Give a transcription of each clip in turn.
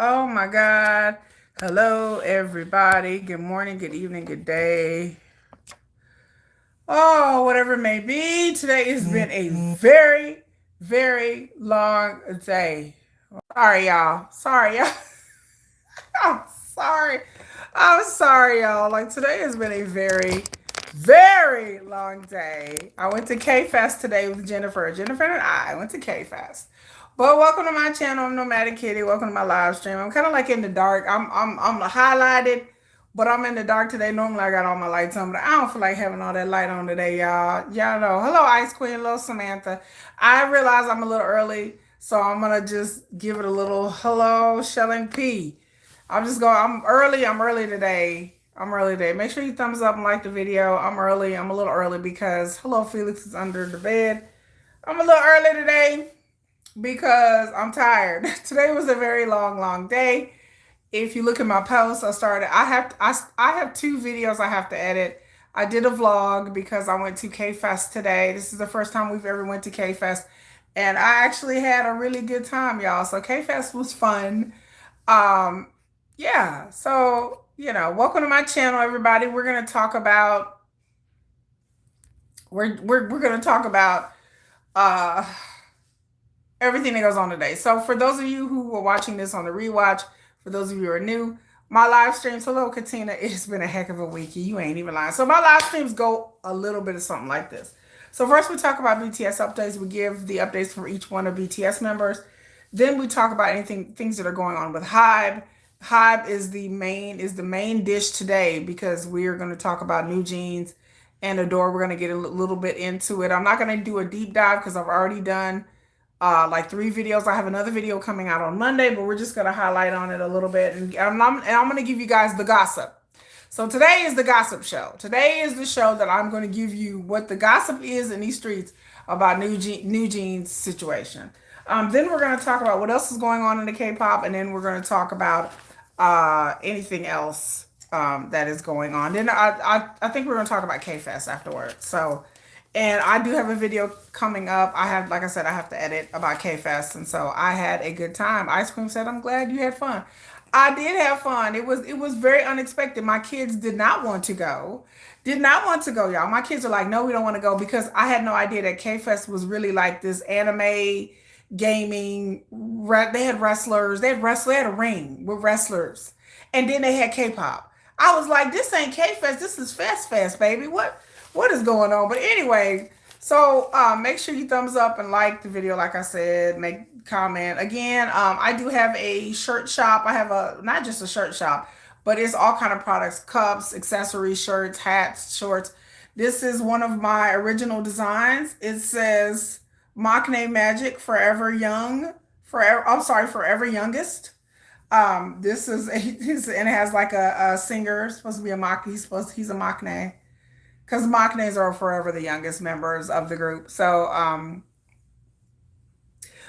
Oh my God. Hello, everybody. Good morning, good evening, good day. Oh, whatever it may be. Today has been a very, very long day. Sorry, y'all. Sorry, y'all. I'm sorry. I'm sorry, y'all. Like, today has been a very, very long day. I went to K Fest today with Jennifer. Jennifer and I went to K Fest. But welcome to my channel. I'm Nomadic Kitty. Welcome to my live stream. I'm kind of like in the dark. I'm highlighted, but I'm in the dark today. Normally I got all my lights on, but I don't feel like having all that light on today, y'all. Y'all know. Hello, Ice Queen. Hello, Samantha. I realize I'm a little early, so I'm gonna just give it a little hello, Shelling P. I'm just going. I'm early. I'm early today. I'm early today. Make sure you thumbs up and like the video. I'm early. I'm a little early because hello, Felix is under the bed. I'm a little early today because I'm tired. Today was a very long, long day. If you look at my posts, I started. I have two videos I have to edit. I did a vlog because I went to K Fest today. This is the first time we've ever went to K Fest, and I actually had a really good time, y'all. So K Fest was fun. Um, yeah. So welcome to my channel, everybody. We're gonna talk about uh everything that goes on today. So for those of you who are watching this on the rewatch, for those of you who are new, my live streams, hello Katina, it's been a heck of a week. You ain't even lying. So my live streams go a little bit of something like this. So first we talk about BTS updates. We give the updates for each one of BTS members. Then we talk about things that are going on with Hybe. Hybe is the main dish today because we are going to talk about NewJeans and ADOR. We're going to get a little bit into it. I'm not going to do a deep dive because I've already done like 3 videos. I have another video coming out on Monday, but we're just going to highlight on it a little bit. And I'm going to give you guys the gossip. So today is the gossip show. Today is the show that I'm going to give you what the gossip is in these streets about NewJeans situation. Then we're going to talk about what else is going on in the K-pop, and then we're going to talk about anything else that is going on. Then I think we're going to talk about K-Fest afterwards. So, and I do have a video coming up. Like I said, I have to edit about K-Fest, and so I had a good time. Ice Cream said, "I'm glad you had fun." I did have fun. It was very unexpected. My kids did not want to go. Did not want to go, y'all. My kids are like, no, we don't want to go because I had no idea that K-Fest was really like this anime gaming. They had wrestlers. They had a ring with wrestlers, and then they had K-pop. I was like, this ain't K-Fest. This is Fest, baby. What is going on? But anyway, so make sure you thumbs up and like the video. Like I said, make comment again. I do have a shirt shop. I have a not just a shirt shop, but it's all kind of products: cups, accessories, shirts, hats, shorts. This is one of my original designs. It says Machne Magic Forever Young. Forever Youngest. This is and it has like a singer, supposed to be a Mach. He's a Machne because Machnes are forever the youngest members of the group. So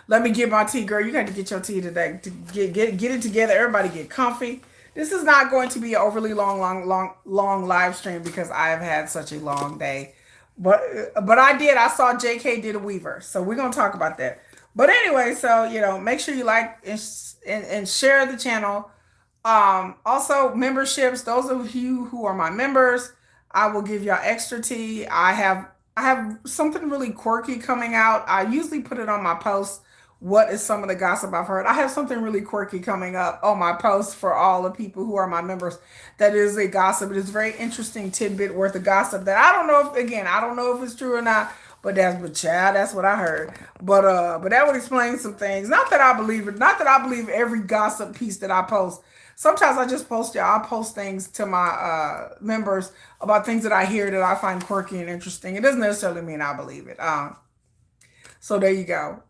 let me get my tea, girl. You got to get your tea today to get it together. Everybody get comfy. This is not going to be an overly long live stream because I have had such a long day. But I saw JK did a Weaver, so we're gonna talk about that. But anyway, so make sure you like and share the channel. Also memberships. Those of you who are my members, I will give y'all extra tea. I have something really quirky coming out. I usually put it on my posts. What is some of the gossip I've heard? I have something really quirky coming up on my post for all the people who are my members. That is a gossip. It is a very interesting tidbit worth of gossip that I don't know I don't know if it's true or not. Child, that's what I heard. But that would explain some things. Not that I believe it. Not that I believe every gossip piece that I post. Sometimes I just post I'll post things to my members about things that I hear that I find quirky and interesting. It doesn't necessarily mean I believe it. So there you go.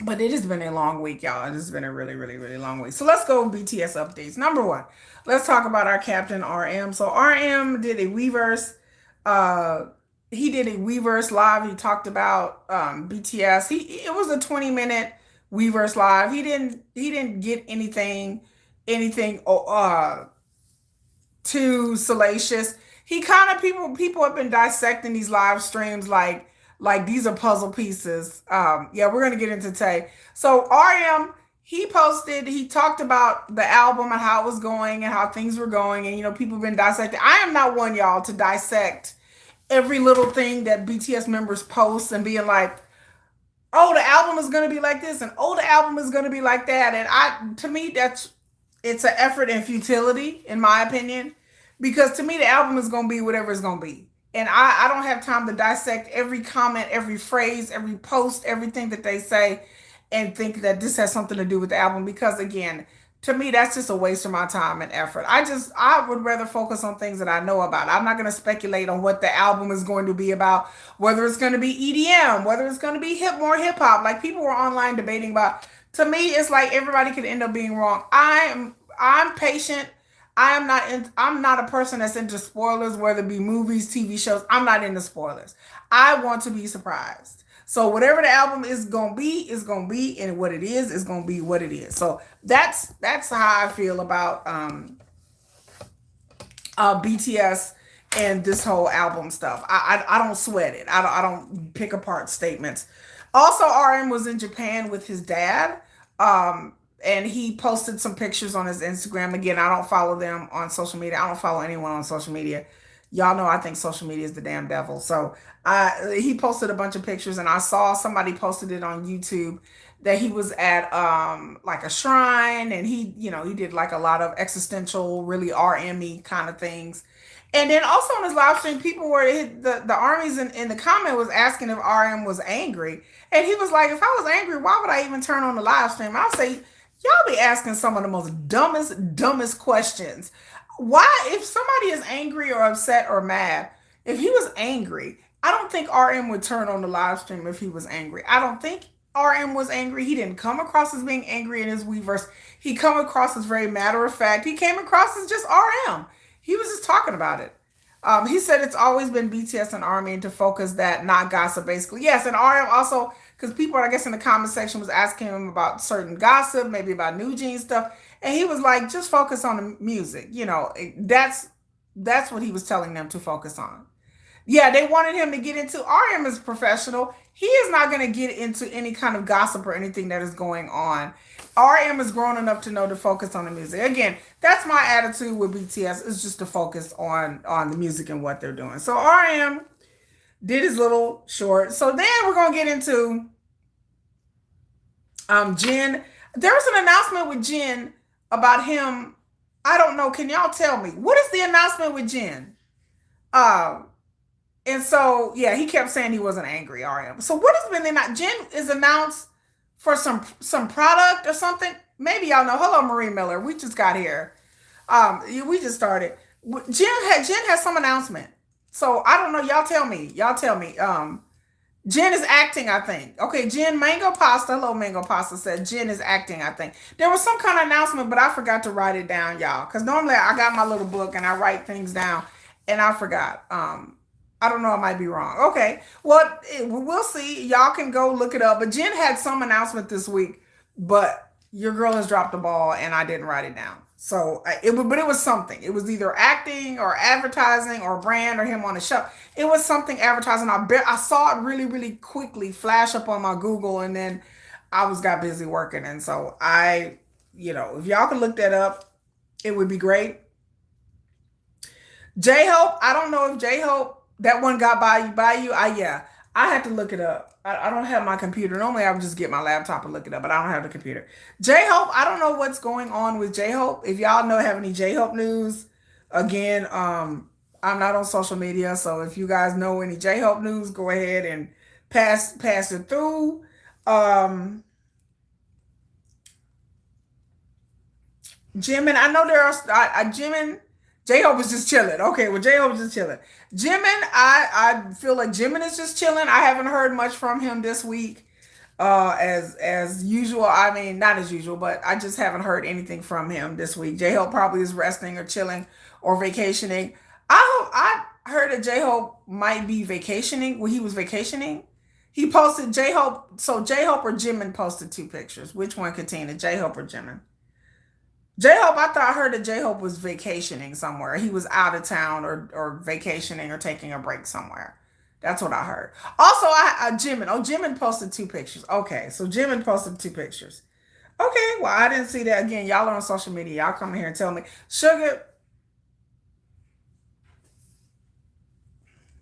But it has been a long week, y'all. It has been a really, really, really long week. So let's go BTS updates. Number one, let's talk about our captain RM. So RM did a Weverse. He did a Weverse live. He talked about BTS. It was a 20-minute Weverse live. He didn't get anything too salacious. He kind of people have been dissecting these live streams like Like these are puzzle pieces. Yeah, we're gonna get into Tay. So RM, he talked about the album and how it was going and how things were going, and people have been dissecting. I am not one, y'all, to dissect every little thing that BTS members post and being like, oh, the album is gonna be like this, and oh, the album is gonna be like that. And to me, it's an effort in futility, in my opinion, because to me, the album is gonna be whatever it's gonna be, and I don't have time to dissect every comment, every phrase, every post, everything that they say, and think that this has something to do with the album. Because again, to me, that's just a waste of my time and effort. I would rather focus on things that I know about. I'm not going to speculate on what the album is going to be about, whether it's going to be EDM, whether it's going to be more hip hop. Like people were online debating about. To me, it's like everybody could end up being wrong. I'm patient. I'm not a person that's into spoilers, whether it be movies, TV shows. I'm not into spoilers. I want to be surprised. So whatever the album is gonna be, and what it is gonna be what it is. So that's how I feel about BTS and this whole album stuff. I don't sweat it. I don't pick apart statements. Also, RM was in Japan with his dad. And he posted some pictures on his Instagram. Again, I don't follow them on social media. I don't follow anyone on social media. Y'all know I think social media is the damn devil. So he posted a bunch of pictures, and I saw somebody posted it on YouTube that he was at like a shrine, and he did like a lot of existential, really RME kind of things. And then also on his live stream, people were the armies in the comment was asking if RM was angry, and he was like, if I was angry, why would I even turn on the live stream? I'll say, y'all be asking some of the most dumbest questions. Why, if somebody is angry or upset or mad, if he was angry, I don't think RM would turn on the live stream if he was angry. I don't think RM was angry. He didn't come across as being angry in his Weverse. He come across as very matter of fact. He came across as just RM. He was just talking about it. He said it's always been BTS and ARMY to focus that, not gossip, basically. Yes, and RM also, because people, I guess, in the comment section was asking him about certain gossip, maybe about NewJeans stuff, and he was like, just focus on the music. That's what he was telling them to focus on. Yeah, they wanted him to get into. RM is professional. He is not going to get into any kind of gossip or anything that is going on. RM is grown enough to know to focus on the music. Again, that's my attitude with BTS, is just to focus on the music and what they're doing. So RM did his little short. So then we're going to get into Jin. There was an announcement with Jin about him. I don't know. Can y'all tell me? What is the announcement with Jin? And so, yeah, he kept saying he wasn't angry, RM. So what has been the Jin is announced for some product or something? Maybe y'all know. Hello, Marie Miller. We just got here. We just started. Jin has some announcement. So I don't know. Y'all tell me. Jin is acting, I think. Okay, Jin Mango Pasta. Hello, Mango Pasta said Jin is acting, I think. There was some kind of announcement, but I forgot to write it down, y'all. Because normally I got my little book and I write things down, and I forgot. I don't know. I might be wrong. Okay. Well, we'll see. Y'all can go look it up. But Jen had some announcement this week, but your girl has dropped the ball, and I didn't write it down. So it was something. It was either acting or advertising or brand or him on a show. It was something advertising. I saw it really, really quickly flash up on my Google, and then I got busy working. And so if y'all could look that up, it would be great. J-Hope, I don't know if J-Hope, that one got by you. I had to look it up. I don't have my computer. Normally I would just get my laptop and look it up, but I don't have the computer. J-Hope, I don't know what's going on with J-Hope. If y'all have any J-Hope news, again, I'm not on social media, so if you guys know any J-Hope news, go ahead and pass it through. Jimin, I know there are Jimin. J-Hope is just chilling. Okay, well, J-Hope is just chilling. Jimin, I feel like Jimin is just chilling. I haven't heard much from him this week. As usual. I mean, not as usual, but I just haven't heard anything from him this week. J-Hope probably is resting or chilling or vacationing. I heard that J-Hope might be vacationing. Well, he was vacationing. He posted J-Hope. So J-Hope or Jimin posted two pictures. Which one, Katina? J-Hope or Jimin? J-Hope, I heard that J-Hope was vacationing somewhere. He was out of town or vacationing or taking a break somewhere. That's what I heard. Also, Jimin. Oh, Jimin posted 2 pictures. Okay, so Jimin posted 2 pictures. Okay, well, I didn't see that. Again, y'all are on social media. Y'all come here and tell me. Sugar,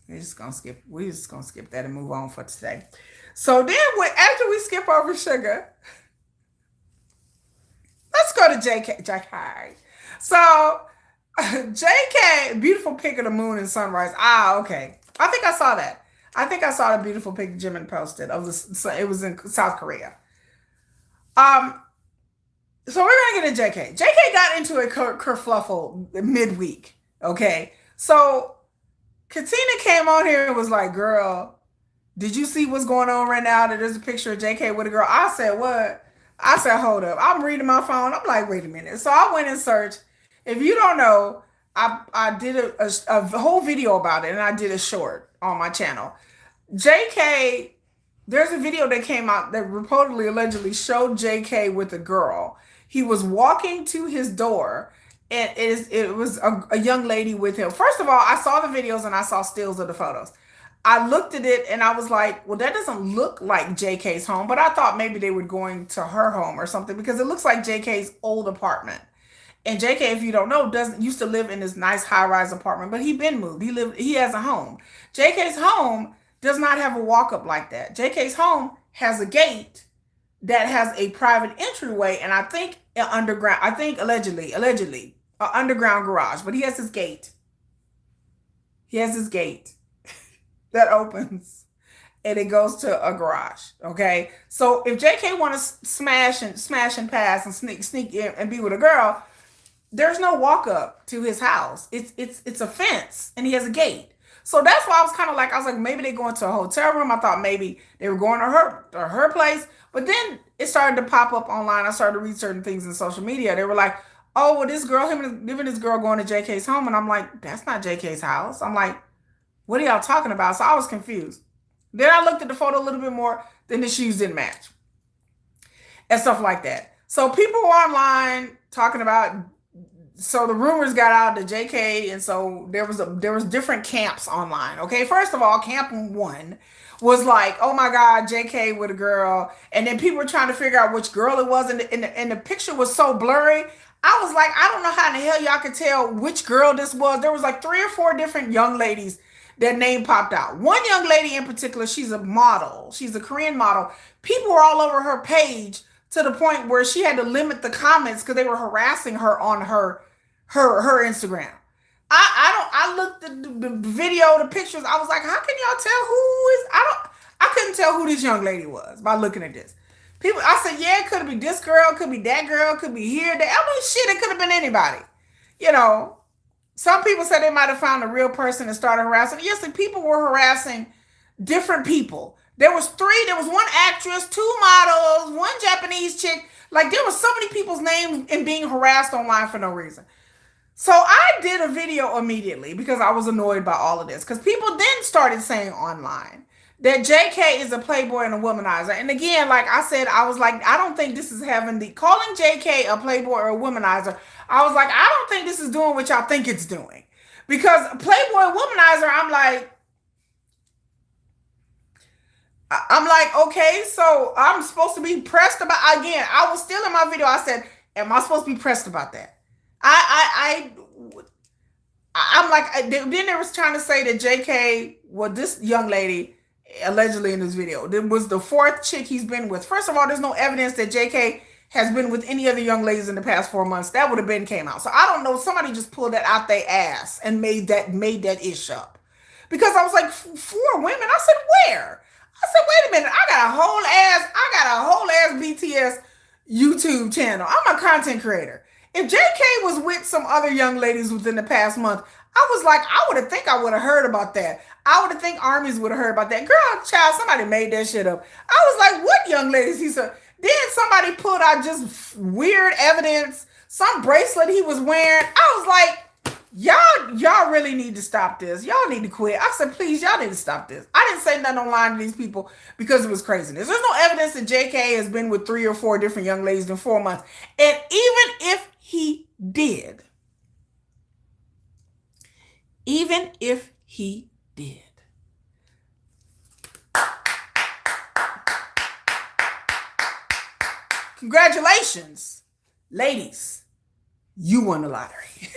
we're just gonna skip that and move on for today. So then after we skip over Sugar, let's go to JK. So JK, beautiful pic of the moon and sunrise. Ah, okay. I think I saw that. I think I saw the beautiful pic Jimin posted of the. So it was in South Korea. Um, so we're gonna get to JK. JK got into a kerfluffle midweek. Okay, so Katina came on here and was like, "Girl, did you see what's going on right now? There's a picture of JK with a girl." I said, "What?" I said, "Hold up." I'm reading my phone. I'm like, "Wait a minute." So I went and searched. If you don't know, I did a whole video about it, and I did a short on my channel. JK, there's a video that came out that reportedly allegedly showed JK with a girl. He was walking to his door, and it was a young lady with him. First of all, I saw the videos and I saw stills of the photos. I looked at it and I was like, well, that doesn't look like JK's home, but I thought maybe they were going to her home or something because it looks like JK's old apartment. And JK, if you don't know, doesn't used to live in this nice high-rise apartment, but he been moved. He has a home. JK's home does not have a walk-up like that. JK's home has a gate that has a private entryway, and I think an underground, I think allegedly, an underground garage. But he has his gate. He has his gate that opens and it goes to a garage. Okay. So if JK want to smash and pass and sneak in and be with a girl, there's no walk up to his house. It's a fence and he has a gate. So that's why I was like, maybe they go into a hotel room. I thought maybe they were going to her place. But then it started to pop up online. I started to read certain things in social media. They were like, oh, well, him and this girl going to JK's home. And I'm like, that's not JK's house. I'm like, what are y'all talking about? So I was confused. Then I looked at the photo a little bit more. Then the shoes didn't match and stuff like that. So people were online talking about. So the rumors got out to JK, and so there was different camps online. Okay, first of all, camp one was like, oh my God, JK with a girl, and then people were trying to figure out which girl it was, and the picture was so blurry. I was like, I don't know how in the hell y'all could tell which girl this was. There was like 3 or 4 different young ladies that name popped out. One young lady in particular, she's a model. She's a Korean model. People were all over her page to the point where she had to limit the comments because they were harassing her on her Instagram. I looked at the video, the pictures. I was like, how can y'all tell who is? I couldn't tell who this young lady was by looking at this. People, I said, yeah, it could be this girl, could be that girl, could be here, that. I mean, shit, it could have been anybody. You know, some people said they might have found a real person and started harassing. Yes, and people were harassing different people. There was 3. There was 1 actress, 2 models, 1 Japanese chick. Like there was so many people's names and being harassed online for no reason. So I did a video immediately because I was annoyed by all of this. Because people then started saying online that JK is a playboy and a womanizer. And again, like I said, I was like, I don't think this is having calling JK a playboy or a womanizer. I was like, I don't think this is doing what y'all think it's doing. Because playboy womanizer, I'm like, okay, so I'm supposed to be pressed about, again, I was still in my video. I said, am I supposed to be pressed about that? I'm like, then they was trying to say that JK, well, this young lady, allegedly in this video, that was the 4th chick he's been with. First of all, there's no evidence that JK has been with any other young ladies in the past 4 months. That would have been came out. So I don't know. Somebody just pulled that out their ass and made that ish up. Because I was like, 4 women? I said, where? I said, wait a minute. I got a whole ass BTS YouTube channel. I'm a content creator. If JK was with some other young ladies within the past month, I was like, I would have heard about that. I would have think armies would have heard about that. Girl, child, somebody made that shit up. I was like, what young ladies? He said, then somebody pulled out just weird evidence, some bracelet he was wearing. I was like, y'all really need to stop this. Y'all need to quit. I said, please, y'all need to stop this. I didn't say nothing online to these people because it was craziness. There's no evidence that JK has been with 3 or 4 different young ladies in 4 months. And even if he did, Congratulations, ladies. You won the lottery.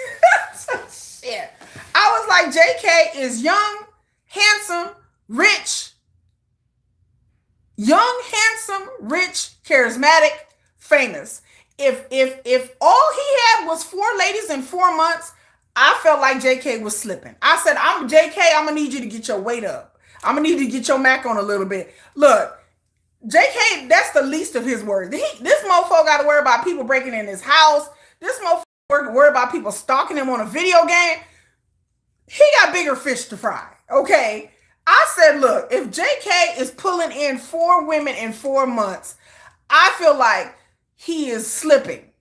Shit. I was like, JK is young, handsome, rich, charismatic, famous. If all he had was 4 ladies in 4 months, I felt like JK was slipping. I said, I'm JK, I'm gonna need you to get your weight up. I'm gonna need you to get your Mac on a little bit. Look, JK, that's the least of his worries. This mofo got to worry about people breaking in his house. This mofo worry about people stalking him on a video game. He got bigger fish to fry, okay? I said, look, if JK is pulling in 4 women in 4 months, I feel like he is slipping.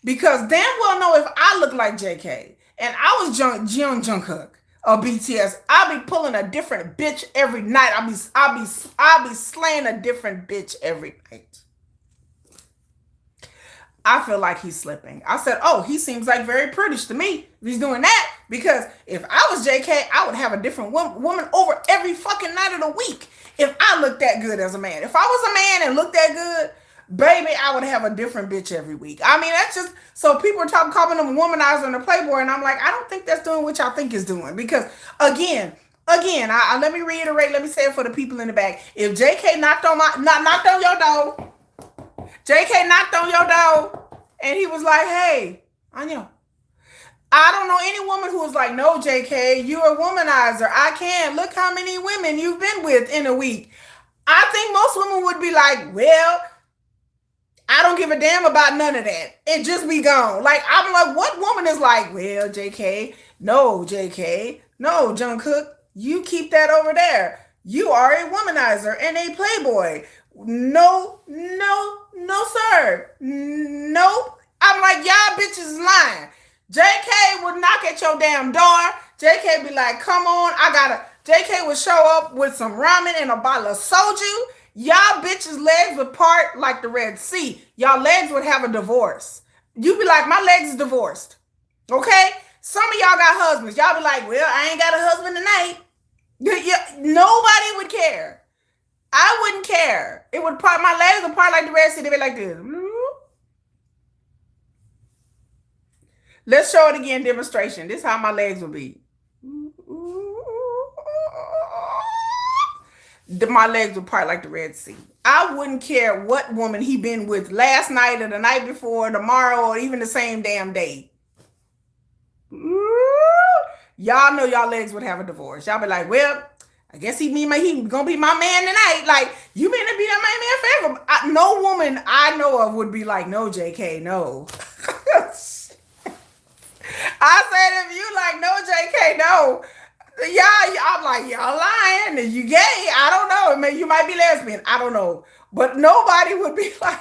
Because damn well know if I look like JK and I was Jungkook of BTS, I'll be pulling a different bitch every night. I'll be slaying a different bitch every night. I feel like he's slipping. I said, oh, he seems like very prudish to me if he's doing that. Because if I was JK, I would have a different woman over every fucking night of the week if I looked that good as a man. If I was a man and looked that good, baby, I would have a different bitch every week. I mean, that's just, so people are calling them a womanizer and a playboy, and I'm like, I don't think that's doing what y'all think it's doing. Because again, let me reiterate, let me say it for the people in the back. If JK knocked on your door, JK knocked on your door, and he was like, hey, Anya, I don't know any woman who was like, no, JK, you're a womanizer. I can't. Look how many women you've been with in a week. I think most women would be like, well, I don't give a damn about none of that. It just be gone. Like, I'm like, what woman is like, well, JK, no, Jungkook, you keep that over there. You are a womanizer and a playboy. No, sir. Nope. I'm like, y'all bitches is lying. JK would knock at your damn door. JK be like, come on, JK would show up with some ramen and a bottle of soju. Y'all bitches' legs would part like the Red Sea. Y'all legs would have a divorce. You be like, my legs is divorced. Okay? Some of y'all got husbands. Y'all be like, well, I ain't got a husband tonight. Nobody would care. I wouldn't care. It would part, my legs would part like the Red Sea. They'd be like this. Let's show it again, demonstration. This is how my legs would be. My legs would part like the Red Sea. I wouldn't care what woman he been with last night or the night before, tomorrow, or even the same damn day. Y'all know y'all legs would have a divorce. Y'all be like, well, I guess he gonna be my man tonight. Like, you mean to be my man forever? No woman I know of would be like, no, JK, no. I said, if you like, no, JK, no. I'm like, y'all lying. You gay? I don't know. You might be lesbian. I don't know. But nobody would be like.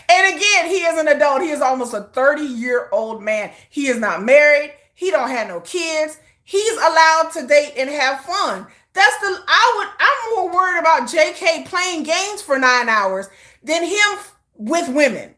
And again, he is an adult. He is almost a 30-year-old man. He is not married. He don't have no kids. He's allowed to date and have fun. I'm more worried about JK playing games for 9 hours than him with women.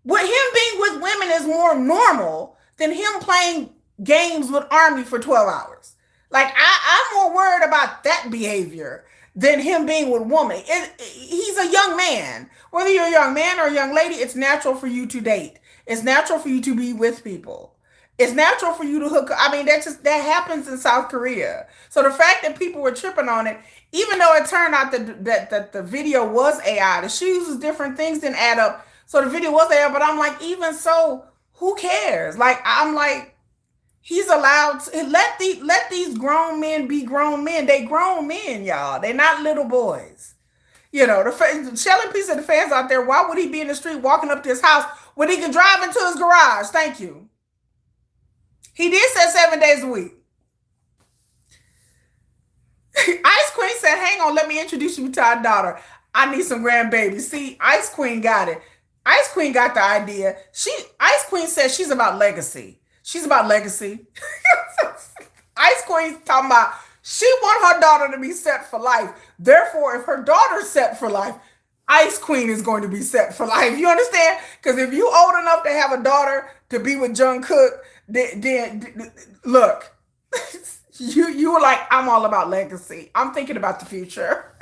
Him being with women is more normal than him playing games with Army for 12 hours. Like, I'm more worried about that behavior than him being with women. He's a young man. Whether you're a young man or a young lady, it's natural for you to date. It's natural for you to be with people. It's natural for you to hook up. I mean, that happens in South Korea. So the fact that people were tripping on it, even though it turned out that the video was AI, the shoes was different, things didn't add up. So the video was AI, but I'm like, even so, who cares? Like, I'm like, he's allowed to let these grown men be grown men. They grown men, y'all. They're not little boys. You know, shelling piece of the fans out there, why would he be in the street walking up to his house when he can drive into his garage? Thank you. He did say 7 days a week. Ice Queen said, hang on, let me introduce you to our daughter. I need some grandbabies. See, Ice Queen got it. Ice Queen got the idea. Ice Queen says she's about legacy. She's about legacy. Ice Queen's talking about she want her daughter to be set for life. Therefore, if her daughter's set for life, Ice Queen is going to be set for life. You understand? Because if you old enough to have a daughter to be with Jungkook, then look, you were like, I'm all about legacy. I'm thinking about the future.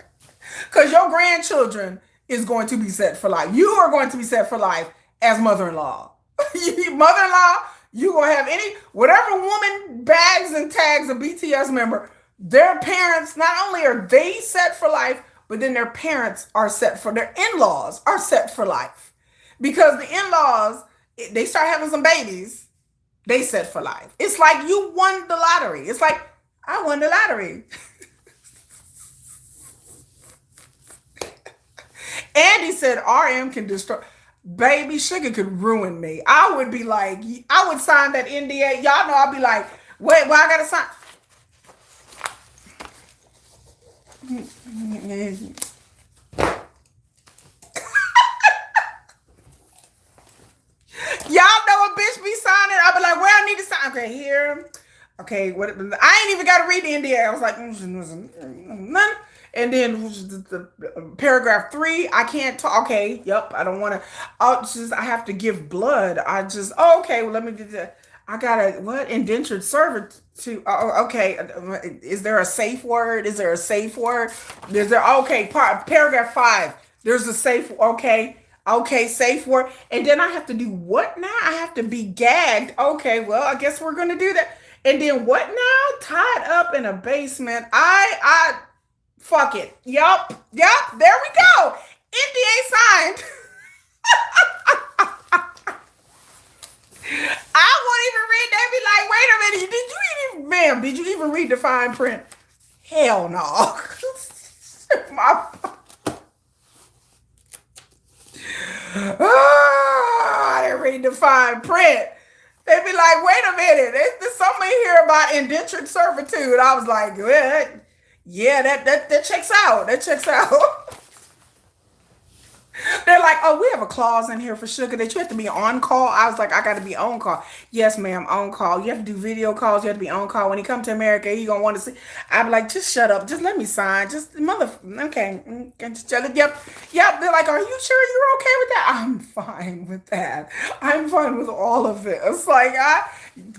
Because your grandchildren is going to be set for life. You are going to be set for life as mother-in-law. Mother-in-law, you gonna have whatever woman bags and tags a BTS member, their parents, not only are they set for life, but then their parents are set for, their in-laws are set for life. Because the in-laws, they start having some babies, they set for life. It's like you won the lottery. It's like, I won the lottery. Andy said RM can destroy. Baby, sugar could ruin me. I would be like, I would sign that NDA. Y'all know I'd be like, wait, well, I gotta sign. Y'all know a bitch be signing. I'll be like, where I need to sign. Okay, here. Okay, what? I ain't even got to read the NDA. I was like, none. And then the paragraph 3, I can't talk. Okay, yep, I don't want to. I have to give blood. Okay, well, let me do that. I got what? Indentured servitude. Okay. Is there a safe word? Is there a safe word? Is there, okay, paragraph 5. There's a safe, okay. Okay, safe word. And then I have to do what now? I have to be gagged. Okay, well, I guess we're going to do that. And then what now? Tied up in a basement. Fuck it. Yup. There we go. NDA signed. I won't even read that. Be like, wait a minute. Did you even read the fine print? Hell no. I didn't read the fine print. They'd be like, wait a minute. There's something here about indentured servitude. I was like, what? Yeah, that checks out. That checks out. They're like, oh, we have a clause in here for sugar that you have to be on call. I was like, I got to be on call. Yes, ma'am, on call. You have to do video calls. You have to be on call. When he come to America, he going to want to see. I'd be like, just shut up. Just let me sign. Just okay. Just shut it. Yep. They're like, are you sure you're okay with that? I'm fine with that. I'm fine with all of it. It's like,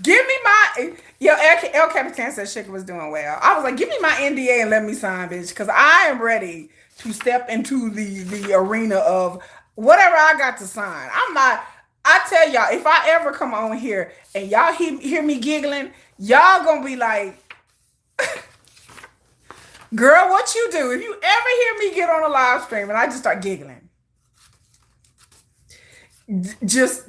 give me my, El Capitan said sugar was doing well. I was like, give me my NDA and let me sign, bitch, because I am ready to step into the arena of whatever I got to sign. I tell y'all, if I ever come on here and y'all hear me giggling, y'all gonna be like, girl, what you do? If you ever hear me get on a live stream and I just start giggling, just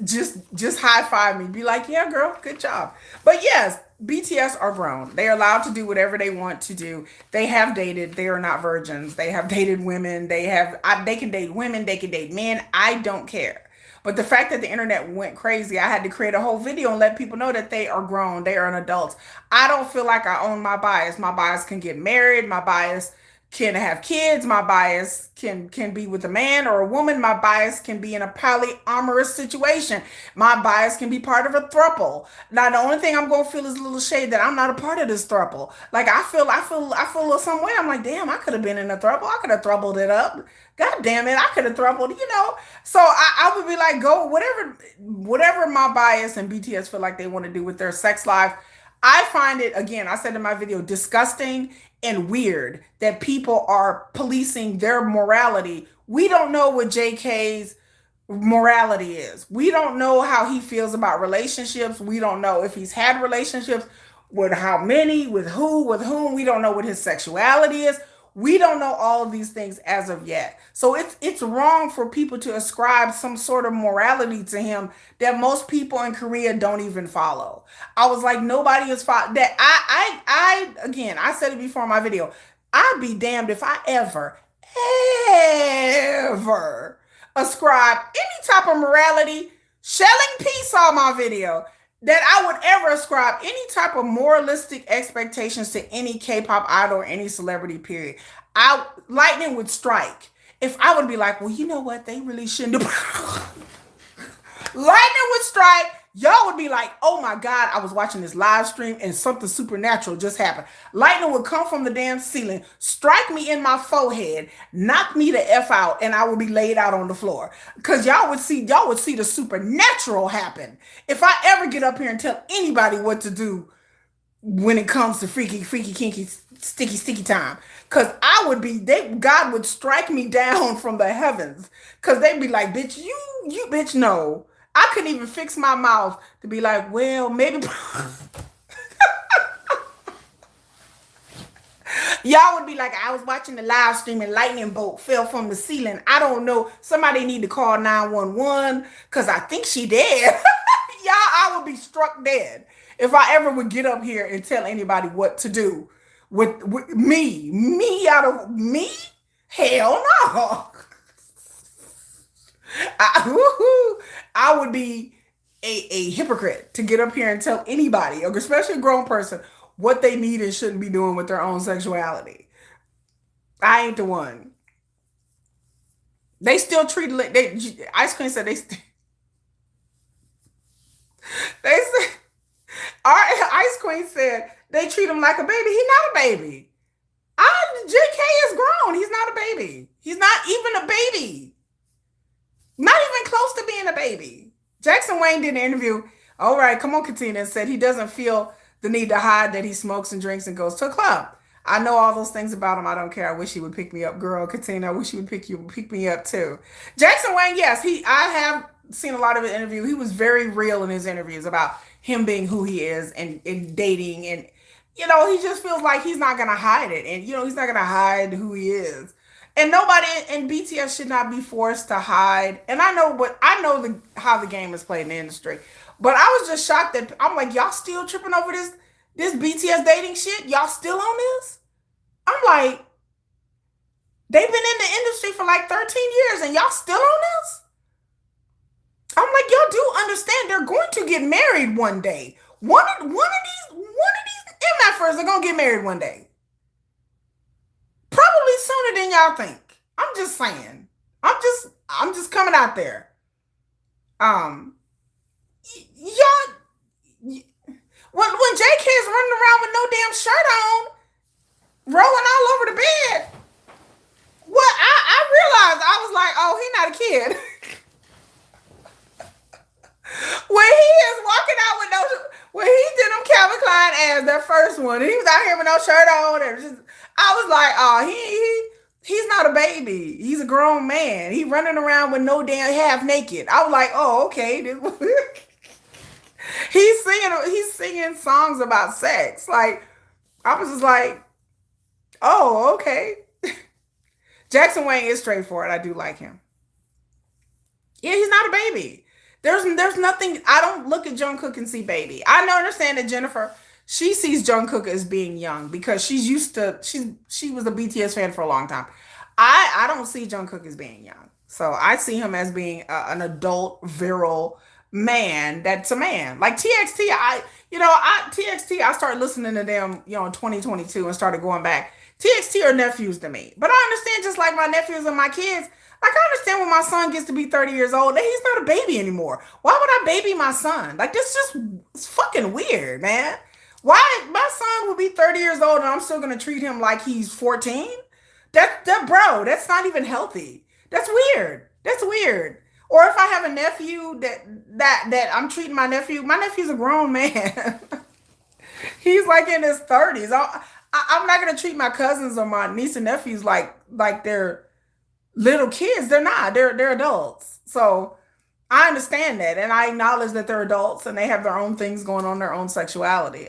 high five me. Be like, yeah, girl, good job. But yes, BTS are grown. They are allowed to do whatever they want to do. They have dated. They are not virgins. They have dated women. They can date women. They can date men. I don't care. But the fact that the internet went crazy, I had to create a whole video and let people know that they are grown. They are an adult. I don't feel like I own my bias. My bias can get married. My bias can have kids. My bias can be with a man or a woman. My bias can be in a polyamorous situation. My bias can be part of a throuple. Now, the only thing I'm gonna feel is a little shade that I'm not a part of this throuple. Like I feel some way. I'm like, damn, I could have been in a throuple. I could have throupled it up. God damn it, I could have throupled, So I would be like, go whatever my bias and BTS feel like they want to do with their sex life. I find it, again, I said in my video, disgusting and weird that people are policing their morality. We don't know what JK's morality is. We don't know how he feels about relationships. We don't know if he's had relationships, with how many, with who, with whom. We don't know what his sexuality is. We don't know all of these things as of yet. So it's wrong for people to ascribe some sort of morality to him that most people in Korea don't even follow. I was like, nobody is that. Again, I said it before in my video. I'd be damned if I ever ascribe any type of morality. Shelling P saw my video. That I would ever ascribe any type of moralistic expectations to any K-pop idol or any celebrity, period. Lightning would strike. If I would be like, well, you know what? They really shouldn't do. Lightning would strike. Y'all would be like, oh my God, I was watching this live stream and something supernatural just happened. Lightning would come from the damn ceiling, strike me in my forehead, knock me the F out, and I would be laid out on the floor. Because y'all would see the supernatural happen. If I ever get up here and tell anybody what to do when it comes to freaky, kinky, sticky time. Cause I would be, God would strike me down from the heavens. Cause they'd be like, bitch, you bitch, no. I couldn't even fix my mouth to be like, well, maybe y'all would be like, I was watching the live stream and lightning bolt fell from the ceiling. I don't know. Somebody need to call 911 because I think she dead. Y'all, I would be struck dead if I ever would get up here and tell anybody what to do with me. Me out of me? Hell no. I would be a hypocrite to get up here and tell anybody, or especially a grown person, what they need and shouldn't be doing with their own sexuality. I ain't the one. They still treat they Ice Cream said they said our Ice Queen said they treat him like a baby. He's not a baby. JK is grown. He's not a baby. He's not even a baby. Not even close to being a baby. Jackson Wang did an interview. All right, come on, Katina, and said he doesn't feel the need to hide that he smokes and drinks and goes to a club. I know all those things about him. I don't care. I wish he would pick me up, girl. Katina, I wish he would pick me up too. Jackson Wang, yes, I have seen a lot of his interview. He was very real in his interviews about him being who he is and dating, and he just feels like he's not gonna hide it, and he's not gonna hide who he is. And nobody in BTS should not be forced to hide. And I know how the game is played in the industry. But I was just shocked that I'm like, y'all still tripping over this BTS dating shit? Y'all still on this? I'm like, they've been in the industry for like 13 years and y'all still on this? I'm like, y'all do understand they're going to get married one day. One of these MFers are gonna get married one day. Probably sooner than y'all think. I'm just saying. I'm just coming out there. Y'all, when JK is running around with no damn shirt on, rolling all over the bed, what I realized, I was like, oh, he's not a kid. When he is walking out with when he did them Calvin Klein ass, that first one, and he was out here with no shirt on, and I was like, oh, he's not a baby. He's a grown man. He running around with no damn half naked. I was like, oh, okay. He's singing songs about sex. Like, I was just like, oh, okay. Jackson Wang is straightforward. I do like him. Yeah, he's not a baby. There's nothing. I don't look at Jungkook and see baby. I understand that Jennifer, she sees Jungkook as being young because she was a BTS fan for a long time. I don't see Jungkook as being young. So I see him as being an adult, virile man. That's a man. Like TXT, TXT, I started listening to them, in 2022 and started going back. TXT are nephews to me. But I understand, just like my nephews and my kids, like, I understand when my son gets to be 30 years old, that he's not a baby anymore. Why would I baby my son? Like, it's fucking weird, man. Why my son will be 30 years old and I'm still gonna treat him like he's 14? Bro, that's not even healthy. That's weird. That's weird. Or if I have a nephew that I'm treating my nephew's a grown man. He's like in his 30s. I'm not gonna treat my cousins or my niece and nephews like they're little kids. They're not. They're adults. So I understand that, and I acknowledge that they're adults and they have their own things going on, their own sexuality.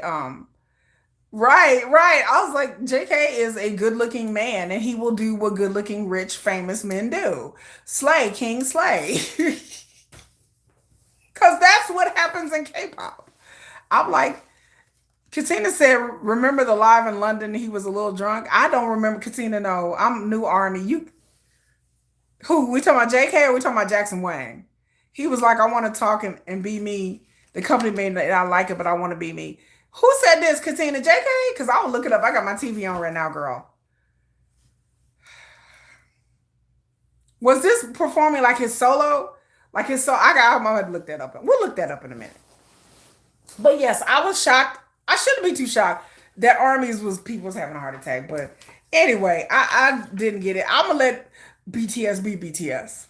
Right. I was like, JK is a good-looking man, and he will do what good-looking, rich, famous men do. Slay, king, slay. Because that's what happens in K-pop. I'm like, Katina said, remember the live in London, he was a little drunk? I don't remember. Katina, no. I'm new army. Who? We talking about JK or we talking about Jackson Wang? He was like, I want to talk and be me. The company made it, I like it, but I want to be me. Who said this, Katina? JK? Because I'll look it up. I got my TV on right now, girl. Was this performing like his solo? I'm going to look that up. We'll look that up in a minute. But yes, I was shocked. I shouldn't be too shocked that people was having a heart attack. But anyway, I didn't get it. I'm going to let BTS be BTS.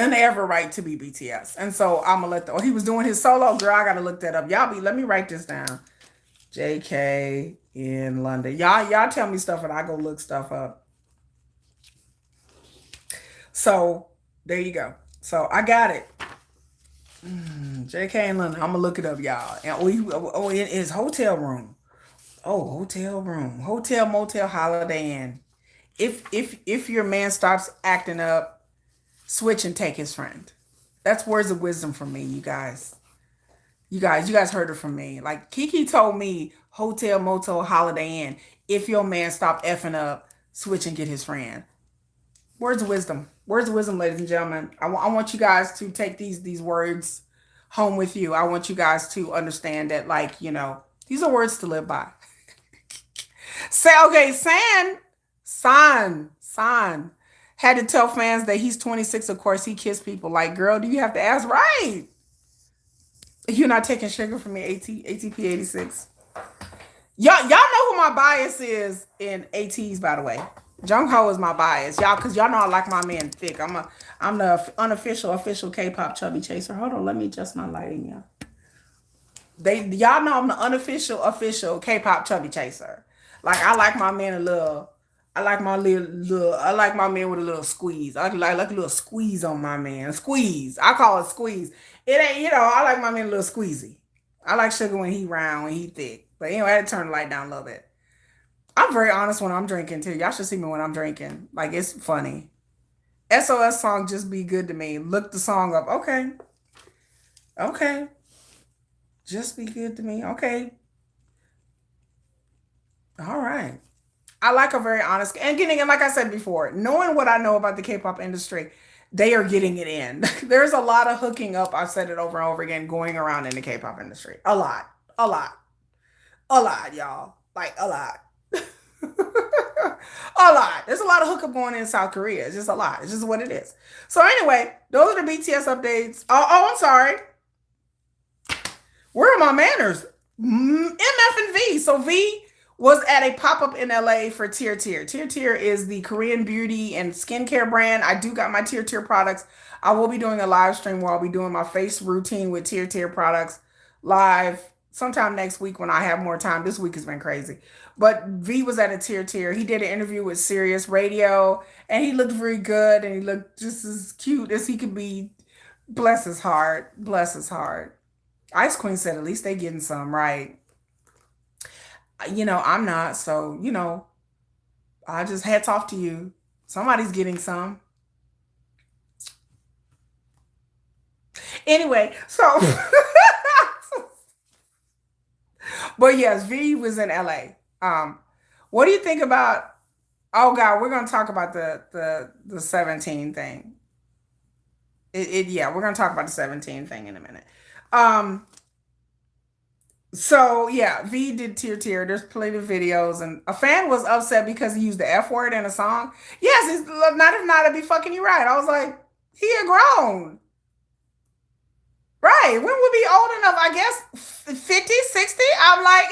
And they have a right to be BTS. And so I'm going to he was doing his solo. Girl, I got to look that up. Let me write this down. JK in London. Y'all tell me stuff and I go look stuff up. So there you go. So I got it. JK in London. I'm gonna look it up, y'all. And in his hotel room. Oh, hotel room. Hotel, motel, Holiday Inn. If your man starts acting up, switch and take his friend. That's words of wisdom from me, you guys. You guys heard it from me. Like Kiki told me, hotel, motel, Holiday Inn. If your man stop effing up, switch and get his friend. Words of wisdom. Words of wisdom, ladies and gentlemen. I want you guys to take these words home with you. I want you guys to understand that, like, these are words to live by. Say, okay, San had to tell fans that he's 26. Of course, he kissed people. Like, girl, do you have to ask? Right. You're not taking sugar from me, ATP 86. Y'all know who my bias is in ATs, by the way. Jungkook is my bias, y'all, because y'all know I like my man thick. I'm the unofficial official K-pop chubby chaser. Hold on, let me adjust my lighting, y'all. Y'all know I'm the unofficial official K-pop chubby chaser. Like I like my man a little. I like my I like my man with a little squeeze. I like a little squeeze on my man. Squeeze. I call it squeeze. It ain't, I like my man a little squeezy. I like sugar when he round, when he thick. But anyway, I had to turn the light down a little bit. I'm very honest when I'm drinking too. Y'all should see me when I'm drinking. Like, it's funny. SOS song, Just Be Good to Me. Look the song up. Okay. Okay. Just Be Good to Me. Okay. All right. I like a very honest, and getting, and like I said before, knowing what I know about the K-pop industry, they are getting it in. There's a lot of hooking up. I've said it over and over again, going around in the K-pop industry. A lot. A lot. A lot, y'all. Like, a lot. A lot. There's a lot of hookup going in South Korea. It's just a lot. It's just what it is. So anyway, those are the BTS updates. Oh, I'm sorry. Where are my manners? MF and V. So V was at a pop-up in LA for Tier Tier. Tier Tier is the Korean beauty and skincare brand. I do got my Tier Tier products. I will be doing a live stream where I'll be doing my face routine with Tier Tier products live sometime next week when I have more time. This week has been crazy. But V was at a Tier Tier. He did an interview with Sirius Radio, and he looked very good, and he looked just as cute as he could be. Bless his heart. Bless his heart. Ice Queen said at least they getting some, right? I'm not, so, I just hats off to you. Somebody's getting some. Anyway, so but yes, V was in LA. What do you think about, oh God, we're gonna talk about the 17 thing. Yeah, we're gonna talk about the 17 thing in a minute. So yeah, V did Tier Tier. There's plenty of videos, and a fan was upset because he used the F word in a song. Yes, it's not, if not, I'd be fucking you right. I was like, he a grown. Right. When would be old enough? I guess 50, 60? I'm like,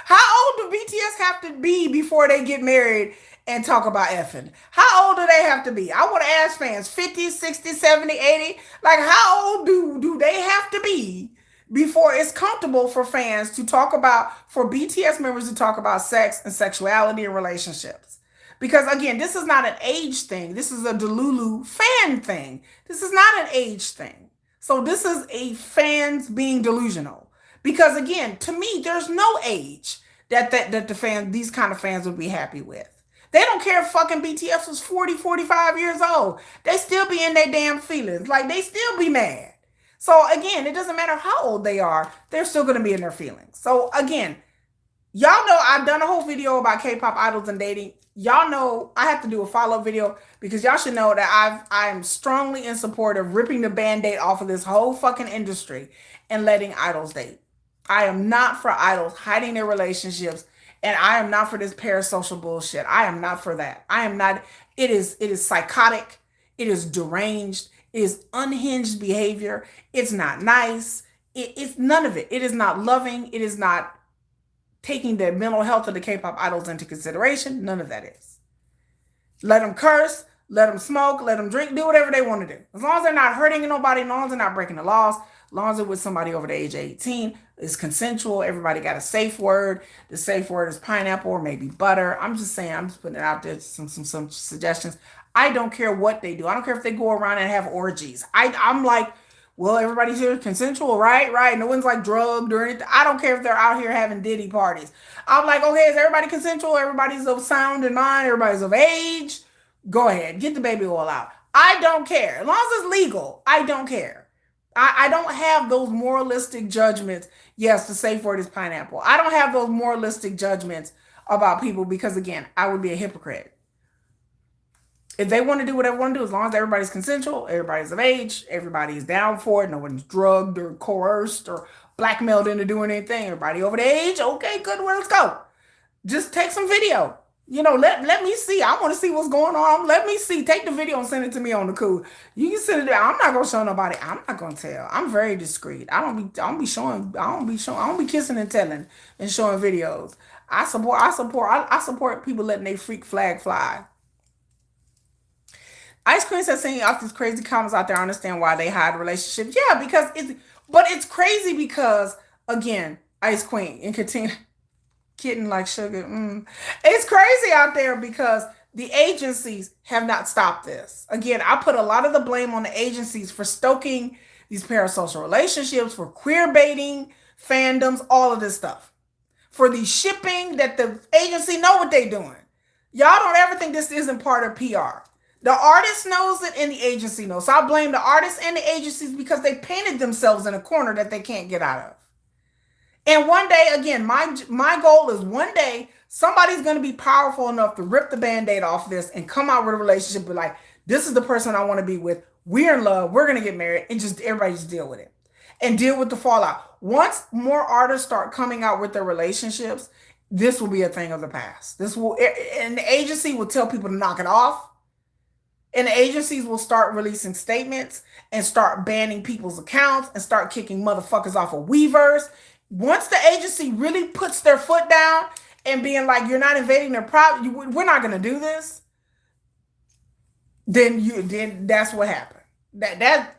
how old do BTS have to be before they get married and talk about effing? How old do they have to be? I want to ask fans, 50, 60, 70, 80? Like, how old do they have to be before it's comfortable for fans to talk about, for BTS members to talk about sex and sexuality and relationships? Because again, this is not an age thing. This is a Delulu fan thing. This is not an age thing. So this is a fans being delusional. Because again, to me, there's no age that the fans, these kind of fans would be happy with. They don't care if fucking BTS was 40, 45 years old. They still be in their damn feelings. Like, they still be mad. So again, it doesn't matter how old they are, they're still going to be in their feelings. So again, y'all know I've done a whole video about K-pop idols and dating. Y'all know I have to do a follow-up video because y'all should know that I am strongly in support of ripping the Band-Aid off of this whole fucking industry and letting idols date. I am not for idols hiding their relationships, and I am not for this parasocial bullshit. I am not for that. I am not. It is psychotic. It is deranged. It is unhinged behavior. It's not nice. It's none of it. It is not loving. It is not taking the mental health of the K-pop idols into consideration. None of that is. Let them curse, let them smoke, let them drink, do whatever they want to do. As long as they're not hurting nobody, as long as they're not breaking the laws, As long as it's with somebody over the age of 18, it's consensual. Everybody got a safe word. The safe word is pineapple or maybe butter. I'm just saying, I'm just putting it out there, some suggestions. I don't care what they do. I don't care if they go around and have orgies. I'm like, well, everybody's here consensual, right? Right. No one's like drugged or anything. I don't care if they're out here having Diddy parties. I'm like, okay, is everybody consensual? Everybody's of sound and mind. Everybody's of age. Go ahead, get the baby oil out. I don't care. As long as it's legal, I don't care. I don't have those moralistic judgments. Yes, the safe word is pineapple. I don't have those moralistic judgments about people because, again, I would be a hypocrite. If they want to do whatever they want to do, as long as everybody's consensual, everybody's of age, everybody's down for it, no one's drugged or coerced or blackmailed into doing anything, everybody over the age, okay, good, well, let's go. Just take some video. Let me see. I want to see what's going on. Let me see. Take the video and send it to me on the cool. You can send it there. I'm not gonna show nobody. I'm not gonna tell. I'm very discreet. I don't be showing. I don't be kissing and telling and showing videos. I support people letting their freak flag fly. Ice Queen says, seeing all these crazy comments out there, I understand why they hide relationships. Yeah, because it's crazy because, again, Ice Queen and Katina, kitten like sugar. It's crazy out there because the agencies have not stopped this. Again, I put a lot of the blame on the agencies for stoking these parasocial relationships, for queer baiting, fandoms, all of this stuff. For the shipping that the agency know what they're doing. Y'all don't ever think this isn't part of PR. The artist knows it and the agency knows. So I blame the artists and the agencies because they painted themselves in a corner that they can't get out of. And one day, again, my goal is one day somebody's going to be powerful enough to rip the Band-Aid off this and come out with a relationship with like, this is the person I want to be with. We're in love. We're going to get married and just everybody just deal with it and deal with the fallout. Once more artists start coming out with their relationships, this will be a thing of the past. And the agency will tell people to knock it off. And the agencies will start releasing statements and start banning people's accounts and start kicking motherfuckers off of Weverse. Once the agency really puts their foot down and being like, you're not invading their property, we're not going to do this, then that's what happened.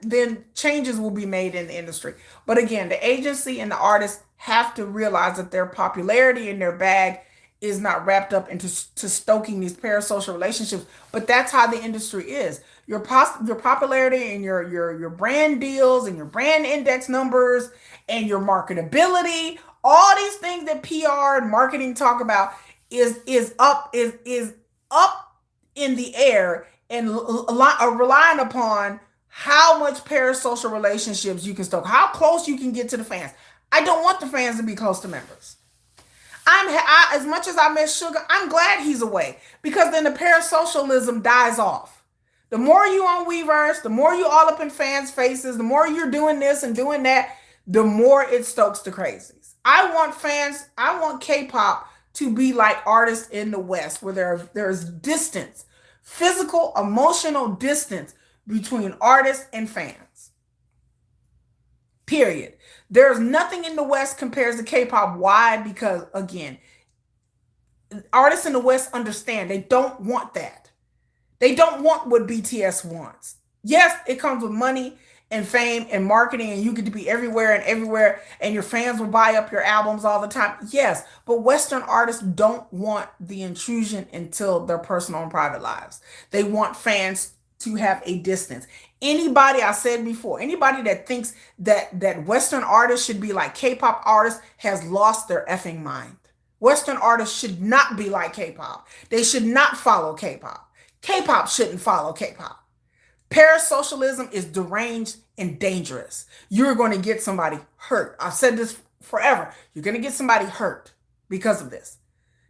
Then changes will be made in the industry. But again, the agency and the artists have to realize that their popularity in their bag is not wrapped up into stoking these parasocial relationships. But that's how the industry is. Your popularity and your brand deals and your brand index numbers and your marketability, all these things that PR and marketing talk about is up in the air and relying upon how much parasocial relationships you can stoke, how close you can get to the fans. I don't want the fans to be close to members. As much as I miss Sugar, I'm glad he's away because then the parasocialism dies off. The more you on Weverse, the more you all up in fans' faces, the more you're doing this and doing that, the more it stokes the crazies. I want K-pop to be like artists in the West where there's distance, physical, emotional distance between artists and fans. Period. There's nothing in the West compares to K-pop. Why? Because, again, artists in the West understand they don't want that. They don't want what BTS wants. Yes, it comes with money and fame and marketing, and you get to be everywhere, and your fans will buy up your albums all the time. Yes, but Western artists don't want the intrusion into their personal and private lives. They want fans to have a distance. Anybody, I said before, anybody that thinks that Western artists should be like K-pop artists has lost their effing mind. Western artists should not be like K-pop. They should not follow K-pop. K-pop shouldn't follow K-pop. Parasocialism is deranged and dangerous. You're going to get somebody hurt. I've said this forever. You're going to get somebody hurt because of this.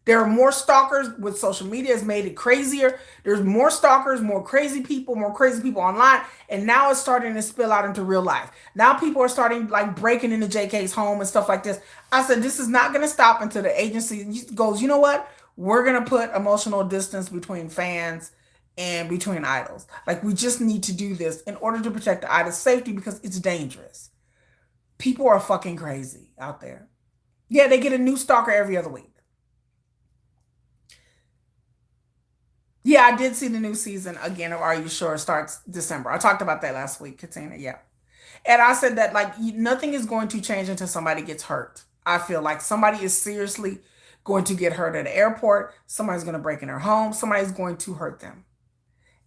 There are more stalkers with social media has made it crazier. There's more stalkers, more crazy people online. And now it's starting to spill out into real life. Now people are starting like breaking into JK's home and stuff like this. I said, this is not going to stop until the agency goes, you know what? We're going to put emotional distance between fans and between idols. Like we just need to do this in order to protect the idol's safety because it's dangerous. People are fucking crazy out there. Yeah, they get a new stalker every other week. Yeah, I did see the new season again of Are You Sure? Starts December. I talked about that last week, Katina. Yeah. And I said that like nothing is going to change until somebody gets hurt. I feel like somebody is seriously going to get hurt at the airport. Somebody's going to break in their home. Somebody's going to hurt them.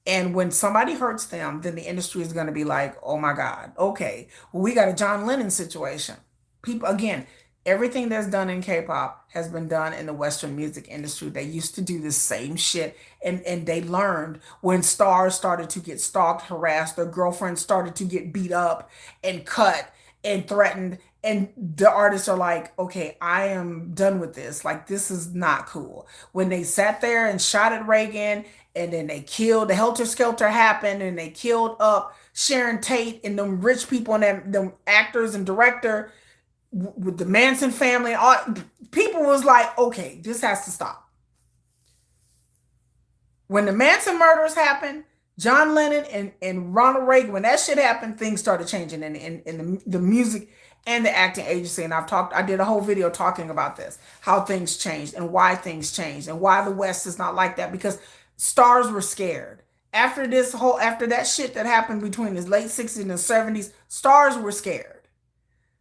And when somebody hurts them, then the industry is going to be like, oh my God, okay, well, we got a John Lennon situation. People, again, everything that's done in K-pop has been done in the Western music industry. They used to do the same shit. And they learned when stars started to get stalked, harassed, their girlfriends started to get beat up and cut and threatened. And the artists are like, okay, I am done with this. Like, this is not cool. When they sat there and shot at Reagan and then they killed, the Helter Skelter happened and they killed up Sharon Tate and them rich people and them actors and director with the Manson family. All people was like, okay, this has to stop. When the Manson murders happened, John Lennon and Ronald Reagan, when that shit happened, things started changing in the music and the acting agency. And I did a whole video talking about this, how things changed and why things changed and why the West is not like that, because stars were scared. After that shit that happened between the late 60s and the 70s, stars were scared.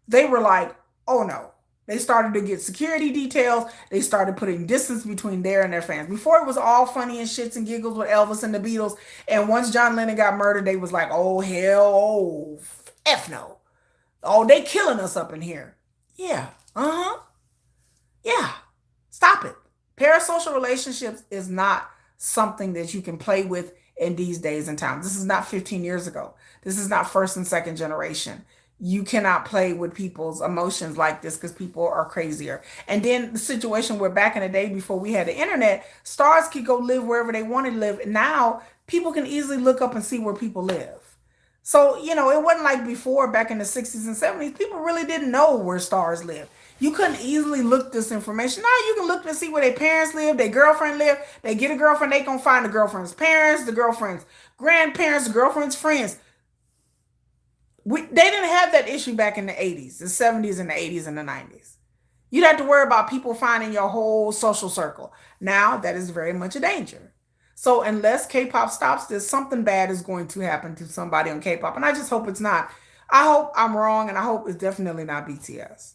They were like, oh no. They started to get security details. They started putting distance between their and their fans. Before it was all funny and shits and giggles with Elvis and the Beatles. And once John Lennon got murdered, they was like, oh hell, oh F no. Oh, they killing us up in here. Yeah. Uh-huh. Yeah. Stop it. Parasocial relationships is not something that you can play with in these days and times. This is not 15 years ago. This is not first and second generation. You cannot play with people's emotions like this because people are crazier. And then the situation where back in the day before we had the internet, stars could go live wherever they wanted to live. And now people can easily look up and see where people live. So, it wasn't like before back in the 60s and 70s. People really didn't know where stars lived. You couldn't easily look this information. Now you can look to see where their parents live, their girlfriend live. They get a girlfriend, they gonna find the girlfriend's parents, the girlfriend's grandparents, the girlfriend's friends. They didn't have that issue back in the 80s, the 70s, and the 80s, and the 90s. You'd have to worry about people finding your whole social circle. Now, that is very much a danger. So unless K-pop stops this, something bad is going to happen to somebody on K-pop. And I just hope it's not. I hope I'm wrong, and I hope it's definitely not BTS.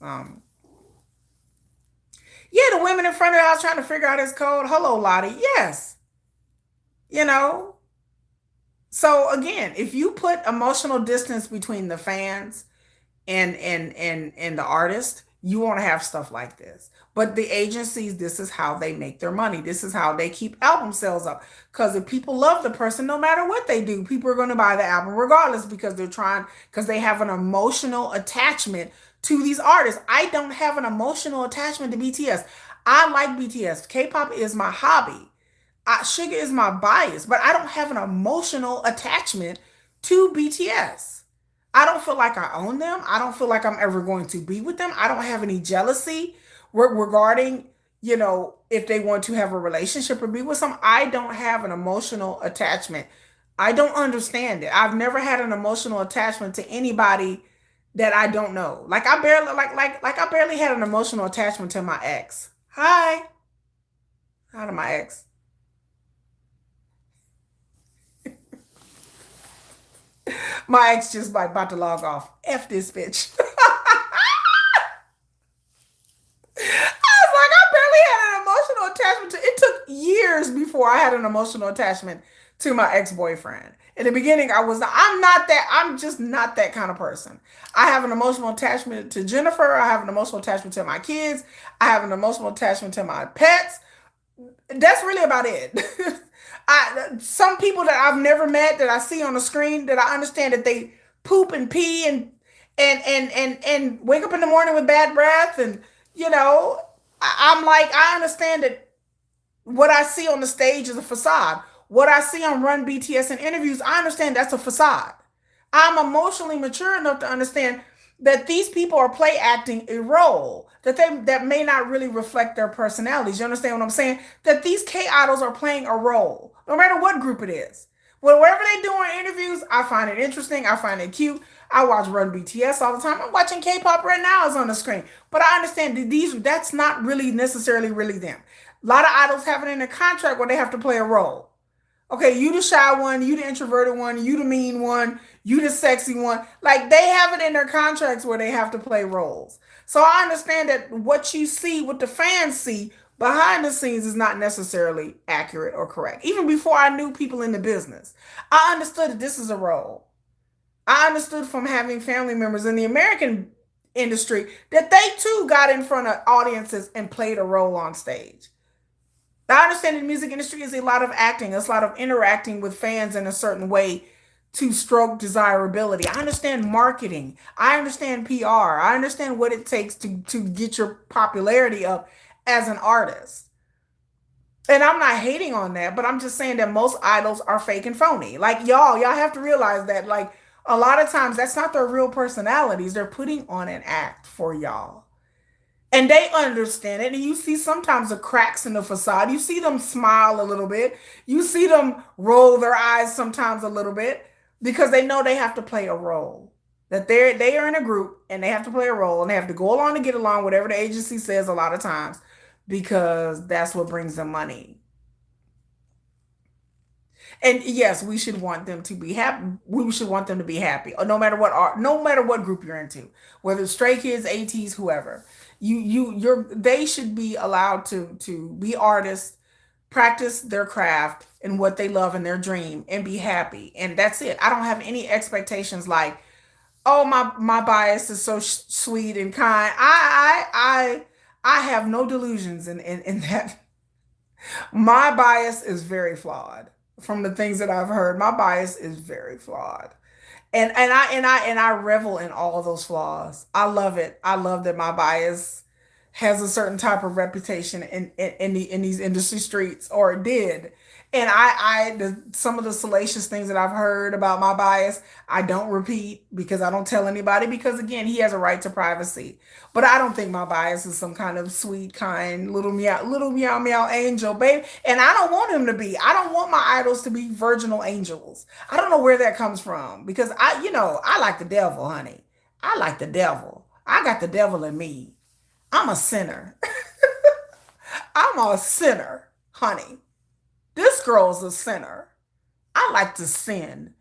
Yeah, the women in front of the house trying to figure out his code. Hello, Lottie. Yes. So again, if you put emotional distance between the fans and the artist, you want to have stuff like this. But the agencies, this is how they make their money. This is how they keep album sales up. Because if people love the person, no matter what they do, people are going to buy the album regardless because they have an emotional attachment to these artists. I don't have an emotional attachment to BTS. I like BTS. K-pop is my hobby. Sugar is my bias, but I don't have an emotional attachment to BTS. I don't feel like I own them. I don't feel like I'm ever going to be with them. I don't have any jealousy regarding, if they want to have a relationship or be with some. I don't have an emotional attachment. I don't understand it. I've never had an emotional attachment to anybody that I don't know. Like I barely had an emotional attachment to my ex. Hi to my ex. My ex just like about to log off. F this bitch. I barely had an emotional attachment to it. Took years before I had an emotional attachment to my ex-boyfriend. In the beginning, I'm just not that kind of person. I have an emotional attachment to Jennifer. I have an emotional attachment to my kids. I have an emotional attachment to my pets. That's really about it. Some people that I've never met that I see on the screen that I understand that they poop and pee and wake up in the morning with bad breath and I'm like, I understand that what I see on the stage is a facade. What I see on Run BTS in interviews, I understand that's a facade. I'm emotionally mature enough to understand that these people are play acting a role that may not really reflect their personalities. You understand what I'm saying? That these K-idols are playing a role, no matter what group it is. Whatever they do in interviews, I find it interesting. I find it cute. I watch Run BTS all the time. I'm watching K-pop right now is on the screen. But I understand that that's not really necessarily really them. A lot of idols have it in their contract where they have to play a role. Okay, you the shy one, you the introverted one, you the mean one, You the sexy one. Like they have it in their contracts where they have to play roles. So I understand that what you see, what the fans see behind the scenes is not necessarily accurate or correct. Even before I knew people in the business, I understood that this is a role. I understood from having family members in the American industry that they too got in front of audiences and played a role on stage. I understand the music industry is a lot of acting, it's a lot of interacting with fans in a certain way to stroke desirability. I understand marketing. I understand PR. I understand what it takes to get your popularity up as an artist. And I'm not hating on that, but I'm just saying that most idols are fake and phony. Like y'all have to realize that like a lot of times that's not their real personalities. They're putting on an act for y'all. And they understand it. And you see sometimes the cracks in the facade. You see them smile a little bit. You see them roll their eyes sometimes a little bit because they know they have to play a role. That they are in a group and they have to play a role and they have to go along to get along, whatever the agency says a lot of times, because that's what brings them money. And yes, we should want them to be happy. We should want them to be happy, no matter what art, no matter what group you're into, whether it's Stray Kids, ATs, whoever. They should be allowed to be artists, practice their craft and what they love and their dream, and be happy. And that's it. I don't have any expectations like, oh my bias is so sweet and kind. I have no delusions in that. My bias is very flawed. From the things that I've heard, my bias is very flawed. And I revel in all those flaws. I love it. I love that my bias has a certain type of reputation in these industry streets, or it did. And some of the salacious things that I've heard about my bias, I don't repeat because I don't tell anybody, because again, he has a right to privacy. But I don't think my bias is some kind of sweet, kind little meow meow angel, babe. And I don't want him to be. I don't want my idols to be virginal angels. I don't know where that comes from because I like the devil, honey. I like the devil. I got the devil in me. I'm a sinner. I'm a sinner, honey. This girl's a sinner. I like to sin.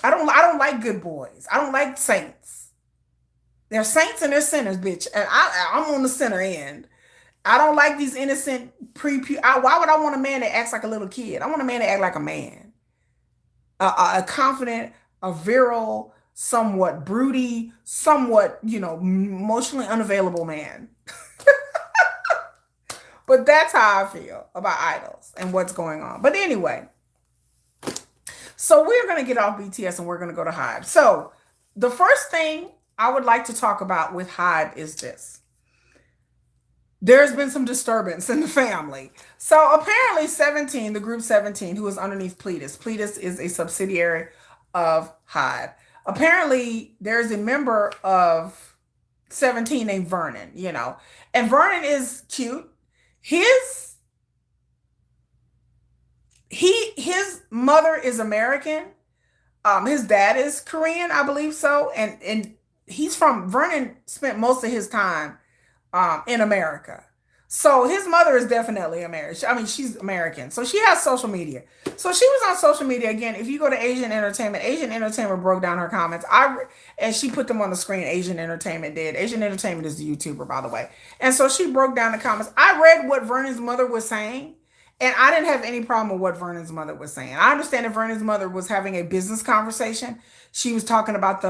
I don't like good boys. I don't like saints. They're saints and they're sinners, bitch. And I'm on the sinner end. I don't like these innocent why would I want a man that acts like a little kid? I want a man to act like a man. A confident, a virile, somewhat broody, somewhat, emotionally unavailable man. But that's how I feel about idols and what's going on. But anyway, so we're going to get off BTS and we're going to go to Hybe. So the first thing I would like to talk about with Hybe is this. There's been some disturbance in the family. So apparently 17, the group 17, who is underneath Pledis. Pledis is a subsidiary of Hybe. Apparently there's a member of 17 named Vernon, and Vernon is cute. His mother is American. His dad is Korean, I believe so. And Vernon spent most of his time in America. So his mother is definitely American. I mean, she's American. So she has social media. So she was on social media again. If you go to Asian Entertainment broke down her comments. And she put them on the screen. Asian Entertainment did. Asian Entertainment is the YouTuber, by the way. And so she broke down the comments. I read what Vernon's mother was saying, and I didn't have any problem with what Vernon's mother was saying. I understand that Vernon's mother was having a business conversation. She was talking about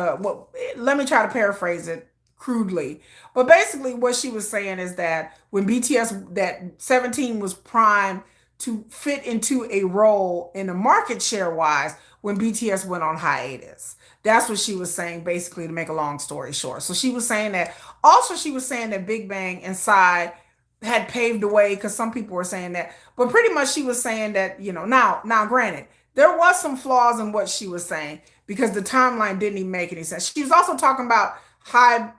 let me try to paraphrase it crudely. But basically what she was saying is that when that 17 was primed to fit into a role in the market share wise when BTS went on hiatus. That's what she was saying, basically, to make a long story short. So she was saying that. Also, she was saying that Big Bang and Psy had paved the way, because some people were saying that. But pretty much she was saying that, now granted, there was some flaws in what she was saying because the timeline didn't even make any sense. She was also talking about Hybe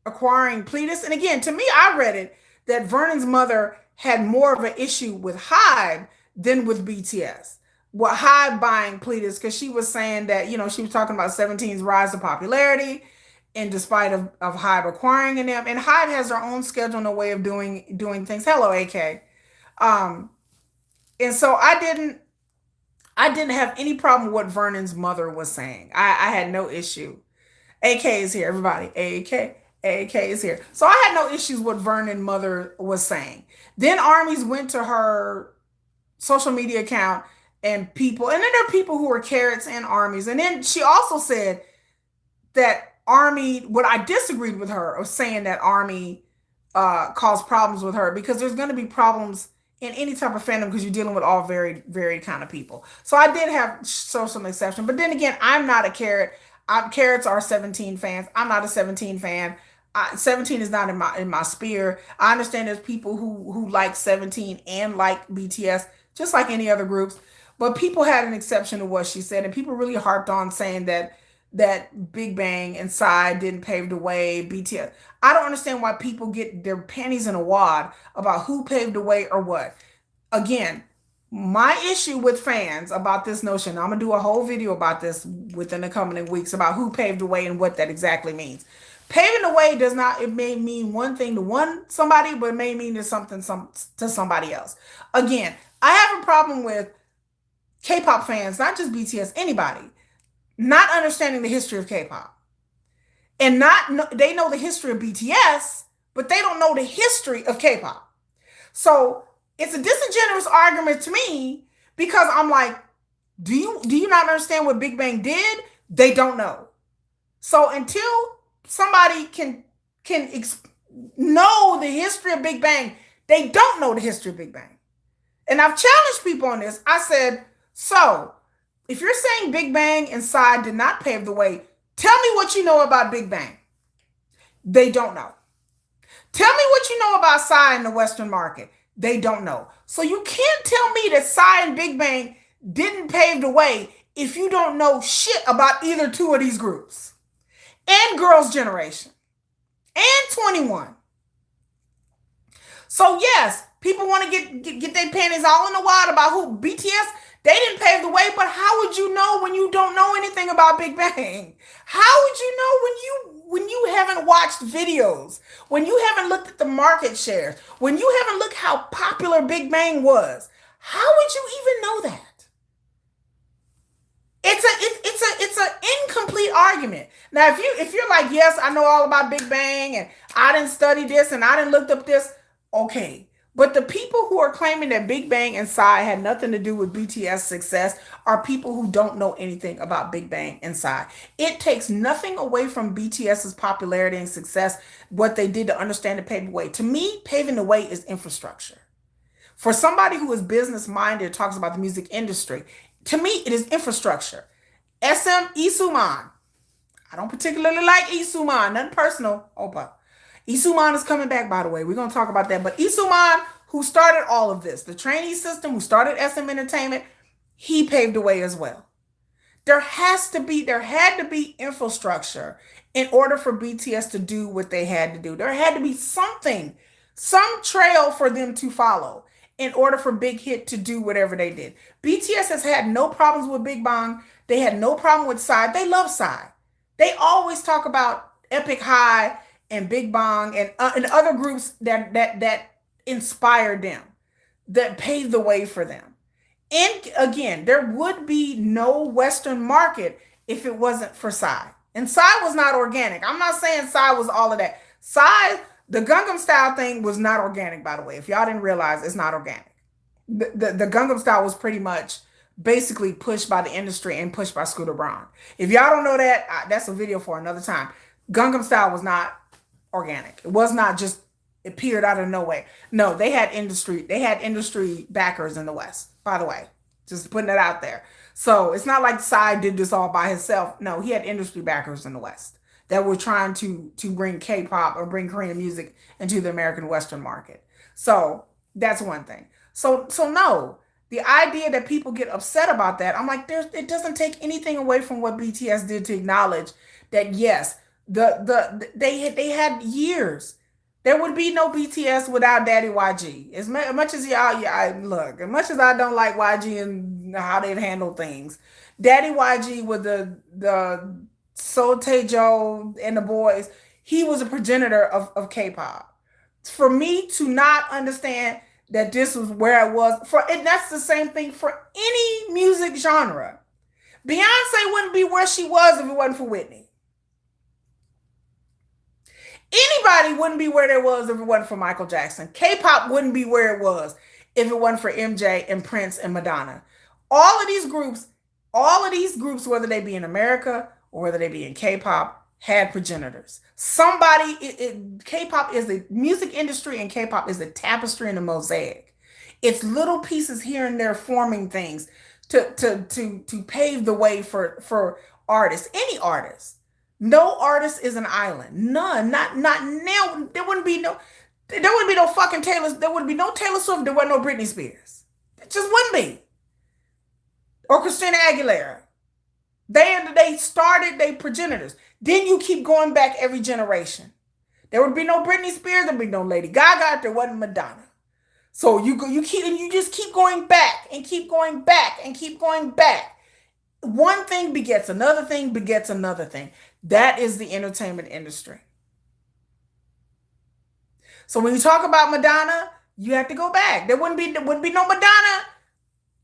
acquiring Pledis. And again, to me, I read it that Vernon's mother had more of an issue with Hybe than with BTS. What Hybe buying Pledis, because she was saying that, she was talking about 17's rise to popularity, and despite of Hybe acquiring them. And Hybe has her own schedule and a way of doing things. Hello, AK. And so I I didn't have any problem with what Vernon's mother was saying. I had no issue. AK is here, everybody. AK is here. So I had no issues with Vernon's mother was saying. Then armies went to her social media account and people, and then there are people who are carrots and armies. And then she also said that Army, what I disagreed with her of saying that Army caused problems with her, because there's going to be problems in any type of fandom because you're dealing with all varied kind of people. So I did have some exception, but then again, I'm not a carrot. Carrots are 17 fans. I'm not a 17 fan. 17 is not in my sphere. I understand there's people who like 17 and like BTS, just like any other groups. But people had an exception to what she said, and people really harped on saying that Big Bang and Psy didn't pave the way. BTS. I don't understand why people get their panties in a wad about who paved the way or what. Again, my issue with fans about this notion, I'm gonna do a whole video about this within the coming weeks about who paved the way and what that exactly means. Paving the way does not, it may mean one thing to somebody, but it may mean to to somebody else. Again, I have a problem with K-pop fans, not just BTS, anybody, not understanding the history of K-pop. And they know the history of BTS, but they don't know the history of K-pop. So it's a disingenuous argument to me, because I'm like, do you not understand what Big Bang did? They don't know. So until somebody can know the history of Big Bang, they don't know the history of Big Bang. And I've challenged people on this. I said, so if you're saying Big Bang and Psy did not pave the way, tell me what you know about Big Bang. They don't know. Tell me what you know about Psy in the Western market. They don't know. So you can't tell me that Psy and Big Bang didn't pave the way if you don't know shit about either two of these groups. And Girls' Generation. And 21. So yes, people want to get their panties all in the wad about who BTS, they didn't pave the way, but how would you know when you don't know anything about Big Bang? How would you know when you haven't watched videos, when you haven't looked at the market shares, when you haven't looked how popular Big Bang was? How would you even know that? It's an incomplete argument. Now, if you're like, yes, I know all about Big Bang and I didn't study this and I didn't look up this, okay. But the people who are claiming that Big Bang and Psy had nothing to do with BTS success are people who don't know anything about Big Bang and Psy. It takes nothing away from BTS's popularity and success, what they did to understand the paving way. To me, paving the way is infrastructure. For somebody who is business minded, talks about the music industry, to me, it is infrastructure. SM Isuman. I don't particularly like Isuman, nothing personal. Opa. Isuman is coming back, by the way. We're going to talk about that. But Isuman, who started all of this, the trainee system, who started SM Entertainment, he paved the way as well. There had to be infrastructure in order for BTS to do what they had to do. There had to be something, some trail for them to follow in order for Big Hit to do whatever they did. BTS has had no problems with Big Bang. They had no problem with Psy. They love Psy. They always talk about Epic High and Big Bang and other groups that inspired them, that paved the way for them. And again, there would be no Western market if it wasn't for Psy. And Psy was not organic. I'm not saying Psy was all of that. Psy, the Gangnam Style thing was not organic, by the way. If y'all didn't realize, it's not organic. The Gangnam Style was pretty much basically pushed by the industry and pushed by Scooter Braun. If y'all don't know that, that's a video for another time. Gangnam Style was not organic. It was not just appeared out of nowhere. No, they had industry backers in the West, by the way. Just putting it out there. So it's not like Psy did this all by himself. No, he had industry backers in the West that were trying to bring K-pop or bring Korean music into the American Western market. So that's one thing. So no, the idea that people get upset about that, I'm like, it doesn't take anything away from what BTS did to acknowledge that yes, they had years. There would be no BTS without Daddy YG. As much as as much as I don't like YG and how they've handled things, Daddy YG with the Soul Taejo and the boys, he was a progenitor of K-pop. For me to not understand that this was where it was for, and that's the same thing for any music genre. Beyonce wouldn't be where she was if it wasn't for Whitney. Anybody wouldn't be where they was if it wasn't for Michael Jackson. K-pop wouldn't be where it was if it wasn't for MJ and Prince and Madonna. All of these groups, whether they be in America or whether they be in K-pop, had progenitors. K-pop is the music industry, and K-pop is the tapestry and the mosaic. It's little pieces here and there forming things to pave the way for artists, any artist. No artist is an island. None. Not now. There wouldn't be no fucking Taylor. There wouldn't be no Taylor Swift. There wasn't no Britney Spears. It just wouldn't be. Or Christina Aguilera. They started their progenitors. Then you keep going back every generation. There would be no Britney Spears. There'd be no Lady Gaga if there wasn't Madonna. So you just keep going back and keep going back and keep going back. One thing begets another thing begets another thing. That is the entertainment industry. So when you talk about Madonna, you have to go back. There wouldn't be no Madonna.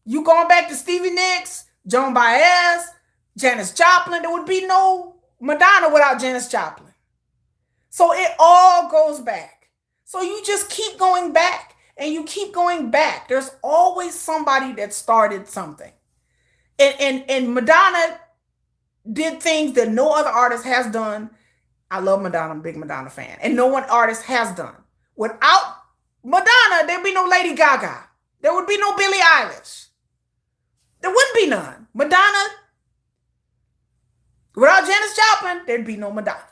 You going back to Stevie Nicks, Joan Baez, Janis Joplin. There would be no Madonna without Janis Joplin. So it all goes back. So you just keep going back and you keep going back. There's always somebody that started something. And Madonna did things that no other artist has done. I love Madonna. I'm a big Madonna fan. And no one artist has done. Without Madonna, there'd be no Lady Gaga. There would be no Billie Eilish. There wouldn't be none. Madonna, without Janis Joplin, there'd be no Madonna.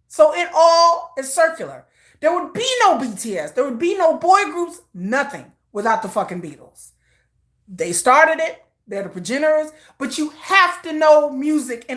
So it all is circular. There would be no BTS. There would be no boy groups, nothing without the fucking Beatles. They started it. They're the progenitors, but you have to know music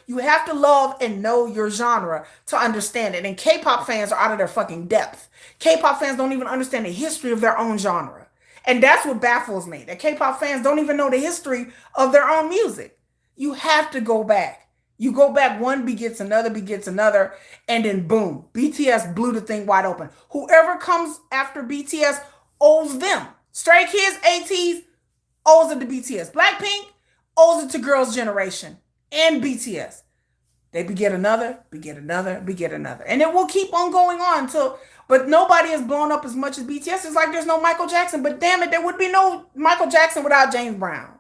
you have to love and know your genre to understand it. And K-pop fans are out of their fucking depth. K-pop fans don't even understand the history of their own genre. And that's what baffles me, that K-pop fans don't even know the history of their own music. You have to go back. You go back, one begets another, and then boom, BTS blew the thing wide open. Whoever comes after BTS owes them. Stray Kids, ATs, owes it to BTS. Blackpink owes it to Girls' Generation and BTS. They beget another. And it will keep on going on but nobody has blown up as much as BTS. It's like there's no Michael Jackson, but damn it, there would be no Michael Jackson without James Brown.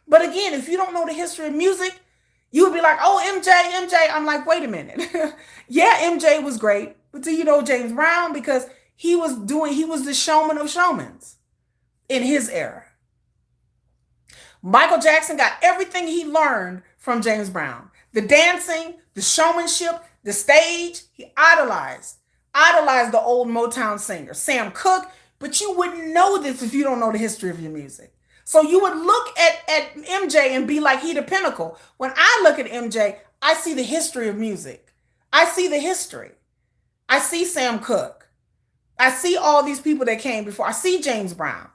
But again, if you don't know the history of music, you would be like, oh, MJ. I'm like, wait a minute. Yeah, MJ was great, but do you know James Brown? Because he was the showman of showmans in his era. Michael Jackson got everything he learned from James Brown. The dancing, the showmanship, the stage, he idolized the old Motown singer, Sam Cooke, but you wouldn't know this if you don't know the history of your music. So you would look at MJ and be like, he the pinnacle. When I look at MJ, I see the history of music. I see the history. I see Sam Cooke. I see all these people that came before. I see James Brown.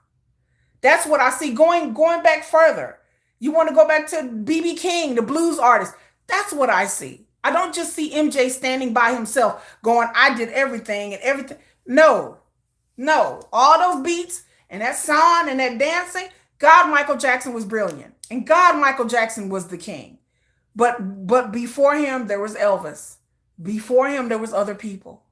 That's what I see. Going back further. You want to go back to B.B. King, the blues artist. That's what I see. I don't just see MJ standing by himself going, I did everything and everything. No. All those beats and that song and that dancing, God, Michael Jackson was brilliant. And God, Michael Jackson was the king. But before him, there was Elvis. Before him, there was other people.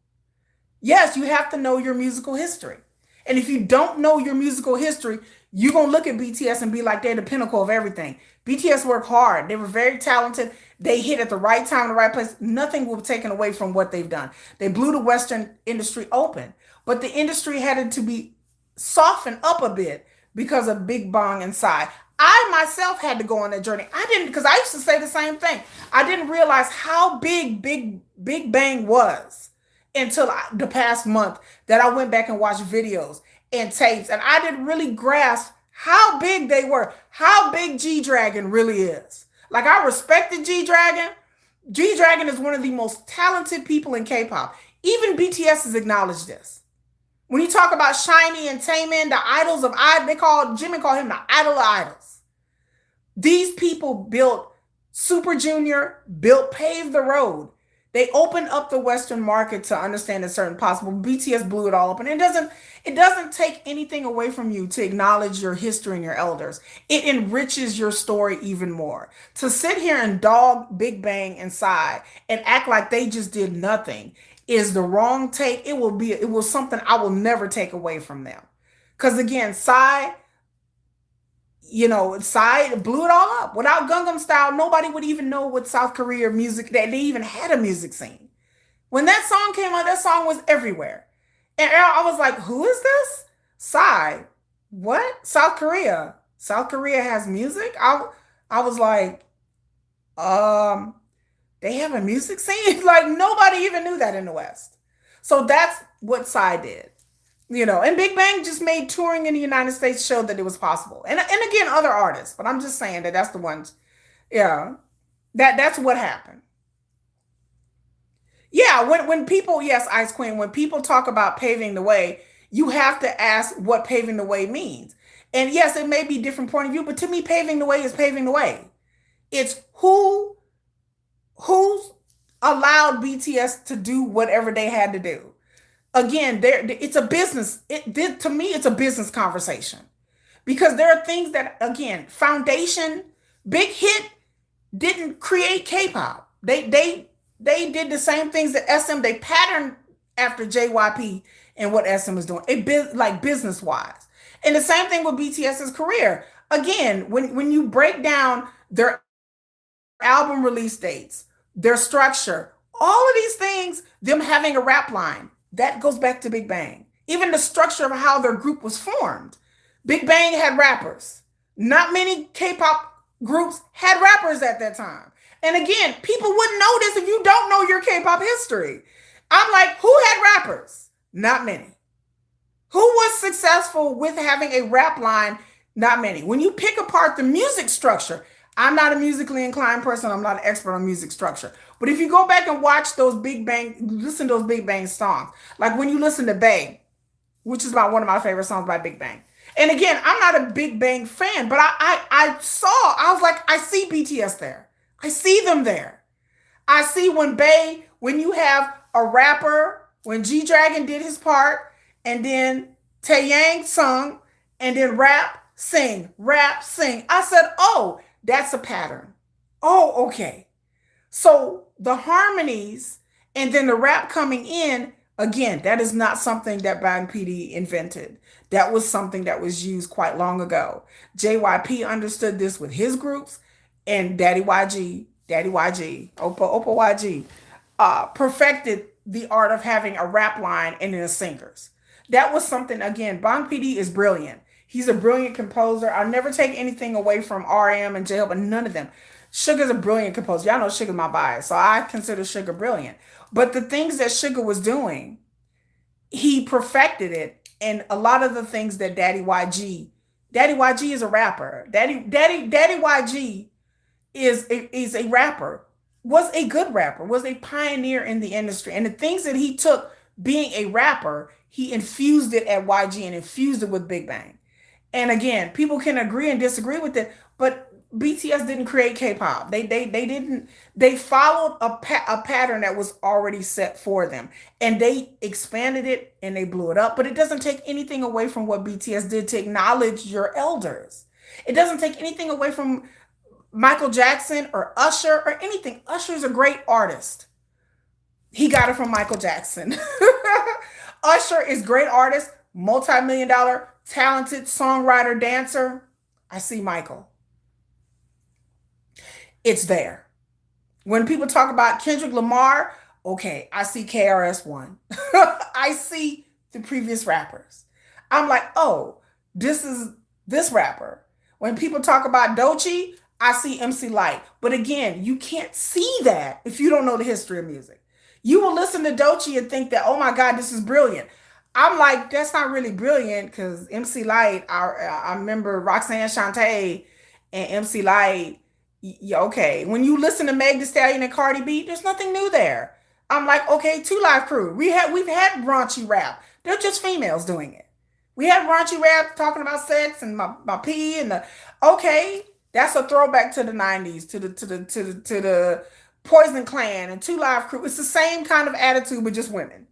Yes, you have to know your musical history. And if you don't know your musical history, you're going to look at BTS and be like, they're the pinnacle of everything. BTS worked hard. They were very talented. They hit at the right time, the right place. Nothing will be taken away from what they've done. They blew the Western industry open. But the industry had to be softened up a bit because of Big Bang and Psy. I myself had to go on that journey. I didn't, because I used to say the same thing. I didn't realize how big Bang was until the past month that I went back and watched videos and tapes, and I didn't really grasp how big they were, how big G-Dragon really is. Like, I respected G-Dragon. G-Dragon is one of the most talented people in K-pop. Even BTS has acknowledged this. When you talk about Shiny and Taemin, the idols of Jimin called him the idol of idols. These people built Super Junior, paved the road. They opened up the Western market to understand it's certain possible. BTS blew it all up, and it doesn't take anything away from you to acknowledge your history and your elders. It enriches your story even more. To sit here and dog Big Bang and Psy and act like they just did nothing is the wrong take. It was something I will never take away from them. Because again, Psy blew it all up. Without Gangnam Style, nobody would even know what South Korea music, that they even had a music scene. When that song came out, that song was everywhere. And I was like, who is this? Psy. What? South Korea. South Korea has music? I was like, um, they have a music scene? Like nobody even knew that in the West. So that's what Psy did. And Big Bang just made touring in the United States show that it was possible. And again, other artists, but I'm just saying that that's the ones. Yeah. That's what happened. Yeah, when people, yes, Ice Queen, when people talk about paving the way, you have to ask what paving the way means. And yes, it may be different point of view, but to me, paving the way is paving the way. It's who's allowed BTS to do whatever they had to do. Again, it's a business. To me, it's a business conversation because there are things that, again, foundation, big hit didn't create K-pop. They did the same things that SM. They patterned after JYP and what SM is doing, like business wise. And the same thing with BTS's career. Again, when you break down their album release dates, their structure, all of these things, them having a rap line, that goes back to Big Bang. Even the structure of how their group was formed. Big Bang had rappers. Not many K-pop groups had rappers at that time. And again, people wouldn't know this if you don't know your K-pop history. I'm like, who had rappers? Not many. Who was successful with having a rap line? Not many. When you pick apart the music structure, I'm not a musically inclined person. I'm not an expert on music structure. But if you go back and watch those Big Bang, listen to those Big Bang songs, like when you listen to Bae, which is about one of my favorite songs by Big Bang. And again, I'm not a Big Bang fan, but I was like, I see BTS there. I see them there. I see when you have a rapper, when G Dragon did his part, and then Taeyang sung, and then rap, sing, rap, sing. I said, oh, that's a pattern. Oh, okay. So the harmonies and then the rap coming in, again, that is not something that Bang PD invented. That was something that was used quite long ago. JYP understood this with his groups, and Daddy YG, Oppa YG, perfected the art of having a rap line and then singers. That was something, again, Bang PD is brilliant. He's a brilliant composer. I'll never take anything away from RM and J-Hope, but none of them. Sugar's a brilliant composer. Y'all know Sugar's my bias, so I consider Sugar brilliant. But the things that Sugar was doing, he perfected it. And a lot of the things that Daddy YG is a rapper. Daddy YG is a rapper, was a good rapper, was a pioneer in the industry. And the things that he took being a rapper, he infused it at YG and infused it with Big Bang. And again, people can agree and disagree with it, but BTS didn't create K-pop. They didn't. They followed a pattern that was already set for them, and they expanded it and they blew it up. But it doesn't take anything away from what BTS did to acknowledge your elders. It doesn't take anything away from Michael Jackson or Usher or anything. Usher's a great artist. He got it from Michael Jackson. Usher is great artist, multi-million dollar, talented songwriter, dancer. I see Michael. It's there. When people talk about Kendrick Lamar, okay, I see KRS-One. I see the previous rappers. I'm like, oh, this is this rapper. When people talk about Doechii, I see MC Light. But again, you can't see that if you don't know the history of music. You will listen to Doechii and think that, oh my God, this is brilliant. I'm like, that's not really brilliant because MC Light, I remember Roxanne Shante and MC Light. Yeah, okay. When you listen to Meg Thee Stallion and Cardi B, there's nothing new there. I'm like, okay, Two Live Crew. We've had raunchy rap. They're just females doing it. We had raunchy rap talking about sex and my pee and the okay. That's a throwback to the 90s, to the Poison Clan and Two Live Crew. It's the same kind of attitude, but just women.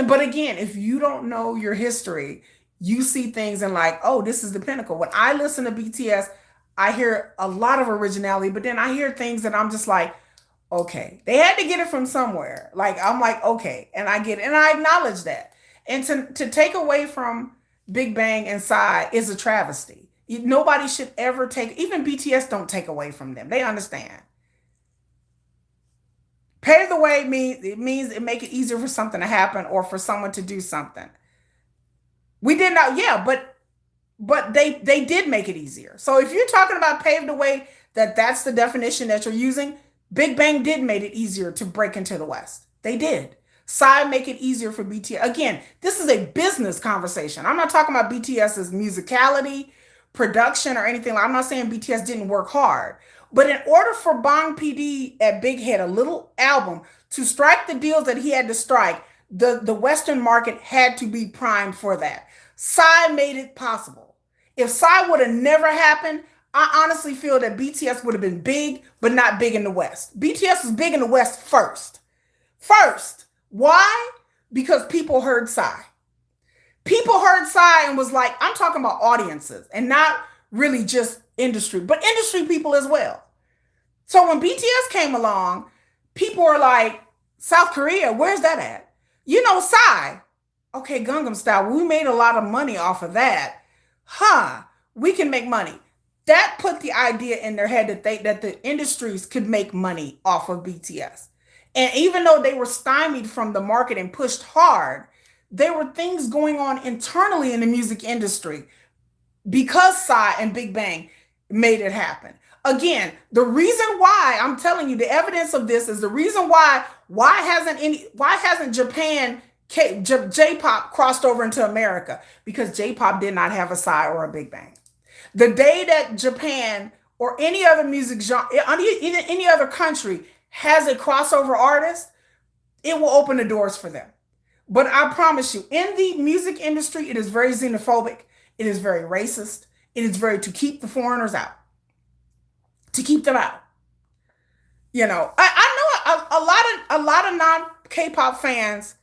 But again, if you don't know your history, you see things and like, oh, this is the pinnacle. When I listen to BTS, I hear a lot of originality, but then I hear things that I'm just like, okay, they had to get it from somewhere. Like I'm like, okay, and I get it, and I acknowledge that. And to take away from Big Bang and Psy is a travesty. Nobody should ever take, even BTS don't take away from them. They understand. Pave the way means it make it easier for something to happen or for someone to do something. We did not, yeah, but they did make it easier. So if you're talking about pave the way, that's the definition that you're using. Big Bang did make it easier to break into the West. They did. Psy make it easier for BTS. Again, this is a business conversation. I'm not talking about BTS's musicality, production, or anything. I'm not saying BTS didn't work hard. But in order for Bang PD at Big Head, a little album, to strike the deals that he had to strike, the Western market had to be primed for that. Psy made it possible. If Psy would have never happened, I honestly feel that BTS would have been big, but not big in the West. BTS was big in the West first. First. Why? Because people heard Psy. People heard Psy and was like, I'm talking about audiences and not really just industry, but industry people as well. So when BTS came along, people were like, South Korea, where's that at? You know, Psy. Okay, Gangnam Style, we made a lot of money off of that. We can make money. That put the idea in their head that the industries could make money off of BTS. And even though they were stymied from the market and pushed hard, there were things going on internally in the music industry because Psy and Big Bang made it happen. Again, the reason why I'm telling you, the evidence of this is the reason why hasn't Japan J-pop crossed over into America? Because J-pop did not have a Psy or a Big Bang. The day that Japan or any other music genre, any other country has a crossover artist, it will open the doors for them. But I promise you, in the music industry, it is very xenophobic. It is very racist. It is very to keep the foreigners out, to keep them out. You know, I know a lot of non-K-pop fans.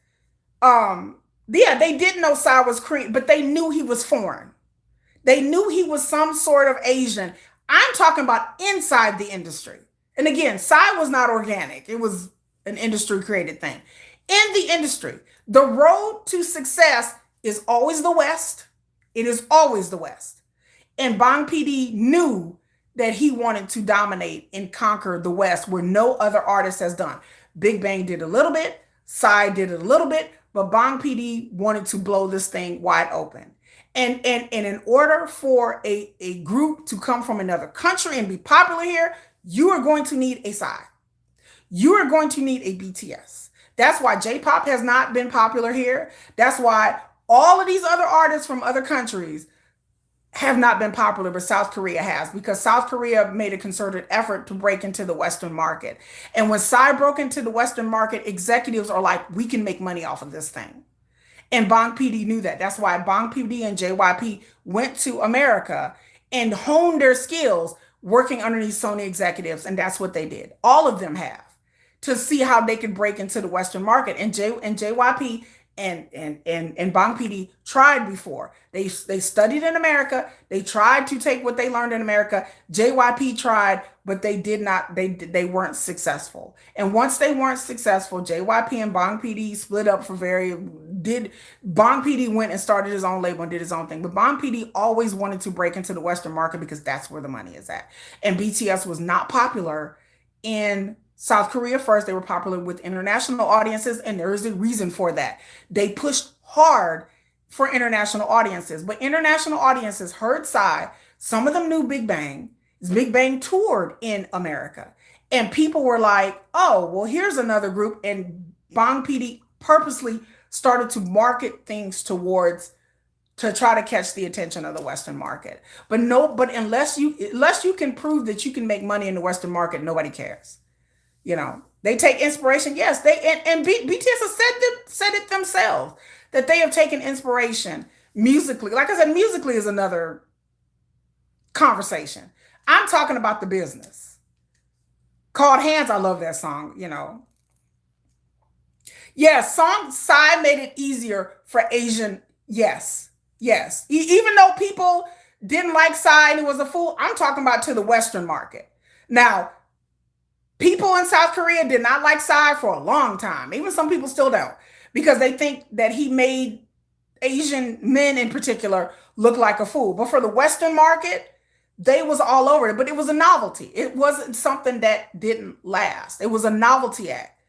Yeah, they didn't know Psy was Korean, but they knew he was foreign. They knew he was some sort of Asian. I'm talking about inside the industry. And again, Psy was not organic. It was an industry created thing. In the industry, the road to success is always the West. It is always the West. And Bang PD knew that he wanted to dominate and conquer the West where no other artist has done. Big Bang did a little bit. Psy did it a little bit. But Bang PD wanted to blow this thing wide open. And in order for a group to come from another country and be popular here, you are going to need a Psy. You are going to need a BTS. That's why J-pop has not been popular here. That's why all of these other artists from other countries have not been popular, but South Korea has, because South Korea made a concerted effort to break into the Western market. And when Psy broke into the Western market, executives are like, we can make money off of this thing. And Bang PD knew that. That's why Bang PD and JYP went to America and honed their skills working underneath Sony executives. And that's what they did. All of them have, to see how they could break into the Western market. And JYP and Bang PD tried before. They studied in America. They tried to take what they learned in America. JYP tried, but they did not. They weren't successful. And once they weren't successful, JYP and Bang PD split up for Bang PD went and started his own label and did his own thing. But Bang PD always wanted to break into the Western market because that's where the money is at. And BTS was not popular in South Korea first. They were popular with international audiences, and there is a reason for that. They pushed hard for international audiences, but international audiences heard Psy. Some of them knew Big Bang. Big Bang toured in America, and people were like, oh, well, here's another group. And Bang PD purposely started to market things to try to catch the attention of the Western market. But unless you can prove that you can make money in the Western market, nobody cares. You know, they take inspiration. Yes, BTS has said it themselves that they have taken inspiration musically. Like I said, musically is another conversation. I'm talking about the business. Called Hands, I love that song, you know. Yes, song Psy made it easier for Asian. Yes, yes. Even though people didn't like Psy and he was a fool, I'm talking about to the Western market. Now, people in South Korea did not like Psy for a long time. Even some people still don't, because they think that he made Asian men in particular look like a fool. But for the Western market, they was all over it. But it was a novelty. It wasn't something that didn't last. It was a novelty act.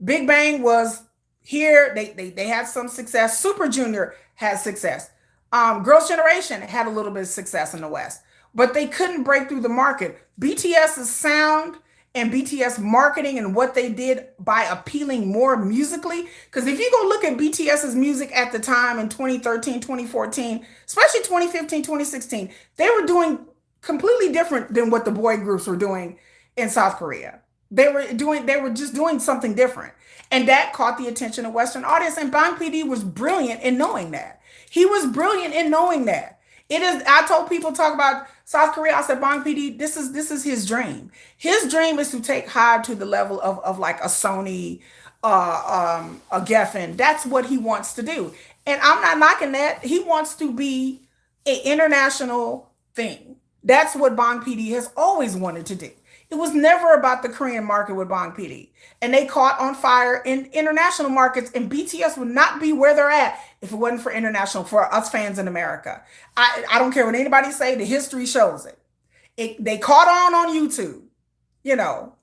Big Bang was here. They had some success. Super Junior had success. Girls' Generation had a little bit of success in the West, but they couldn't break through the market. BTS's sound and BTS marketing and what they did by appealing more musically. Because if you go look at BTS's music at the time in 2013, 2014, especially 2015, 2016, they were doing completely different than what the boy groups were doing in South Korea. They were just doing something different. And that caught the attention of Western audience. And Bang PD was brilliant in knowing that. He was brilliant in knowing that. It is, I told people talk about South Korea, I said Bang PD, this is his dream. His dream is to take HYBE to the level of like a Sony, a Geffen. That's what he wants to do. And I'm not knocking that. He wants to be an international thing. That's what Bang PD has always wanted to do. It was never about the Korean market with Bang PD. And they caught on fire in international markets, and BTS would not be where they're at if it wasn't for international, for us fans in America. I don't care what anybody say, the history shows it. They caught on YouTube, you know.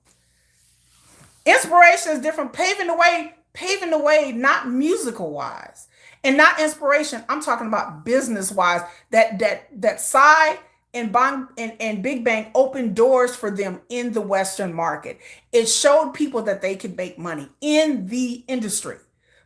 Inspiration is different, paving the way, not musical wise. And not inspiration, I'm talking about business wise. That Psy and Big Bang opened doors for them in the Western market. It showed people that they could make money in the industry,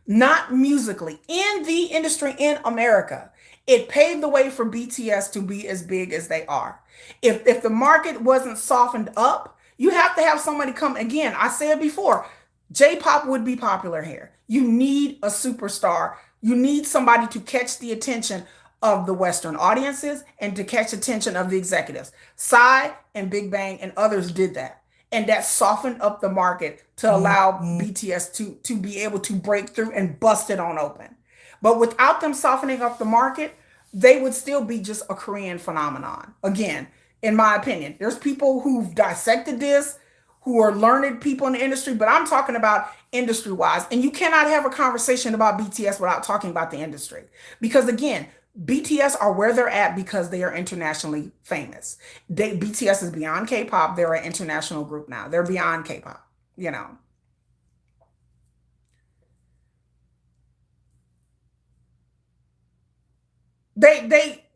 not musically, in the industry in America. It paved the way for BTS to be as big as they are. If the market wasn't softened up, you have to have somebody come. Again, I said before, J-pop would be popular here. You need a superstar. You need somebody to catch the attention of the Western audiences and to catch attention of the executives. Psy and Big Bang and others did that. And that softened up the market to allow BTS to be able to break through and bust it on open. But without them softening up the market, they would still be just a Korean phenomenon. Again, in my opinion, there's people who've dissected this, who are learned people in the industry, but I'm talking about industry-wise. And you cannot have a conversation about BTS without talking about the industry. Because again, BTS are where they're at because they are internationally famous. BTS is beyond K-pop. They're an international group now. They're beyond K-pop, you know.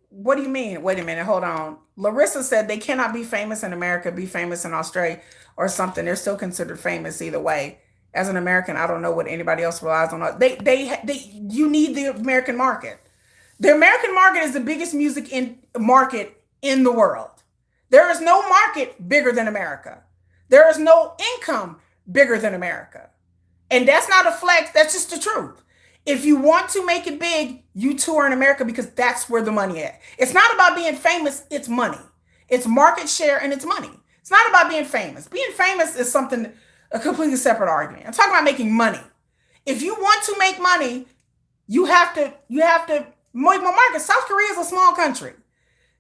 What do you mean? Wait a minute, hold on. Larissa said they cannot be famous in America, be famous in Australia or something. They're still considered famous either way. As an American, I don't know what anybody else relies on. You need the American market. The American market is the biggest market in the world. There is no market bigger than America. There is no income bigger than America. And that's not a flex, that's just the truth. If you want to make it big, you tour in America because that's where the money is. It's not about being famous, it's money. It's market share and it's money. It's not about being famous. Being famous is something, a completely separate argument. I'm talking about making money. If you want to make money, you have to make more markets. South Korea is a small country.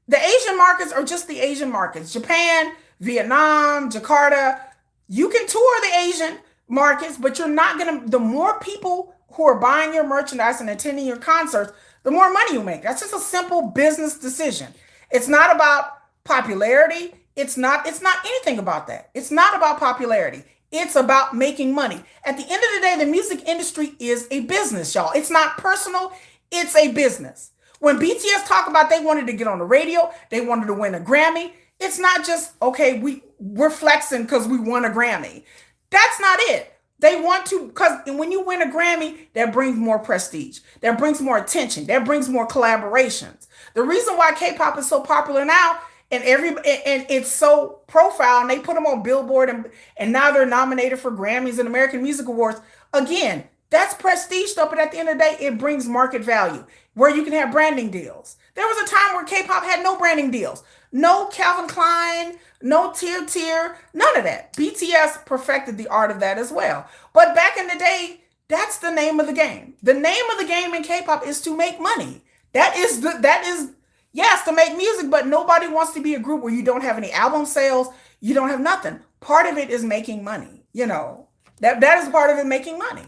The Asian markets are just the Asian markets. Japan, Vietnam, Jakarta. You can tour the Asian markets, but you're not going to, the more people who are buying your merchandise and attending your concerts, the more money you make. That's just a simple business decision. It's not about popularity. It's not anything about that. It's not about popularity. It's about making money. At the end of the day, the music industry is a business, y'all. It's not personal. It's a business. When BTS talk about they wanted to get on the radio, they wanted to win a Grammy, it's not just, okay, we're flexing because we won a Grammy. That's not it. They want to, because when you win a Grammy, that brings more prestige. That brings more attention. That brings more collaborations. The reason why K-pop is so popular now and it's so profile, and they put them on Billboard and now they're nominated for Grammys and American Music Awards. Again, That's prestige stuff, but at the end of the day, it brings market value where you can have branding deals. There was a time where K-pop had no branding deals, no Calvin Klein, no Tier, none of that. BTS perfected the art of that as well. But back in the day, that's the name of the game. The name of the game in K-pop is to make money. That is yes, to make music, but nobody wants to be a group where you don't have any album sales, you don't have nothing. Part of it is making money, you know. That is part of it, making money.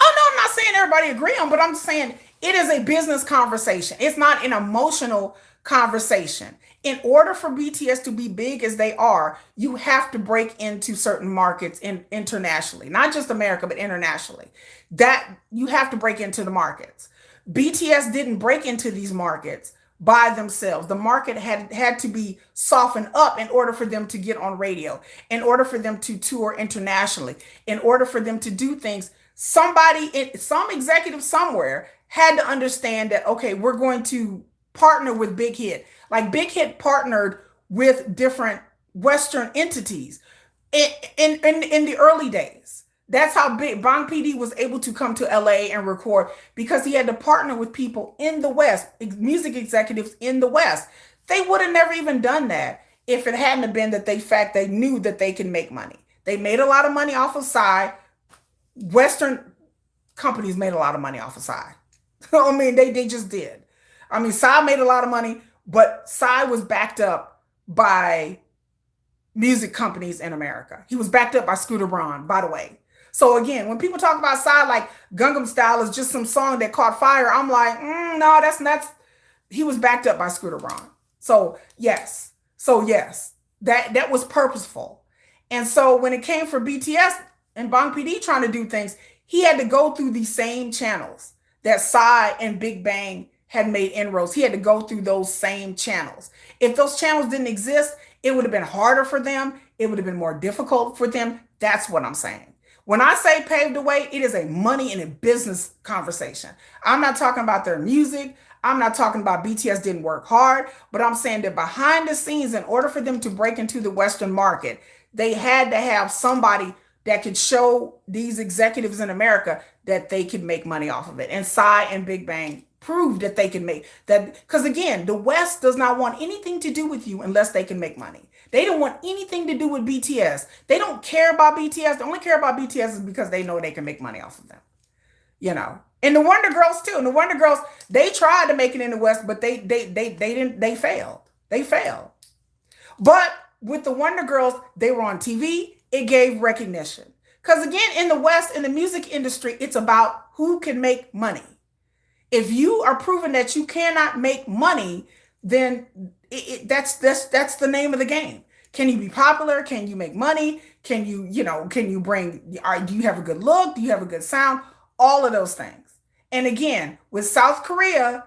Oh no, I'm not saying everybody agree on, but I'm saying it is a business conversation. It's not an emotional conversation. In order for BTS to be big as they are, you have to break into certain markets internationally, not just America, but internationally. That you have to break into the markets. BTS didn't break into these markets by themselves. The market had to be softened up in order for them to get on radio, in order for them to tour internationally, in order for them to do things. Some executive somewhere had to understand that, okay, we're going to partner with Big Hit. Like Big Hit partnered with different Western entities in the early days. That's how big Bang PD was able to come to LA and record, because he had to partner with people in the West, music executives in the West. They would have never even done that if it hadn't have been that they knew that they can make money. They made a lot of money off of Psy. Western companies made a lot of money off of Psy. I mean, they just did. I mean, Psy made a lot of money, but Psy was backed up by music companies in America. He was backed up by Scooter Braun, by the way. So again, when people talk about Psy like Gangnam Style is just some song that caught fire, I'm like, no, that's he was backed up by Scooter Braun. So yes, that was purposeful. And so when it came for BTS and Bang PD trying to do things, he had to go through these same channels that Psy and Big Bang had made inroads. He had to go through those same channels. If those channels didn't exist, it would have been harder for them. It would have been more difficult for them. That's what I'm saying. When I say paved the way, it is a money and a business conversation. I'm not talking about their music. I'm not talking about BTS didn't work hard, but I'm saying that behind the scenes, in order for them to break into the Western market, they had to have somebody that could show these executives in America that they could make money off of it. And Psy and Big Bang proved that they can make that, because again, the West does not want anything to do with you unless they can make money. They don't want anything to do with BTS. They don't care about BTS. They only care about BTS is because they know they can make money off of them. You know. And the Wonder Girls too. And the Wonder Girls, they tried to make it in the West, but they didn't, they failed. They failed. But with the Wonder Girls, they were on TV. It gave recognition. Because again, in the West, in the music industry, it's about who can make money. If you are proven that you cannot make money, then that's the name of the game. Can you be popular? Can you make money? Can you do you have a good look? Do you have a good sound? All of those things. And again, with South Korea,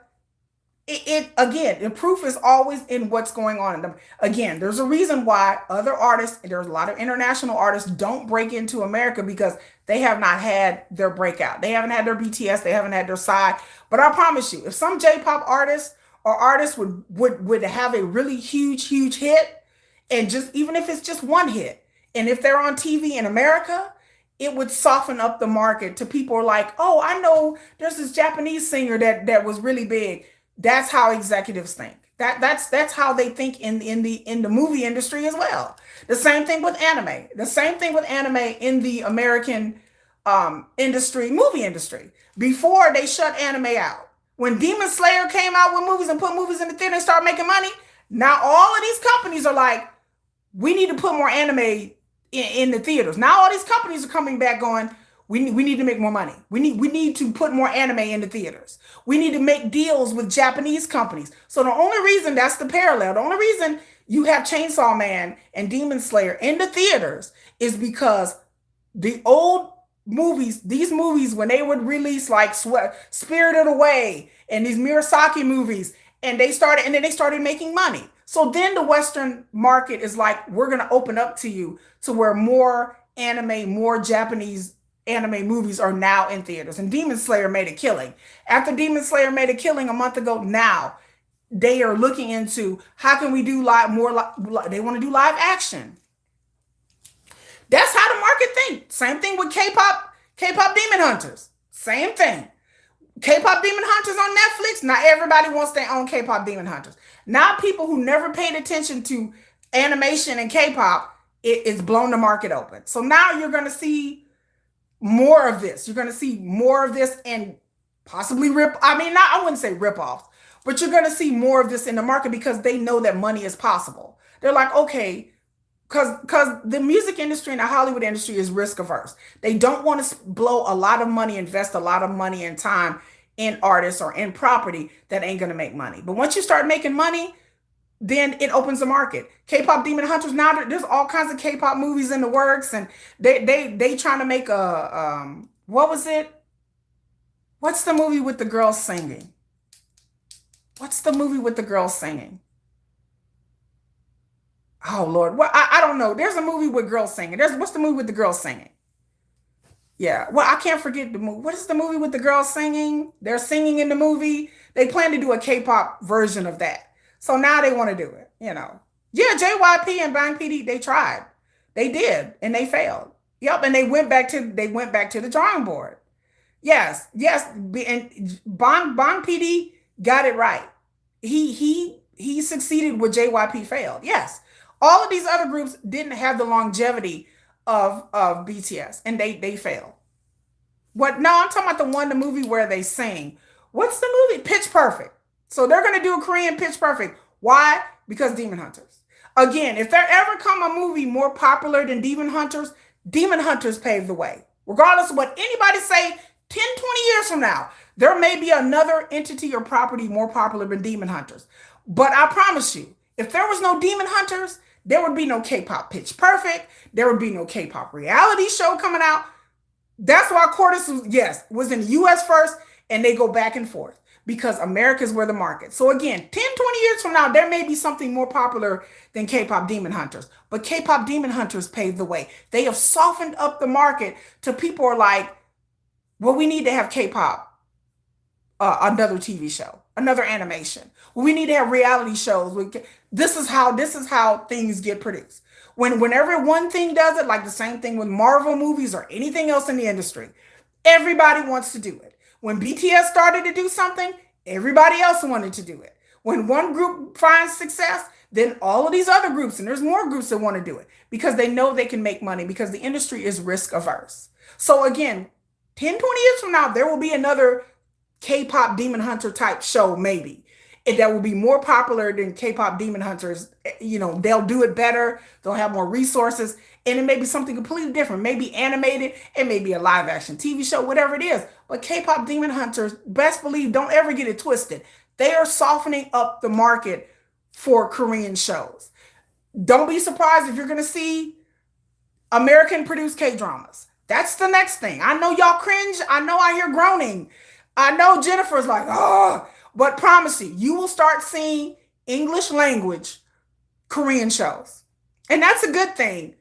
the proof is always in what's going on in them. Again, there's a reason why other artists, there's a lot of international artists, don't break into America, because they have not had their breakout. They haven't had their BTS, they haven't had their side. But I promise you, if some J-pop artist or artist would have a really huge hit, and just even if it's just one hit, and if they're on TV in America, it would soften up the market to people like, oh, I know there's this Japanese singer that was really big. That's how executives think. That's how they think in the movie industry as well. The same thing with anime. The same thing with anime in the American movie industry. Before they shut anime out. When Demon Slayer came out with movies and put movies in the theater and started making money, now all of these companies are like, we need to put more anime in the theaters. Now all these companies are coming back going, we need to make more money. We need to put more anime in the theaters. We need to make deals with Japanese companies. So the only reason, that's the parallel, the only reason you have Chainsaw Man and Demon Slayer in the theaters is because the old movies, these movies, when they would release like Spirited Away and these Murasaki movies, and they started making money. So then the Western market is like, we're going to open up to you to where more anime, more Japanese anime movies are now in theaters. And Demon Slayer made a killing. After Demon Slayer made a killing a month ago, now they are looking into how can we do they want to do live action. That's how the market thinks. Same thing with K-pop, K-pop Demon Hunters. Same thing. K-pop Demon Hunters on Netflix. Not everybody wants their own K-pop Demon Hunters. Now people who never paid attention to animation and K-pop, it's blown the market open. So now you're going to see more of this. You're going to see more of this and possibly I wouldn't say rip offs, but you're going to see more of this in the market because they know that money is possible. They're like, okay, because the music industry and the Hollywood industry is risk averse. They don't want to blow a lot of money, invest a lot of money and time in artists or in property that ain't going to make money. But once you start making money, then it opens the market. K-pop Demon Hunters, now there's all kinds of K-pop movies in the works, and they trying to make a what was it? What's the movie with the girls singing? What's the movie with the girls singing? Oh Lord, well I don't know. There's a movie with girls singing. What's the movie with the girls singing? Yeah, well I can't forget the movie. What is the movie with the girls singing? They're singing in the movie. They plan to do a K-pop version of that. So now they want to do it, you know. Yeah, JYP and Bang PD, they tried. They did, and they failed. Yep, and they went back to the drawing board. Yes, and Bang PD got it right. He succeeded where JYP failed. Yes. All of these other groups didn't have the longevity of BTS, and they failed. What? No, I'm talking about the movie where they sing. What's the movie? Pitch Perfect. So they're going to do a Korean Pitch Perfect. Why? Because Demon Hunters. Again, if there ever come a movie more popular than Demon Hunters paved the way. Regardless of what anybody say, 10, 20 years from now, there may be another entity or property more popular than Demon Hunters. But I promise you, if there was no Demon Hunters, there would be no K-pop Pitch Perfect. There would be no K-pop reality show coming out. That's why Cordis was in the US first, and they go back and forth because America's where the market. So again, 10, 20 years from now, there may be something more popular than K-pop Demon Hunters. But K-pop Demon Hunters paved the way. They have softened up the market to people are like, well, we need to have K-pop, another TV show, another animation. We need to have reality shows. This is how things get produced. Whenever one thing does it, like the same thing with Marvel movies or anything else in the industry, everybody wants to do it. When BTS started to do something, everybody else wanted to do it. When one group finds success, then all of these other groups, and there's more groups that want to do it because they know they can make money because the industry is risk averse. So again, 10, 20 years from now, there will be another K-pop Demon Hunter type show, maybe. And that will be more popular than K-pop Demon Hunters. You know, they'll do it better. They'll have more resources. And it may be something completely different. Maybe animated. It may be a live action TV show, whatever it is. But K-pop Demon Hunters, best believe, don't ever get it twisted. They are softening up the market for Korean shows. Don't be surprised if you're going to see American produced K-dramas. That's the next thing. I know y'all cringe. I know I hear groaning. I know Jennifer's like, oh, but promise you will start seeing English language Korean shows. And that's a good thing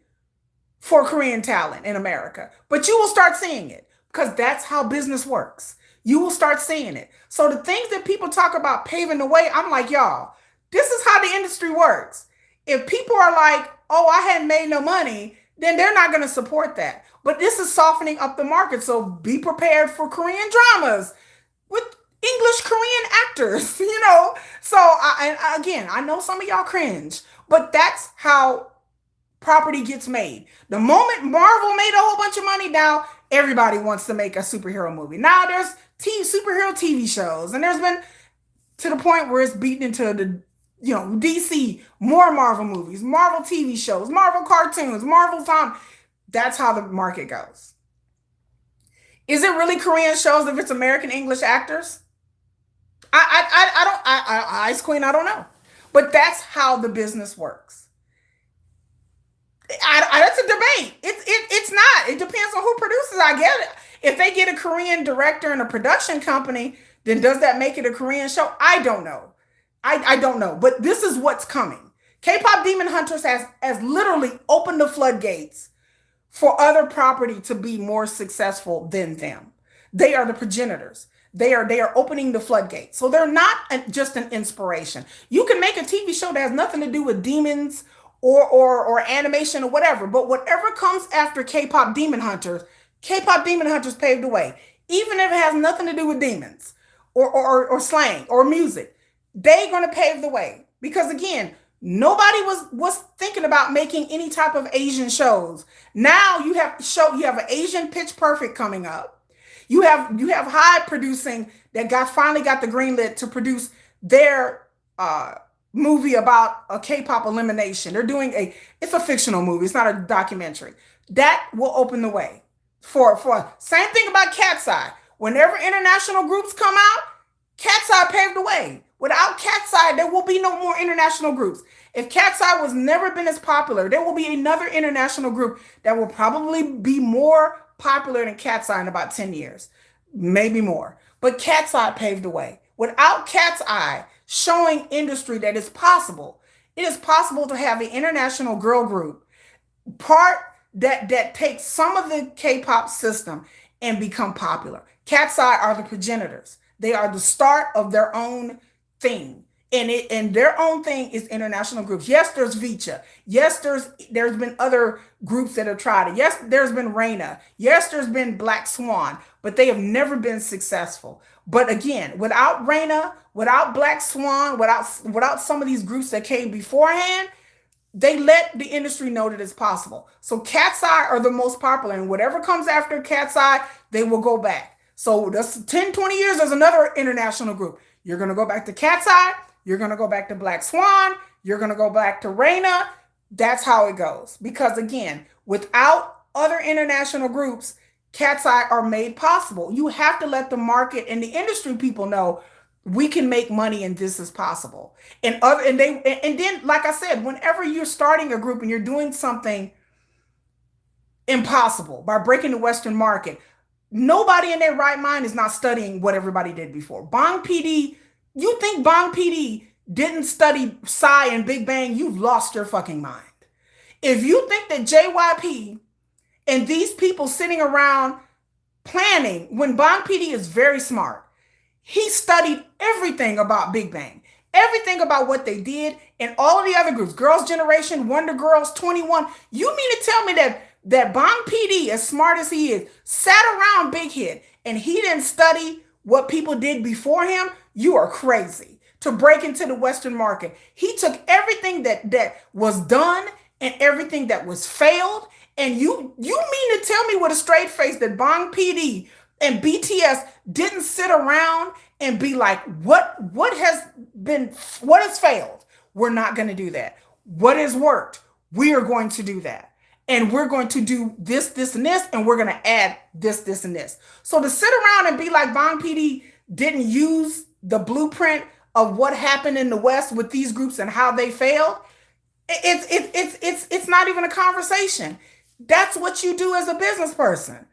for Korean talent in America. But you will start seeing it because that's how business works. You will start seeing it. So the things that people talk about paving the way, I'm like, y'all, this is how the industry works. If people are like, oh, I hadn't made no money, then they're not going to support that. But this is softening up the market. So be prepared for Korean dramas with English Korean actors, you know. So I know some of y'all cringe, but that's how property gets made. The moment Marvel made a whole bunch of money, now everybody wants to make a superhero movie. Now there's superhero TV shows, and there's been to the point where it's beaten into the, you know, DC, more Marvel movies, Marvel TV shows, Marvel cartoons, Marvel time. That's how the market goes. Is it really Korean shows if it's American English actors? Ice Queen, I don't know. But that's how the business works. That's a debate. It's not. It depends on who produces. I get it. If they get a Korean director and a production company, then does that make it a Korean show? I don't know. I don't know. But this is what's coming. K-pop Demon Hunters has literally opened the floodgates for other property to be more successful than them. They are the progenitors. They are opening the floodgates. So they're not just an inspiration. You can make a TV show that has nothing to do with demons or animation or whatever. But whatever comes after K-pop demon hunters paved the way. Even if it has nothing to do with demons or slang or music, they're gonna pave the way. Because again, nobody was thinking about making any type of Asian shows. Now you have an Asian Pitch Perfect coming up. You have Hybe producing that finally got the green lit to produce their movie about a K-pop elimination. They're doing it's a fictional movie. It's not a documentary. That will open the way for same thing about Cat's Eye. Whenever international groups come out, Cat's Eye paved the way. Without Cat's Eye, there will be no more international groups. If Cat's Eye was never been as popular, there will be another international group that will probably be more popular than Cat's Eye in about 10 years, maybe more. But Cat's Eye paved the way. Without Cat's Eye showing industry that it's possible, it is possible to have an international girl group part that takes some of the K-pop system and become popular. Cat's Eye are the progenitors. They are the start of their own thing. And their own thing is international groups. Yes, there's Vicha. Yes, there's been other groups that have tried it. Yes, there's been Reina. Yes, there's been Black Swan, but they have never been successful. But again, without Reina, without Black Swan, without some of these groups that came beforehand, they let the industry know that it's possible. So Cat's Eye are the most popular, and whatever comes after Cat's Eye, they will go back. So that's 10, 20 years, there's another international group. You're going to go back to Cat's Eye. You're going to go back to Black Swan. You're going to go back to Reina. That's how it goes. Because again, without other international groups, Cat's Eye are made possible. You have to let the market and the industry people know we can make money and this is possible. And then, like I said, whenever you're starting a group and you're doing something impossible by breaking the Western market, nobody in their right mind is not studying what everybody did before. Bang PD, you think Bang PD didn't study Psy and Big Bang, you've lost your fucking mind. If you think that JYP and these people sitting around planning, when Bang PD is very smart, he studied everything about Big Bang, everything about what they did, and all of the other groups, Girls' Generation, Wonder Girls, 21. You mean to tell me that Bang PD, as smart as he is, sat around Big Hit and he didn't study what people did before him? You are crazy. To break into the Western market, he took everything that was done and everything that was failed, and you mean to tell me with a straight face that Bang PD and BTS didn't sit around and be like, what has failed? We're not going to do that. What has worked? We are going to do that. And we're going to do this, and this, and we're going to add this, and this. So to sit around and be like Bang PD didn't use the blueprint of what happened in the West with these groups and how they failed, it's not even a conversation. That's what you do as a business person.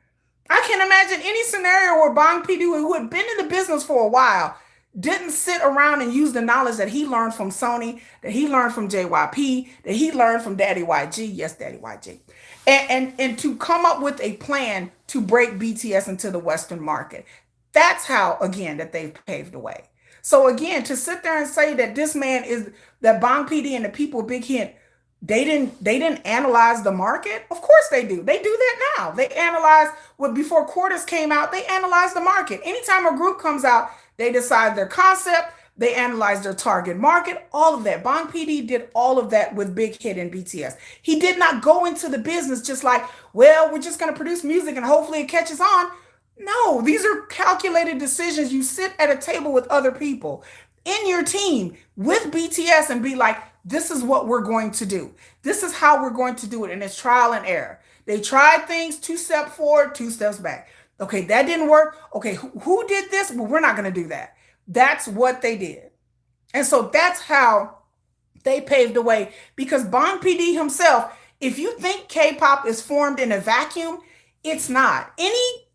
I can't imagine any scenario where Bang PD, who had been in the business for a while, didn't sit around and use the knowledge that he learned from Sony, that he learned from JYP, that he learned from Daddy YG, yes, Daddy YG, and to come up with a plan to break BTS into the Western market. That's how, again, that they've paved the way. So again, to sit there and say that this man that Bang PD and the people Big Hit, they didn't analyze the market. Of course they do. They do that now. They analyze before Quarters came out, they analyzed the market. Anytime a group comes out, they decide their concept, they analyze their target market, all of that. Bang PD did all of that with Big Hit and BTS. He did not go into the business just like, well, we're just going to produce music and hopefully it catches on. No, these are calculated decisions. You sit at a table with other people in your team with BTS and be like, this is what we're going to do. This is how we're going to do it. And it's trial and error. They tried things 2 steps forward, 2 steps back. Okay, that didn't work. Okay, who did this? Well, we're not going to do that. That's what they did. And so that's how they paved the way. Because Bang PD himself, if you think K-pop is formed in a vacuum, it's not. Any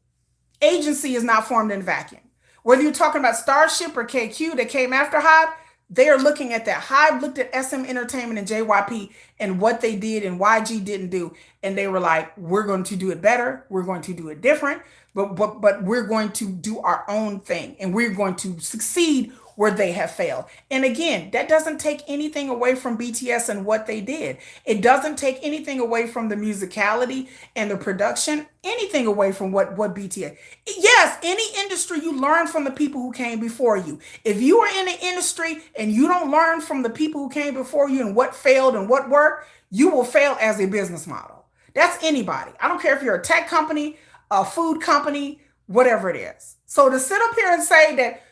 agency is not formed in a vacuum. Whether you're talking about Starship or KQ that came after Hybe, they are looking at that. Hybe looked at SM Entertainment and JYP and what they did and YG didn't do. And they were like, we're going to do it better. We're going to do it different. But we're going to do our own thing. And we're going to succeed where they have failed. And again, that doesn't take anything away from BTS and what they did. It doesn't take anything away from the musicality and the production, anything away from what BTS. Yes, any industry, you learn from the people who came before you. If you are in an industry and you don't learn from the people who came before you and what failed and what worked, you will fail as a business model. That's anybody. I don't care if you're a tech company, a food company, whatever it is. So to sit up here and say that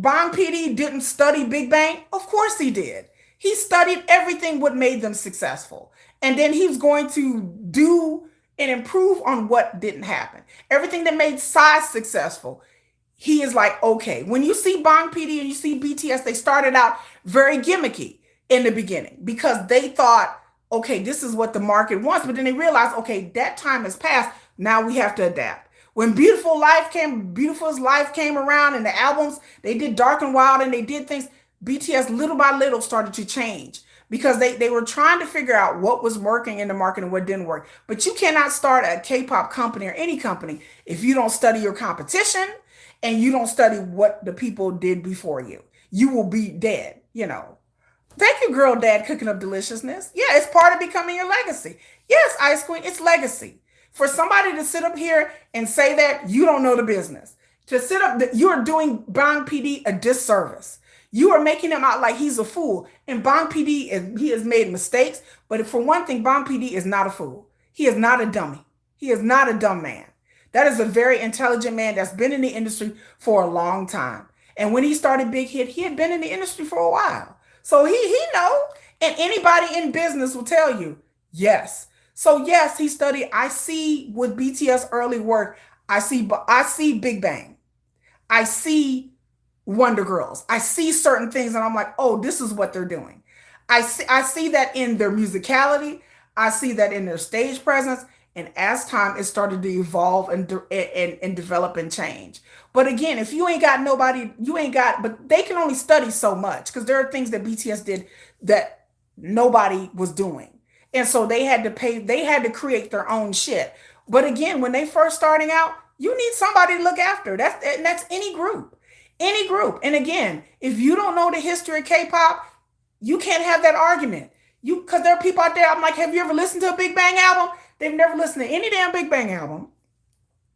Bang PD didn't study Big Bang, of course he did. He studied everything what made them successful. And then he was going to do and improve on what didn't happen. Everything that made Psy successful, he is like, okay. When you see Bang PD and you see BTS, they started out very gimmicky in the beginning because they thought, okay, this is what the market wants. But then they realized, okay, that time has passed. Now we have to adapt. When Beautiful's Life came around and the albums, they did Dark and Wild and they did things, BTS little by little started to change because they were trying to figure out what was working in the market and what didn't work. But you cannot start a K-pop company or any company if you don't study your competition and you don't study what the people did before you. You will be dead, you know. Thank you, Girl Dad, cooking up deliciousness. Yeah, it's part of becoming your legacy. Yes, Ice Queen, it's legacy. For somebody to sit up here and say that, you don't know the business. To sit up, you are doing Bang PD a disservice. You are making him out like he's a fool. And Bang PD, he has made mistakes. But for one thing, Bang PD is not a fool. He is not a dummy. He is not a dumb man. That is a very intelligent man that's been in the industry for a long time. And when he started Big Hit, he had been in the industry for a while. So he know. And anybody in business will tell you, yes. So yes, he studied. I see with BTS early work, I see Big Bang. I see Wonder Girls. I see certain things and I'm like, oh, this is what they're doing. I see that in their musicality. I see that in their stage presence. And as time, it started to evolve and develop and change. But again, if you ain't got nobody, but they can only study so much because there are things that BTS did that nobody was doing. And so they had to create their own shit. But again, when they first starting out, you need somebody to look after. That's any group. Any group. And again, if you don't know the history of K-pop, you can't have that argument. Because there are people out there, I'm like, have you ever listened to a Big Bang album? They've never listened to any damn Big Bang album.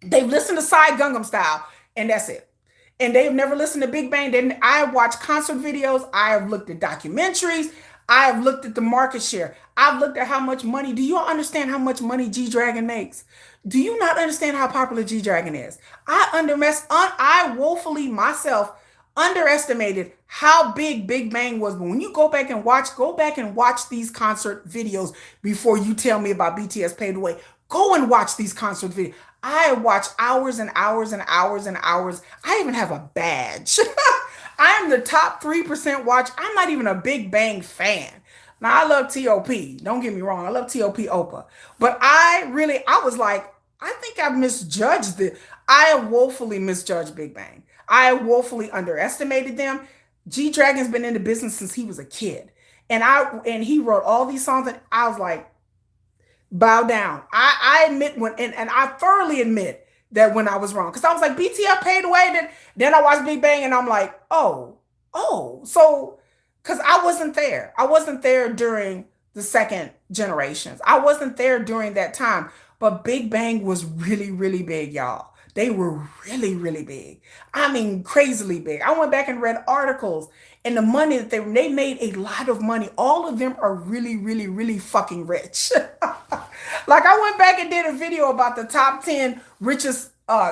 They've listened to Psy Gangnam Style, and that's it. And they've never listened to Big Bang. Then I have watched concert videos. I have looked at documentaries. I have looked at the market share. I've looked at how much money. Do you all understand how much money G-Dragon makes? Do you not understand how popular G-Dragon is? I woefully myself underestimated how big Big Bang was. But when you go back and watch these concert videos before you tell me about BTS Paid Away. Go and watch these concert videos. I watch hours and hours and hours and hours. I even have a badge. I am the top 3% watch. I'm not even a Big Bang fan. Now, I love T.O.P. Don't get me wrong. I love T.O.P. Opa. But I was like, I think I've misjudged it. I have woefully misjudged Big Bang. I woefully underestimated them. G-Dragon's been in the business since he was a kid. And he wrote all these songs and I was like, bow down. I admit and I thoroughly admit that when I was wrong. Because I was like, BTS Paid Away. Then I watched Big Bang and I'm like, so, because I wasn't there. I wasn't there during the second generations. I wasn't there during that time. But Big Bang was really, really big, y'all. They were really, really big. I mean, crazily big. I went back and read articles and the money that they made a lot of money. All of them are really, really, really fucking rich. Like I went back and did a video about the top 10 richest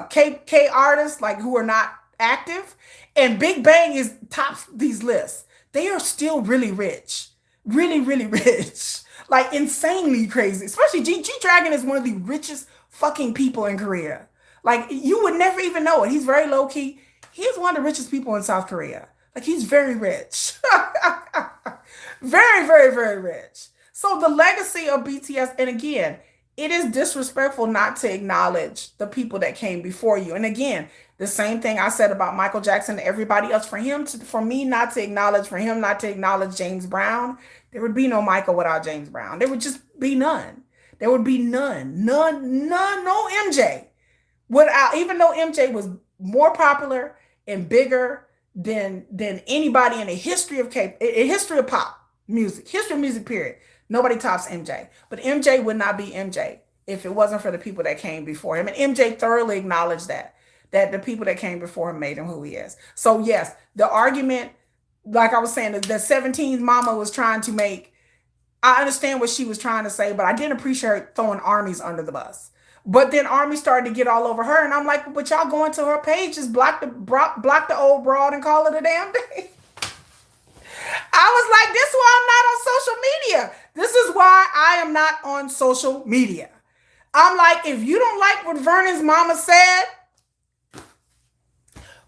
K artists, like who are not active. And Big Bang is tops these lists. They are still really rich. Really, really rich. Like insanely crazy. Especially G-Dragon is one of the richest fucking people in Korea. Like, you would never even know it. He's very low-key. He's one of the richest people in South Korea. Like, he's very rich. Very, very, very rich. So the legacy of BTS, and again, it is disrespectful not to acknowledge the people that came before you. And again, the same thing I said about Michael Jackson and everybody else. For him not to acknowledge James Brown, there would be no Michael without James Brown. There would just be none. There would be none, no MJ. Even though MJ was more popular and bigger than anybody in the history of history of pop music, history of music period. Nobody tops MJ. But MJ would not be MJ if it wasn't for the people that came before him. And MJ thoroughly acknowledged that the people that came before him made him who he is. So yes, the argument, like I was saying, the 17th mama was trying to make, I understand what she was trying to say, but I didn't appreciate her throwing armies under the bus. But then Army started to get all over her, and I'm like, but y'all go into her page, just block the old broad and call it a damn day. I was like, this is why I'm not on social media. This is why I am not on social media. I'm like, if you don't like what Vernon's mama said,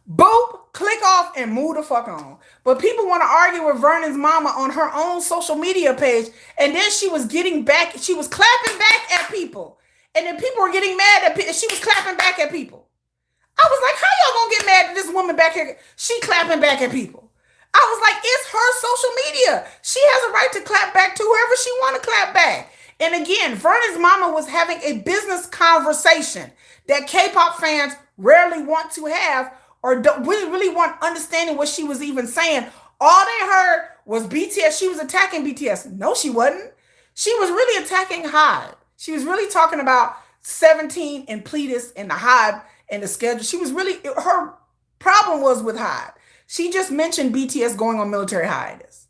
boop, click off and move the fuck on. But people want to argue with Vernon's mama on her own social media page, and then she was getting back, she was clapping back at people. And then people were getting mad at people. She was clapping back at people. I was like, how y'all gonna get mad at this woman back here? She clapping back at people. I was like, it's her social media. She has a right to clap back to whoever she want to clap back. And again, Vernon's mama was having a business conversation that K-pop fans rarely want to have, or don't really want understanding what she was even saying. All they heard was BTS. She was attacking BTS. No, she wasn't. She was really attacking hybe. She was really talking about 17 and Pleatus and the hybe and the schedule. She was really, her problem was with hybe. She just mentioned BTS going on military hiatus.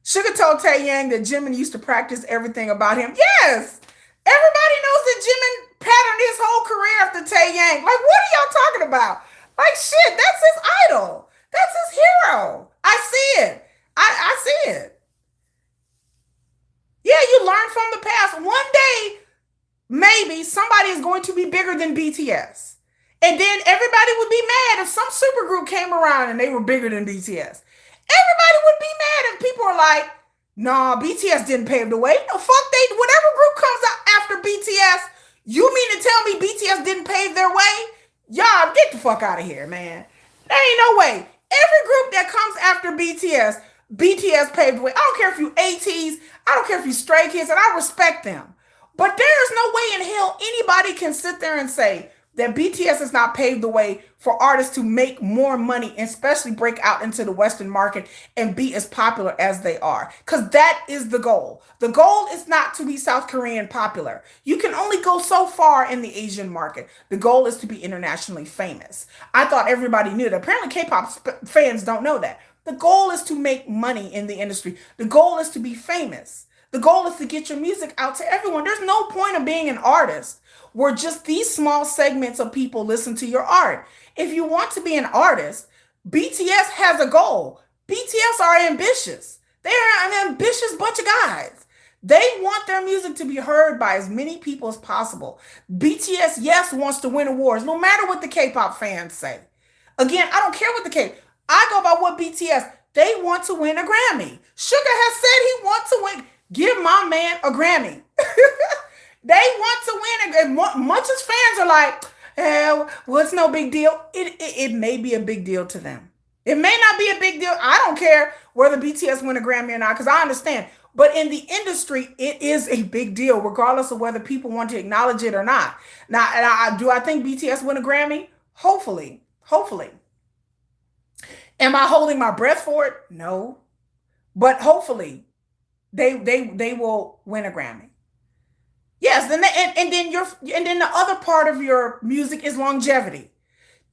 Suga told Taeyang that Jimin used to practice everything about him. Yes! Everybody knows that Jimin patterned his whole career after Taeyang. Like, what are y'all talking about? Like, shit, that's his idol. That's his hero. I see it. I see it. Yeah, you learn from the past. One day, maybe somebody is going to be bigger than BTS. And then everybody would be mad if some supergroup came around and they were bigger than BTS. Everybody would be mad if people are like, nah, BTS didn't pave the way. No, fuck they, whatever group comes out after BTS, you mean to tell me BTS didn't pave their way? Y'all, get the fuck out of here, man. There ain't no way. Every group that comes after BTS, BTS paved the way. I don't care if you ATs, I don't care if you Stray Kids, and I respect them. But there is no way in hell anybody can sit there and say that BTS has not paved the way for artists to make more money, especially break out into the Western market and be as popular as they are. Because that is the goal. The goal is not to be South Korean popular. You can only go so far in the Asian market. The goal is to be internationally famous. I thought everybody knew that. Apparently K-pop fans don't know that. The goal is to make money in the industry. The goal is to be famous. The goal is to get your music out to everyone. There's no point of being an artist where just these small segments of people listen to your art. If you want to be an artist, BTS has a goal. BTS are ambitious. They are an ambitious bunch of guys. They want their music to be heard by as many people as possible. BTS, yes, wants to win awards, no matter what the K-pop fans say. Again, I don't care what the K. I go by what BTS, they want to win a Grammy. Suga has said he wants to win. Give my man a Grammy. They want to win. And much as fans are like, well, it's no big deal. It may be a big deal to them. It may not be a big deal. I don't care whether BTS win a Grammy or not, because I understand. But in the industry, it is a big deal, regardless of whether people want to acknowledge it or not. Now, do I think BTS win a Grammy? Hopefully. Hopefully. Am I holding my breath for it? No. But hopefully, they will win a Grammy. Yes, and then the other part of your music is longevity.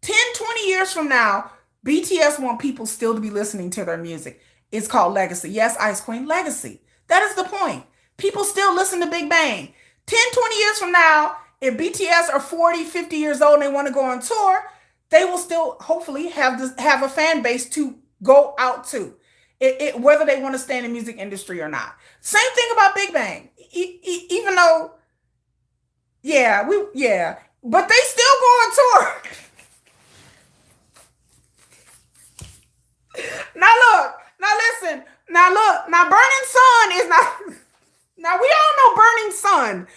10, 20 years from now, BTS want people still to be listening to their music. It's called legacy. Yes, Ice Queen, legacy. That is the point. People still listen to Big Bang. 10, 20 years from now, if BTS are 40, 50 years old and they want to go on tour, they will still hopefully have a fan base to go out to. Whether they want to stay in the music industry or not. Same thing about Big Bang. Even though, but they still go on tour. Now Burning Sun is not, now we all know Burning Sun.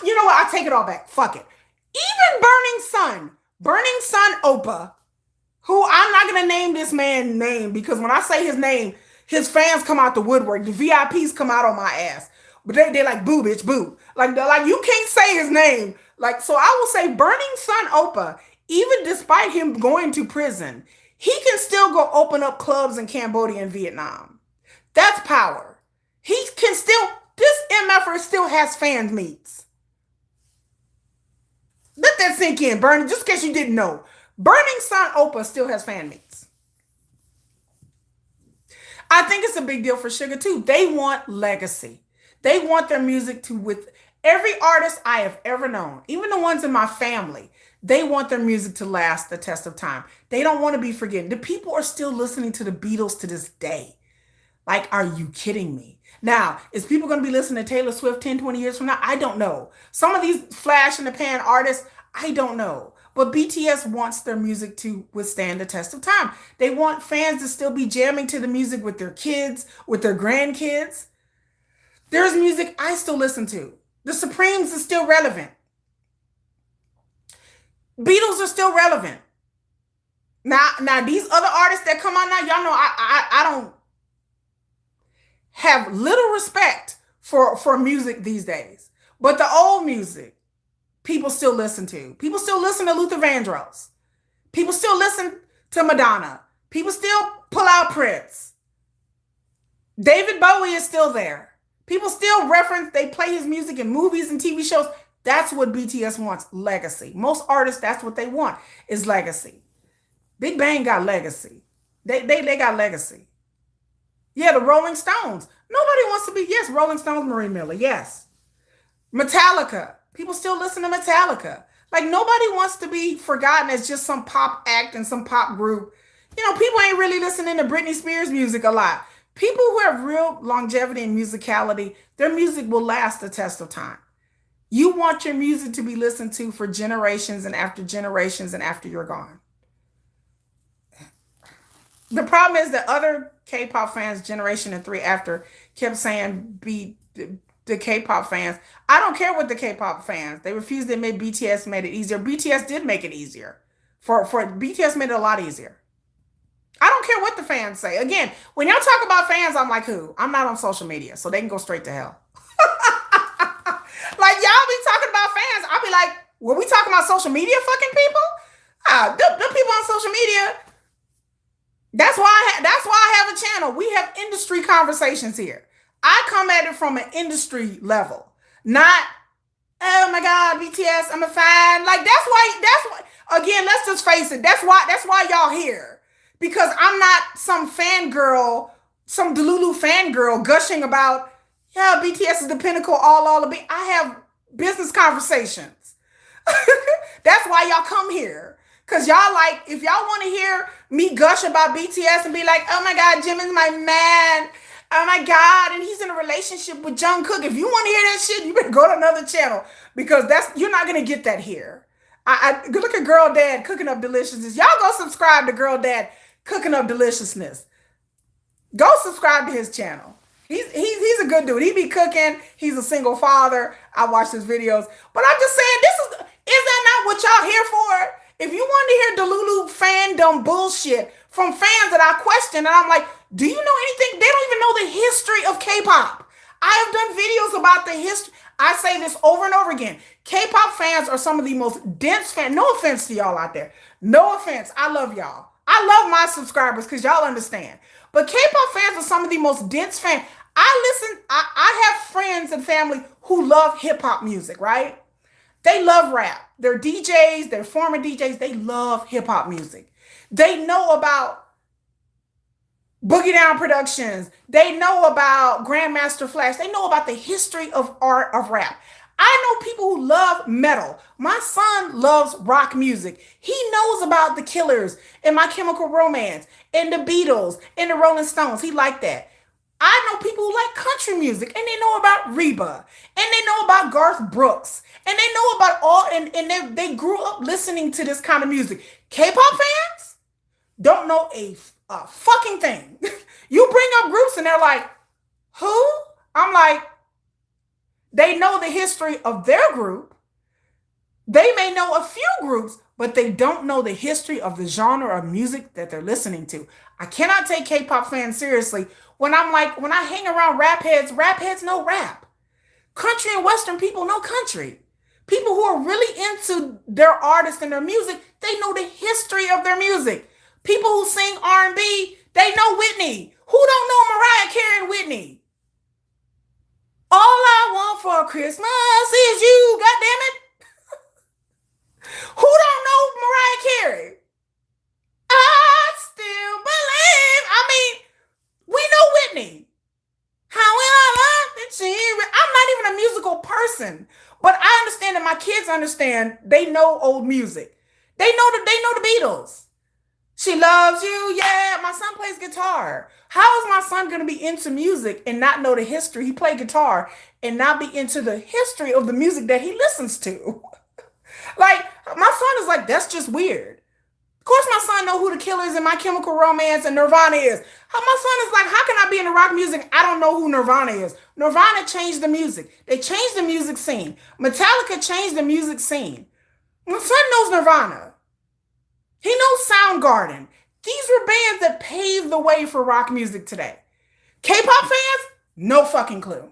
You know what, I take it all back, fuck it. Even Burning Sun Oppa, who I'm not going to name this man's name, because when I say his name, his fans come out the woodwork. The VIPs come out on my ass. But they're like, boo, bitch, boo. Like you can't say his name. Like, so I will say Burning Sun Oppa, even despite him going to prison, He can still go open up clubs in Cambodia and Vietnam. That's power. He can still, this MFer still has fan meets. Let that sink in, Bernie, just in case you didn't know. Burning Sun Opa still has fan meets. I think it's a big deal for Sugar too. They want legacy. They want their music to, with every artist I have ever known, even the ones in my family, they want their music to last the test of time. They don't want to be forgotten. The people are still listening to the Beatles to this day. Like, are you kidding me? Now, is people going to be listening to Taylor Swift 10, 20 years from now? I don't know. Some of these flash in the pan artists, I don't know. But BTS wants their music to withstand the test of time. They want fans to still be jamming to the music with their kids, with their grandkids. There's music I still listen to. The Supremes is still relevant. Beatles are still relevant. Now these other artists that come on now, y'all know I don't have little respect for music these days. But the old music, people still listen to. People still listen to Luther Vandross. People still listen to Madonna. People still pull out Prince. David Bowie is still there. People still reference, they play his music in movies and TV shows. That's what BTS wants, legacy. Most artists, that's what they want, is legacy. Big Bang got legacy. They got legacy. Yeah, the Rolling Stones. Nobody wants to be, yes, Rolling Stones, Marie Miller, yes. Metallica. People still listen to Metallica. Like, nobody wants to be forgotten as just some pop act and some pop group. You know, people ain't really listening to Britney Spears music a lot. People who have real longevity and musicality, their music will last the test of time. You want your music to be listened to for generations and after you're gone. The problem is that other K-pop fans, generation and 3 after, kept saying be the K-pop fans. I don't care what the K-pop fans. They refused to admit BTS made it easier. BTS did make it easier. For BTS made it a lot easier. I don't care what the fans say. Again, when y'all talk about fans, I'm like, who? I'm not on social media, so they can go straight to hell. Like, y'all be talking about fans. I'll be like, were we talking about social media fucking people? The people on social media, that's why I have a channel. We have industry conversations here. I come at it from an industry level, not, oh my God, BTS, I'm a fan. Like, that's why, again, let's just face it. That's why y'all here. Because I'm not some fangirl, some delulu fangirl gushing about, yeah, BTS is the pinnacle, all of it. I have business conversations. That's why y'all come here. Because y'all like, if y'all want to hear me gush about BTS and be like, oh my God, Jimin's my man. Oh my God, and he's in a relationship with Jungkook. If you want to hear that shit, you better go to another channel. Because you're not going to get that here. Look at Girl Dad Cooking Up Deliciousness. Y'all go subscribe to Girl Dad Cooking Up Deliciousness. Go subscribe to his channel. He's a good dude. He be cooking. He's a single father. I watch his videos. But I'm just saying, is that not what y'all here for? If you want to hear Delulu fandom bullshit from fans that I question, and I'm like, do you know anything? They don't even know the history of K-pop. I have done videos about the history. I say this over and over again. K-pop fans are some of the most dense fans. No offense to y'all out there. No offense. I love y'all. I love my subscribers because y'all understand. But K-pop fans are some of the most dense fans. I have friends and family who love hip-hop music, right? They love rap. They're DJs, they're former DJs. They love hip-hop music. They know about Boogie Down Productions. They know about Grandmaster Flash. They know about the history of art of rap. I know people who love metal. My son loves rock music. He knows about the Killers and My Chemical Romance and the Beatles and the Rolling Stones. He liked that. I know people who like country music and they know about Reba and they know about Garth Brooks and they know about all, and they grew up listening to this kind of music. K-pop fans don't know a fucking thing. You bring up groups and they're like, who? I'm like, they know the history of their group. They may know a few groups, but they don't know the history of the genre of music that they're listening to. I cannot take K-pop fans seriously when I hang around rap heads know rap. Country and Western people know country. People who are really into their artists and their music, they know the history of their music. People who sing R&B, they know Whitney. Who don't know Mariah Carey and Whitney? All I want for Christmas is you. God damn it. Who don't know Mariah Carey? I still believe. I mean, we know Whitney. How will I love that she? I'm not even a musical person, but I understand that my kids understand. They know old music. They know the Beatles. She loves you. Yeah, my son plays guitar. How is my son going to be into music and not know the history? He played guitar and not be into the history of the music that he listens to. Like, my son is like, that's just weird. Of course, my son know who the Killers and My Chemical Romance and Nirvana is. How my son is like, how can I be in the rock music? I don't know who Nirvana is. Nirvana changed the music. They changed the music scene. Metallica changed the music scene. My son knows Nirvana. He knows Soundgarden. These were bands that paved the way for rock music today. K-pop fans? No fucking clue.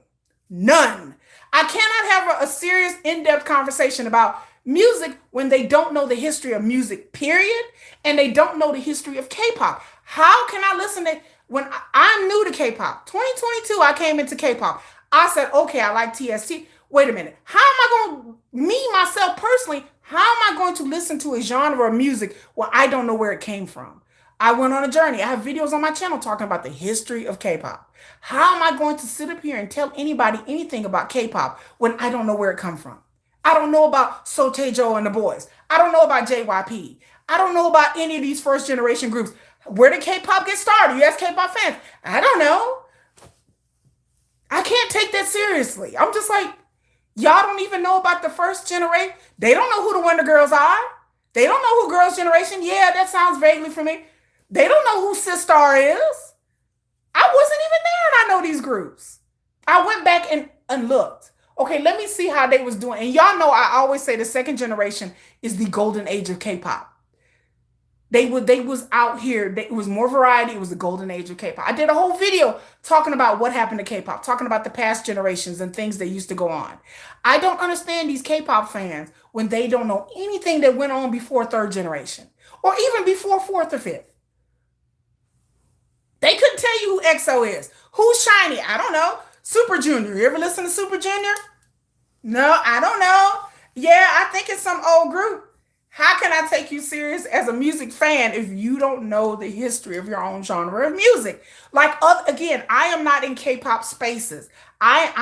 None. I cannot have a serious, in-depth conversation about music when they don't know the history of music, period, and they don't know the history of K-pop. How can I listen to when I'm new to K-pop? 2022, I came into K-pop. I said, okay, I like TST. Wait a minute. How am I going to, me, myself, personally, how am I going to listen to a genre of music where I don't know where it came from? I went on a journey. I have videos on my channel talking about the history of K-pop. How am I going to sit up here and tell anybody anything about K-pop when I don't know where it come from? I don't know about Sotaejo and the Boys. I don't know about JYP. I don't know about any of these first generation groups. Where did K-pop get started? You ask K-pop fans. I don't know. I can't take that seriously. I'm just like, y'all don't even know about the first generation. They don't know who the Wonder Girls are. They don't know who Girls' Generation. Yeah, that sounds vaguely familiar. They don't know who Sistar is. I wasn't even there and I know these groups. I went back and looked. Okay, let me see how they was doing. And y'all know I always say the second generation is the golden age of K-pop. They was out here. It was more variety. It was the golden age of K-pop. I did a whole video talking about what happened to K-pop, talking about the past generations and things that used to go on. I don't understand these K-pop fans when they don't know anything that went on before third generation or even before fourth or fifth. They couldn't tell you who EXO is. Who's Shiny? I don't know. Super Junior. You ever listen to Super Junior? No, I don't know. Yeah, I think it's some old group. How can I take you serious as a music fan if you don't know the history of your own genre of music? Like, again, I am not in K-pop spaces. I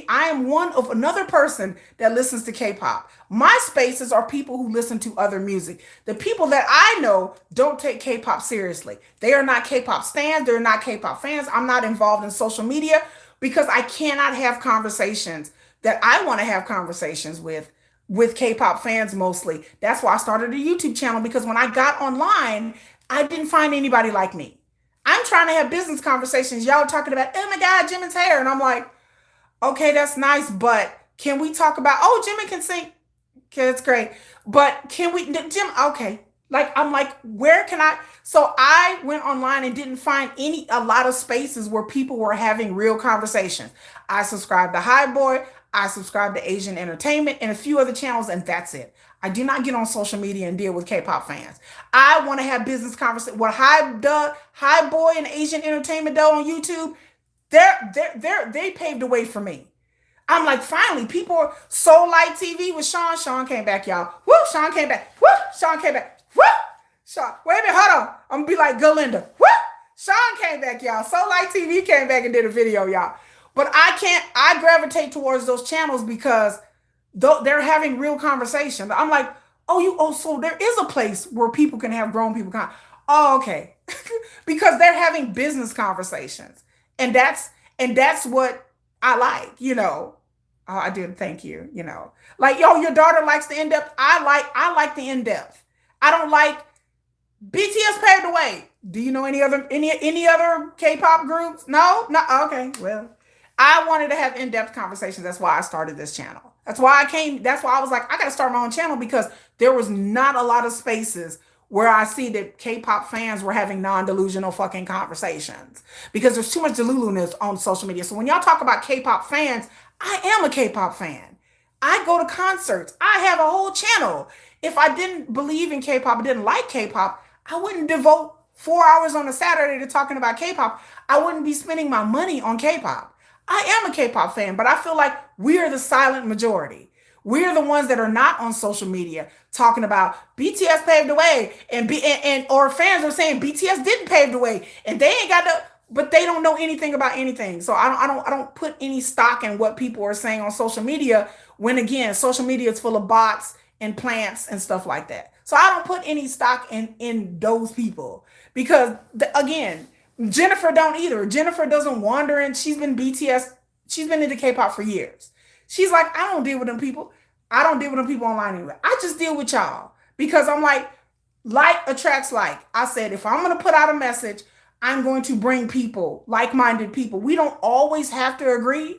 am one of another person that listens to K-pop. My spaces are people who listen to other music. The people that I know don't take K-pop seriously. They are not K-pop stans. They're not K-pop fans. I'm not involved in social media because I cannot have conversations that I want to have conversations with K-pop fans mostly. That's why I started a YouTube channel, because when I got online, I didn't find anybody like me. I'm trying to have business conversations. Y'all talking about, oh my God, Jimin's hair. And I'm like, okay, that's nice, but can we talk about, oh, Jimin can sing. Okay, that's great. But can we, Jim, okay. Like, I'm like, where can I? So I went online and didn't find a lot of spaces where people were having real conversations. I subscribed to hybe. I subscribe to Asian Entertainment and a few other channels, and that's it. I do not get on social media and deal with K-pop fans. I want to have business conversations. What hybe and Asian Entertainment do on YouTube, they paved the way for me. I'm like, finally, people are Soul Light TV with Sean. Sean came back, y'all. Woo, Sean came back. Woo, Sean came back. Woo, Sean. Wait a minute, hold on. I'm gonna be like Galinda. Woo, Sean came back, y'all. Soul Light TV came back and did a video, y'all. But I gravitate towards those channels because they're having real conversation. I'm like, so there is a place where people can have grown people. Oh, okay. Because they're having business conversations. And that's what I like, you know. Oh, I did. Thank you. You know, like, yo, your daughter likes the in-depth. I like the in-depth. I don't like BTS paved the way. Do you know any other K-pop groups? No. Okay. Well, I wanted to have in-depth conversations. That's why I started this channel. That's why I was like, I got to start my own channel, because there was not a lot of spaces where I see that K-pop fans were having non-delusional fucking conversations, because there's too much deluluness on social media. So when y'all talk about K-pop fans, I am a K-pop fan. I go to concerts. I have a whole channel. If I didn't believe in K-pop, I didn't like K-pop, I wouldn't devote 4 hours on a Saturday to talking about K-pop, I wouldn't be spending my money on K-pop. I am a K-pop fan, but I feel like we are the silent majority. We're the ones that are not on social media talking about BTS paved the way, and or fans are saying BTS didn't pave the way, and they ain't got the, but they don't know anything about anything. So I don't put any stock in what people are saying on social media. When again, social media is full of bots and plants and stuff like that. So I don't put any stock in those people because again, Jennifer don't either. Jennifer doesn't wander in. She's been BTS. She's been into K-pop for years. She's like, I don't deal with them people. I don't deal with them people online anyway. I just deal with y'all because I'm like attracts like. I said, if I'm going to put out a message, I'm going to bring people, like-minded people. We don't always have to agree,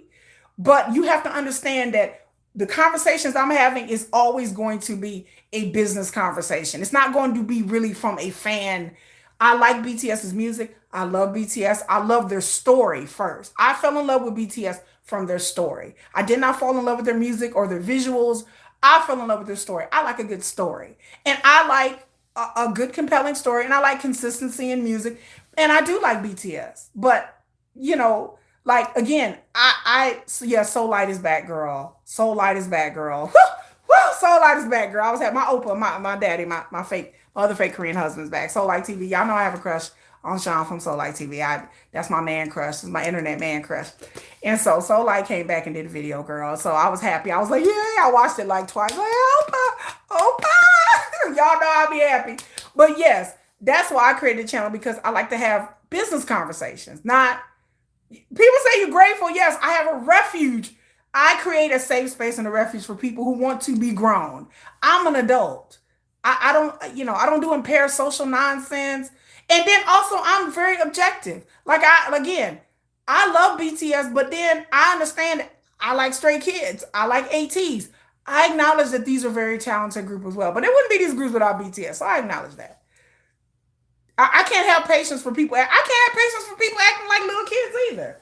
but you have to understand that the conversations I'm having is always going to be a business conversation. It's not going to be really from a fan. I like BTS's music. I love BTS. I love their story first. I fell in love with BTS from their story. I did not fall in love with their music or their visuals. I fell in love with their story. I like a good story. And I like a good, compelling story. And I like consistency in music. And I do like BTS. But, you know, like, again, yeah, So Light is back, girl. So Light is back, girl. Woo, So Light is back, girl. I was at my Opa, my daddy, my other fake Korean husband's back. So Light TV. Y'all know I have a crush on Sean from So Light TV. That's my man crush. It's my internet man crush. And so Light came back and did a video, girl. So I was happy. I was like, yeah, I watched it like twice. Like, Opa. Y'all know I'll be happy. But yes, that's why I created a channel, because I like to have business conversations. Not, people say you're grateful. Yes, I have a refuge. I create a safe space and a refuge for people who want to be grown. I'm an adult. I don't do impaired social nonsense. And then also, I'm very objective. Like, I love BTS, but then I understand I like Stray Kids. I like ATs. I acknowledge that these are very talented groups as well. But it wouldn't be these groups without BTS. So I acknowledge that. I can't have patience for people. I can't have patience for people acting like little kids either.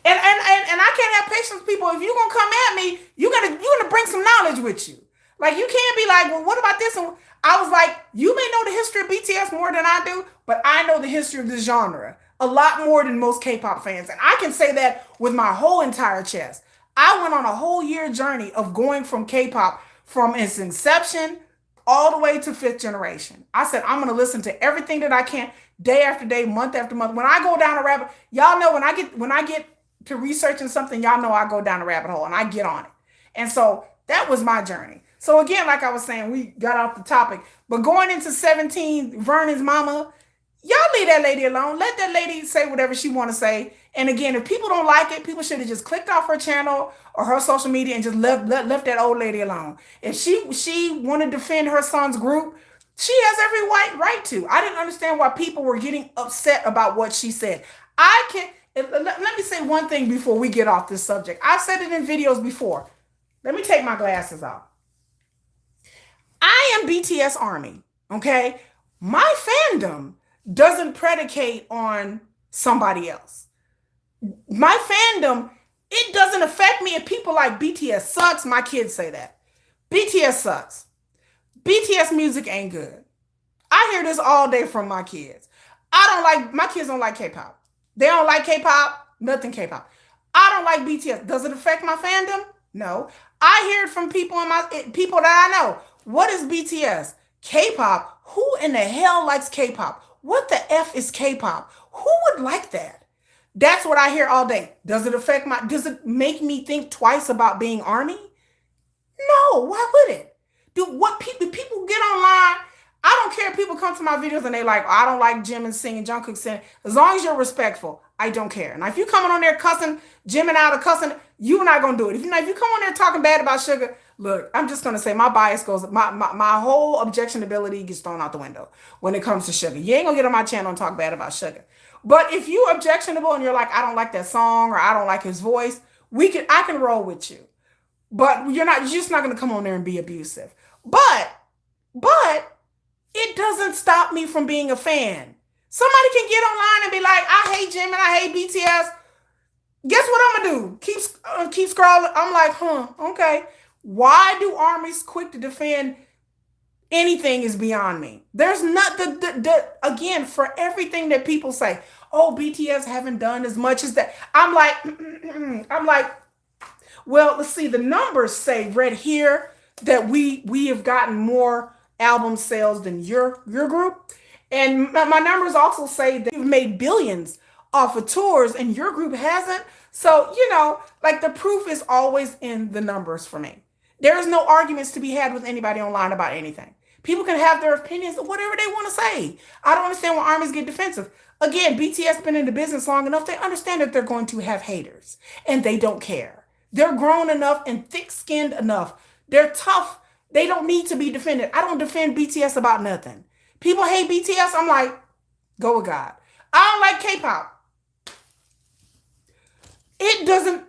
And I can't have patience with people. If you're gonna come at me, you're gonna bring some knowledge with you. Like, you can't be like, well, what about this? And I was like, you may know the history of BTS more than I do, but I know the history of this genre a lot more than most K-pop fans. And I can say that with my whole entire chest. I went on a whole year journey of going from K-pop from its inception all the way to fifth generation. I said, I'm going to listen to everything that I can, day after day, month after month. When I go down a rabbit, y'all know when I get to researching something, y'all know I go down a rabbit hole and I get on it. And so that was my journey. So again, like I was saying, we got off the topic, but going into 17, Vernon's mama, y'all leave that lady alone. Let that lady say whatever she want to say. And again, if people don't like it, people should have just clicked off her channel or her social media and just left that old lady alone. If she wanted to defend her son's group, she has every right to. I didn't understand why people were getting upset about what she said. Let me say one thing before we get off this subject. I've said it in videos before. Let me take my glasses off. I am BTS Army, okay? My fandom doesn't predicate on somebody else. My fandom, it doesn't affect me if people like BTS sucks. My kids say that. BTS sucks. BTS music ain't good. I hear this all day from my kids. My kids don't like K-pop. They don't like K-pop, nothing K-pop. I don't like BTS. Does it affect my fandom? No. I hear it from people that I know. What is BTS? K-pop? Who in the hell likes K-pop? What the F is K-pop? Who would like that? That's what I hear all day. Does it make me think twice about being Army? No, why would it? People get online. I don't care if people come to my videos and they like, oh, I don't like Jimin singing, Jungkook singing. As long as you're respectful, I don't care. Now, if you coming on there cussing Jimin out or cussing, you're not going to do it. If you come on there talking bad about Sugar, look, I'm just going to say my bias goes, my whole objectionability gets thrown out the window when it comes to Sugar. You ain't going to get on my channel and talk bad about Sugar. But if you objectionable and you're like, I don't like that song or I don't like his voice, I can roll with you. But you're just not going to come on there and be abusive. But it doesn't stop me from being a fan. Somebody can get online and be like, I hate Jimin, I hate BTS. Guess what I'm going to do? Keep scrolling. I'm like, okay. Why do armies quick to defend anything is beyond me. There's not again, for everything that people say, oh, BTS haven't done as much as that. I'm like, I'm like, well, let's see. The numbers say right here that we have gotten more album sales than your group, and my numbers also say that you've made billions off of tours, and your group hasn't. So like the proof is always in the numbers for me. There is no arguments to be had with anybody online about anything. People can have their opinions of whatever they want to say. I don't understand why armies get defensive. Again, BTS been in the business long enough. They understand that they're going to have haters, and they don't care. They're grown enough and thick-skinned enough. They're tough. They don't need to be defended. I don't defend BTS about nothing. People hate BTS. I'm like, go with God. I don't like K-pop. It doesn't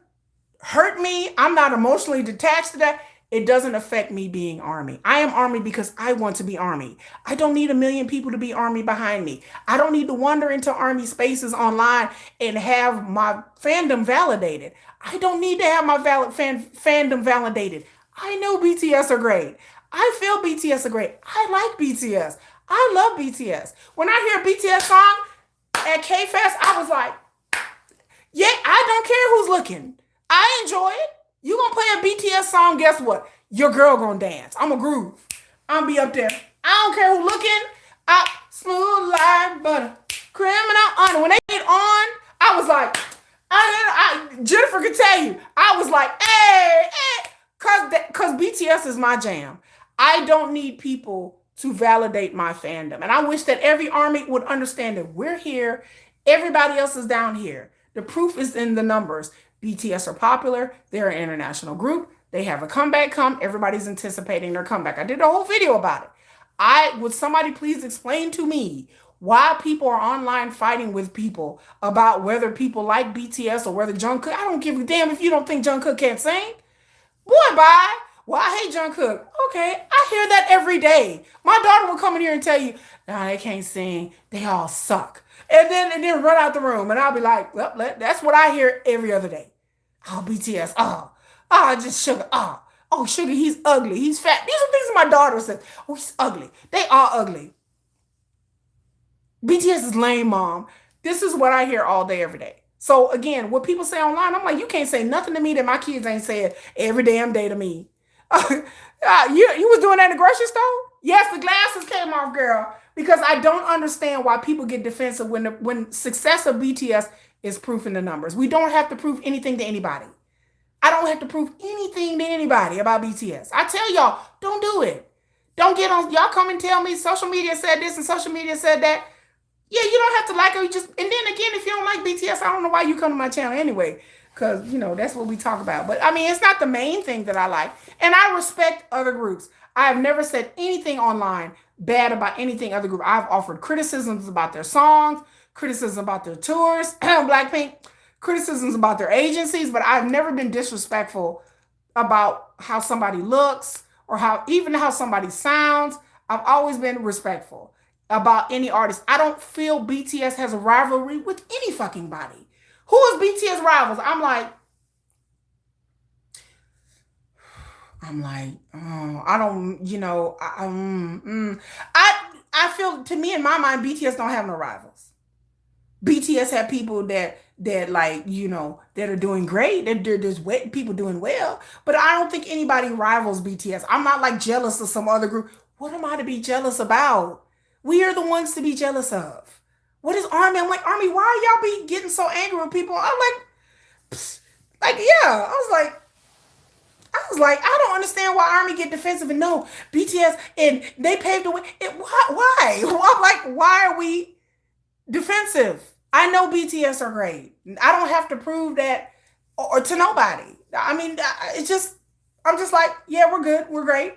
hurt me. I'm not emotionally detached to that. It doesn't affect me being army. I am army because I want to be army. I don't need a million people to be army behind me. I don't need to wander into army spaces online and have my fandom validated. I don't need to have my fandom validated. I know BTS are great. I feel BTS are great. I like BTS. I love BTS. When I hear a BTS song at K-Fest, I was like, yeah, I don't care who's looking. I enjoy it. You gonna play a BTS song, guess what? Your girl gonna dance. I'm a groove. I'm be up there. I don't care who looking. I smooth like butter. Criminal honor. When they get on, I was like, Jennifer could tell you. I was like, hey, cause BTS is my jam. I don't need people to validate my fandom. And I wish that every army would understand that we're here. Everybody else is down here. The proof is in the numbers. BTS are popular. They're an international group. They have a comeback come. Everybody's anticipating their comeback. I did a whole video about it. Would somebody please explain to me why people are online fighting with people about whether people like BTS or whether Jungkook. I don't give a damn if you don't think Jungkook can't sing. Boy, bye. Well, I hate Jungkook. Okay, I hear that every day. My daughter will come in here and tell you, nah, they can't sing. They all suck. And then run out the room. And I'll be like, well, that's what I hear every other day. Oh, BTS. Just Sugar. Oh, Sugar, he's ugly. He's fat. These are things my daughter says. Oh, he's ugly. They are ugly. BTS is lame, Mom. This is what I hear all day, every day. So again, what people say online, I'm like, you can't say nothing to me that my kids ain't said every damn day to me. You was doing that in the grocery store? Yes, the glasses came off, girl. Because I don't understand why people get defensive when success of BTS is proof in the numbers. We don't have to prove anything to anybody. I don't have to prove anything to anybody about BTS. I tell y'all, don't do it. Don't get on. Y'all come and tell me social media said this and social media said that. Yeah, you don't have to like it. And then again, if you don't like BTS, I don't know why you come to my channel anyway. Because, that's what we talk about. But, I mean, it's not the main thing that I like. And I respect other groups. I have never said anything online bad about anything other group. I've offered criticisms about their songs, criticisms about their tours, Blackpink, criticisms about their agencies, but I've never been disrespectful about how somebody looks or how somebody sounds. I've always been respectful about any artist. I don't feel BTS has a rivalry with any fucking body. Who is BTS rivals? I'm like, oh, I don't, I feel, to me, in my mind, BTS don't have no rivals. BTS have people that like, that are doing great. There's people doing well, but I don't think anybody rivals BTS. I'm not like jealous of some other group. What am I to be jealous about? We are the ones to be jealous of. What is Army? I'm like, Army, why y'all be getting so angry with people? I'm like, yeah. I was like, I don't understand why Army get defensive and no, BTS, and they paved the way. Why? I'm like, why are we defensive? I know BTS are great. I don't have to prove that or to nobody. I mean, I'm just like, yeah, we're good. We're great.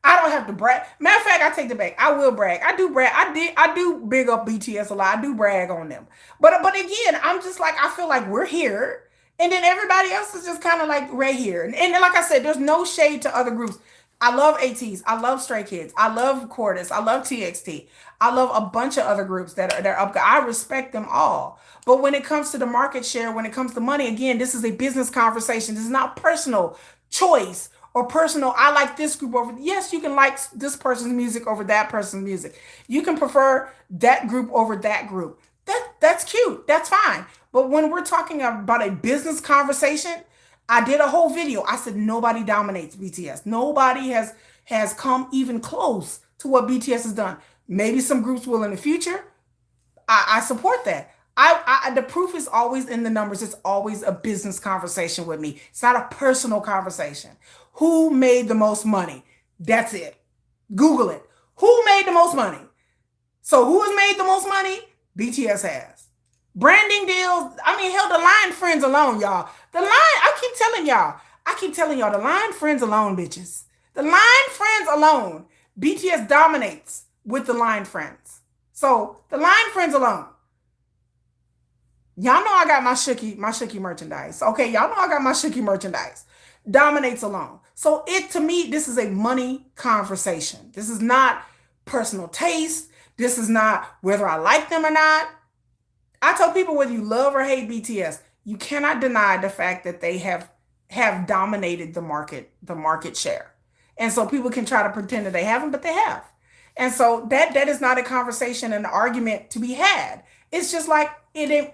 I don't have to brag. Matter of fact, I take it back. I will brag. I do brag. I do big up BTS a lot. I do brag on them. But again, I'm just like, I feel like we're here. And then everybody else is just kind of like right here. And like I said, there's no shade to other groups. I love ATs. I love Stray Kids. I love Cordis. I love TXT. I love a bunch of other groups that are up. I respect them all. But when it comes to the market share, when it comes to money, again, this is a business conversation. This is not personal choice or personal, I like this group over. Yes, you can like this person's music over that person's music. You can prefer that group over that group. That's cute. That's fine. But when we're talking about a business conversation, I did a whole video. I said nobody dominates BTS. Nobody has come even close to what BTS has done. Maybe some groups will in the future. I support that. The proof is always in the numbers. It's always a business conversation with me. It's not a personal conversation. Who made the most money? That's it. Google it. Who made the most money? So who has made the most money? BTS has. Branding deals. I mean, hell, the line friends alone, y'all. The line, I keep telling y'all, the line friends alone, bitches. The line friends alone. BTS dominates with the line friends. So the line friends alone. Y'all know I got my Shooky merchandise. Okay, y'all know I got my Shooky merchandise. Dominates alone. So to me, this is a money conversation. This is not personal taste. This is not whether I like them or not. I tell people whether you love or hate BTS, you cannot deny the fact that they have dominated the market share. And so people can try to pretend that they haven't, but they have. And so that is not a conversation, an argument to be had. It's just like,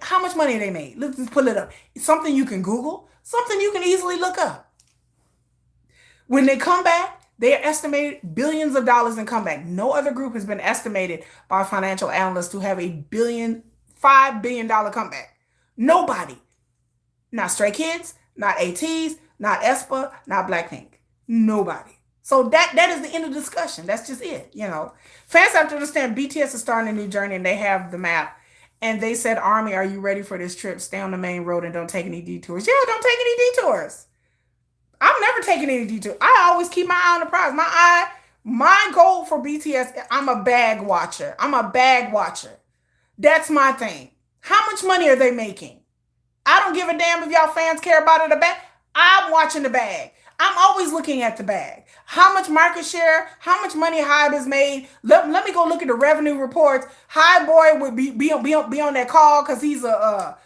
how much money they made. Let's just pull it up. It's something you can Google, something you can easily look up. When they come back, they are estimated billions of dollars in comeback. No other group has been estimated by financial analysts to have $5 billion comeback. Nobody. Not Stray Kids, not ATs, not aespa, not Blackpink. Nobody. So that is the end of the discussion. That's just it. Fans have to understand BTS is starting a new journey and they have the map. And they said, Army, are you ready for this trip? Stay on the main road and don't take any detours. Yeah, don't take any detours. I'm never taking any detours. I always keep my eye on the prize. My goal for BTS, I'm a bag watcher. That's my thing. How much money are they making? I don't give a damn if y'all fans care about it or bag. I'm watching the bag. I'm always looking at the bag. How much market share, how much money Hybe has made. Let me go look at the revenue reports. Hybe boy would be on that call because he's a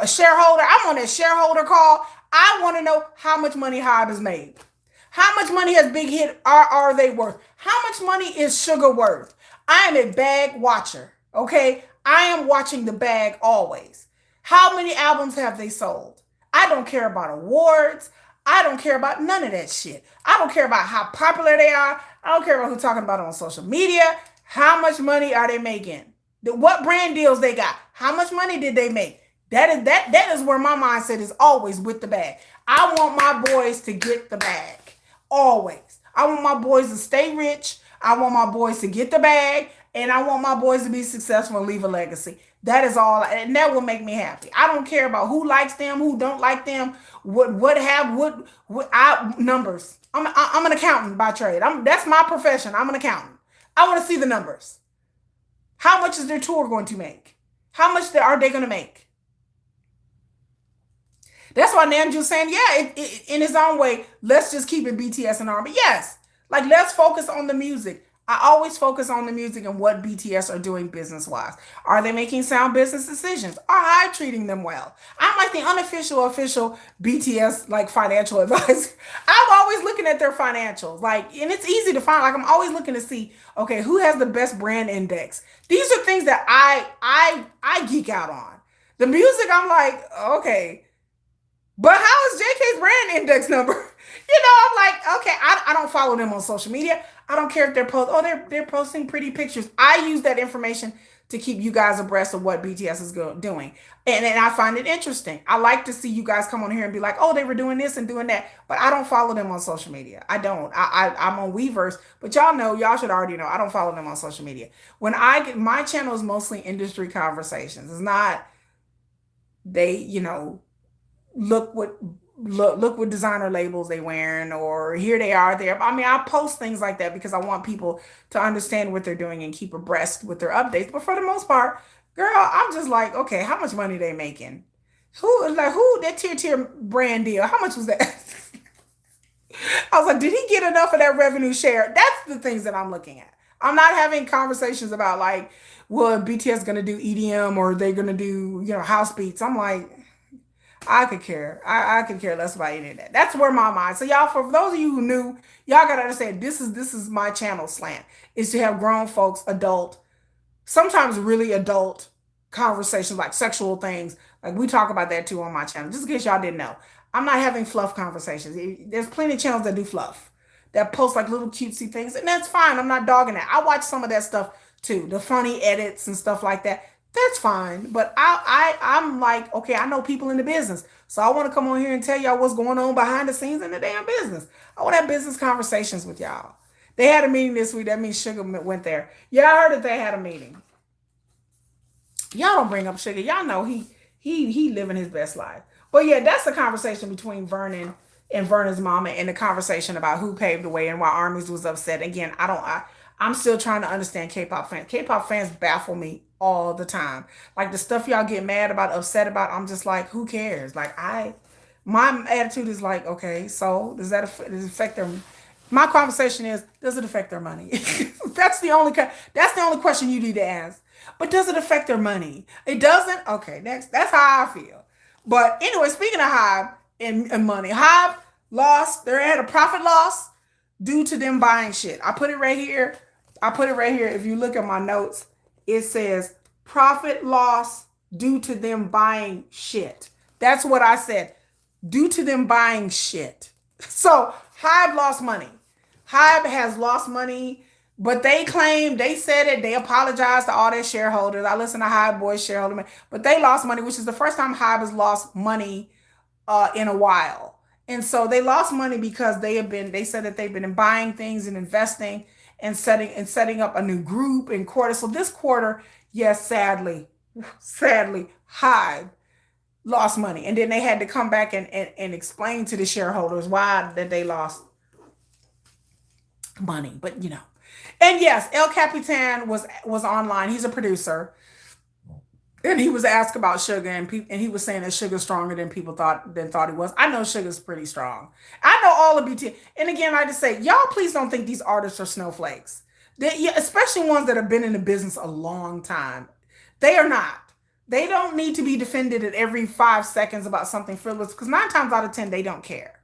shareholder. I'm on that shareholder call. I want to know how much money Hybe has made. How much money has Big Hit are they worth? How much money is Sugar worth? I am a bag watcher, okay? I am watching the bag always. How many albums have they sold? I don't care about awards. I don't care about none of that shit. I don't care about how popular they are. I don't care about who's talking about it on social media. How much money are they making? What brand deals they got? How much money did they make? That is where my mindset is always with the bag. I want my boys to get the bag. Always. I want my boys to stay rich. I want my boys to get the bag. And I want my boys to be successful and leave a legacy. That is all. And that will make me happy. I don't care about who likes them, who don't like them, what numbers. I'm an accountant by trade. That's my profession. I'm an accountant. I want to see the numbers. How much is their tour going to make? How much are they going to make? That's why Namjoon's saying, yeah, in his own way, let's just keep it BTS and Army. Yes, like let's focus on the music. I always focus on the music and what BTS are doing business-wise. Are they making sound business decisions? Are I treating them well? I'm like the official BTS like financial advisor. I'm always looking at their financials. And it's easy to find. I'm always looking to see, okay, who has the best brand index? These are things that I geek out on. The music, I'm like, okay. But how is JK's brand index number? I'm like, okay, I don't follow them on social media. I don't care if they're posting pretty pictures. I use that information to keep you guys abreast of what BTS is doing. And I find it interesting. I like to see you guys come on here and be like, oh, they were doing this and doing that. But I don't follow them on social media. I don't. I'm on Weverse. But y'all should already know, I don't follow them on social media. My channel is mostly industry conversations. It's not, look what designer labels they wearing, or here they are there. I mean, I post things like that because I want people to understand what they're doing and keep abreast with their updates. But for the most part, girl, I'm just like, okay, how much money they making? Who that tier brand deal? How much was that? I was like, did he get enough of that revenue share? That's the things that I'm looking at. I'm not having conversations about like, well, BTS gonna do EDM or they're gonna do, house beats. I'm like, I could care. I could care less about any of that. That's where my mind. So y'all, for those of you who knew, y'all gotta understand this is my channel slant. Is to have grown folks, adult, sometimes really adult conversations like sexual things. Like we talk about that too on my channel. Just in case y'all didn't know, I'm not having fluff conversations. There's plenty of channels that do fluff, that post like little cutesy things, and that's fine. I'm not dogging that. I watch some of that stuff too, the funny edits and stuff like that. That's fine. But I'm like, okay, I know people in the business, so I want to come on here and tell y'all what's going on behind the scenes in the damn business. I want to have business conversations with y'all. They had a meeting this week. That means Sugar went there. Yeah, I heard that they had a meeting. Y'all don't bring up Sugar. Y'all know he living his best life. But yeah, that's the conversation between Vernon and Vernon's mama, and the conversation about who paved the way and why Armies was upset. Again, I'm still trying to understand K-pop fans. K-pop fans baffle me all the time. Like the stuff y'all get mad about, upset about, I'm just like, who cares? Like my attitude is like, okay, so does it affect their, my conversation is, does it affect their money? That's the only question you need to ask. But does it affect their money? It doesn't? Okay, next. That's how I feel. But anyway, speaking of Hybe and money, Hybe lost, they had a profit loss due to them buying shit. I put it right here. I put it right here. If you look at my notes, it says profit loss due to them buying shit. That's what I said. Due to them buying shit. So Hybe lost money. Hybe has lost money, but they claim, they said it, they apologized to all their shareholders. I listen to Hybe Boys shareholder, but they lost money, which is the first time Hybe has lost money in a while. And so they lost money because they said that they've been buying things and investing and setting up a new group in quarter. So this quarter, yes, sadly, Hybe lost money. And then they had to come back and explain to the shareholders why that they lost money. But you know. And yes, El Capitan was online. He's a producer. And he was asked about Sugar, and he was saying that Sugar's stronger than people thought he was. I know Sugar's pretty strong. I know all of BTS. And again, I just say, y'all please don't think these artists are snowflakes. Yeah, especially ones that have been in the business a long time. They are not. They don't need to be defended at every 5 seconds about something frivolous, because 9 times out of 10 they don't care.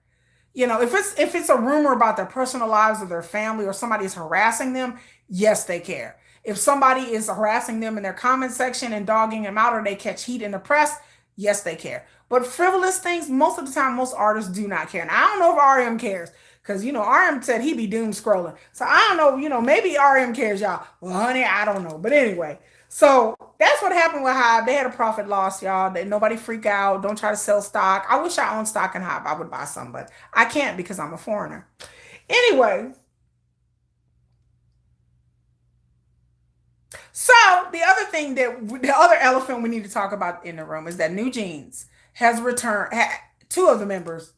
You know, if it's a rumor about their personal lives or their family, or somebody is harassing them, yes, they care. If somebody is harassing them in their comment section and dogging them out, or they catch heat in the press, yes, they care. But frivolous things, most of the time, most artists do not care. And I don't know if RM cares, because, RM said he be doom scrolling. So I don't know, maybe RM cares, y'all. Well, honey, I don't know. But anyway, so that's what happened with Hybe. They had a profit loss, y'all. Nobody freak out. Don't try to sell stock. I wish I owned stock in Hybe. I would buy some, but I can't because I'm a foreigner. Anyway, so the other elephant we need to talk about in the room is that NewJeans has returned. Two of the members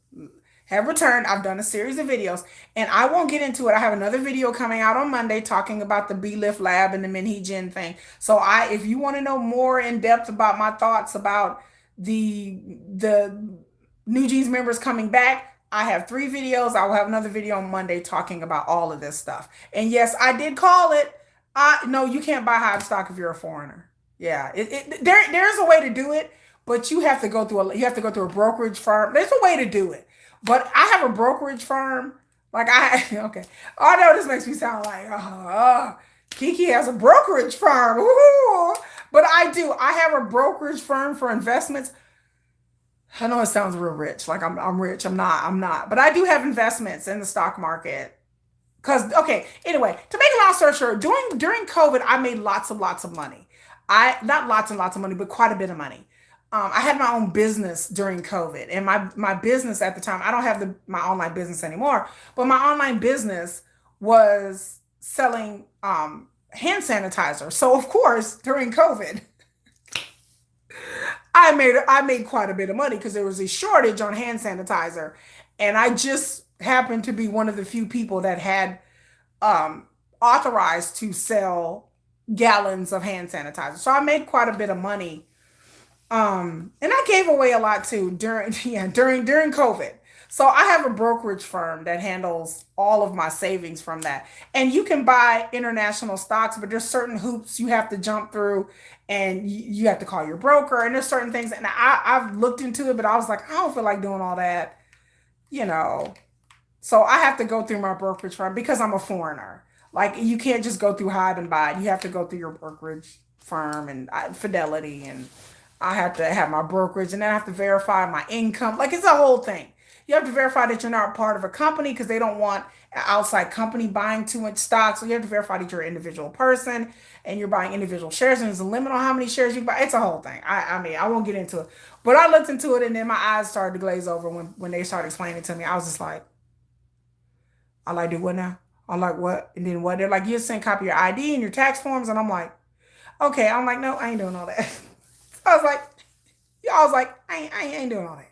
have returned. I've done a series of videos, and I won't get into it. I have another video coming out on Monday talking about the B-Lift Lab and the Minhee thing. So if you want to know more in depth about my thoughts about the NewJeans members coming back, I have 3 videos. I will have another video on Monday talking about all of this stuff. And yes, I did call it. No, you can't buy Hybe stock if you're a foreigner. Yeah, there's a way to do it, but you have to go through a brokerage firm. There's a way to do it. But I have a brokerage firm. Okay. Oh, I know this makes me sound like, Kiki has a brokerage firm. Ooh. But I do. I have a brokerage firm for investments. I know it sounds real rich. Like I'm rich. I'm not. But I do have investments in the stock market. Anyway, to make a long story short, during COVID, I made lots of money. Not lots and lots of money, but quite a bit of money. I had my own business during COVID, and my business at the time, I don't have my online business anymore, but my online business was selling hand sanitizer. So of course, during COVID, I made quite a bit of money because there was a shortage on hand sanitizer, and I just happened to be one of the few people that had authorized to sell gallons of hand sanitizer. So I made quite a bit of money. And I gave away a lot too during COVID. So I have a brokerage firm that handles all of my savings from that. And you can buy international stocks, but there's certain hoops you have to jump through and you have to call your broker and there's certain things. And I've looked into it, but I was like, I don't feel like doing all that, you know. So I have to go through my brokerage firm because I'm a foreigner. Like you can't just go through Hybe and buy it. You have to go through your brokerage firm and Fidelity, and I have to have my brokerage, and then I have to verify my income. Like it's a whole thing. You have to verify that you're not part of a company because they don't want an outside company buying too much stock. So you have to verify that you're an individual person and you're buying individual shares, and there's a limit on how many shares you buy. It's a whole thing. I mean, I won't get into it, but I looked into it, and then my eyes started to glaze over when they started explaining it to me. I was just like, I like, do what now? I'm like, what? And then what? They're like, you send copy your ID and your tax forms. And I'm like, okay. I'm like, no, I ain't doing all that. I was like, yeah, I was like, I ain't doing all that.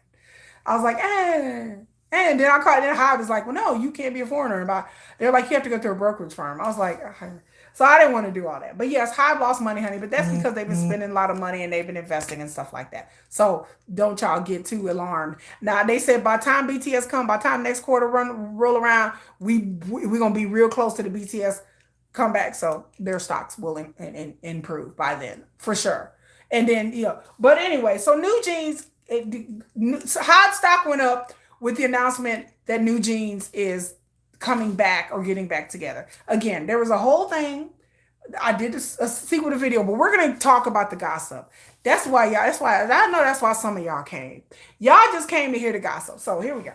I was like, eh. And then I called, then Hive was like, well, no, you can't be a foreigner. And they're like, you have to go through a brokerage firm. I was like, so I didn't want to do all that. But yes, Hive lost money, honey. But that's because they've been spending a lot of money and they've been investing and stuff like that. So don't y'all get too alarmed. Now they said by the time BTS come, by the time next quarter roll around, we gonna be real close to the BTS comeback. So their stocks will improve by then for sure. And then but anyway, so NewJeans, Hot stock went up with the announcement that NewJeans is coming back or getting back together. Again, there was a whole thing. I did a sequel to video, but we're gonna talk about the gossip. That's why y'all. That's why I know. That's why some of y'all came. Y'all just came to hear the gossip. So here we go.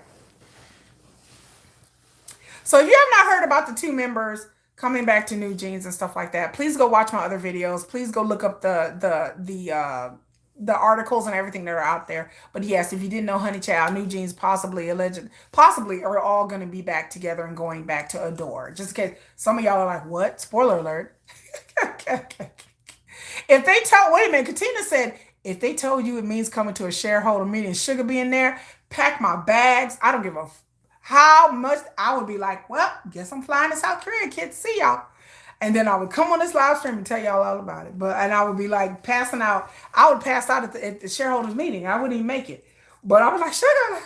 So if you have not heard about the two members coming back to NewJeans and stuff like that, please go watch my other videos. Please go look up the articles and everything that are out there. But yes, if you didn't know, honey child, NewJeans possibly are all going to be back together and going back to ADOR. Just in case some of y'all are like, what? Spoiler alert. If they tell, wait a minute, Katina said, if they told you it means coming to a shareholder meeting, Sugar being there, pack my bags. I don't give a how much. I would be like, well, guess I'm flying to South Korea, kids. See y'all. And then I would come on this live stream and tell y'all all about it. And I would be like passing out. I would pass out at the shareholders meeting. I wouldn't even make it. But I was like, Sugar,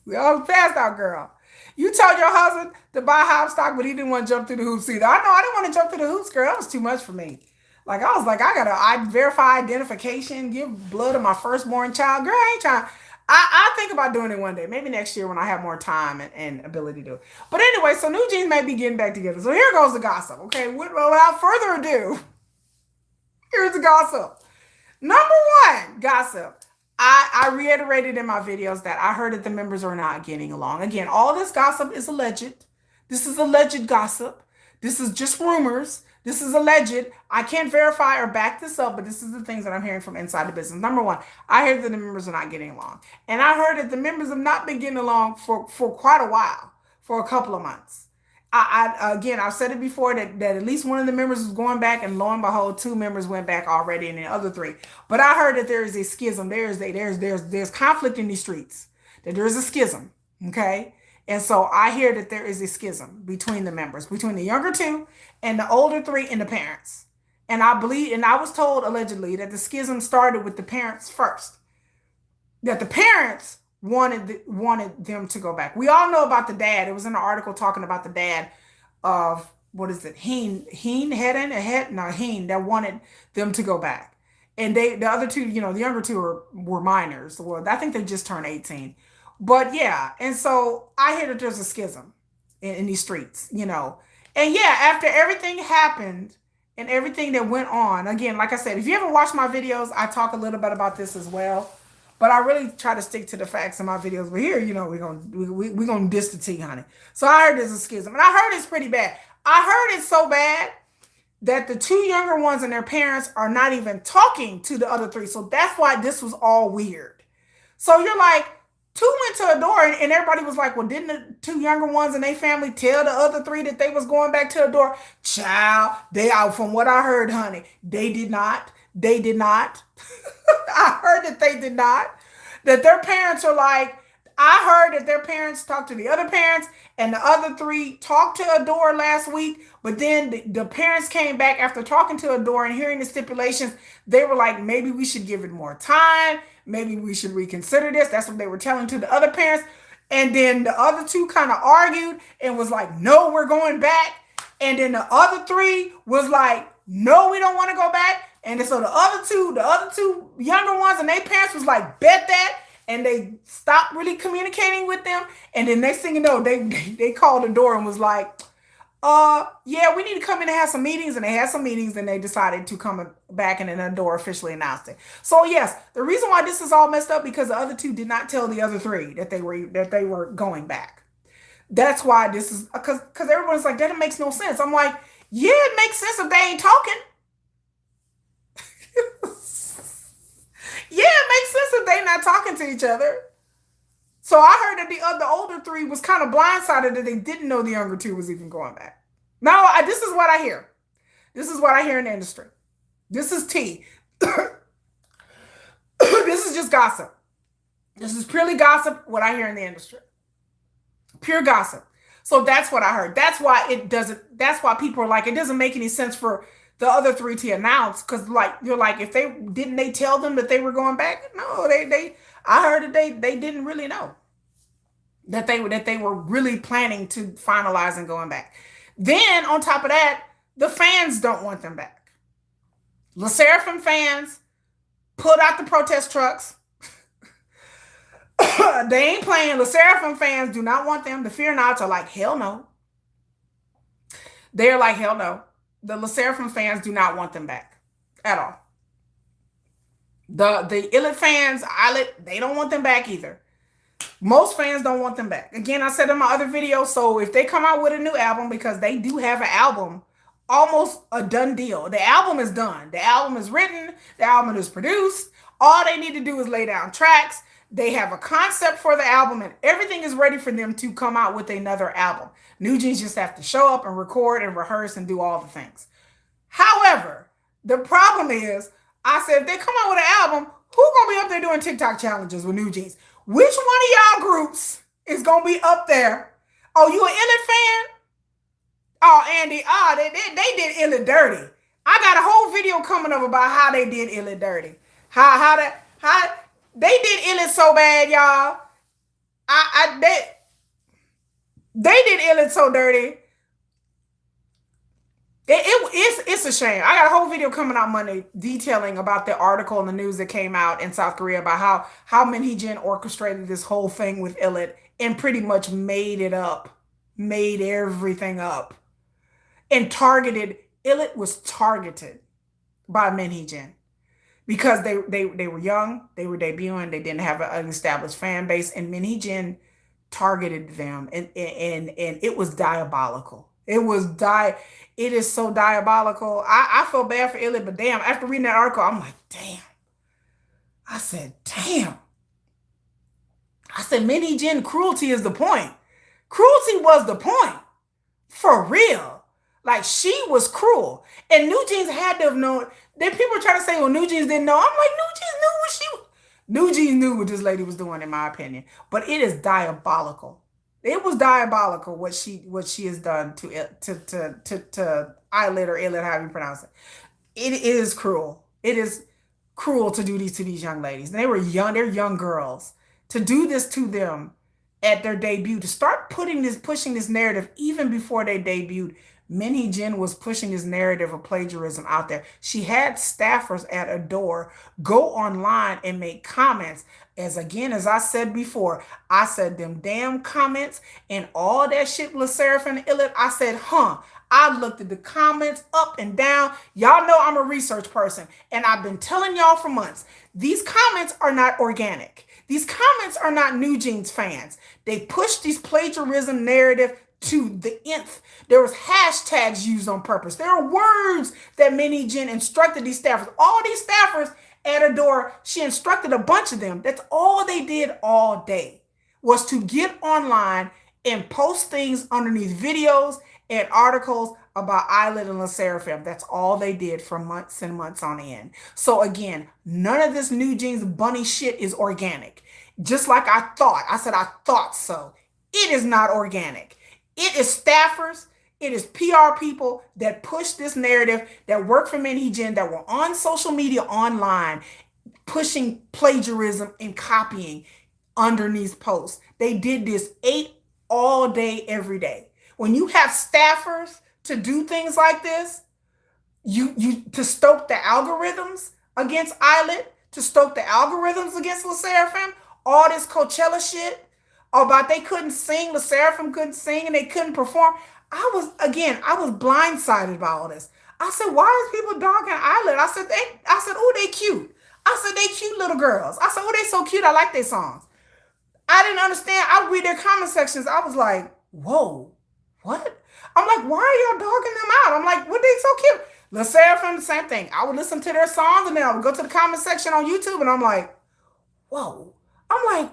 we all passed out, girl. You told your husband to buy Hybe stock, but he didn't want to jump through the hoops either. I know I didn't want to jump through the hoops, girl. That was too much for me. Like I was like, I verify identification, give blood to my firstborn child. Girl, I ain't trying. I think about doing it one day, maybe next year when I have more time and ability to do it. But anyway, so NewJeans may be getting back together. So here goes the gossip. Okay, without further ado, here's the gossip. Number one, gossip. I reiterated in my videos that I heard that the members are not getting along. Again, all this gossip is alleged. This is alleged gossip. This is just rumors. This is alleged. I can't verify or back this up, but this is the things that I'm hearing from inside the business. Number one, I heard that the members are not getting along. And I heard that the members have not been getting along for quite a while, for a couple of months. Again, I've said it before that at least one of the members was going back, and lo and behold, two members went back already, and the other three. But I heard that there is a schism. There's conflict in these streets. That there is a schism. Okay. And so I hear that there is a schism between the members, between the younger two and the older three and the parents. And I believe, and I was told allegedly that the schism started with the parents first. That the parents wanted them to go back. We all know about the dad. It was in an article talking about the dad of, what is it? Heen that wanted them to go back. And the other two, the younger two were minors. Well, I think they just turned 18. But yeah, and so I hear that there's a schism in these streets, And yeah, after everything happened and everything that went on, again, like I said, if you haven't watched my videos, I talk a little bit about this as well. But I really try to stick to the facts in my videos. But here, we're gonna diss the tea, honey. So I heard there's a schism, and I heard it's pretty bad. I heard it's so bad that the two younger ones and their parents are not even talking to the other three. So that's why this was all weird. So you're like, two went to ADOR, and everybody was like, well, didn't the two younger ones and their family tell the other three that they was going back to ADOR? Child, from what I heard, honey, they did not. I heard that they did not. That their parents are like, I heard that their parents talked to the other parents, and the other three talked to ADOR last week. But then the parents came back after talking to ADOR and hearing the stipulations. They were like, maybe we should give it more time. Maybe we should reconsider this. That's what they were telling to the other parents. And then the other two kind of argued and was like, no, we're going back. And then the other three was like, no, we don't want to go back. And so the other two younger ones and their parents was like, bet that. And they stopped really communicating with them. And then next thing you know, they called ADOR and was like, yeah, we need to come in and have some meetings. And they had some meetings and they decided to come back, and then ADOR officially announced it. So yes, the reason why this is all messed up because the other two did not tell the other three that they were going back. That's why this is because everyone's like, that makes no sense. I'm like, yeah, it makes sense if they ain't talking. Yeah, it makes sense if they're not talking to each other. So I heard that the older three was kind of blindsided that they didn't know the younger two was even going back. Now, this is what I hear. This is what I hear in the industry. This is tea. This is just gossip. This is purely gossip, what I hear in the industry. Pure gossip. So that's what I heard. That's why people are like, it doesn't make any sense for the other three to announce, because like you're like, if they tell them that they were going back? No, I heard that they didn't really know that they were really planning to finalize and going back. Then on top of that, the fans don't want them back. LE SSERAFIM fans pulled out the protest trucks. They ain't playing. LE SSERAFIM fans do not want them. The Fear Nots are like, hell no. They're like, hell no. The LE SSERAFIM fans do not want them back at all. The ILLIT fans, they don't want them back either. Most fans don't want them back. Again, I said in my other video, so if they come out with a new album, because they do have an album, almost a done deal. The album is done. The album is written. The album is produced. All they need to do is lay down tracks. They have a concept for the album, and everything is ready for them to come out with another album. NewJeans just have to show up and record and rehearse and do all the things. However, the problem is, I said, if they come out with an album, who's going to be up there doing TikTok challenges with NewJeans? Which one of y'all groups is going to be up there? Oh, you an ILLIT fan? Oh, Andy, they did ILLIT dirty. I got a whole video coming up about how they did ILLIT dirty. How they did ILLIT so bad, y'all. They did ILLIT so dirty. It's a shame. I got a whole video coming out Monday detailing about the article in the news that came out in South Korea about how Minhyejin orchestrated this whole thing with ILLIT and pretty much made everything up, and ILLIT was targeted by Minhyejin because they were young, they were debuting, they didn't have an established fan base, and Minhyejin targeted them, and it was diabolical. It is so diabolical. I feel bad for ILLIT, but damn, after reading that article, I'm like, damn. I said, damn. I said, Minhyejin, cruelty is the point. Cruelty was the point. For real. Like, she was cruel. And NewJeans had to have known. Then people were trying to say, well, NewJeans didn't know. I'm like, NewJeans knew what this lady was doing, in my opinion. But it is diabolical. It was diabolical what she has done to ILLIT or ILLIT, however you pronounce it. It is cruel. It is cruel to do these to these young ladies. They were young. They're young girls. To do this to them at their debut, to start pushing this narrative even before they debuted. Minhyejin was pushing this narrative of plagiarism out there. She had staffers at ADOR go online and make comments. As I said before, I said them damn comments and all that shit, LE SSERAFIM and ILLIT. I said, I looked at the comments up and down. Y'all know I'm a research person, and I've been telling y'all for months, these comments are not organic. These comments are not NewJeans fans. They push this plagiarism narrative to the nth. There was hashtags used on purpose. There are words that Minhyejin instructed these staffers. All these staffers at ADOR, she instructed a bunch of them. That's all they did all day, was to get online and post things underneath videos and articles about ILLIT and LE SSERAFIM. That's all they did for months and months on end. So again, none of this NewJeans bunny shit is organic. Just like I thought. I said, I thought so. It is not organic. It is staffers. It is PR people that push this narrative, that work for NewJeans, that were on social media online, pushing plagiarism and copying underneath posts. They did this 8 all day, every day. When you have staffers to do things like this, you to stoke the algorithms against Islet, to stoke the algorithms against LE SSERAFIM, all this Coachella shit about they couldn't sing, LE SSERAFIM couldn't sing, and they couldn't perform. I was blindsided by all this. I said, why is people dogging Islet? Oh, they cute. I said, they cute little girls. I said, oh, they so cute. I like their songs. I didn't understand. I read their comment sections. I was like, whoa, what? I'm like, why are y'all dogging them out? I'm like, what, they so cute? LE SSERAFIM, the same thing. I would listen to their songs and then I would go to the comment section on YouTube and I'm like, whoa. I'm like,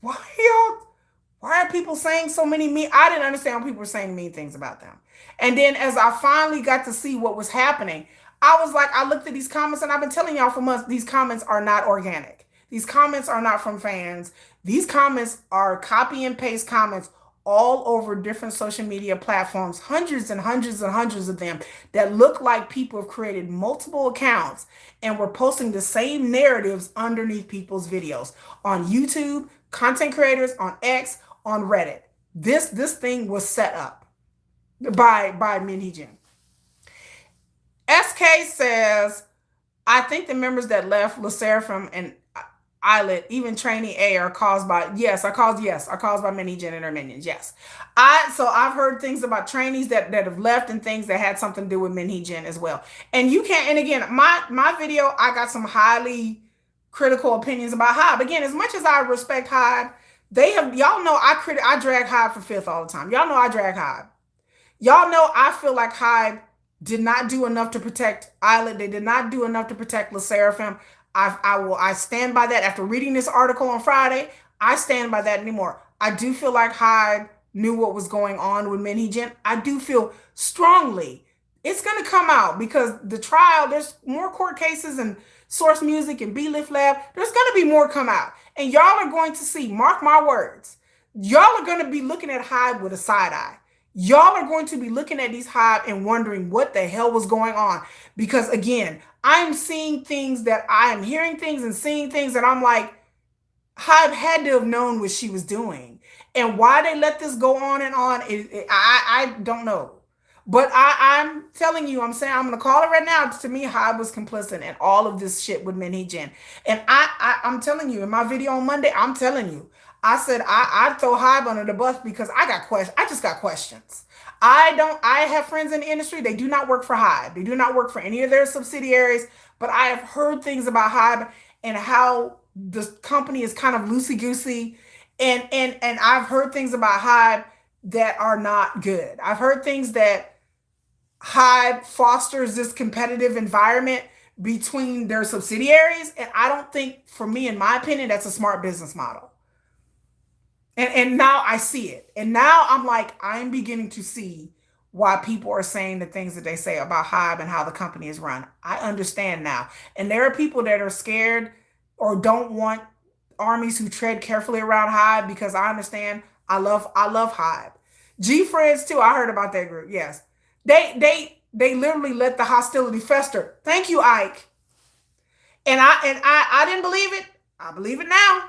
why are people saying so many mean? I didn't understand why people were saying mean things about them. And then as I finally got to see what was happening, I was like, I looked at these comments and I've been telling y'all for months, these comments are not organic. These comments are not from fans. These comments are copy and paste comments all over different social media platforms, hundreds and hundreds and hundreds of them, that look like people have created multiple accounts and were posting the same narratives underneath people's videos on YouTube, content creators, on X, on Reddit. This thing was set up by NewJeans. SK says, I think the members that left LE SSERAFIM and Islet, even Trainee A, are caused by by NewJeans and their minions. Yes. I've heard things about trainees that have left and things that had something to do with NewJeans as well. And you can't, and again, my video, I got some highly critical opinions about HYBE. Again, as much as I respect HYBE, y'all know I drag HYBE for fifth all the time. Y'all know I drag HYBE. Y'all know I feel like HYBE did not do enough to protect Islet. They did not do enough to protect LE SSERAFIM. I stand by that. After reading this article on Friday, I stand by that anymore. I do feel like HYBE knew what was going on with NewJeans. I do feel strongly it's going to come out because the trial, there's more court cases and Source Music and B-Lift Lab. There's going to be more come out. And y'all are going to see, mark my words, y'all are going to be looking at HYBE with a side eye. Y'all are going to be looking at these HYBE and wondering what the hell was going on. Because again, I'm seeing things that I am hearing things and seeing things that I'm like, HYBE had to have known what she was doing. And why they let this go on and on, I don't know. But I'm telling you, I'm saying, I'm going to call it right now. To me, HYBE was complicit in all of this shit with NewJeans. And I'm telling you, in my video on Monday, I'm telling you, I said I'd throw HYBE under the bus because I got questions. I just got questions. I have friends in the industry. They do not work for HYBE. They do not work for any of their subsidiaries. But I have heard things about HYBE and how the company is kind of loosey-goosey. And I've heard things about HYBE that are not good. I've heard things that HYBE fosters this competitive environment between their subsidiaries. And I don't think, for me, in my opinion, that's a smart business model. And now I see it. And now I'm like, I'm beginning to see why people are saying the things that they say about HYBE and how the company is run. I understand now. And there are people that are scared or don't want armies who tread carefully around HYBE, because I understand. I love HYBE. G Friends too. I heard about that group. Yes. They literally let the hostility fester. Thank you, Ike. And I didn't believe it. I believe it now.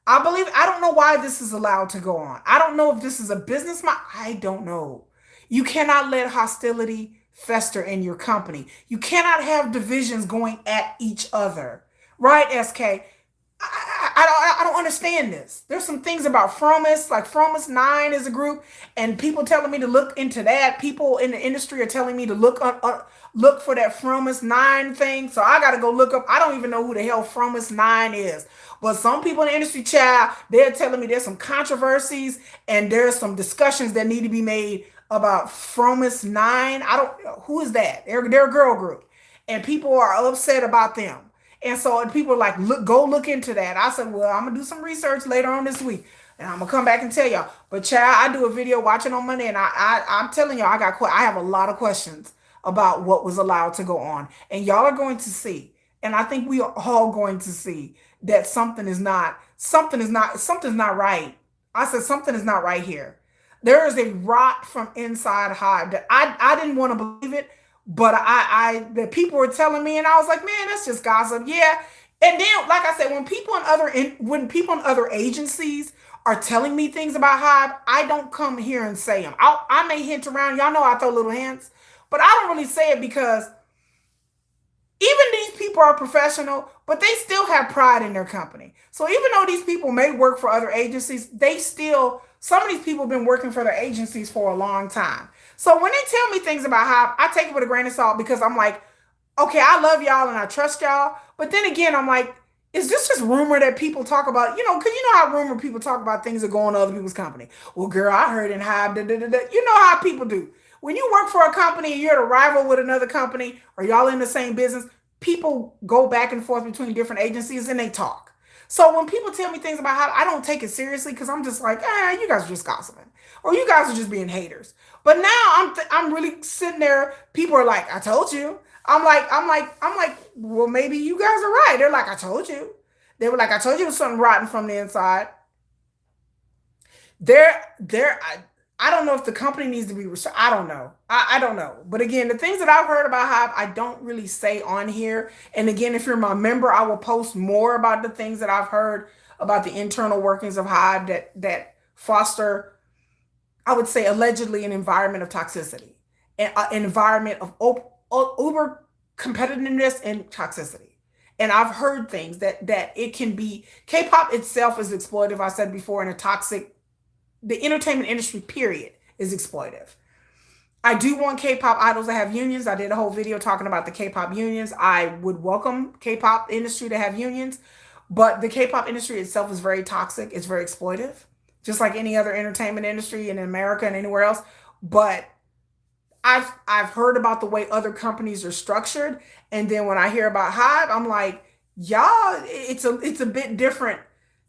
I don't know why this is allowed to go on. I don't know if this is a business model. I don't know. You cannot let hostility fester in your company. You cannot have divisions going at each other. Right, SK? I don't understand this. There's some things about Fromus, like Fromus 9 is a group, and people telling me to look into that. People in the industry are telling me to look for that Fromus 9 thing. So I got to go look up. I don't even know who the hell Fromus 9 is. But some people in the industry, child, they're telling me there's some controversies and there's some discussions that need to be made about Fromus 9. I don't know. Who is that? They're a girl group. And people are upset about them. And so people are like, go look into that. I said, well, I'm going to do some research later on this week. And I'm going to come back and tell y'all. But child, I do a video watching on Monday. And I'm telling y'all, I have a lot of questions about what was allowed to go on. And y'all are going to see. And I think we are all going to see that something's not right. I said something is not right here. There is a rot from inside Hive that I didn't want to believe it, but the people were telling me, and I was like, man, that's just gossip. Yeah. And then, like I said, when people in other agencies are telling me things about Hive, I don't come here and say them. I may hint around. Y'all know I throw little hints, but I don't really say it because even these people are professional, but they still have pride in their company. So even though these people may work for other agencies, some of these people have been working for their agencies for a long time. So when they tell me things about Hype, I take it with a grain of salt because I'm like, okay, I love y'all and I trust y'all. But then again, I'm like, is this just rumor that people talk about? Because you know how rumor people talk about things that go on other people's company. Well, girl, I heard in Hype, da, da, da, da. You know how people do. When you work for a company and you're at a rival with another company or y'all in the same business, people go back and forth between different agencies and they talk. So when people tell me things about how I don't take it seriously because I'm just like, you guys are just gossiping or you guys are just being haters. But now I'm really sitting there. People are like, I told you. I'm like, well, maybe you guys are right. They're like, I told you. They were like, I told you it was something rotten from the inside. I don't know if the company needs to be restricted. I don't know. I don't know. But again, the things that I've heard about Hive, I don't really say on here. And again, if you're my member, I will post more about the things that I've heard about the internal workings of Hive that foster, I would say, allegedly an environment of toxicity, an environment of uber competitiveness and toxicity. And I've heard things that it can be. K-pop itself is exploitive. I said before, in a toxic. The entertainment industry, period, is exploitive. I do want K-pop idols to have unions. I did a whole video talking about the K-pop unions. I would welcome K-pop industry to have unions, but the K-pop industry itself is very toxic. It's very exploitive, just like any other entertainment industry in America and anywhere else. But I've heard about the way other companies are structured, and then when I hear about Hive, I'm like, y'all, it's a bit different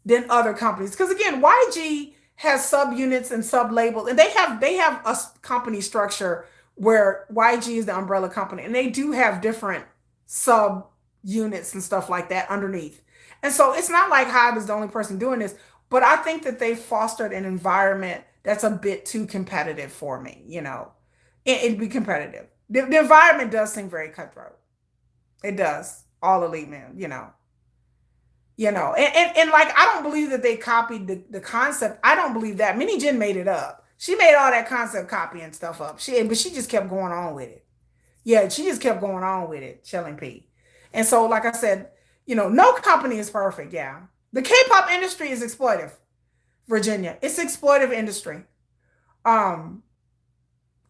than other companies. Because again, YG has subunits and sub labels, and they have a company structure where YG is the umbrella company, and they do have different sub units and stuff like that underneath. And so it's not like Hybe is the only person doing this, but I think that they fostered an environment that's a bit too competitive for me. It'd be competitive. The environment does seem very cutthroat. It does. All elite men. And like, I don't believe that they copied the concept. I don't believe that. Minnie Jin made it up. She made all that concept copying stuff up. But she just kept going on with it. Yeah, she just kept going on with it, Shelling P. And so, like I said, no company is perfect. Yeah. The K-pop industry is exploitive, Virginia. It's exploitive industry.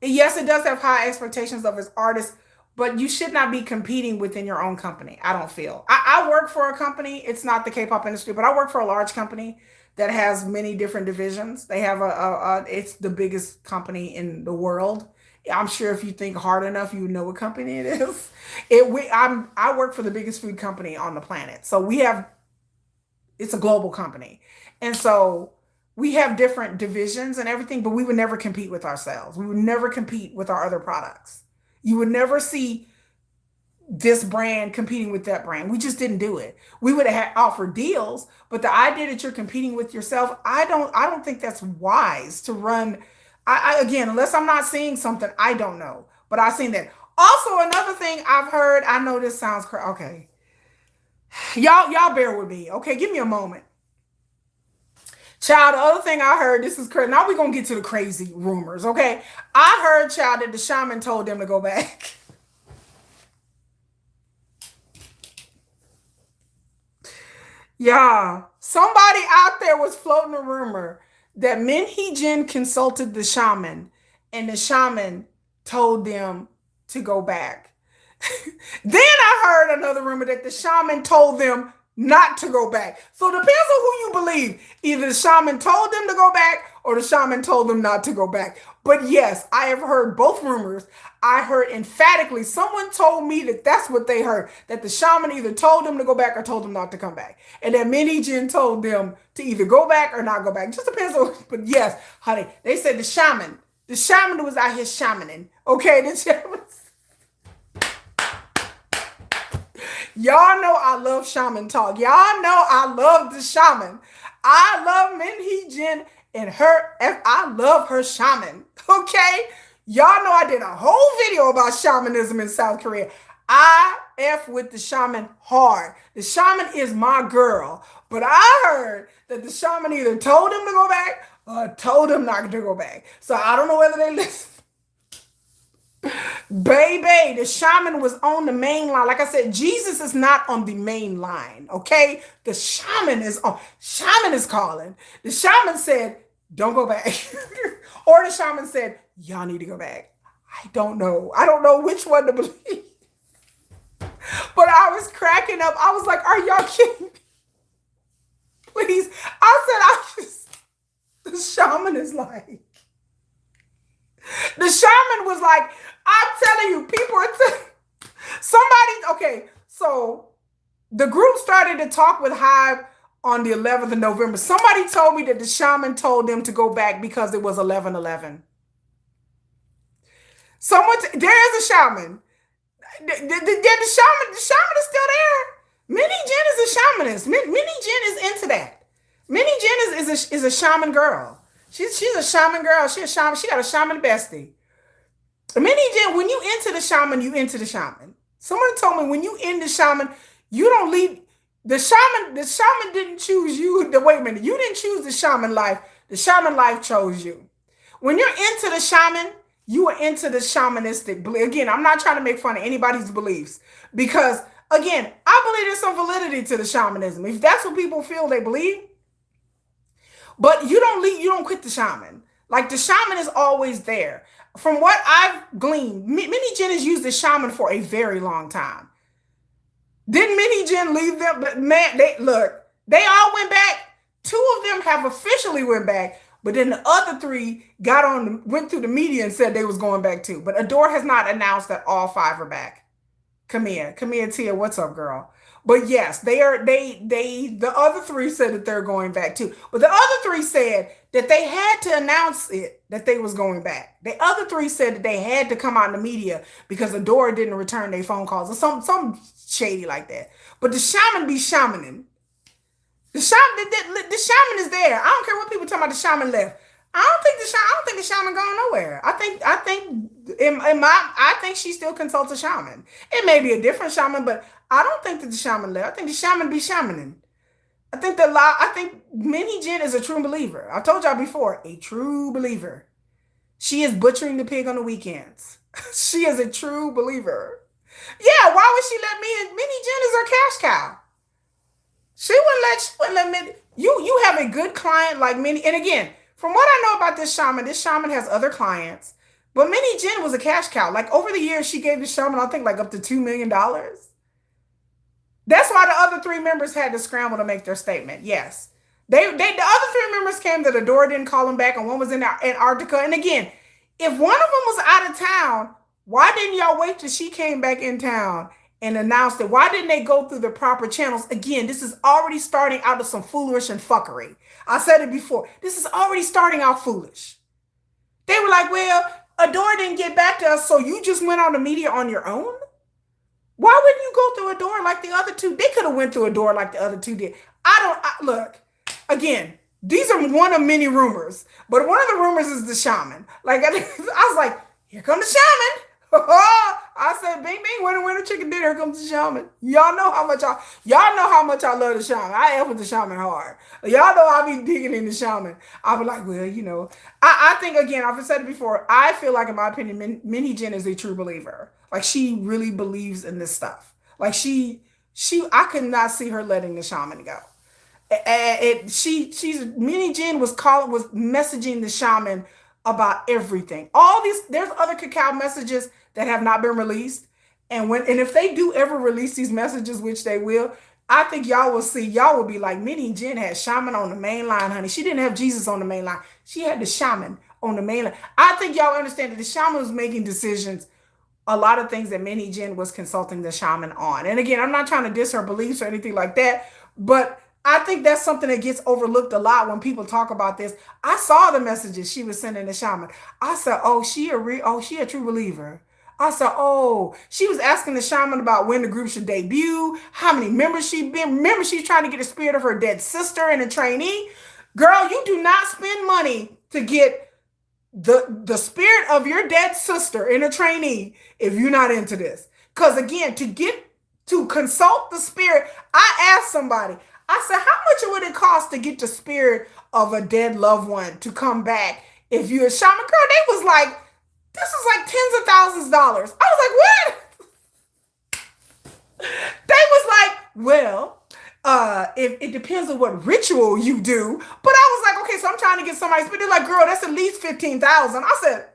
Yes, it does have high expectations of its artists, but you should not be competing within your own company. I don't feel. I work for a company. It's not the K-pop industry, but I work for a large company that has many different divisions. They have it's the biggest company in the world. I'm sure if you think hard enough, you know what company it is. I work for the biggest food company on the planet. So it's a global company. And so we have different divisions and everything, but we would never compete with ourselves. We would never compete with our other products. You would never see this brand competing with that brand. We just didn't do it. We would have offered deals, but the idea that you're competing with yourself, I don't think that's wise to run. Again, unless I'm not seeing something, I don't know. But I've seen that. Also, another thing I've heard, I know this sounds crazy. Okay. Y'all bear with me. Okay, give me a moment. Child, the other thing I heard, this is crazy. Now we're going to get to the crazy rumors, okay? I heard, child, that the shaman told them to go back. Yeah, somebody out there was floating a rumor that Min Hee Jin consulted the shaman, and the shaman told them to go back. Then I heard another rumor that the shaman told them not to go back. So it depends on who you believe. Either the shaman told them to go back or the shaman told them not to go back. But yes, I have heard both rumors. I heard emphatically, someone told me that that's what they heard, that the shaman either told them to go back or told them not to come back. And that Min Hee Jin told them to either go back or not go back. It just depends on, but yes, honey, they said the shaman was out here shamaning. Okay, the shaman. Y'all know I love shaman talk. Y'all know I love the shaman. I love Minhee Jin and her. I love her shaman. Okay? Y'all know I did a whole video about shamanism in South Korea. I F with the shaman hard. The shaman is my girl. But I heard that the shaman either told him to go back or told him not to go back. So I don't know whether they listen. Baby, the shaman was on the main line. Like I said, Jesus is not on the main line, okay? The shaman is on. Shaman is calling. The shaman said, don't go back. Or the shaman said, y'all need to go back. I don't know. I don't know which one to believe. But I was cracking up. I was like, are y'all kidding me? Please. The shaman is like, the shaman was like, I'm telling you, people are okay, so the group started to talk with Hybe on the 11th of November. Somebody told me that the shaman told them to go back because it was 11/11. There is a shaman. The shaman is still there. Minhee Jin is a shamanist. Minhee Jin is into that. Minhee Jin is a shaman girl. She's a shaman girl. She's a shaman. She got a shaman bestie. Minhee Jin, when you into the shaman, you into the shaman. Someone told me when you in the shaman, you don't leave the shaman. The shaman didn't choose you. Wait a minute, you didn't choose the shaman life. The shaman life chose you. When you're into the shaman, you are into the shamanistic. Again, I'm not trying to make fun of anybody's beliefs because, again, I believe there's some validity to the shamanism. If that's what people feel they believe, but you don't leave. You don't quit the shaman. Like the shaman is always there. From what I've gleaned, Minhee Jin has used the shaman for a very long time. Didn't Minhee Jin leave them? But man, they all went back. 2 of them have officially went back, but then the other 3 went through the media and said they was going back too. But ADOR has not announced that all 5 are back. Come here, Tia, what's up, girl? But yes, the other 3 said that they're going back too. But the other 3 said that they had to announce it that they was going back. The other 3 said that they had to come out in the media because ADOR didn't return their phone calls or some shady like that. But the shaman be shamaning. The shaman is there. I don't care what people talking about. The shaman left. I don't think the shaman going nowhere. I think she still consults a shaman. It may be a different shaman, but I don't think that the shaman left. I think the shaman be shamaning. I think Minhee Jin is a true believer. I told y'all before, a true believer. She is butchering the pig on the weekends. She is a true believer. Yeah, why would she let me in? Minhee Jin is her cash cow. She wouldn't let me. You have a good client like Minhee. And again, from what I know about this shaman has other clients. But Minhee Jin was a cash cow. Like over the years, she gave the shaman, I think, like up to $2 million. That's why the other 3 members had to scramble to make their statement. Yes. The other 3 members came that ADOR didn't call them back, and one was in Antarctica. And again, if one of them was out of town, why didn't y'all wait till she came back in town and announced it? Why didn't they go through the proper channels? Again, this is already starting out of some foolish and fuckery. I said it before. This is already starting out foolish. They were like, well, ADOR didn't get back to us, so you just went on the media on your own? Why wouldn't you go through ADOR like the other 2? They could have went through ADOR like the other 2 did. Look, again, these are one of many rumors, but one of the rumors is the shaman. Like, I was like, here comes the shaman. I said, bing, bing, winner, chicken dinner, here comes the shaman. Y'all know how much I love the shaman. I F with the shaman hard. Y'all know I be digging in the shaman. I be like, well, I think, again, I've said it before, I feel like, in my opinion, Minhee Jin is a true believer. Like, she really believes in this stuff. Like, I could not see her letting the shaman go. Minhee Jin was messaging the shaman about everything. There's other cacao messages that have not been released. And if they do ever release these messages, which they will, I think y'all will be like, Minhee Jin had shaman on the main line, honey. She didn't have Jesus on the main line. She had the shaman on the main line. I think y'all understand that the shaman was making decisions, a lot of things that Minhee Jin was consulting the shaman on. And again, I'm not trying to diss her beliefs or anything like that, but I think that's something that gets overlooked a lot when people talk about this. I saw the messages she was sending the shaman. I said, oh, she a true believer. I said, oh, she was asking the shaman about when the group should debut, how many members she'd been. Remember, she's trying to get the spirit of her dead sister and a trainee. Girl, you do not spend money to get the spirit of your dead sister and a trainee if you're not into this. Because again, to consult the spirit, I asked somebody, I said, how much would it cost to get the spirit of a dead loved one to come back if you're a shaman? Girl, they was like, this is like tens of thousands of dollars. I was like, what? They was like, well, if it depends on what ritual you do. But I was like, okay, so I'm trying to get somebody, but they're like, girl, that's at least 15,000. I said,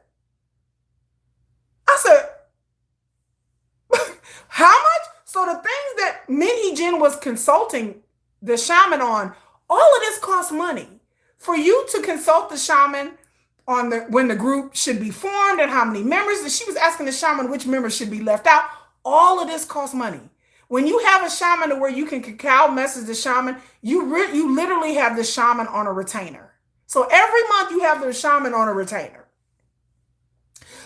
how much? So the things that Minhee Jin was consulting the shaman on, all of this costs money. For you to consult the shaman on when the group should be formed and how many members, and she was asking the shaman which members should be left out, all of this costs money. When you have a shaman to where you can cacao message the shaman, you literally have the shaman on a retainer. So every month you have the shaman on a retainer.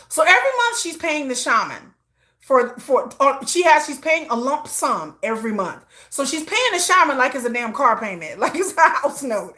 So every month she's paying the shaman she's paying a lump sum every month. So she's paying the shaman like it's a damn car payment, like it's a house note,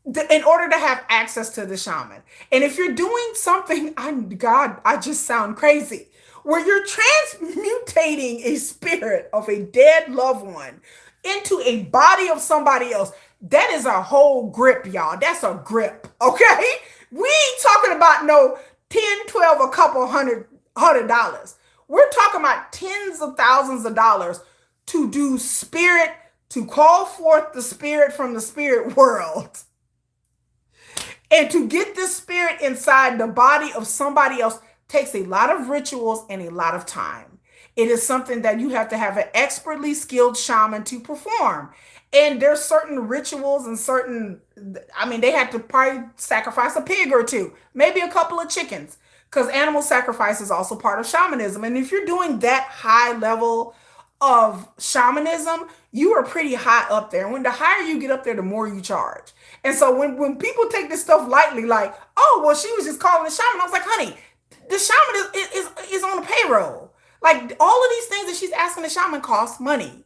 in order to have access to the shaman. And if you're doing something, I just sound crazy, where you're transmutating a spirit of a dead loved one into a body of somebody else, that is a whole grip, y'all. That's a grip, okay? We ain't talking about no 10, 12, a couple $100. We're talking about tens of thousands of dollars to do spirit, to call forth the spirit from the spirit world. And to get this spirit inside the body of somebody else takes a lot of rituals and a lot of time. It is something that you have to have an expertly skilled shaman to perform. And there's certain rituals and they had to probably sacrifice a pig or two, maybe a couple of chickens, because animal sacrifice is also part of shamanism. And if you're doing that high level of shamanism, you are pretty high up there. And when the higher you get up there, the more you charge. And so when people take this stuff lightly, like, oh, well, she was just calling the shaman, I was like, honey, the shaman is on the payroll. Like, all of these things that she's asking the shaman cost money.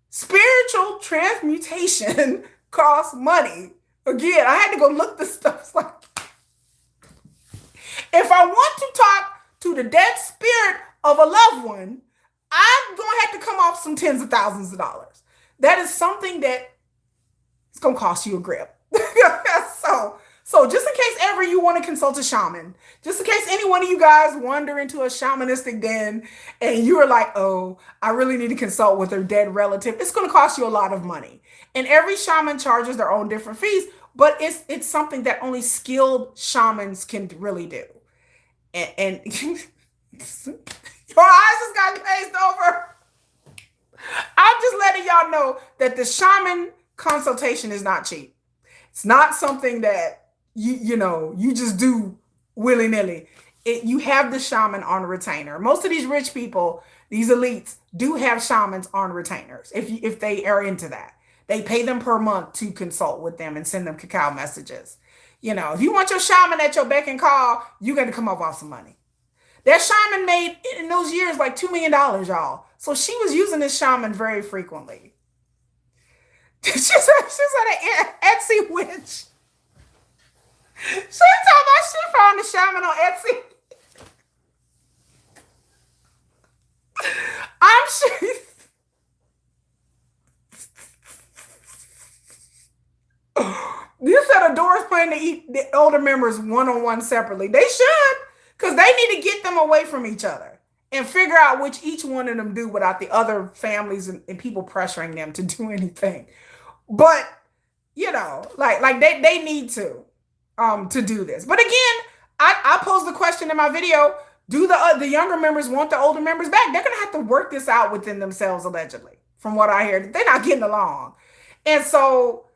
Spiritual transmutation costs money. Again, I had to go look this stuff. It's like, if I want to talk to the dead spirit of a loved one, I'm going to have to come off some tens of thousands of dollars. That is something that it's going to cost you a grip. So just in case ever you want to consult a shaman, just in case any one of you guys wander into a shamanistic den and you're like, oh, I really need to consult with their dead relative, it's going to cost you a lot of money. And every shaman charges their own different fees, but it's something that only skilled shamans can really do. And your eyes just got glazed over. I'm just letting y'all know that the shaman consultation is not cheap. It's not something that you just do willy-nilly. You have the shaman on retainer. Most of these rich people, these elites, do have shamans on retainers if they are into that. They pay them per month to consult with them and send them cacao messages. If you want your shaman at your beck and call, you got to come up off some money. That shaman made in those years like $2 million, y'all. So she was using this shaman very frequently. she's an Etsy witch. She told me she found the shaman on Etsy. I'm sure. You said ADOR is planning to eat the older members one-on-one separately. They should, because they need to get them away from each other and figure out which each one of them do without the other families and people pressuring them to do anything. But, like they need to do this. But again, I posed the question in my video, do the younger members want the older members back? They're going to have to work this out within themselves, allegedly, from what I hear. They're not getting along. And so,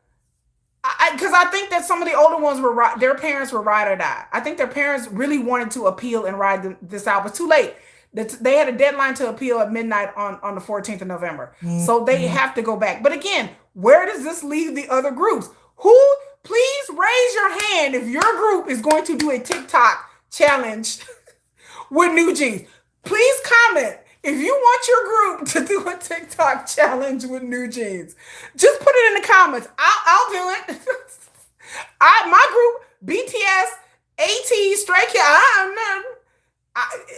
because I think that some of the older ones their parents were ride or die. I think their parents really wanted to appeal and ride this out, but too late. They had a deadline to appeal at midnight on the 14th of November. Mm-hmm. So they have to go back. But again, where does this leave the other groups? Please raise your hand if your group is going to do a TikTok challenge with NewJeans. Please comment if you want your group to do a TikTok challenge with NewJeans. Just put it in the comments. I'll do it. My group, BTS, AT, Stray Kids.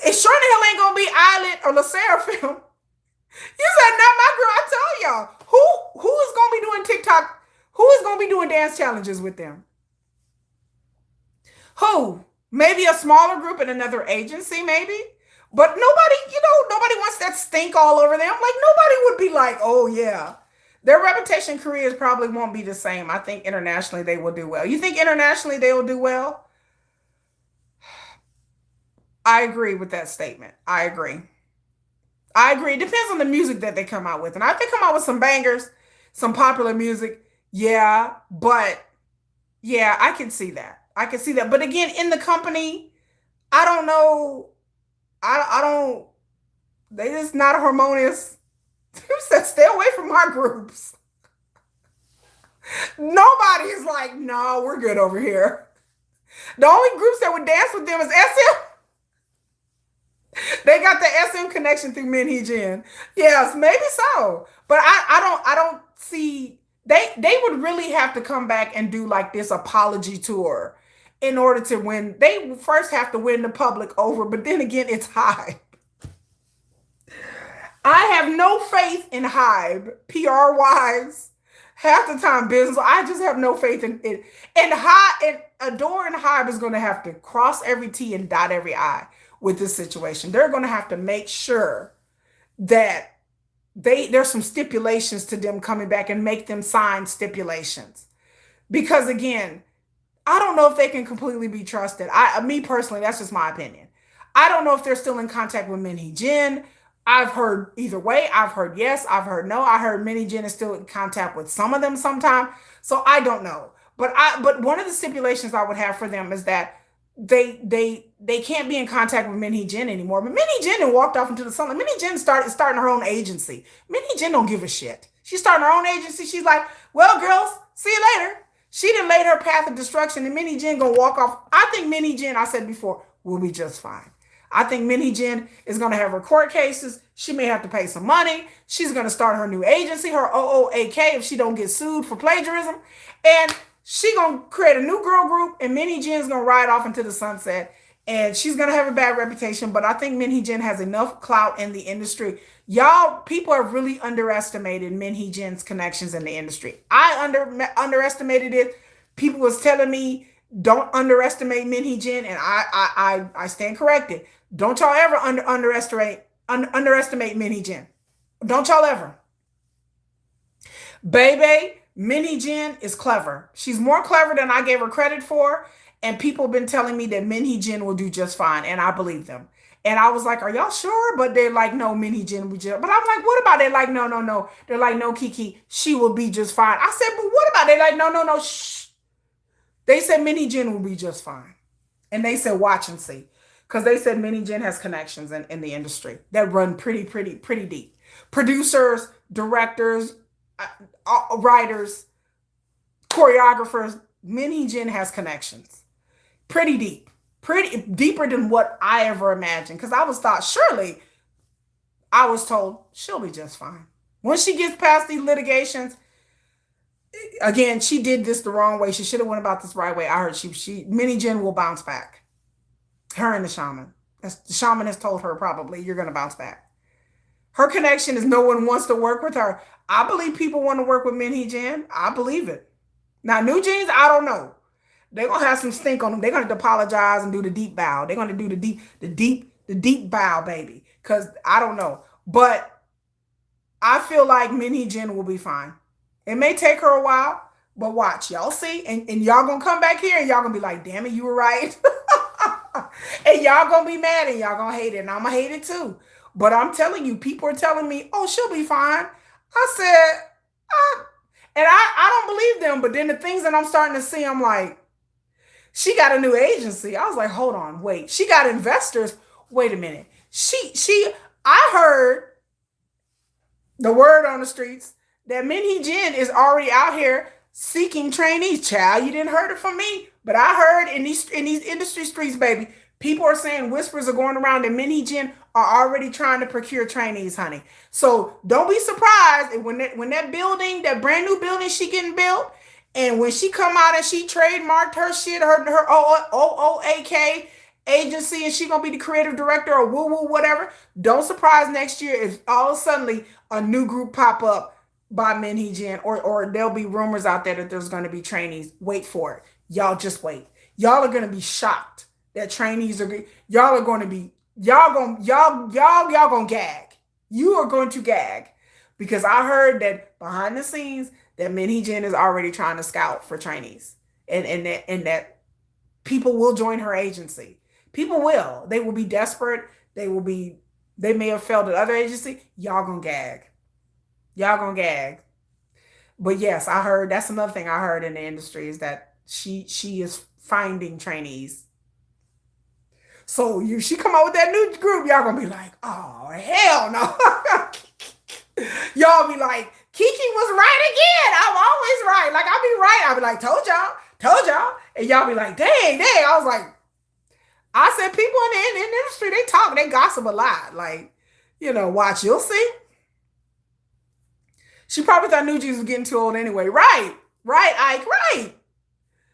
It sure the hell ain't gonna be Island or La Seraphim. You said not my group. I tell y'all who is gonna be doing TikTok. Who is gonna be doing dance challenges with them? Who? Maybe a smaller group in another agency, maybe. But nobody, nobody wants that stink all over them. Like nobody would be like, oh yeah. Their reputation careers probably won't be the same. I think internationally they will do well. You think internationally they will do well? I agree with that statement. I agree. I agree. It depends on the music that they come out with. And if they come out with some bangers, some popular music, yeah. But yeah, I can see that. I can see that. But again, in the company, I don't know. I don't. They just not harmonious. Who said stay away from our groups? Nobody is like, no, we're good over here. The only groups that would dance with them is SM. They got the SM connection through Minhee Jin. Yes, maybe so. But I don't see they would really have to come back and do like this apology tour in order to win. They first have to win the public over, but then again, it's hybe. I have no faith in hybe, PR wise. Half the time business, I just have no faith in it. And ADOR and hybe is gonna have to cross every T and dot every I with this situation. They're gonna have to make sure that there's some stipulations to them coming back and make them sign stipulations. Because again, I don't know if they can completely be trusted. Me personally, that's just my opinion. I don't know if they're still in contact with Minhee Jin. I've heard either way. I've heard yes. I've heard no. I heard Minhee Jin is still in contact with some of them sometime. So I don't know. But one of the stipulations I would have for them is that they can't be in contact with Minhee Jin anymore. But Minhee Jin walked off into the sunlight. Minhee Jin starting her own agency. Minhee Jin don't give a shit. She's starting her own agency. She's like, well, girls, see you later. She done laid her path of destruction, and Minhee Jin gonna walk off. I think Minhee Jin, I said before, will be just fine. I think Minhee Jin is gonna have her court cases. She may have to pay some money. She's gonna start her new agency, her OOAK, if she don't get sued for plagiarism. And she gonna create a new girl group, and Minhee Jin's gonna ride off into the sunset. And she's gonna have a bad reputation, but I think Minhee Jin has enough clout in the industry. Y'all, people have really underestimated Minhee Jin's connections in the industry. I underestimated it. People was telling me don't underestimate Minhee Jin, and I stand corrected. Don't y'all ever underestimate Minhee Jin. Don't y'all ever. Baby, Minhee Jin is clever. She's more clever than I gave her credit for. And people have been telling me that Minhee Jin will do just fine. And I believe them. And I was like, are y'all sure? But they're like, no, Minhee Jin will just. But I'm like, what about? They're like, no. They're like, no, Kiki, she will be just fine. I said, but what about? They're like, no, shh. They said Minhee Jin will be just fine. And they said, watch and see. Because they said Minhee Jin has connections in the industry that run pretty deep. Producers, directors, writers, choreographers. Minhee Jin has connections. Pretty deeper than what I ever imagined. Because I was told she'll be just fine. Once she gets past these litigations, again, she did this the wrong way. She should have went about this right way. I heard Minhee Jin will bounce back. Her and the shaman. The shaman has told her probably, you're going to bounce back. Her connection is no one wants to work with her. I believe people want to work with Minhee Jin. I believe it. Now, NewJeans, I don't know. They're gonna have some stink on them. They're gonna apologize and do the deep bow. They're gonna do the deep bow, baby. Cause I don't know. But I feel like Minhee Jin will be fine. It may take her a while, but watch. Y'all see. And y'all gonna come back here and y'all gonna be like, damn it, you were right. And y'all gonna be mad and y'all gonna hate it. And I'm gonna hate it too. But I'm telling you, people are telling me, oh, she'll be fine. I said, and I don't believe them. But then the things that I'm starting to see, I'm like, she got a new agency. I was like, hold on, wait. She got investors. Wait a minute. I heard the word on the streets that Minhee Jin is already out here seeking trainees. Child, you didn't heard it from me, but I heard in these industry streets, baby, people are saying whispers are going around that Minhee Jin are already trying to procure trainees, honey. So don't be surprised when that building, that brand new building she getting built, and when she come out and she trademarked her shit, her OOAK agency, and she gonna be the creative director or woo woo whatever. Don't surprise next year if all of a sudden a new group pop up by Minhee Jin, or there'll be rumors out there that there's gonna be trainees. Wait for it. Y'all just wait. Y'all are gonna be shocked that trainees are. Y'all are going to be. Y'all gonna gag. You are going to gag because I heard that behind the scenes that Minhee Jin is already trying to scout for trainees, and that people will join her agency. People will. They will be desperate. They will be. They may have failed at other agency. Y'all gonna gag. Y'all gonna gag. But yes, I heard that's another thing I heard in the industry is that she is finding trainees. So if she come out with that new group, y'all gonna be like, oh hell no. Y'all be like, Kiki was right again. I'm always right. Like I'll be right. I'll be like, told y'all. And y'all be like, dang. I was like, I said people in the industry, they talk, they gossip a lot. Like, watch, you'll see. She probably thought NewJeans was getting too old anyway. Right, Ike, right.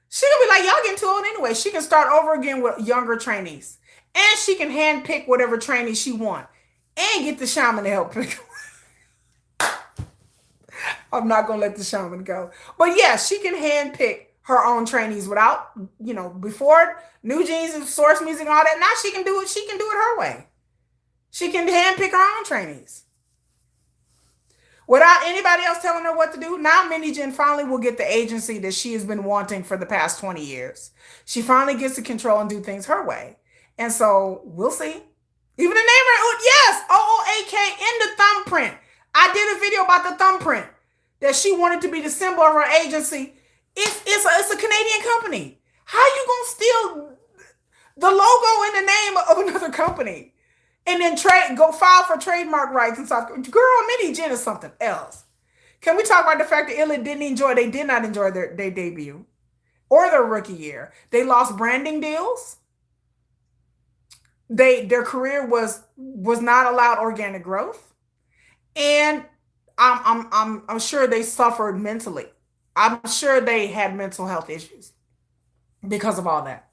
She gonna be like, y'all getting too old anyway. She can start over again with younger trainees. And she can handpick whatever trainee she want. And get the shaman to help pick. I'm not gonna let the shaman go. But yeah, she can handpick her own trainees without, before NewJeans and source music and all that. Now she can do it. She can do it her way. She can handpick her own trainees. Without anybody else telling her what to do, now Minhee Jin finally will get the agency that she has been wanting for the past 20 years. She finally gets to control and do things her way. And so we'll see. Even the name, yes, OOAK in the thumbprint. I did a video about the thumbprint that she wanted to be the symbol of her agency. It's a Canadian company. How you gonna steal the logo in the name of another company? And then go file for trademark rights in South Korea. Girl, Minhee Jin is something else. Can we talk about the fact that they did not enjoy their debut or their rookie year? They lost branding deals. Their career was not allowed organic growth. And I'm sure they suffered mentally. I'm sure they had mental health issues because of all that.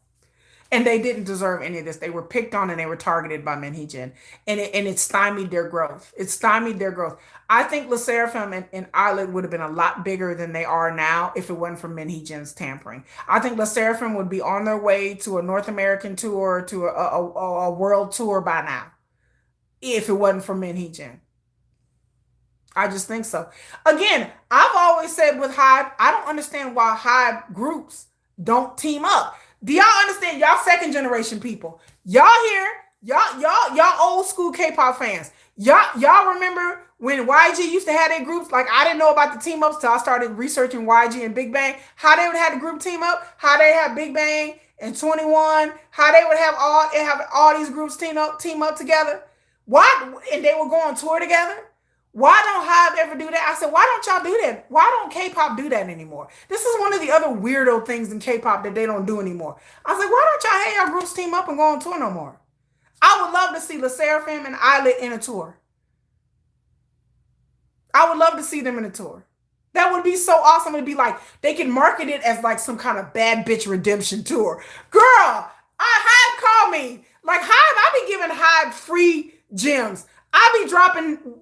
And they didn't deserve any of this. They were picked on and they were targeted by Minhee Jin. And it stymied their growth. It stymied their growth. I think LE SSERAFIM and Islet would have been a lot bigger than they are now if it wasn't for Minhee Jin's tampering. I think LE SSERAFIM would be on their way to a North American tour, to a world tour by now, if it wasn't for Minhee Jin. I just think so. Again, I've always said with HYBE, I don't understand why HYBE groups don't team up. Do y'all understand? Y'all second generation people. Y'all here. Y'all old school K-pop fans. Y'all remember when YG used to have their groups? Like I didn't know about the team ups till I started researching YG and Big Bang. How they would have the group team up. How they have Big Bang and 21. How they would have all these groups team up together. Why? And they would go on tour together. Why don't HYBE ever do that? I said, why don't y'all do that? Why don't K-pop do that anymore? This is one of the other weirdo things in K-pop that they don't do anymore. I was like, why don't y'all have y'all groups team up and go on tour no more? I would love to see LE SSERAFIM and Islet in a tour. I would love to see them in a tour. That would be so awesome. It'd be like, they could market it as like some kind of bad bitch redemption tour. Girl, HYBE called me. Like HYBE, I be giving HYBE free gems. I be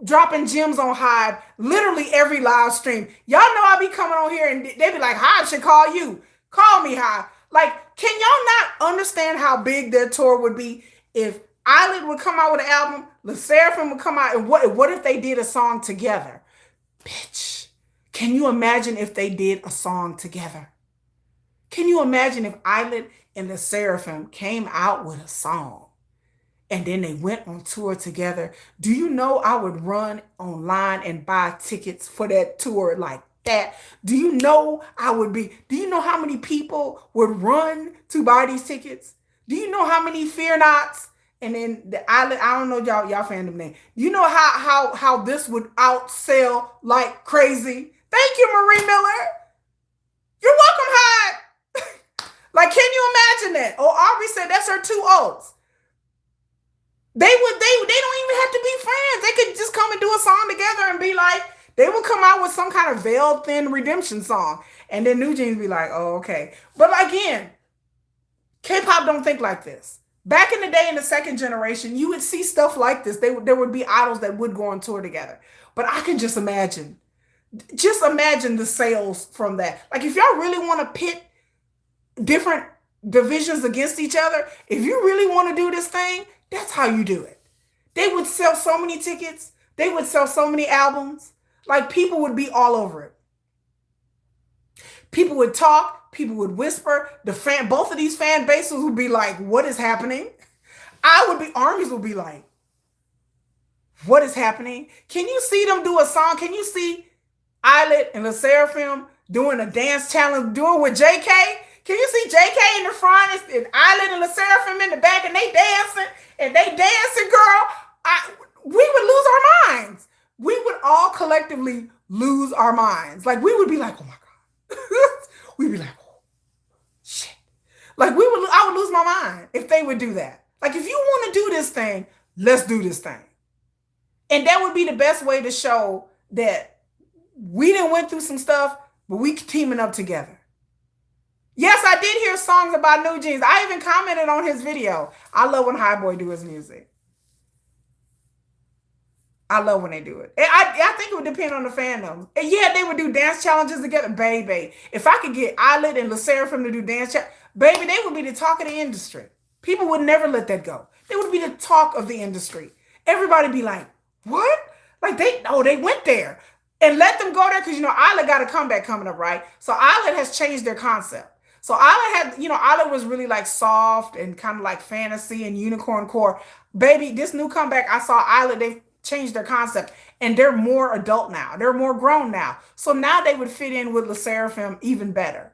dropping gems on HYBE literally every live stream. Y'all know I be coming on here and they be like, HYBE should call you. Call me, HYBE. Like, can y'all not understand how big their tour would be if Islet would come out with an album, LE SSERAFIM would come out, and what if they did a song together? Bitch, can you imagine if they did a song together? Can you imagine if Islet and LE SSERAFIM came out with a song? And then they went on tour together. Do you know I would run online and buy tickets for that tour like that? Do you know do you know how many people would run to buy these tickets? Do you know how many fear nots? And then the Islet, I don't know y'all fandom name. Do you know how this would outsell like crazy? Thank you, Marie Miller. You're welcome, HYBE. Like, can you imagine that? Oh, Aubrey said that's her two O's. They don't even have to be friends. They could just come and do a song together and be like, they will come out with some kind of veiled thin redemption song. And then NewJeans be like, oh, okay. But again, K-pop don't think like this. Back in the day, in the second generation, you would see stuff like this. There would be idols that would go on tour together. But I can just imagine the sales from that. Like, if y'all really want to pit different divisions against each other, if you really want to do this thing, that's how you do it. They would sell so many tickets. They would sell so many albums. Like, people would be all over it. People would talk. People would whisper. Both of these fan bases would be like, what is happening? Armies would be like, what is happening? Can you see them do a song? Can you see Islet and Le Seraphim doing a dance challenge, doing with JK? Can you see JK in the front and Islet and Le Seraphim in the back, and they dancing, girl? We would lose our minds. We would all collectively lose our minds. Like, we would be like, oh my God. We'd be like, oh, shit. Like, I would lose my mind if they would do that. Like, if you want to do this thing, let's do this thing. And that would be the best way to show that we done went through some stuff, but we teaming up together. Yes, I did hear songs about NewJeans. I even commented on his video. I love when hybe do his music. I love when they do it. And I think it would depend on the fandom. And yeah, they would do dance challenges together. Baby, if I could get Islet and Le Seraphim to do dance challenges, baby, they would be the talk of the industry. People would never let that go. They would be the talk of the industry. Everybody be like, what? Like, they went there. And let them go there because, Islet got a comeback coming up, right? So Islet has changed their concept. So Islet was really like soft and kind of like fantasy and unicorn core. Baby, this new comeback, I saw Islet, they've changed their concept and they're more adult now. They're more grown now. So now they would fit in with Le Seraphim even better.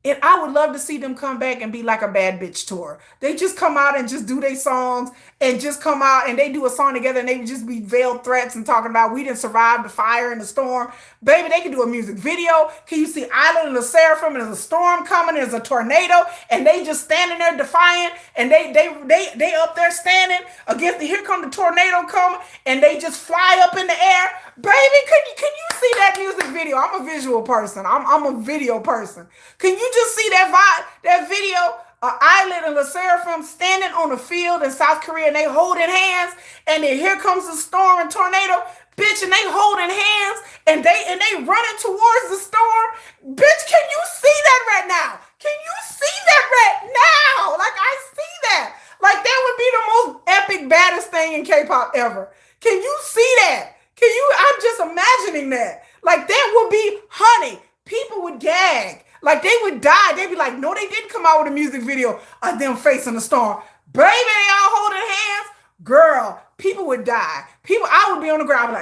And I would love to see them come back and be like a bad bitch tour. They just come out and just do their songs and just come out and they do a song together and they would just be veiled threats and talking about we didn't survive the fire and the storm. Baby, they can do a music video. Can you see Islet and the Seraphim and there's a storm coming, there's a tornado, and they just standing there defiant and they up there standing against here come the tornado coming and they just fly up in the air. Baby, can you see that music video? I'm a visual person. I'm a video person. Can you just see that video? Islet and Le Seraphim standing on a field in South Korea and they holding hands and then here comes the storm and tornado, bitch, and they holding hands and they running towards the storm. Bitch, can you see that right now? Can you see that right now? Like, I see that. Like, that would be the most epic, baddest thing in K-pop ever. Can you see that? I'm just imagining that. Like, that would be, honey, people would gag. Like, they would die. They'd be like, no, they didn't come out with a music video of them facing the storm. Baby, they all holding hands. Girl, people would die. I would be on the ground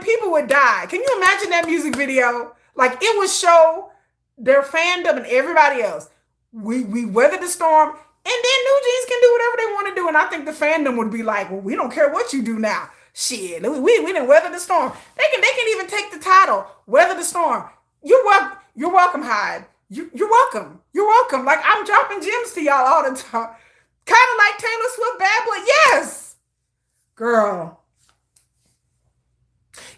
people would die. Can you imagine that music video? Like, it would show their fandom and everybody else. We weathered the storm, and then NewJeans can do whatever they want to do. And I think the fandom would be like, well, we don't care what you do now. Shit, we didn't weather the storm. They can even take the title, Weather the Storm. You're welcome, hybe. You're welcome. You're welcome. Like, I'm dropping gems to y'all all the time. Kind of like Taylor Swift, Bad Boy. Yes. Girl.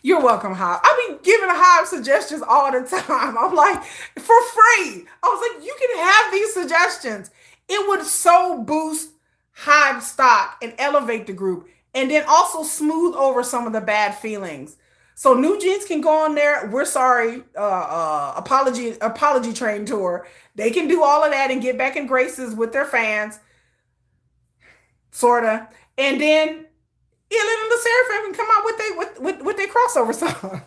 You're welcome, hybe. I be giving hybe suggestions all the time. I'm like, for free. I was like, you can have these suggestions. It would so boost hybe stock and elevate the group. And then also smooth over some of the bad feelings. So NewJeans can go on there. We're sorry, apology train tour. They can do all of that and get back in graces with their fans, sorta. And then Islet and Le Seraphim can come out with their crossover song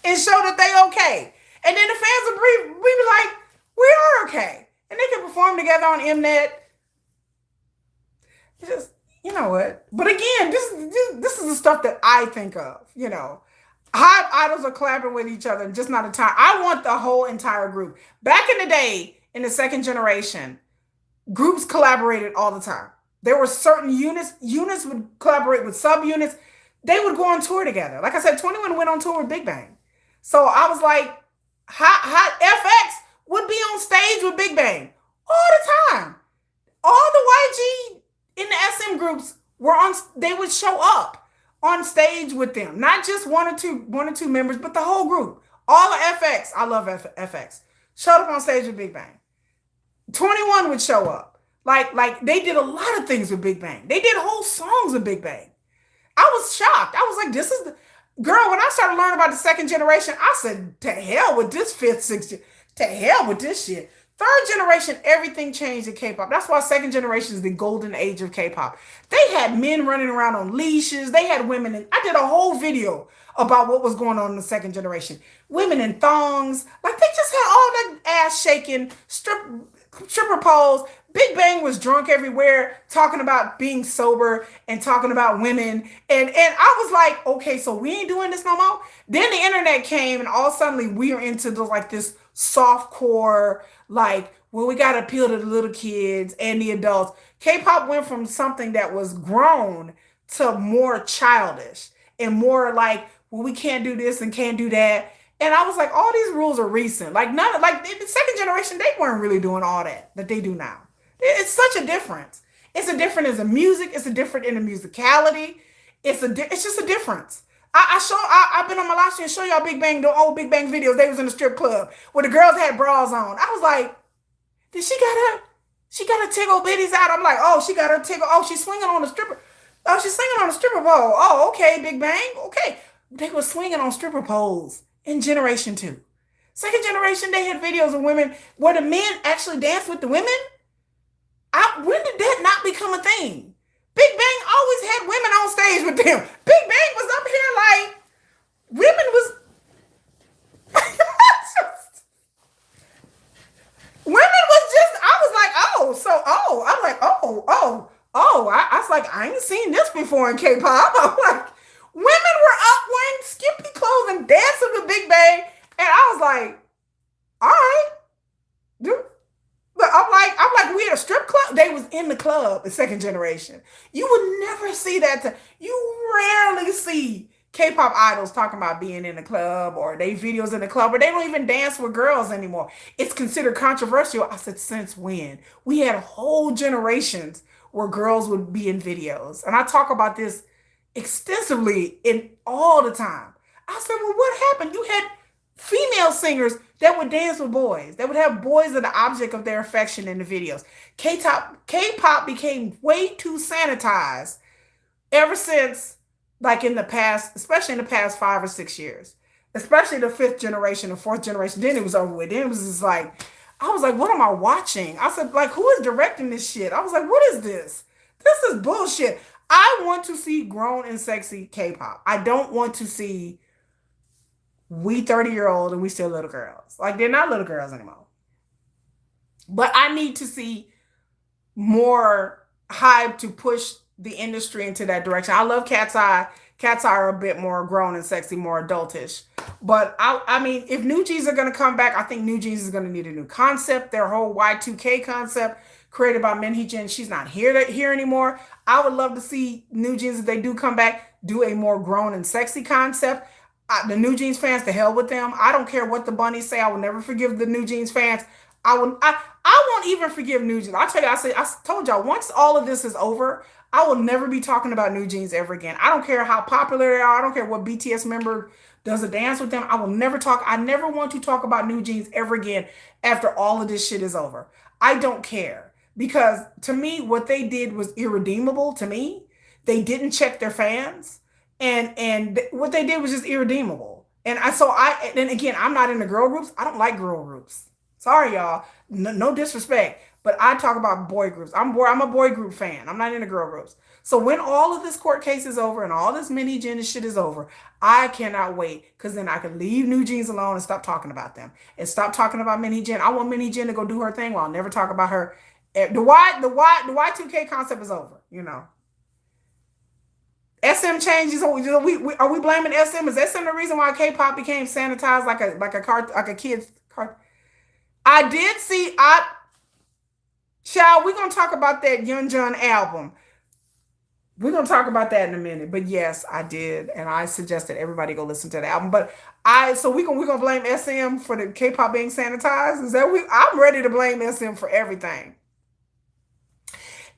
and show that they okay. And then the fans will be like, we are okay, and they can perform together on Mnet. It's just. You know what? But again, this is the stuff that I think of. Hybe idols are collaborating with each other, just not a time. I want the whole entire group. Back in the day, in the second generation, groups collaborated all the time. There were certain units would collaborate with subunits. They would go on tour together. Like I said, 21 went on tour with Big Bang. So I was like, FX would be on stage with Big Bang all the time. All the YG in the SM groups were on. They would show up on stage with them, not just one or two members, but the whole group. All of FX, I love FX, showed up on stage with Big Bang. 21 would show up. Like they did a lot of things with Big Bang. They did whole songs with Big Bang. I was shocked. I was like, this is the girl. When I started learning about the second generation, I said, to hell with this fifth, sixth, to hell with this shit. Third generation, everything changed in K-pop. That's why second generation is the golden age of K-pop. They had men running around on leashes. They had women. I did a whole video about what was going on in the second generation. Women in thongs. Like they just had all that ass shaking, stripper pose. Big Bang was drunk everywhere, talking about being sober and talking about women. And I was like, okay, so we ain't doing this no more. Then the internet came, and all suddenly we are into the like this soft core, like, well, we gotta appeal to the little kids and the adults. K-pop went from something that was grown to more childish and more like, well, we can't do this and can't do that. And I was like, all these rules are recent. Like none, like the second generation, they weren't really doing all that they do now. It's such a difference. It's a difference in the music. It's a difference in the musicality. It's just a difference. I've been on my live stream and show y'all Big Bang, the old Big Bang videos. They was in the strip club where the girls had bras on. I was like, did she got her tickle bitties out? I'm like, oh, she got her tickle. Oh, she's swinging on the stripper. Oh, she's swinging on the stripper pole. Oh, okay, Big Bang. Okay. They were swinging on stripper poles in generation two. Second generation, they had videos of women where the men actually danced with the women. When did that not become a thing? Big Bang always had women on stage with them. Big Bang was up here like women was women was just. I was like, oh, so I'm like, I was like, I ain't seen this before in K-pop. I'm like, women were up wearing skimpy clothes and dancing with Big Bang, and I was like, all right, dude. But I'm like, we had a strip club. They was in the club, the second generation. You would never see that. You rarely see K-pop idols talking about being in the club or they videos in the club, or they don't even dance with girls anymore. It's considered controversial. I said, since when? We had whole generations where girls would be in videos. And I talk about this extensively in all the time. I said, well, what happened? You had female singers that would dance with boys, that would have boys as the object of their affection in the videos. K-pop became way too sanitized ever since, like in the past, especially in the past 5 or 6 years, especially the fifth generation, the fourth generation. Then it was over with. Then it was just like, I was like, what am I watching? I said, like, who is directing this shit? I was like, what is this? This is bullshit. I want to see grown and sexy K-pop. I don't want to see we 30-year-old and we still little girls. Like they're not little girls anymore. But I need to see more hype to push the industry into that direction. I love Cat's Eye. Cat's Eye are a bit more grown and sexy, more adultish. But I mean, if NewJeans are going to come back, I think NewJeans is going to need a new concept. Their whole Y2K concept created by Minhee, she's not here anymore. I would love to see NewJeans, if they do come back, do a more grown and sexy concept. The NewJeans fans, to hell with them. I don't care what the bunnies say. I will never forgive the NewJeans fans. I won't even forgive NewJeans. I'll tell you, I told y'all, once all of this is over, I will never be talking about NewJeans ever again. I don't care how popular they are. I don't care what BTS member does a dance with them. I will never talk. I never want to talk about NewJeans ever again after all of this shit is over. I don't care. Because to me, what they did was irredeemable to me. They didn't check their fans. And what they did was just irredeemable. And again, I'm not in the girl groups. I don't like girl groups. Sorry, y'all. No disrespect. But I talk about boy groups. I'm a boy group fan. I'm not in the girl groups. So when all of this court case is over and all this Minhee shit is over, I cannot wait, because then I can leave NewJeans alone and stop talking about them and stop talking about Minhee. I want Minhee to go do her thing. Well, I'll never talk about her. The Y2K concept is over. You know. SM changes. Are we blaming SM? Is SM the reason why K-pop became sanitized like a kid's cart? I did see. Child, we're gonna talk about that Yeonjun album. We're gonna talk about that in a minute. But yes, I did, and I suggested everybody go listen to the album. But we're gonna blame SM for the K-pop being sanitized. I'm ready to blame SM for everything.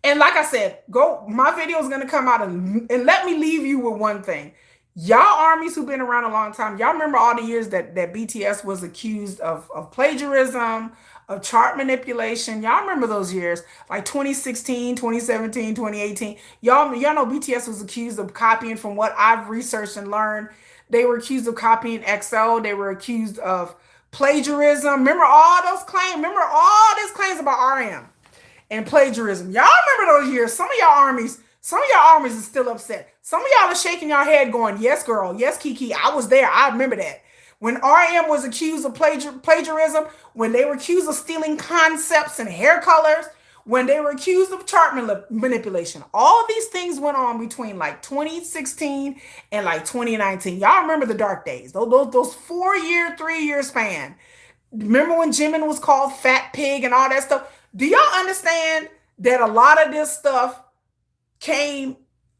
And like I said, my video is gonna come out and let me leave you with one thing. Y'all armies who've been around a long time, y'all remember all the years that BTS was accused of plagiarism, of chart manipulation. Y'all remember those years, like 2016, 2017, 2018. Y'all know BTS was accused of copying, from what I've researched and learned. They were accused of copying XO. They were accused of plagiarism. Remember all those claims? Remember all these claims about RM and plagiarism. Y'all remember those years? Some of y'all armies are still upset. Some of y'all are shaking your head going, yes, girl, yes, Kiki, I was there. I remember that. When RM was accused of plagiarism, when they were accused of stealing concepts and hair colors, when they were accused of chart manipulation, all of these things went on between like 2016 and like 2019. Y'all remember the dark days, those 4-year, 3-year span. Remember when Jimin was called Fat Pig and all that stuff? Do y'all understand that a lot of this stuff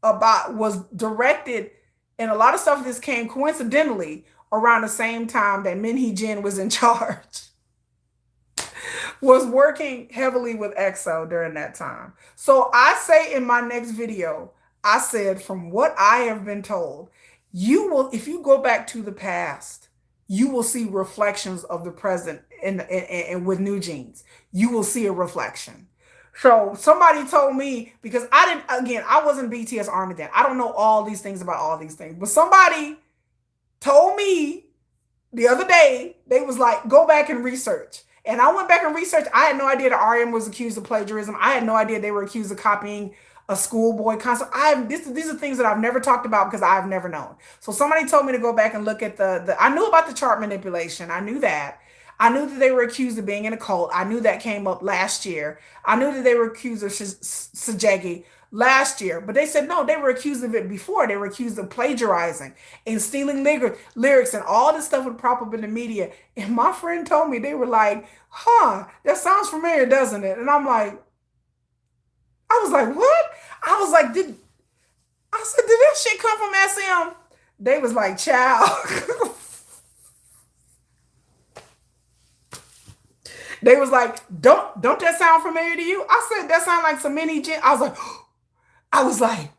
was directed, and a lot of stuff this came coincidentally around the same time that Jin was in charge, was working heavily with EXO during that time. So I say in my next video, I said, from what I have been told, you will, if you go back to the past, you will see reflections of the present and with NewJeans. You will see a reflection. So somebody told me, because I wasn't BTS Army then. I don't know all these things about all these things. But somebody told me the other day, they was like, go back and research. And I went back and researched. I had no idea that RM was accused of plagiarism. I had no idea they were accused of copying a schoolboy concept. These are things that I've never talked about because I've never known. So somebody told me to go back and look at I knew about the chart manipulation. I knew that. I knew that they were accused of being in a cult. I knew that came up last year. I knew that they were accused of Sajegi last year, but they said no, they were accused of it before. They were accused of plagiarizing and stealing lyrics, and all this stuff would prop up in the media. And my friend told me, they were like, huh, that sounds familiar, doesn't it? And I was like, what? I was like, did that shit come from SM? They was like, child. They was like, don't that sound familiar to you? I said, that sound like some mini gin. I was like,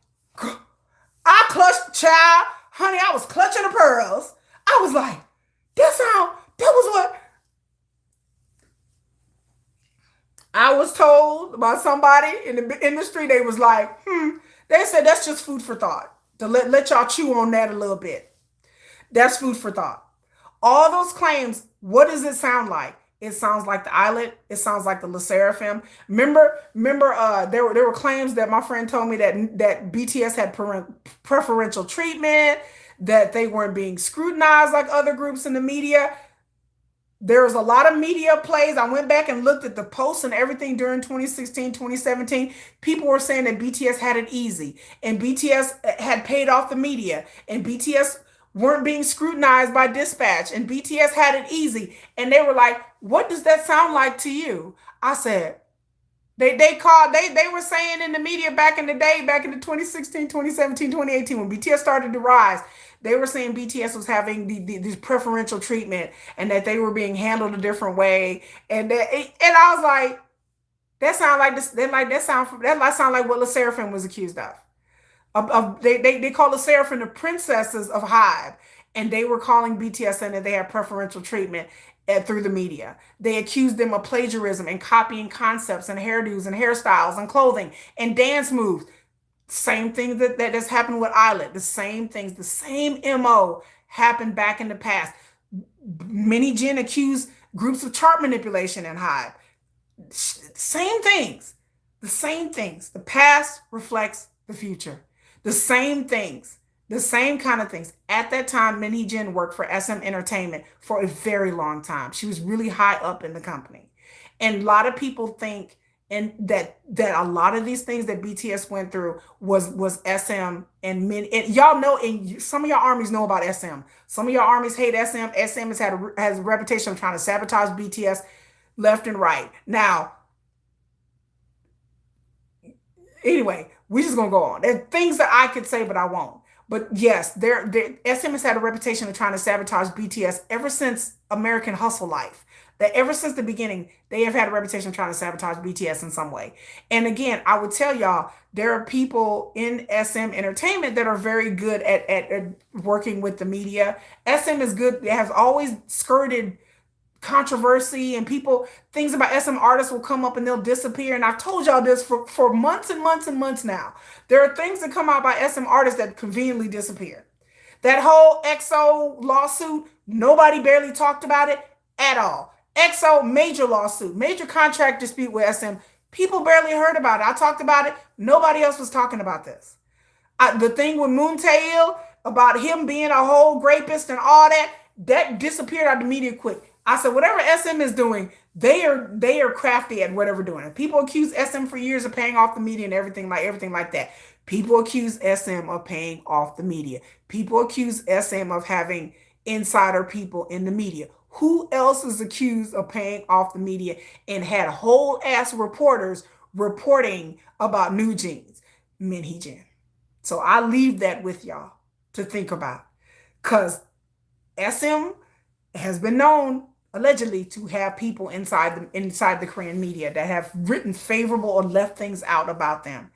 I clutched, child, honey, I was clutching the pearls. I was like, that was what I was told by somebody in the industry. They was like, they said that's just food for thought. To let y'all chew on that a little bit. That's food for thought. All those claims, what does it sound like? It sounds like the Islet. It sounds like the Le Seraphim. Remember, there were claims that my friend told me that BTS had preferential treatment, that they weren't being scrutinized like other groups in the media. There was a lot of media plays. I went back and looked at the posts and everything during 2016, 2017. People were saying that BTS had it easy, and BTS had paid off the media, and BTS weren't being scrutinized by dispatch, and BTS had it easy. And they were like, what does that sound like to you? I said, they were saying in the media back in the day, back in the 2016, 2017, 2018, when BTS started to rise, they were saying BTS was having this preferential treatment, and that they were being handled a different way. And I was like, that sound like what Le Seraphim was accused of. They call the Seraphim the princesses of Hybe, and they were calling BTS saying that they had preferential treatment through the media. They accused them of plagiarism and copying concepts and hairdos and hairstyles and clothing and dance moves. Same thing that's happened with Islet. The same things, the same MO happened back in the past. Jin accused groups of chart manipulation in Hybe. Same things. The same things. The past reflects the future. The same things, the same kind of things. At that time, Jin worked for SM Entertainment for a very long time. She was really high up in the company. And a lot of people think that a lot of these things that BTS went through was SM and y'all know, and some of y'all armies know about SM. Some of y'all armies hate SM. SM has a reputation of trying to sabotage BTS left and right. Now, anyway, we're just gonna go on. There's things that I could say, but I won't. But yes, SM has had a reputation of trying to sabotage BTS ever since American Hustle Life. That ever since the beginning, they have had a reputation of trying to sabotage BTS in some way. And again, I would tell y'all, there are people in SM Entertainment that are very good at working with the media. SM is good, it has always skirted controversy, and people, things about SM artists will come up and they'll disappear. And I've told y'all this for months and months and months now. There are things that come out by SM artists that conveniently disappear. That whole EXO lawsuit, nobody barely talked about it at all. EXO major lawsuit, major contract dispute with SM. People barely heard about it. I talked about it. Nobody else was talking about this. The thing with Moon Tae-il about him being a whole rapist and all that, that disappeared out of the media quick. I said, whatever SM is doing, they are crafty at whatever doing. People accuse SM for years of paying off the media and everything like that. People accuse SM of paying off the media. People accuse SM of having insider people in the media. Who else is accused of paying off the media and had whole ass reporters reporting about NewJeans? Minhee. So I leave that with y'all to think about, because SM has been known allegedly to have people inside the Korean media that have written favorable or left things out about them.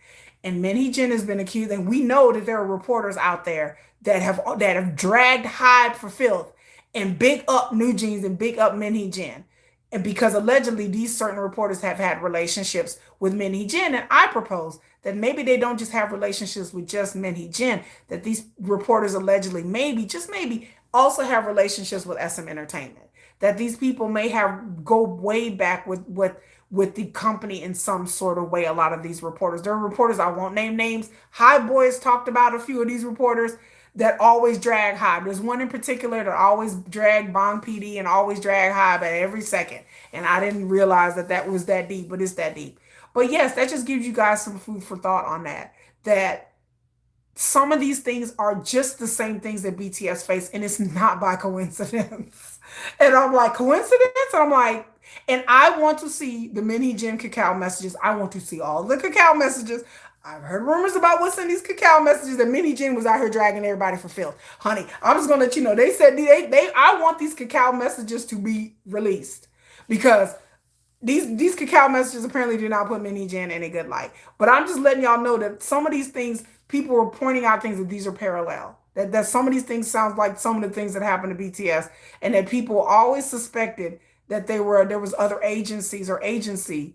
And Minhee has been accused, and we know that there are reporters out there that have dragged hybe for filth and big up NewJeans and big up Minhee. And because allegedly these certain reporters have had relationships with Minhee, and I propose that maybe they don't just have relationships with just Minhee, that these reporters allegedly maybe, just maybe, also have relationships with SM Entertainment. That these people may have go way back with the company in some sort of way. A lot of these reporters, there are reporters, I won't name names. Hybe Boys talked about a few of these reporters that always drag hybe. There's one in particular that always dragged Bong PD and always drag hybe at every second. And I didn't realize that was that deep, but it's that deep. But yes, that just gives you guys some food for thought on that. That some of these things are just the same things that BTS face, and it's not by coincidence. And I'm like, coincidence? And I'm like, and I want to see the Minhee cacao messages. I want to see all the cacao messages. I've heard rumors about what's in these cacao messages, that Minhee was out here dragging everybody for filth. Honey, I'm just gonna let you know. They said I want these cacao messages to be released, because these cacao messages apparently do not put Minhee in a good light. But I'm just letting y'all know that some of these things, people are pointing out things that these are parallel. That some of these things sounds like some of the things that happened to BTS, and that people always suspected that there was other agencies or agency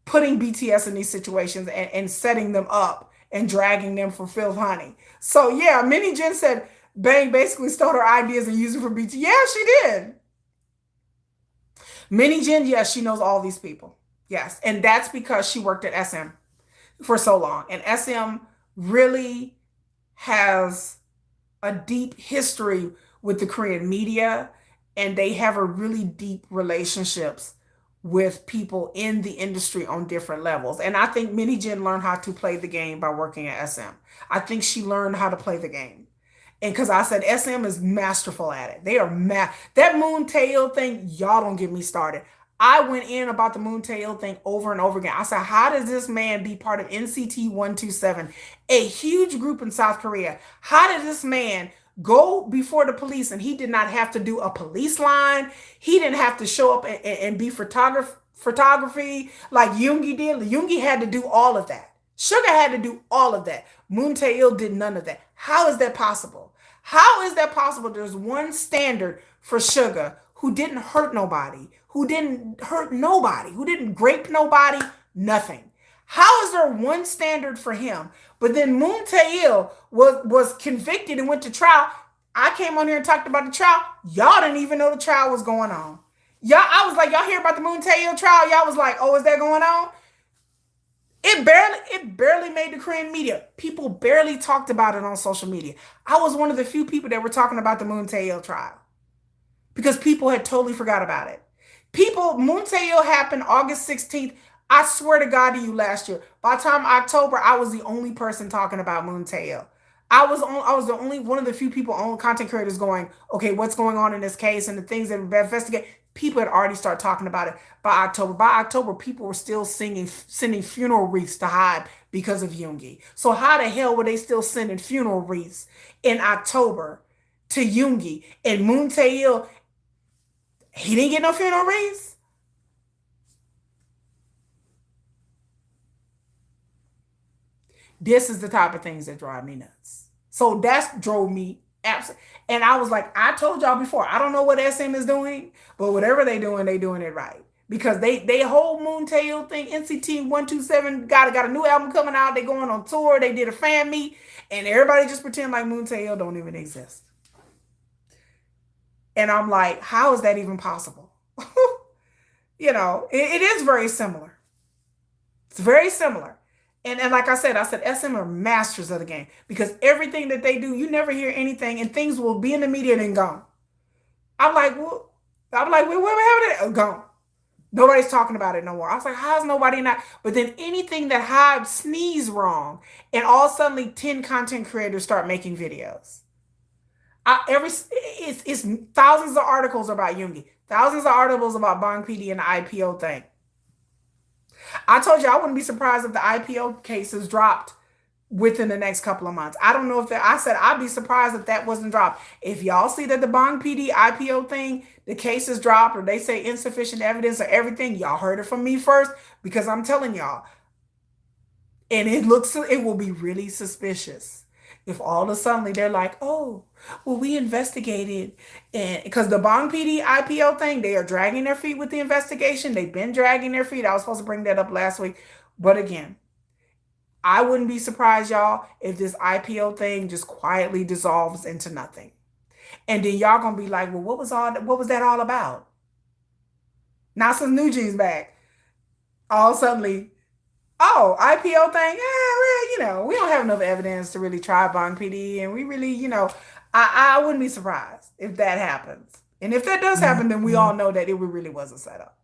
putting BTS in these situations and setting them up and dragging them for filth, honey. So yeah, Minhee said Bang basically stole her ideas and used it for BTS. Yeah, she did. Minhee, yes, she knows all these people. Yes, and that's because she worked at SM for so long. And SM really has a deep history with the Korean media, and they have a really deep relationships with people in the industry on different levels. And I think Minhee learned how to play the game by working at SM. I think she learned how to play the game. And because I said SM is masterful at it. They are that Moon Tae-il thing, y'all don't get me started. I went in about the Moon Tae-il thing over and over again. I said, how does this man be part of NCT 127, a huge group in South Korea? How did this man go before the police, and he did not have to do a police line? He didn't have to show up and be photography like Yoongi did. Yoongi had to do all of that. Suga had to do all of that. Moon Tae-il did none of that. How is that possible? How is that possible? There's one standard for Suga, who didn't hurt nobody, who didn't grape nobody, nothing. How is there one standard for him? But then Moon Tae-il was convicted and went to trial. I came on here and talked about the trial. Y'all didn't even know the trial was going on. I was like, y'all hear about the Moon Tae-il trial? Y'all was like, oh, is that going on? It barely made the Korean media. People barely talked about it on social media. I was one of the few people that were talking about the Moon Tae-il trial, because people had totally forgot about it. Moon Tae-il happened August 16th. I swear to God to you, last year, by the time October, I was the only person talking about Moon Tae-il. I was the only one of the few people on content creators going, okay, what's going on in this case and the things that we investigate. People had already started talking about it by October. By October, people were still sending funeral wreaths to hybe because of Yoongi. So how the hell were they still sending funeral wreaths in October to Yoongi? And Moon Tae-il, he didn't get no funeral wreaths? This is the type of things that drive me nuts. So that's drove me absolutely. And I was like, I told y'all before, I don't know what SM is doing, but whatever they doing it right. Because they whole Moon Tail thing, NCT 127 got a new album coming out. They going on tour. They did a fan meet, and everybody just pretend like Moon Tail don't even exist. And I'm like, how is that even possible? It is very similar. It's very similar. And like I said SM are masters of the game because everything that they do, you never hear anything, and things will be in the media and then gone. I'm like, well, where happened? Oh, gone. Nobody's talking about it no more. I was like, how's nobody not? But then anything that Hybe sneeze wrong, and all suddenly 10 content creators start making videos. It's thousands of articles about Yoongi, thousands of articles about Bang PD and the IPO thing. I told you I wouldn't be surprised if the IPO cases dropped within the next couple of months. I don't know if that, I said I'd be surprised if that wasn't dropped. If y'all see that the Bang PD IPO thing, the cases dropped, or they say insufficient evidence or everything, y'all heard it from me first, because I'm telling y'all. And it will be really suspicious if all of a sudden they're like, oh, well, we investigated. And because the Bang PD IPO thing, they are dragging their feet with the investigation. They've been dragging their feet. I was supposed to bring that up last week. But again, I wouldn't be surprised, y'all, if this IPO thing just quietly dissolves into nothing. And then y'all gonna be like, well, what was that all about? Now since NewJeans back, all suddenly, oh, IPO thing, yeah, well, we don't have enough evidence to really try Bang PD, and we really, I wouldn't be surprised if that happens. And if that does happen, then we all know that it really was a setup.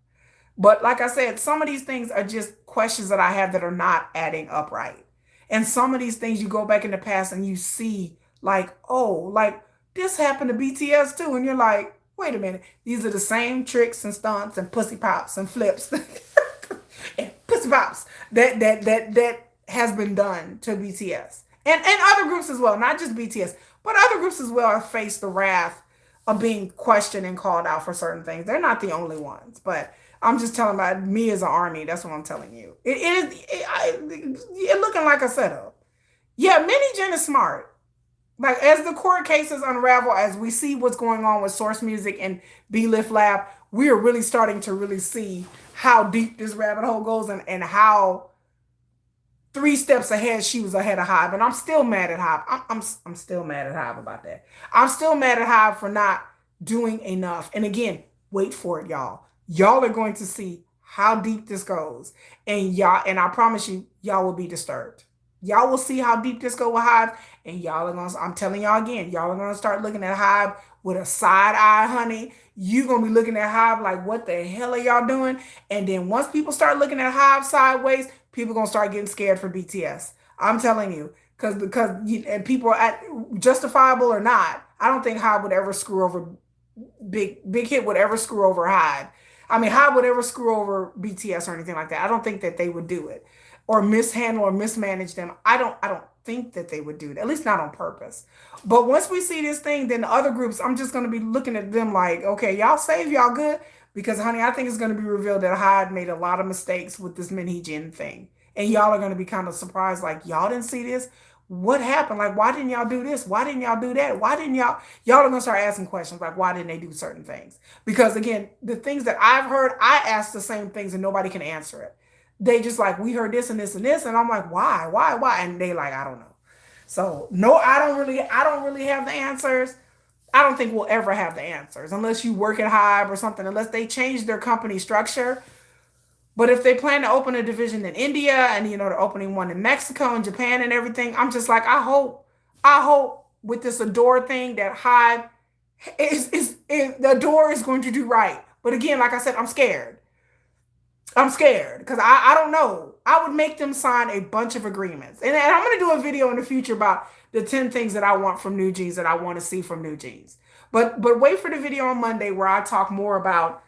But like I said, some of these things are just questions that I have that are not adding up right. And some of these things you go back in the past and you see like, oh, like this happened to BTS too. And you're like, wait a minute. These are the same tricks and stunts and pussy pops and flips and pussy pops that has been done to BTS. And other groups as well, not just BTS, but other groups as well have faced the wrath of being questioned and called out for certain things. They're not the only ones, but I'm just telling about me as an army. That's what I'm telling you. It looking like a setup. Yeah, Mini-Gen is smart. Like as the court cases unravel, as we see what's going on with Source Music and B-Lift Lab, we are really starting to really see how deep this rabbit hole goes, and how 3 steps ahead she was ahead of Hybe. And I'm still mad at Hybe. I'm still mad at Hybe about that. I'm still mad at Hybe for not doing enough. And again, wait for it, y'all. Y'all are going to see how deep this goes. And I promise you, y'all will be disturbed. Y'all will see how deep this goes with Hybe. And y'all are going to, I'm telling y'all again, y'all are going to start looking at Hybe with a side eye, honey. You're going to be looking at Hybe like, what the hell are y'all doing? And then once people start looking at Hybe sideways, people are going to start getting scared for BTS. I'm telling you. Because and people are justifiable or not, I don't think Hybe would ever screw over, Big Hit would ever screw over Hybe. I mean, Hybe would ever screw over BTS or anything like that. I don't think that they would do it, or mishandle or mismanage them. I don't think that they would do it, at least not on purpose. But once we see this thing, then the other groups, I'm just going to be looking at them like, okay, y'all safe, y'all good? Because, honey, I think it's going to be revealed that Hybe made a lot of mistakes with this Mini-Gen thing. And y'all are going to be kind of surprised, like, y'all didn't see this? What happened? Like, why didn't y'all do this? Why didn't y'all do that? Why didn't y'all are gonna start asking questions like, why didn't they do certain things? Because again, the things that I've heard, I ask the same things and nobody can answer it. They just like, we heard this and this and this, and I'm like, why? And they like, I don't know. So no, I don't really have the answers. I don't think we'll ever have the answers unless you work at Hybe or something, unless they change their company structure. But if they plan to open a division in India, and they're opening one in Mexico and Japan and everything, I'm just like, I hope with this ADOR thing that Hybe the ADOR is going to do right. But again, like I said, I'm scared. Because I don't know. I would make them sign a bunch of agreements. And I'm going to do a video in the future about the 10 things that I want from NewJeans, that I want to see from NewJeans. But wait for the video on Monday where I talk more about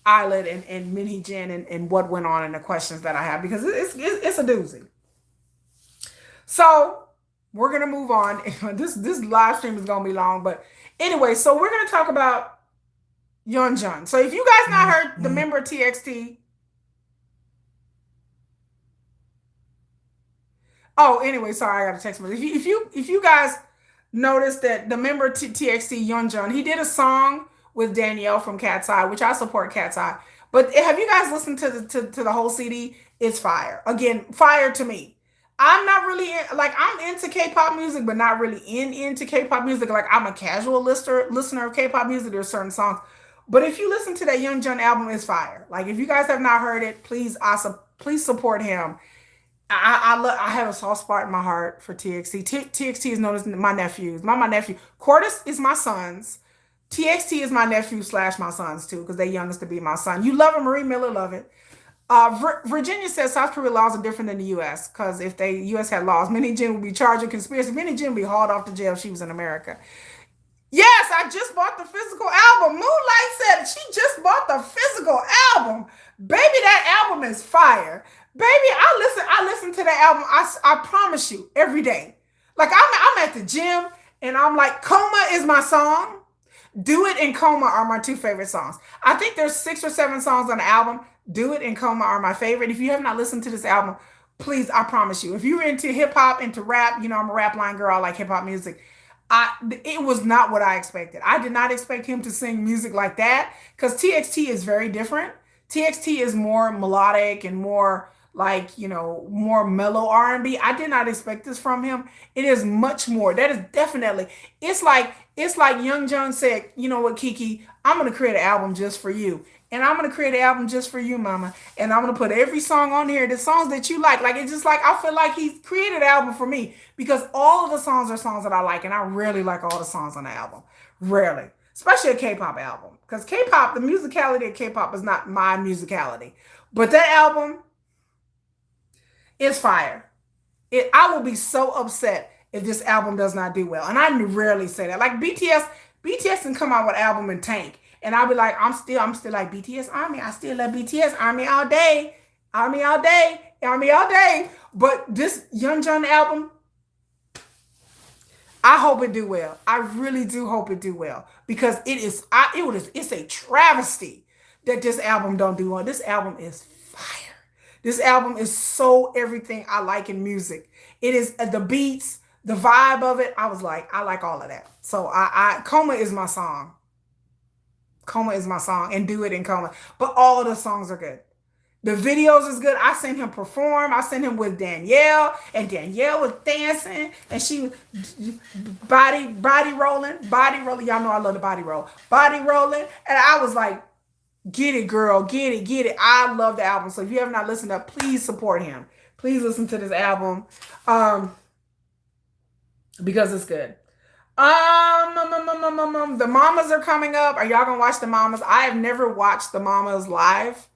Islet and Mini-Gen and what went on and the questions that I have, because it's a doozy. So we're gonna move on. This live stream is gonna be long, but anyway, so we're gonna talk about Yeonjun. So if you guys not heard the member TXT, oh, anyway, sorry, I got a text message. If you guys noticed that the member TXT Yeonjun, he did a song with Danielle from Cat's Eye, which I support Cat's Eye. But have you guys listened to the whole CD? It's fire. Again, fire to me. I'm not really like I'm into K-pop music, but not really into K-pop music. Like I'm a casual listener of K-pop music. There's certain songs, but if you listen to that Yeonjun album, it's fire. Like if you guys have not heard it, please support him. I have a soft spot in my heart for TXT. TXT is known as my nephews. My nephew. Cordis is my son's. TXT is my nephew slash my son's too, because they youngest to be my son. You love it, Marie Miller, love it. Virginia says South Korea laws are different than the U.S. because if the U.S. had laws, Minnie Jin would be charged with conspiracy. Minnie Jin would be hauled off to jail if she was in America. Yes, I just bought the physical album. Moonlight said she just bought the physical album. Baby, that album is fire. Baby, I listen to that album. I promise you every day. Like I'm at the gym and I'm like, Coma is my song. Do It and Coma are my two favorite songs. I think there's 6 or 7 songs on the album. Do It and Coma are my favorite. If you have not listened to this album, please, I promise you, if you're into hip hop, into rap, you know I'm a rap line girl. I like hip hop music. It was not what I expected. I did not expect him to sing music like that because TXT is very different. TXT is more melodic and more like more mellow R&B. I did not expect this from him. It is much more. That is definitely. It's like Young John said. You know what, Kiki? I'm gonna create an album just for you. And I'm gonna create an album just for you, mama. And I'm gonna put every song on here, the songs that you like. Like it's just like I feel like he's created an album for me because all of the songs are songs that I like, and I rarely like all the songs on the album. Rarely. Especially a K-pop album. Because K-pop, the musicality of K-pop is not my musicality. But that album is fire. I will be so upset if this album does not do well. And I rarely say that. Like BTS can come out with an album and tank. And I'll be like, I'm still like BTS Army. I still love BTS Army all day. Army all day. Army all day. But this Yeonjun album, I hope it do well. I really do hope it do well. Because it's a travesty that this album don't do well. This album is fire. This album is so everything I like in music. It is the beats, the vibe of it. I was like, I like all of that. So Coma is my song. Coma is my song, and Do It in Coma. But all of the songs are good. The videos is good. I seen him perform. I seen him with Danielle, and Danielle was dancing, and she was body rolling. Y'all know I love the body roll. Body rolling, and I was like, get it, girl, get it. I love the album. So if you have not listened to it, please support him. Please listen to this album, because it's good. The Mamas are coming up. Are y'all gonna watch the Mamas? I have never watched the Mamas live.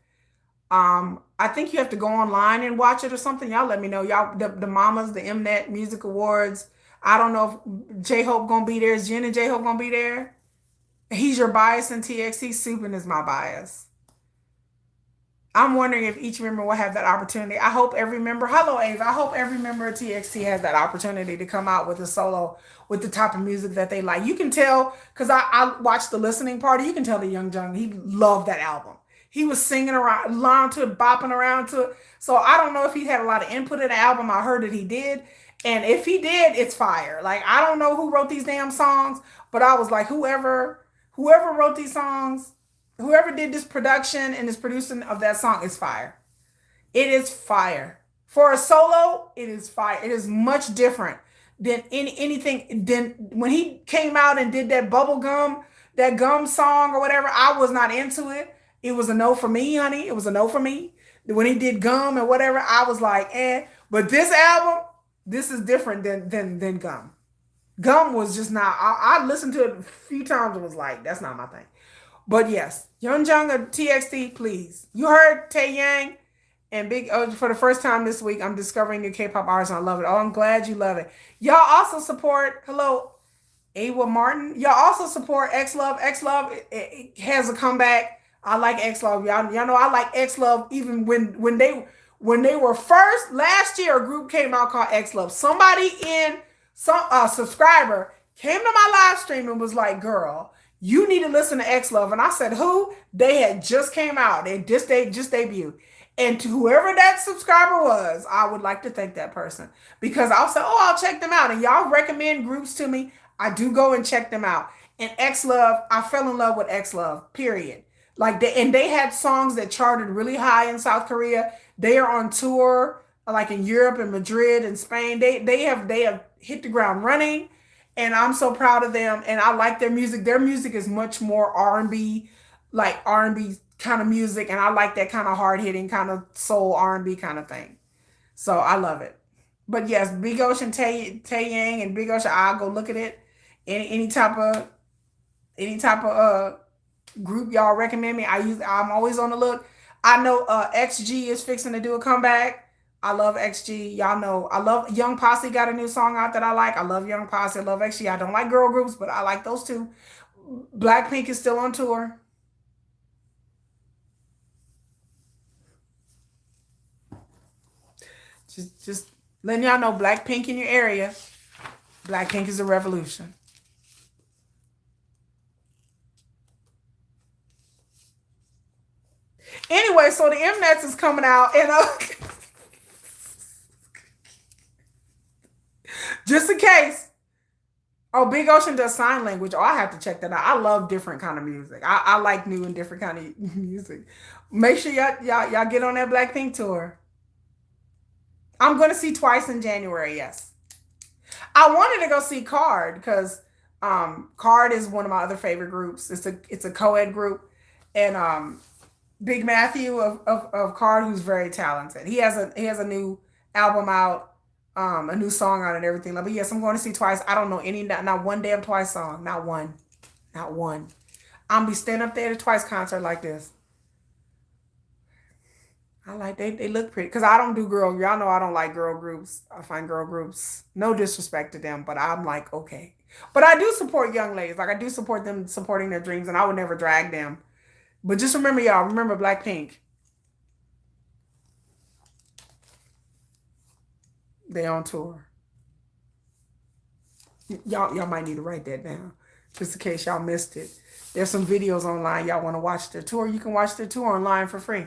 I think you have to go online and watch it or something. Y'all let me know. Y'all, the Mamas, the Mnet Music Awards. I don't know if J-Hope gonna be there. Is Jen and J-Hope gonna be there? He's your bias in TXT. Subin is my bias. I'm wondering if each member will have that opportunity. I hope every member, hello Ava, I hope every member of TXT has that opportunity to come out with a solo with the type of music that they like. You can tell, because I watched the listening party, you can tell the Young Jung, he loved that album. He was singing along to it, bopping around to it. So I don't know if he had a lot of input in the album. I heard that he did. And if he did, it's fire. Like, I don't know who wrote these damn songs, but I was like, whoever wrote these songs, whoever did this production and this producing of that song is fire. It is fire. For a solo, it is fire. It is much different than anything. Than when he came out and did that that gum song or whatever, I was not into it. It was a no for me, honey. It was a no for me. When he did gum and whatever, I was like, eh. But this album, this is different than gum. Gum was just not, I listened to it a few times and was like, that's not my thing. But yes, Yeonjung or TXT, please. You heard Taeyang and Big O for the first time this week. I'm discovering new K-pop artists and I love it. Oh, I'm glad you love it. Y'all also support, hello, Awa Martin. Y'all also support X Love. X Love it has a comeback. I like X Love. Y'all know I like X Love even when when they were first last year, a group came out called X Love. Somebody in some subscriber came to my live stream and was like, "Girl, you need to listen to X Love." And I said, "Who?" They had just came out. They just debuted. And to whoever that subscriber was, I would like to thank that person because I'll say, "Oh, I'll check them out." And y'all recommend groups to me. I do go and check them out. And X Love, I fell in love with X Love. Period. Like they had songs that charted really high in South Korea. They are on tour like in Europe and Madrid and Spain. They have hit the ground running, and I'm so proud of them. And I like their music. Their music is much more R&B, like R&B kind of music, and I like that kind of hard hitting kind of soul R&B kind of thing. So I love it. But yes, Big Ocean, Taeyang, and Big Ocean. I'll go look at it. Any type of group y'all recommend me. I'm always on the look. I know XG is fixing to do a comeback. I love XG. Y'all know I love Young Posse got a new song out that I like. I love Young Posse. I love XG. I don't like girl groups, but I like those two. Blackpink is still on tour. Just letting y'all know Blackpink in your area. Blackpink is a revolution. Anyway, so the Mnets is coming out, and just in case. Oh, Big Ocean does sign language. Oh, I have to check that out. I love different kind of music. I like new and different kind of music. Make sure y'all get on that Blackpink tour. I'm going to see Twice in January. Yes, I wanted to go see Card because Card is one of my other favorite groups. It's a co-ed group, and Big Matthew of Card, who's very talented. He has a new album out, a new song out and everything. But yes, I'm going to see Twice. I don't know not one damn Twice song. Not one. Not one. I'm be standing up there at a Twice concert like this. I like they look pretty. Cause I don't do girl. Y'all know I don't like girl groups. I find girl groups, no disrespect to them, but I'm like, okay. But I do support young ladies. Like I do support them supporting their dreams, and I would never drag them. But just remember, y'all, remember Blackpink. They on tour. Y'all might need to write that down. Just in case y'all missed it. There's some videos online. Y'all want to watch their tour. You can watch their tour online for free.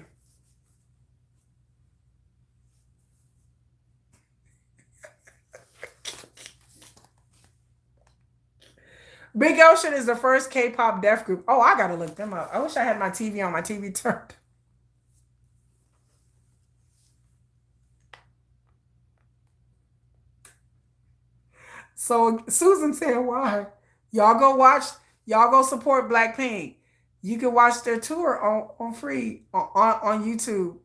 Big Ocean is the first K-pop deaf group. Oh, I gotta look them up. I wish I had my TV on. My TV turned. So Susan said, "Why? Y'all go watch. Y'all go support Blackpink. You can watch their tour on free on YouTube,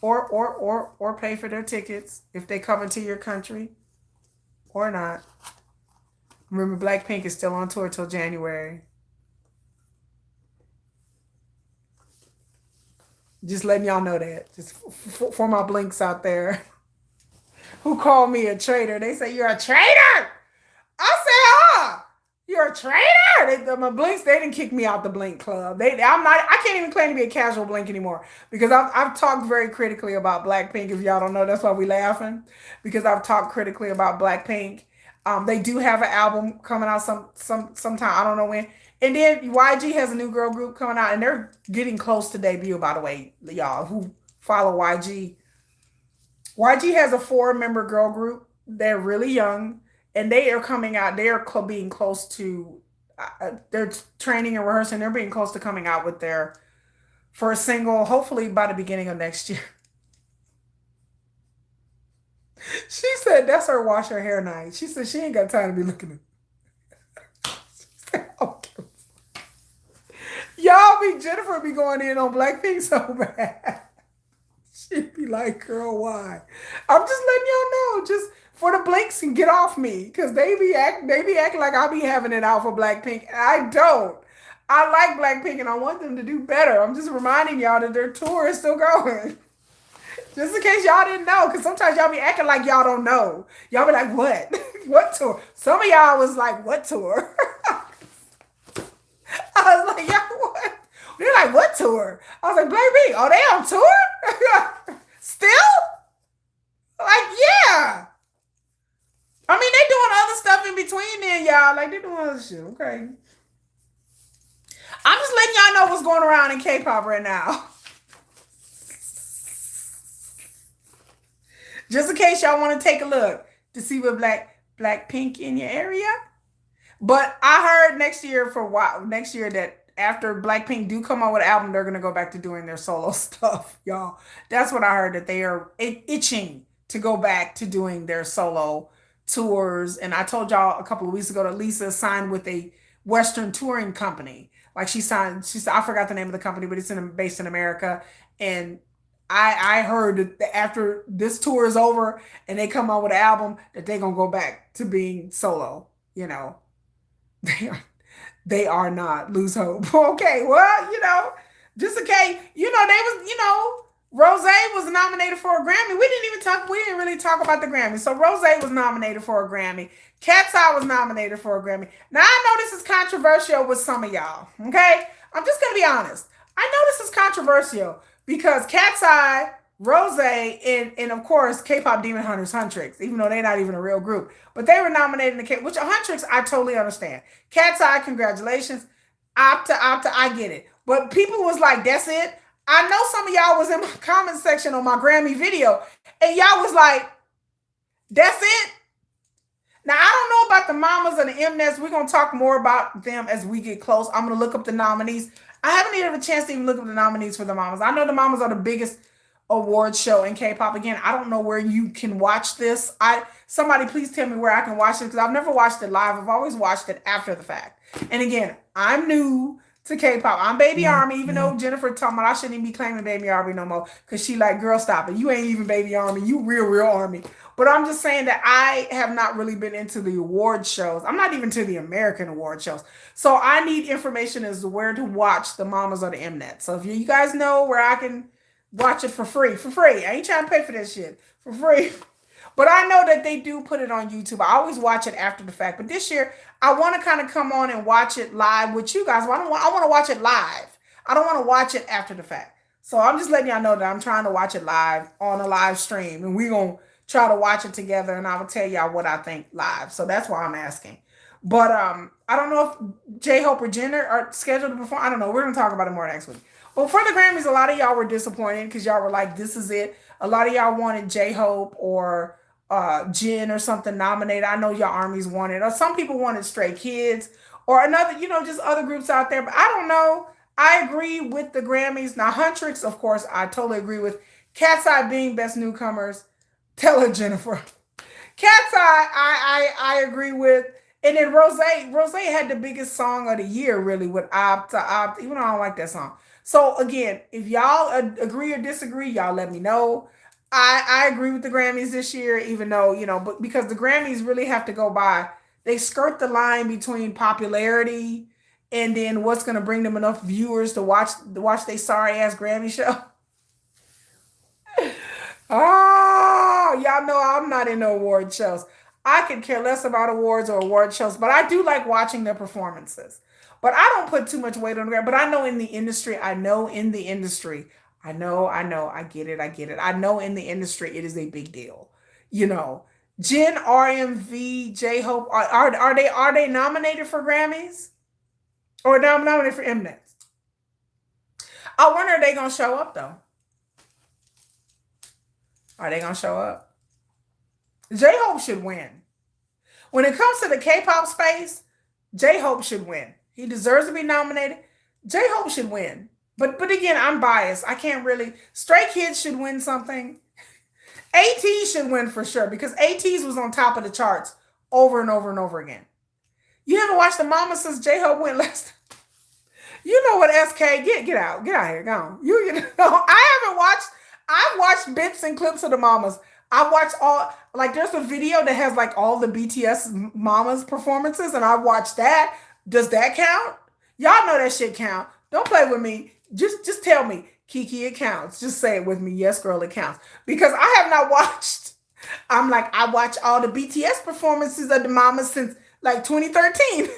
or pay for their tickets if they come into your country or not. Remember, Blackpink is still on tour till January. Just letting y'all know that. Just for my blinks out there who called me a traitor. They say you're a traitor. I said, you're a traitor. My blinks, they didn't kick me out the blink club. I can't even claim to be a casual blink anymore because I've talked very critically about Blackpink. If y'all don't know, that's why we laughing, because I've talked critically about Blackpink. They do have an album coming out sometime. I don't know when. And then YG has a new girl group coming out, and they're getting close to debut, by the way, y'all who follow YG. YG has a 4-member girl group. They're really young, and they are coming out. They are being close to, they're training and rehearsing. They're being close to coming out with their first single, hopefully by the beginning of next year. She said that's her wash her hair night. She said she ain't got time to be looking at. Okay. Y'all Jennifer be going in on Blackpink so bad. She'd be like, girl, why? I'm just letting y'all know, just for the blinks and get off me. Cause they be acting like I be having it out for Blackpink. I don't. I like Blackpink and I want them to do better. I'm just reminding y'all that their tour is still going. Just in case y'all didn't know, because sometimes y'all be acting like y'all don't know. Y'all be like, what? What tour? Some of y'all was like, what tour? I was like, y'all, what? They're like, what tour? I was like, baby, oh, they on tour? Still? Like, yeah. I mean, they doing other stuff in between then, y'all. Like, they doing other shit. Okay. I'm just letting y'all know what's going around in K-pop right now. Just in case y'all want to take a look to see what Blackpink in your area. But I heard next year that after Blackpink do come out with an album, they're gonna go back to doing their solo stuff, y'all. That's what I heard, that they are itching to go back to doing their solo tours. And I told y'all a couple of weeks ago that Lisa signed with a Western touring company. Like I forgot the name of the company, but it's based in America. And I heard that after this tour is over and they come out with an album, that they're gonna go back to being solo, you know. They are, they are not. Lose hope. Okay, well, just in case, Rose was nominated for a Grammy. We didn't really talk about the Grammy. So Rose was nominated for a Grammy. Cat's Eye was nominated for a Grammy. Now I know this is controversial with some of y'all. Okay? I'm just gonna be honest. I know this is controversial because Cat's Eye, Rose, and of course K-pop Demon Hunters, Huntrix, even though they're not even a real group, but they were nominated in the which Huntrix I totally understand. Cat's Eye, congratulations. Opta, I get it. But people was like, that's it. I know some of y'all was in my comment section on my Grammy video, and y'all was like, that's it. Now, I don't know about the Mamas and the Mnets. We're going to talk more about them as we get close. I'm going to look up the nominees. I haven't even had a chance to even look up the nominees for the Mamas. I know the Mamas are the biggest award show in K-pop. Again, I don't know where you can watch this. Somebody please tell me where I can watch it, because I've never watched it live. I've always watched it after the fact. And again, I'm new to K-pop. I'm Baby Army, even though Jennifer told me I shouldn't even be claiming Baby Army no more, because she like, girl, stop it. You ain't even Baby Army. You real Army. But I'm just saying that I have not really been into the award shows. I'm not even to the American award shows. So I need information as to where to watch the Mamas or the Mnet. So if you guys know where I can watch it for free. I ain't trying to pay for this shit. For free. But I know that they do put it on YouTube. I always watch it after the fact. But this year, I want to kind of come on and watch it live with you guys. I want to watch it live. I don't want to watch it after the fact. So I'm just letting y'all know that I'm trying to watch it live on a live stream. And we're going to try to watch it together. And I will tell y'all what I think live. So that's why I'm asking. But I don't know if J-Hope or Jenner are scheduled to perform. I don't know. We're going to talk about it more next week. Well, for the Grammys, a lot of y'all were disappointed because y'all were like, this is it. A lot of y'all wanted J-Hope or Jin or something nominated. I know your armies wanted, or some people wanted Stray Kids or another, just other groups out there. But I don't know. I agree with the Grammys. Now, Huntrix, of course, I totally agree with. Cat's Eye being best newcomers. Tell her, Jennifer. Cat's Eye, I agree with. And then Rose had the biggest song of the year, really, with Opta, even though I don't like that song. So again, if y'all agree or disagree, y'all let me know. I agree with the Grammys this year, even though, but because the Grammys really have to go by, they skirt the line between popularity and then what's going to bring them enough viewers to watch their sorry ass Grammy show. Oh, y'all know I'm not in the award shows. I could care less about awards or award shows, but I do like watching their performances. But I don't put too much weight on the Grammy. But I know in the industry, I know in the industry it is a big deal. Jin, RMV, J-Hope, are they nominated for Grammys? Or nominated for Mnet? I wonder if they gonna show up though. Are they gonna show up? J-Hope should win. When it comes to the K-pop space, J-Hope should win. He deserves to be nominated. J-Hope should win. But again, I'm biased. I can't really. Stray Kids should win something. AT should win for sure, because AT's was on top of the charts over and over and over again. You haven't watched the Mama since J-Hope went last time. You know what, SK? Get out here. Go on. I've watched bits and clips of the Mamas. I watched there's a video that has like all the BTS Mamas performances, and I watched that. Does that count? Y'all know that shit count. Don't play with me. Just tell me, Kiki, it counts. Just say it with me. Yes, girl, it counts. Because I have not watched. I watch all the BTS performances of the Mamas since like 2013.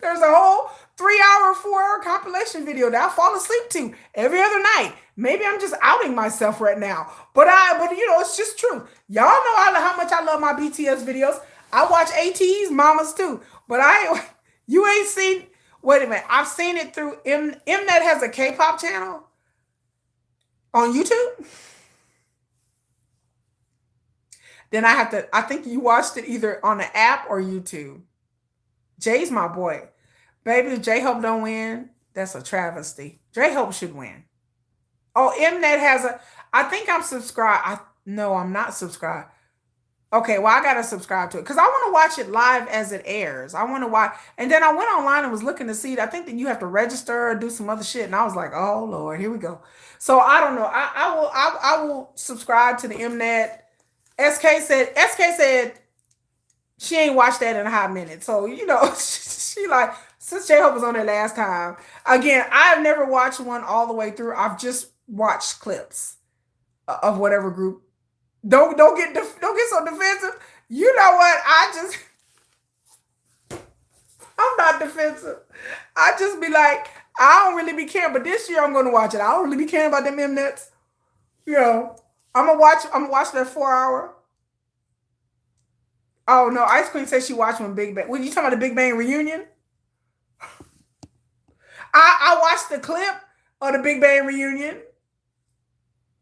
There's a whole 3 hour, 4 hour compilation video that I fall asleep to every other night. Maybe I'm just outing myself right now, but it's just true. Y'all know how much I love my BTS videos. I watch ATE's mamas too, but you ain't seen. Wait a minute, I've seen it through Mnet has a K-pop channel on YouTube. Then I think you watched it either on the app or YouTube. Jay's my boy. Baby, if J-Hope don't win, that's a travesty. J-Hope should win. Oh, Mnet has I think I'm subscribed. No, I'm not subscribed. Okay, well, I gotta subscribe to it because I want to watch it live as it airs. I want to watch, and then I went online and was looking to see it. I think that you have to register or do some other shit, and I was like, oh Lord, here we go. So I don't know. I will subscribe to the Mnet. SK said she ain't watched that in a hot minute. So she like since J-Hope was on there last time. Again, I've never watched one all the way through. I've just watched clips of whatever group. Don't get so defensive. You know what? I'm not defensive. I just be like, I don't really be caring. But this year I'm gonna watch it. I don't really be caring about them Mnets. I'm gonna watch that 4 hour. Oh no, Ice Queen says she watched when Big Bang. When you talking about the Big Bang reunion? I watched the clip of the Big Bang reunion.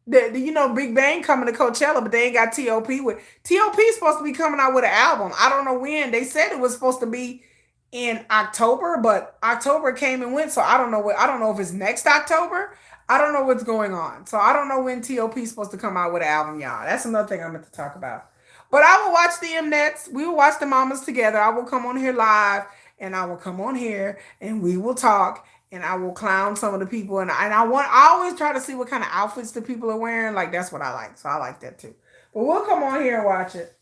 Big Bang coming to Coachella, but they ain't got T.O.P. with. T.O.P. is supposed to be coming out with an album. I don't know when. They said it was supposed to be in October, but October came and went, so I don't know. I don't know if it's next October. I don't know what's going on. So I don't know when T.O.P. is supposed to come out with an album, y'all. That's another thing I'm going to talk about. But I will watch the Mnets. We will watch the mamas together. I will come on here live, and I will come on here, and we will talk, and I will clown some of the people. And I always try to see what kind of outfits the people are wearing. Like, that's what I like. So I like that too. But we'll come on here and watch it.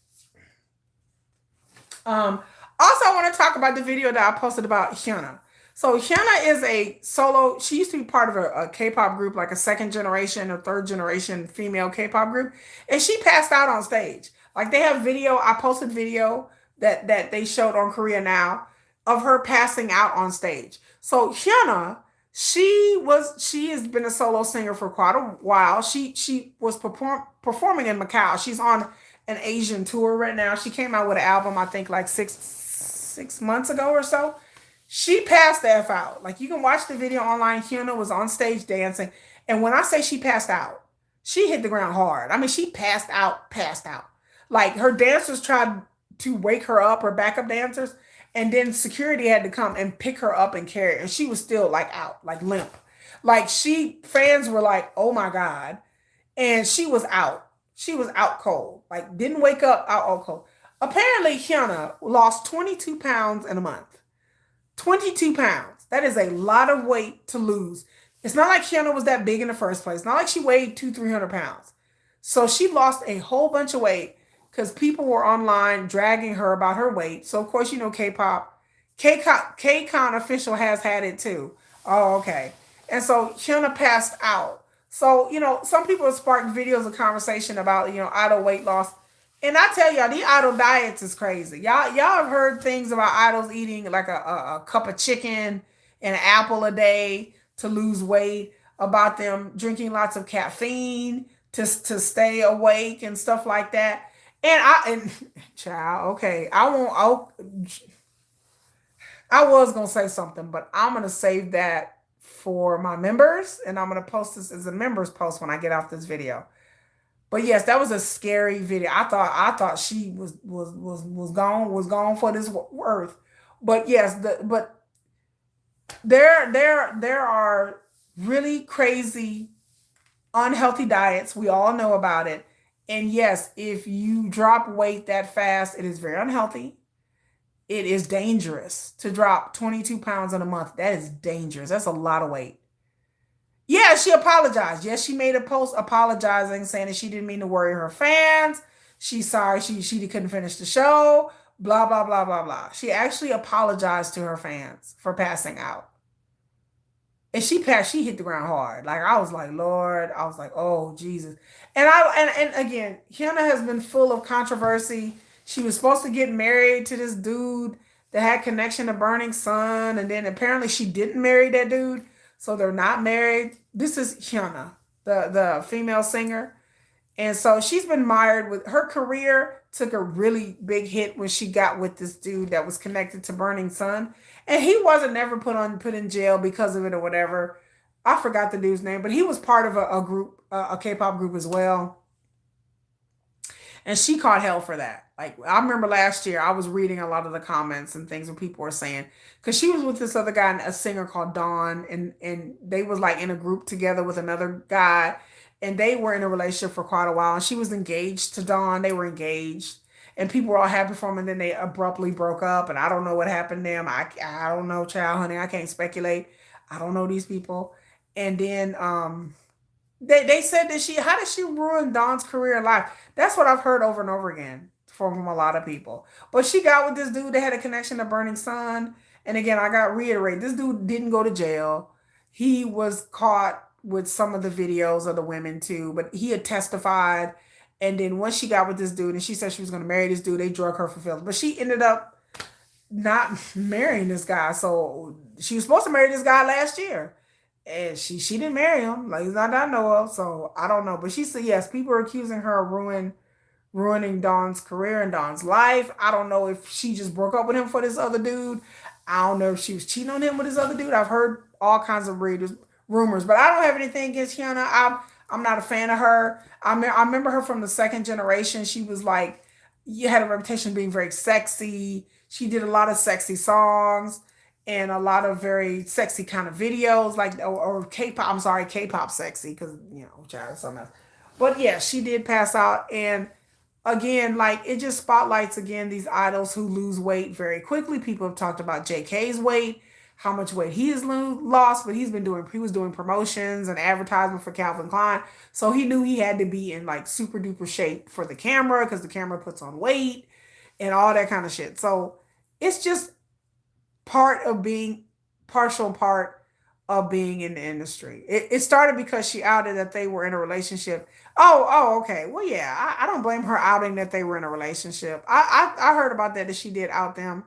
Also, I want to talk about the video that I posted about Hyuna. So Hyuna is a solo. She used to be part of a K-pop group, like a second generation or third generation female K-pop group, and she passed out on stage. Like, they have video. I posted video that they showed on Korea Now of her passing out on stage. So Hyuna, she has been a solo singer for quite a while. She was performing in Macau. She's on an Asian tour right now. She came out with an album, I think, like six months ago or so. She passed the F out. Like, you can watch the video online. Hyuna was on stage dancing. And when I say she passed out, she hit the ground hard. I mean, she passed out. Like, her dancers tried to wake her up, her backup dancers, and then security had to come and pick her up and carry her. And she was still like out, like limp. Like, fans were like, oh my God. And she was out. She was out cold. Like, didn't wake up out cold. Apparently, Hyuna lost 22 pounds in a month. 22 pounds. That is a lot of weight to lose. It's not like Hyuna was that big in the first place. Not like she weighed 200-300 pounds. So she lost a whole bunch of weight because people were online dragging her about her weight. So, of course, K-pop. K-Con official has had it too. Oh, okay. And so Hyuna passed out. So, some people have sparked videos of conversation about, idol weight loss. And I tell y'all, these idol diets is crazy. Y'all have heard things about idols eating like a cup of chicken and an apple a day to lose weight, about them drinking lots of caffeine to stay awake and stuff like that. And child, okay, I was gonna say something, but I'm gonna save that for my members, and I'm gonna post this as a members post when I get off this video. But yes, that was a scary video. I thought she was gone for this earth. But yes, but there are really crazy, unhealthy diets. We all know about it. And yes, if you drop weight that fast, it is very unhealthy. It is dangerous to drop 22 pounds in a month. That is dangerous. That's a lot of weight. Yeah, she apologized. Yes, she made a post apologizing, saying that she didn't mean to worry her fans. She's sorry she couldn't finish the show. Blah, blah, blah, blah, blah. She actually apologized to her fans for passing out. And she hit the ground hard. Like, I was like, Lord, I was like, oh, Jesus. And again, Hyuna has been full of controversy. She was supposed to get married to this dude that had connection to Burning Sun, and then apparently she didn't marry that dude, so they're not married. This is Hyuna, the female singer. And so she's been mired with her career, took a really big hit when she got with this dude that was connected to Burning Sun. And he wasn't never put in jail because of it or whatever. I forgot the dude's name, but he was part of a group, a K-pop group as well. And she caught hell for that. Like I remember last year, I was reading a lot of the comments and things what people were saying because she was with this other guy, a singer called Dawn, and they was like in a group together with another guy, and they were in a relationship for quite a while. And she was engaged to Dawn. They were engaged, and people were all happy for them. And then they abruptly broke up, and I don't know what happened to them. I don't know, child, honey. I can't speculate. I don't know these people. And then they said that how did she ruin Dawn's career and life? That's what I've heard over and over again from a lot of people. But she got with this dude that had a connection to Burning Sun. And again, I got reiterate, this dude didn't go to jail. He was caught with some of the videos of the women too, but he had testified. And then once she got with this dude and she said she was going to marry this dude, they drug her for filth. But she ended up not marrying this guy. So she was supposed to marry this guy last year. And she didn't marry him, like not that I know of. So I don't know. But she said yes, people are accusing her of ruining Dawn's career and Dawn's life. I don't know if she just broke up with him for this other dude. I don't know if she was cheating on him with this other dude. I've heard all kinds of rumors, but I don't have anything against Hyuna. I'm not a fan of her. I remember her from the second generation. She was like, you had a reputation of being very sexy. She did a lot of sexy songs and a lot of very sexy kind of videos, like or K-pop. I'm sorry, K-pop sexy because child something else. But yeah, she did pass out, and again, like it just spotlights again these idols who lose weight very quickly. People have talked about JK's weight, how much weight he has lost, but he was doing promotions and advertisement for Calvin Klein, so he knew he had to be in like super duper shape for the camera because the camera puts on weight and all that kind of shit. So it's just part of being partial part of being in the industry. It started because she outed that they were in a relationship. Okay. Well, yeah, I don't blame her outing that they were in a relationship. I heard about that she did out them.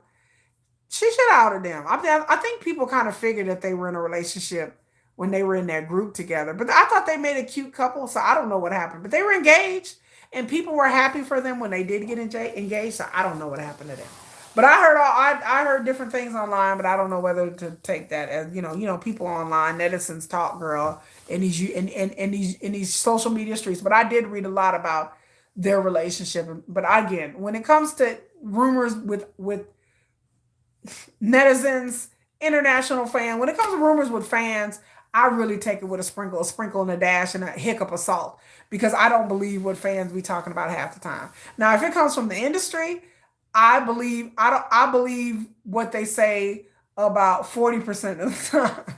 She should have outed them. I think people kind of figured that they were in a relationship when they were in that group together. But I thought they made a cute couple, so I don't know what happened. But they were engaged, and people were happy for them when they did get engaged. So I don't know what happened to them. But I heard different things online, but I don't know whether to take that as people online netizens talk, girl, in these social media streets. But I did read a lot about their relationship. But again, when it comes to rumors with netizens, international fan, when it comes to rumors with fans, I really take it with a sprinkle and a dash and a hiccup of salt because I don't believe what fans be talking about half the time. Now, if it comes from the industry, I believe what they say about 40% of the time.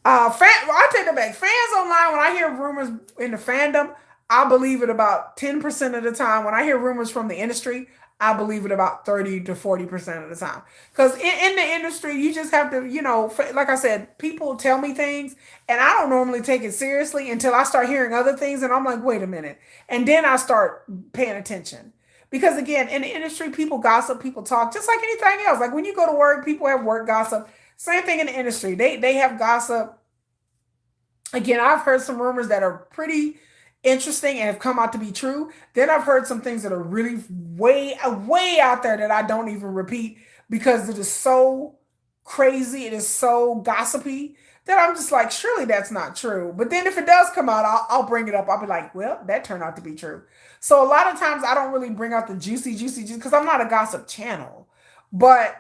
I take it back. Fans online, when I hear rumors in the fandom, I believe it about 10% of the time. When I hear rumors from the industry, I believe it about 30 to 40% of the time. Because in the industry, you just have to, like I said, people tell me things and I don't normally take it seriously until I start hearing other things and I'm like, wait a minute. And then I start paying attention. Because again, in the industry, people gossip, people talk, just like anything else. Like when you go to work, people have work gossip. Same thing in the industry. They have gossip. Again, I've heard some rumors that are pretty interesting and have come out to be true. Then I've heard some things that are really way out there that I don't even repeat because it is so crazy, it is so gossipy that I'm just like, surely that's not true. But then if it does come out, I'll bring it up. I'll be like, well, that turned out to be true. So a lot of times I don't really bring out the juicy because I'm not a gossip channel. But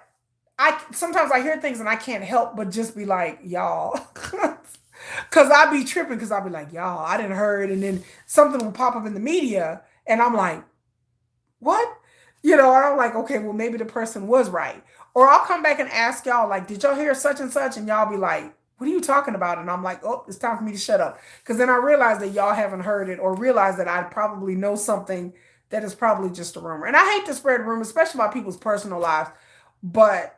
I sometimes I hear things and I can't help but just be like, y'all. Cause I be tripping because I'll be like, y'all, I didn't heard, and then something will pop up in the media, and I'm like, what? And I'm like, okay, well, maybe the person was right. Or I'll come back and ask y'all, like, did y'all hear such and such? And y'all be like, what are you talking about? And I'm like, oh, it's time for me to shut up. Because then I realize that y'all haven't heard it or realize that I probably know something that is probably just a rumor. And I hate to spread rumors, especially about people's personal lives, but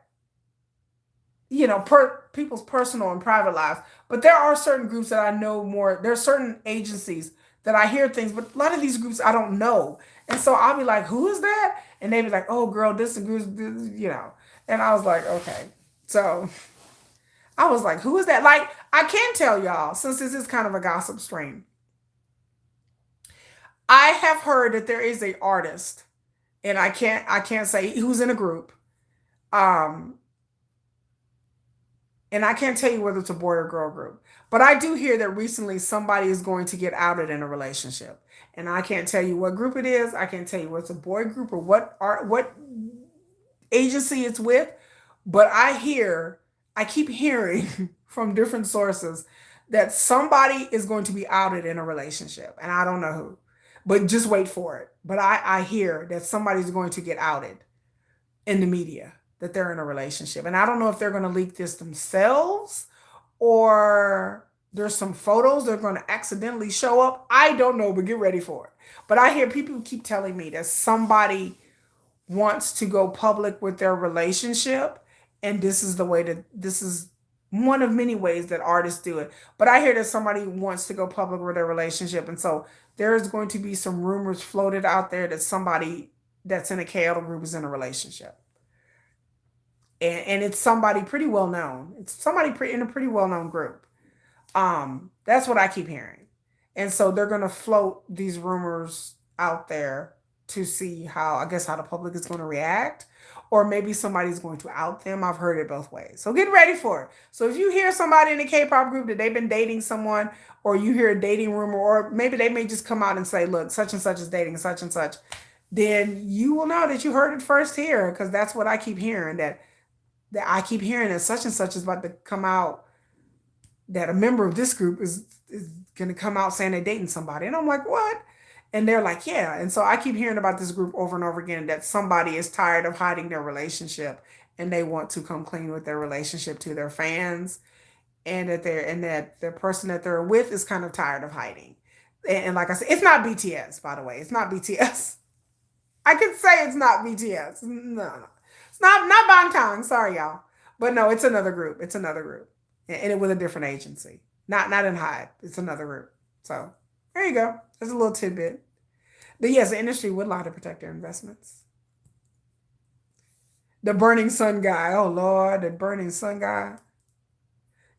people's personal and private lives. But there are certain groups that I know more. There are certain agencies that I hear things, but a lot of these groups I don't know. And so I'll be like, who is that? And they be like, oh, girl, this group, you know. And I was like, okay. So I was like, who is that? Like, I can tell y'all, since this is kind of a gossip stream, I have heard that there is a artist, and I can't say who's in a group. Um, and I can't tell you whether it's a boy or girl group. But I do hear that recently somebody is going to get outed in a relationship. And I can't tell you what group it is. I can't tell you what's a boy group or what agency it's with. But I keep hearing from different sources that somebody is going to be outed in a relationship. And I don't know who. But just wait for it. But I hear that somebody's going to get outed in the media that they're in a relationship. And I don't know if they're going to leak this themselves or there's some photos they're going to accidentally show up. I don't know, but get ready for it. But I hear people keep telling me that somebody wants to go public with their relationship. And this is one of many ways that artists do it. But I hear that somebody wants to go public with their relationship. And so there's going to be some rumors floated out there that somebody that's in a KL group is in a relationship. And it's somebody pretty well known. It's somebody in a pretty well known group. That's what I keep hearing. And so they're going to float these rumors out there to see how the public is going to react, or maybe somebody's going to out them. I've heard it both ways. So get ready for it. So if you hear somebody in a K-pop group that they've been dating someone, or you hear a dating rumor, or maybe they may just come out and say, look, such and such is dating such and such, then you will know that you heard it first here, because that's what I keep hearing, that I keep hearing that such and such is about to come out, that a member of this group is going to come out saying they're dating somebody. And I'm like, what? And they're like, yeah. And so I keep hearing about this group over and over again, that somebody is tired of hiding their relationship and they want to come clean with their relationship to their fans, and that the person that they're with is kind of tired of hiding. And like I said, it's not BTS, by the way. It's not BTS. I can say it's not BTS. No. It's not Bangtan. Sorry, y'all. But no, it's another group. It's another group. And it with a different agency. Not in Hybe. It's another group. So there you go. There's a little tidbit. But yes, the industry would lie to protect their investments. The Burning Sun guy. Oh Lord, the Burning Sun guy.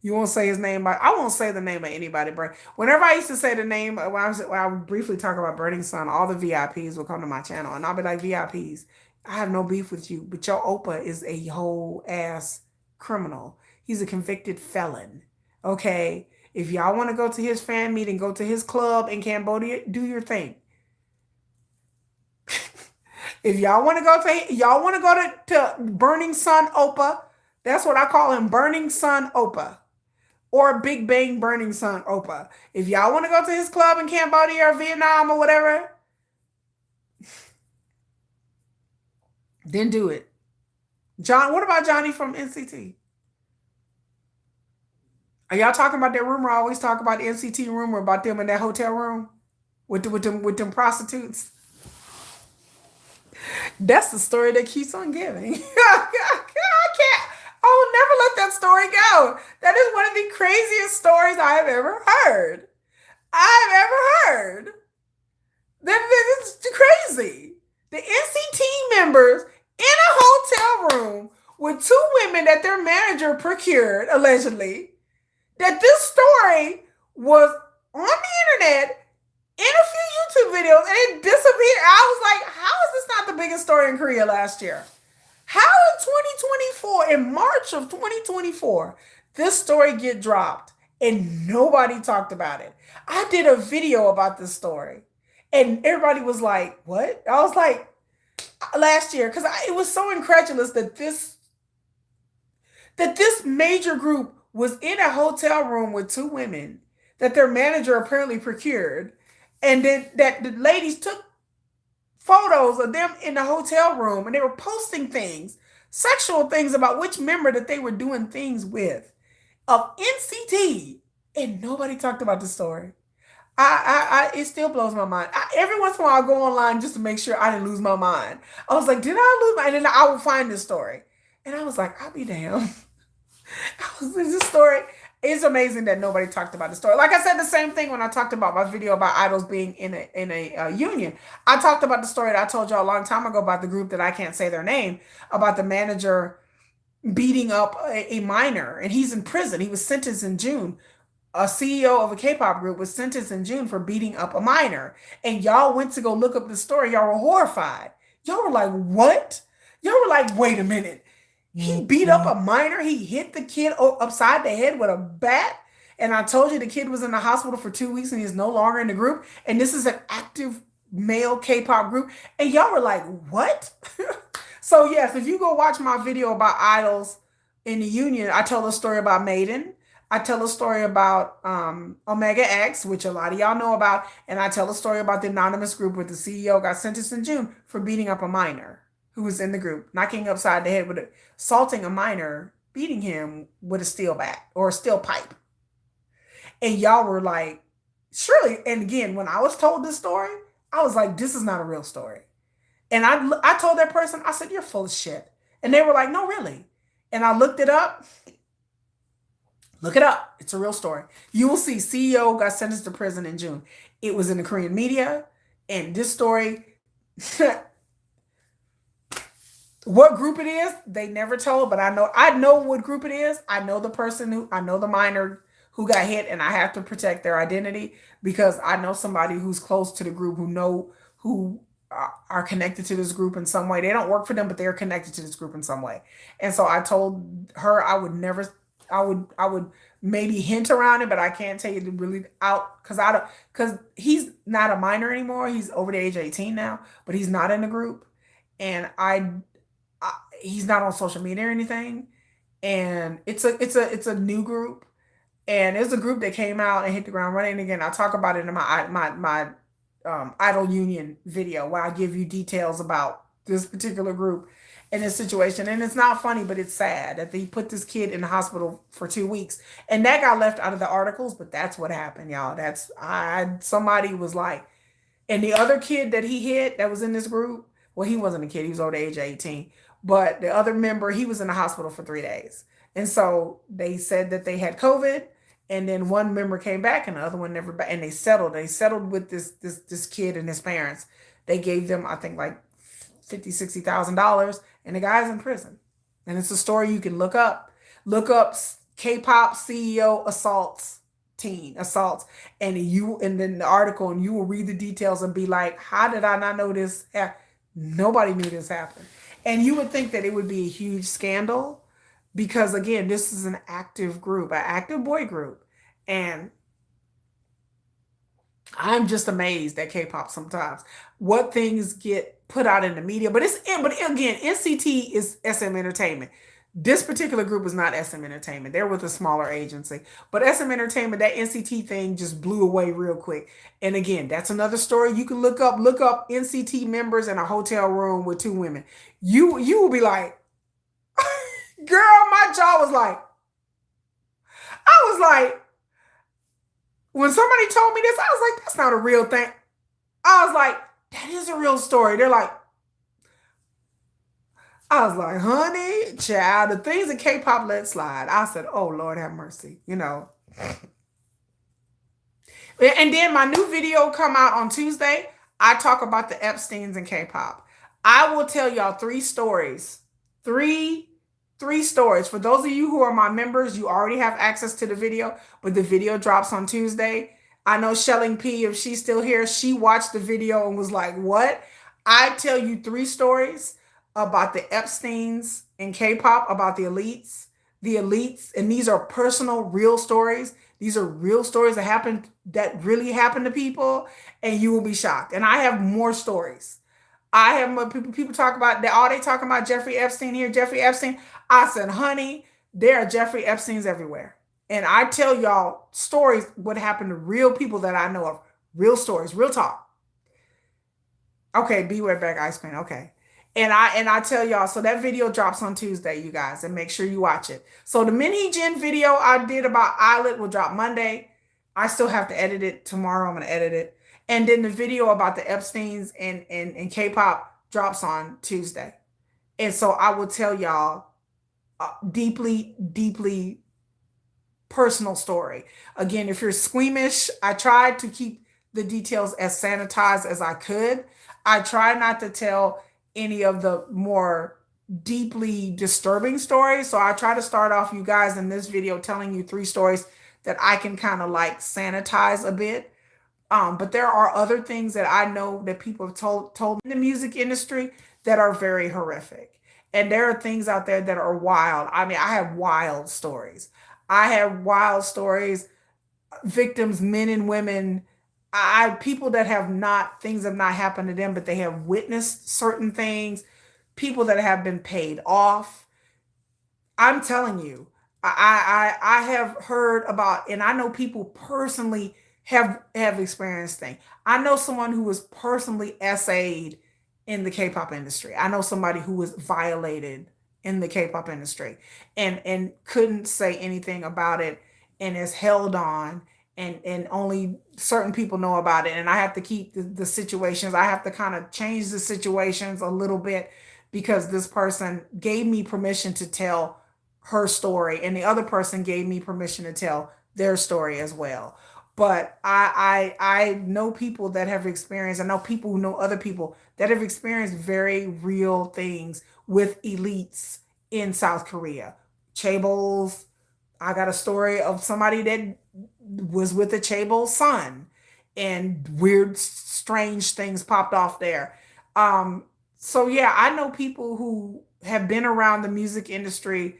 You won't say his name. I won't say the name of anybody. Whenever I used to say the name, when I would briefly talk about Burning Sun, all the VIPs will come to my channel, and I'll be like, VIPs, I have no beef with you, but your Opa is a whole ass criminal. He's a convicted felon. Okay, if y'all want to go to his fan meeting, go to his club in Cambodia, do your thing. If y'all want to go to Burning Sun Opa, that's what I call him, Burning Sun Opa. Or Big Bang Burning Sun Opa. If y'all want to go to his club in Cambodia or Vietnam or whatever, then do it. What about Johnny from NCT? Are y'all talking about that rumor? I always talk about the NCT rumor about them in that hotel room with them prostitutes. That's the story that keeps on giving. I will never let that story go. That is one of the craziest stories I have ever heard. That is crazy. The NCT members in a hotel room with two women that their manager procured, allegedly, that this story was on the internet in a few YouTube videos and it disappeared. I was like, how is this not the biggest story in Korea last year? How in 2024, in March of 2024, this story get dropped and nobody talked about it? I did a video about this story and everybody was like, what? I was like, last year, because it was so incredulous that this major group was in a hotel room with two women that their manager apparently procured, and then that the ladies took photos of them in the hotel room and they were posting things, sexual things about which member that they were doing things with of NCT, and nobody talked about the story. It still blows my mind. Every once in a while, I go online just to make sure I didn't lose my mind. I was like, did I lose my? And then I would find this story, and I was like, I'll be damned. This story, It's amazing that nobody talked about the story. Like I said, the same thing when I talked about my video about idols being in a union. I talked about the story that I told y'all a long time ago about the group that I can't say their name, about the manager beating up a minor, and he's in prison. He was sentenced in June. A CEO of a K-pop group was sentenced in June for beating up a minor. And y'all went to go look up the story. Y'all were horrified. Y'all were like, what? Y'all were like, wait a minute. He beat up a minor. He hit the kid upside the head with a bat. And I told you the kid was in the hospital for 2 weeks and he's no longer in the group. And this is an active male K-pop group. And y'all were like, what? So yes, if you go watch my video about idols in the union, I tell a story about Maiden. I tell a story about Omega X, which a lot of y'all know about, and I tell a story about the anonymous group where the CEO got sentenced in June for beating up a minor who was in the group, knocking upside the head with assaulting a minor, beating him with a steel bat or a steel pipe. And y'all were like, surely. And again, when I was told this story, I was like, this is not a real story. And I told that person, I said, you're full of shit. And they were like, no, really. And I looked it up. Look it up. It's a real story. You will see CEO got sentenced to prison in June. It was in the Korean media. And this story, what group it is, they never told, but I know what group it is. I know the minor who got hit, and I have to protect their identity because I know somebody who's close to the group who are connected to this group in some way. They don't work for them, but they're connected to this group in some way. And so I told her I would never, I would maybe hint around it, but I can't tell you to really out because he's not a minor anymore. He's over the age of 18 now, but he's not in the group. And he's not on social media or anything. And it's a new group. And it's a group that came out and hit the ground running. Again, I'll talk about it in my idol union video where I give you details about this particular group and this situation. And it's not funny, but it's sad that they put this kid in the hospital for 2 weeks. And that got left out of the articles, but that's what happened, y'all. Somebody was like, and the other kid that he hit that was in this group, well, he wasn't a kid, he was over the age of 18. But the other member, he was in the hospital for 3 days. And so they said that they had COVID. And then one member came back and the other one never back. And they settled. They settled with this kid and his parents. They gave them, I think, like $50,000-$60,000. And the guy's in prison. And it's a story you can look up. Look up K-pop CEO assaults. And then the article, and you will read the details and be like, how did I not know this? Nobody knew this happened. And you would think that it would be a huge scandal because, again, this is an active group, an active boy group. And I'm just amazed at K-pop sometimes. What things get put out in the media. But again, NCT is SM Entertainment. This particular group is not SM Entertainment. They're with a smaller agency. But SM Entertainment, that NCT thing just blew away real quick. And again, that's another story you can look up. Look up NCT members in a hotel room with 2 women. You will be like, girl, my jaw was like, I was like, when somebody told me this, I was like, that's not a real thing. I was like, that is a real story. They're like, I was like, honey, child, the things that K-pop let slide. I said, oh, Lord have mercy, you know. And then my new video come out on Tuesday. I talk about the Epsteins in K-pop. I will tell y'all 3 stories. Three stories. For those of you who are my members, you already have access to the video, but the video drops on Tuesday. I know Shelling P, if she's still here, she watched the video and was like, what? I tell you 3 stories about the Epsteins in K-pop, about the elites, and these are personal, real stories. These are real stories that really happened to people, and you will be shocked. And I have more stories. I have people talk about they talking about Jeffrey Epstein here, Jeffrey Epstein. I said, honey, there are Jeffrey Epsteins everywhere. And I tell y'all stories, what happened to real people that I know of. Real stories, real talk. Okay, be right back, Ice Queen. Okay. And I tell y'all, so that video drops on Tuesday, you guys, and make sure you watch it. So the mini gen video I did about Islet will drop Monday. I still have to edit it tomorrow. I'm going to edit it. And then the video about the Epsteins and K-pop drops on Tuesday. And so I will tell y'all deeply, deeply personal story. Again, if you're squeamish, I tried to keep the details as sanitized as I could. I try not to tell any of the more deeply disturbing stories. So I try to start off you guys in this video telling you 3 stories that I can kind of like sanitize a bit. But there are other things that I know that people have told in the music industry that are very horrific. And there are things out there that are wild. I mean, I have wild stories. I have wild stories, victims, men and women. I people that have not things have not happened to them, but they have witnessed certain things, people that have been paid off. I'm telling you, I have heard about, and I know people personally have experienced things. I know someone who was personally essayed in the K-pop industry. I know somebody who was violated in the K-pop industry and couldn't say anything about it and is held on and only certain people know about it. And I have to keep the situations. I have to kind of change the situations a little bit because this person gave me permission to tell her story and the other person gave me permission to tell their story as well. But I know people that have experienced, I know people who know other people that have experienced very real things with elites in South Korea. Chaebols, I got a story of somebody that was with a Chaebol son and weird strange things popped off there. So yeah, I know people who have been around the music industry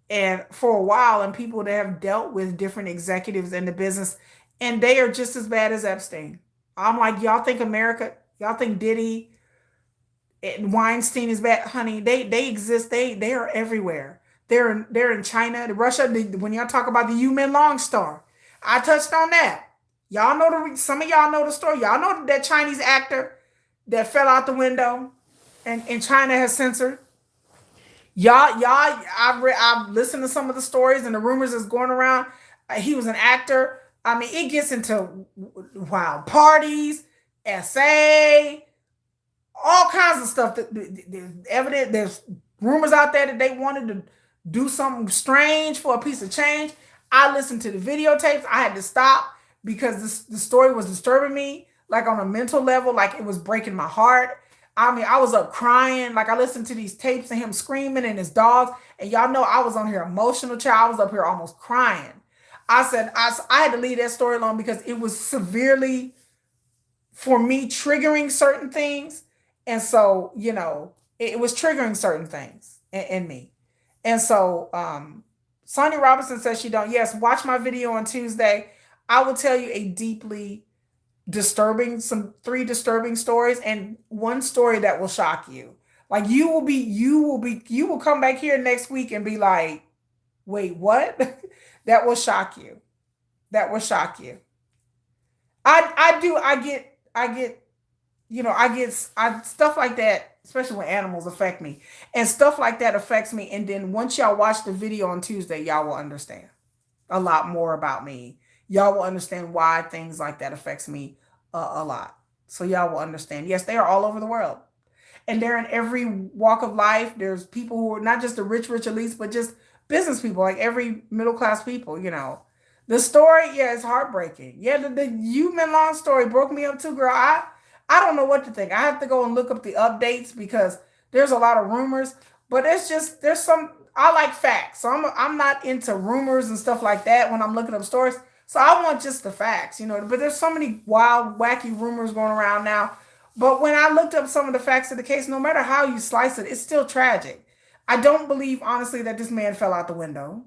and for a while and people that have dealt with different executives in the business and they are just as bad as Epstein. I'm like, y'all think America, y'all think Diddy and Weinstein is bad, honey. They exist. They are everywhere. They're in China, Russia. When y'all talk about the Yumin Long Star, I touched on that. Y'all know some of y'all know the story. Y'all know that Chinese actor that fell out the window and China has censored. I've listened to some of the stories and the rumors that's going around. He was an actor. I mean, it gets into wild parties, SA, all kinds of stuff. There's evident. There's rumors out there that they wanted to do something strange for a piece of change. I listened to the videotapes. I had to stop because the story was disturbing me, like on a mental level, like it was breaking my heart. I mean, I was up crying. Like I listened to these tapes of him screaming and his dogs, and y'all know I was on here emotional. Child, I was up here almost crying. I said I had to leave that story alone because it was severely for me triggering certain things. And so, it was triggering certain things in me. And so, Sonia Robinson says she don't. Yes, watch my video on Tuesday. I will tell you a deeply some 3 disturbing stories and one story that will shock you. Like you will come back here next week and be like, wait, what? That will shock you. That will shock you. I get stuff like that, especially when animals affect me. And stuff like that affects me. And then once y'all watch the video on Tuesday, y'all will understand a lot more about me. Y'all will understand why things like that affects me a lot. So y'all will understand. Yes, they are all over the world. And they're in every walk of life. There's people who are not just the rich elites, but just business people, like every middle class people. The story, yeah, it's heartbreaking. Yeah, the human long story broke me up too, girl. I don't know what to think. I have to go and look up the updates because there's a lot of rumors, but there's some I like facts. So I'm not into rumors and stuff like that when I'm looking up stories. So I want just the facts. But there's so many wild, wacky rumors going around now. But when I looked up some of the facts of the case, no matter how you slice it, it's still tragic. I don't believe, honestly, that this man fell out the window.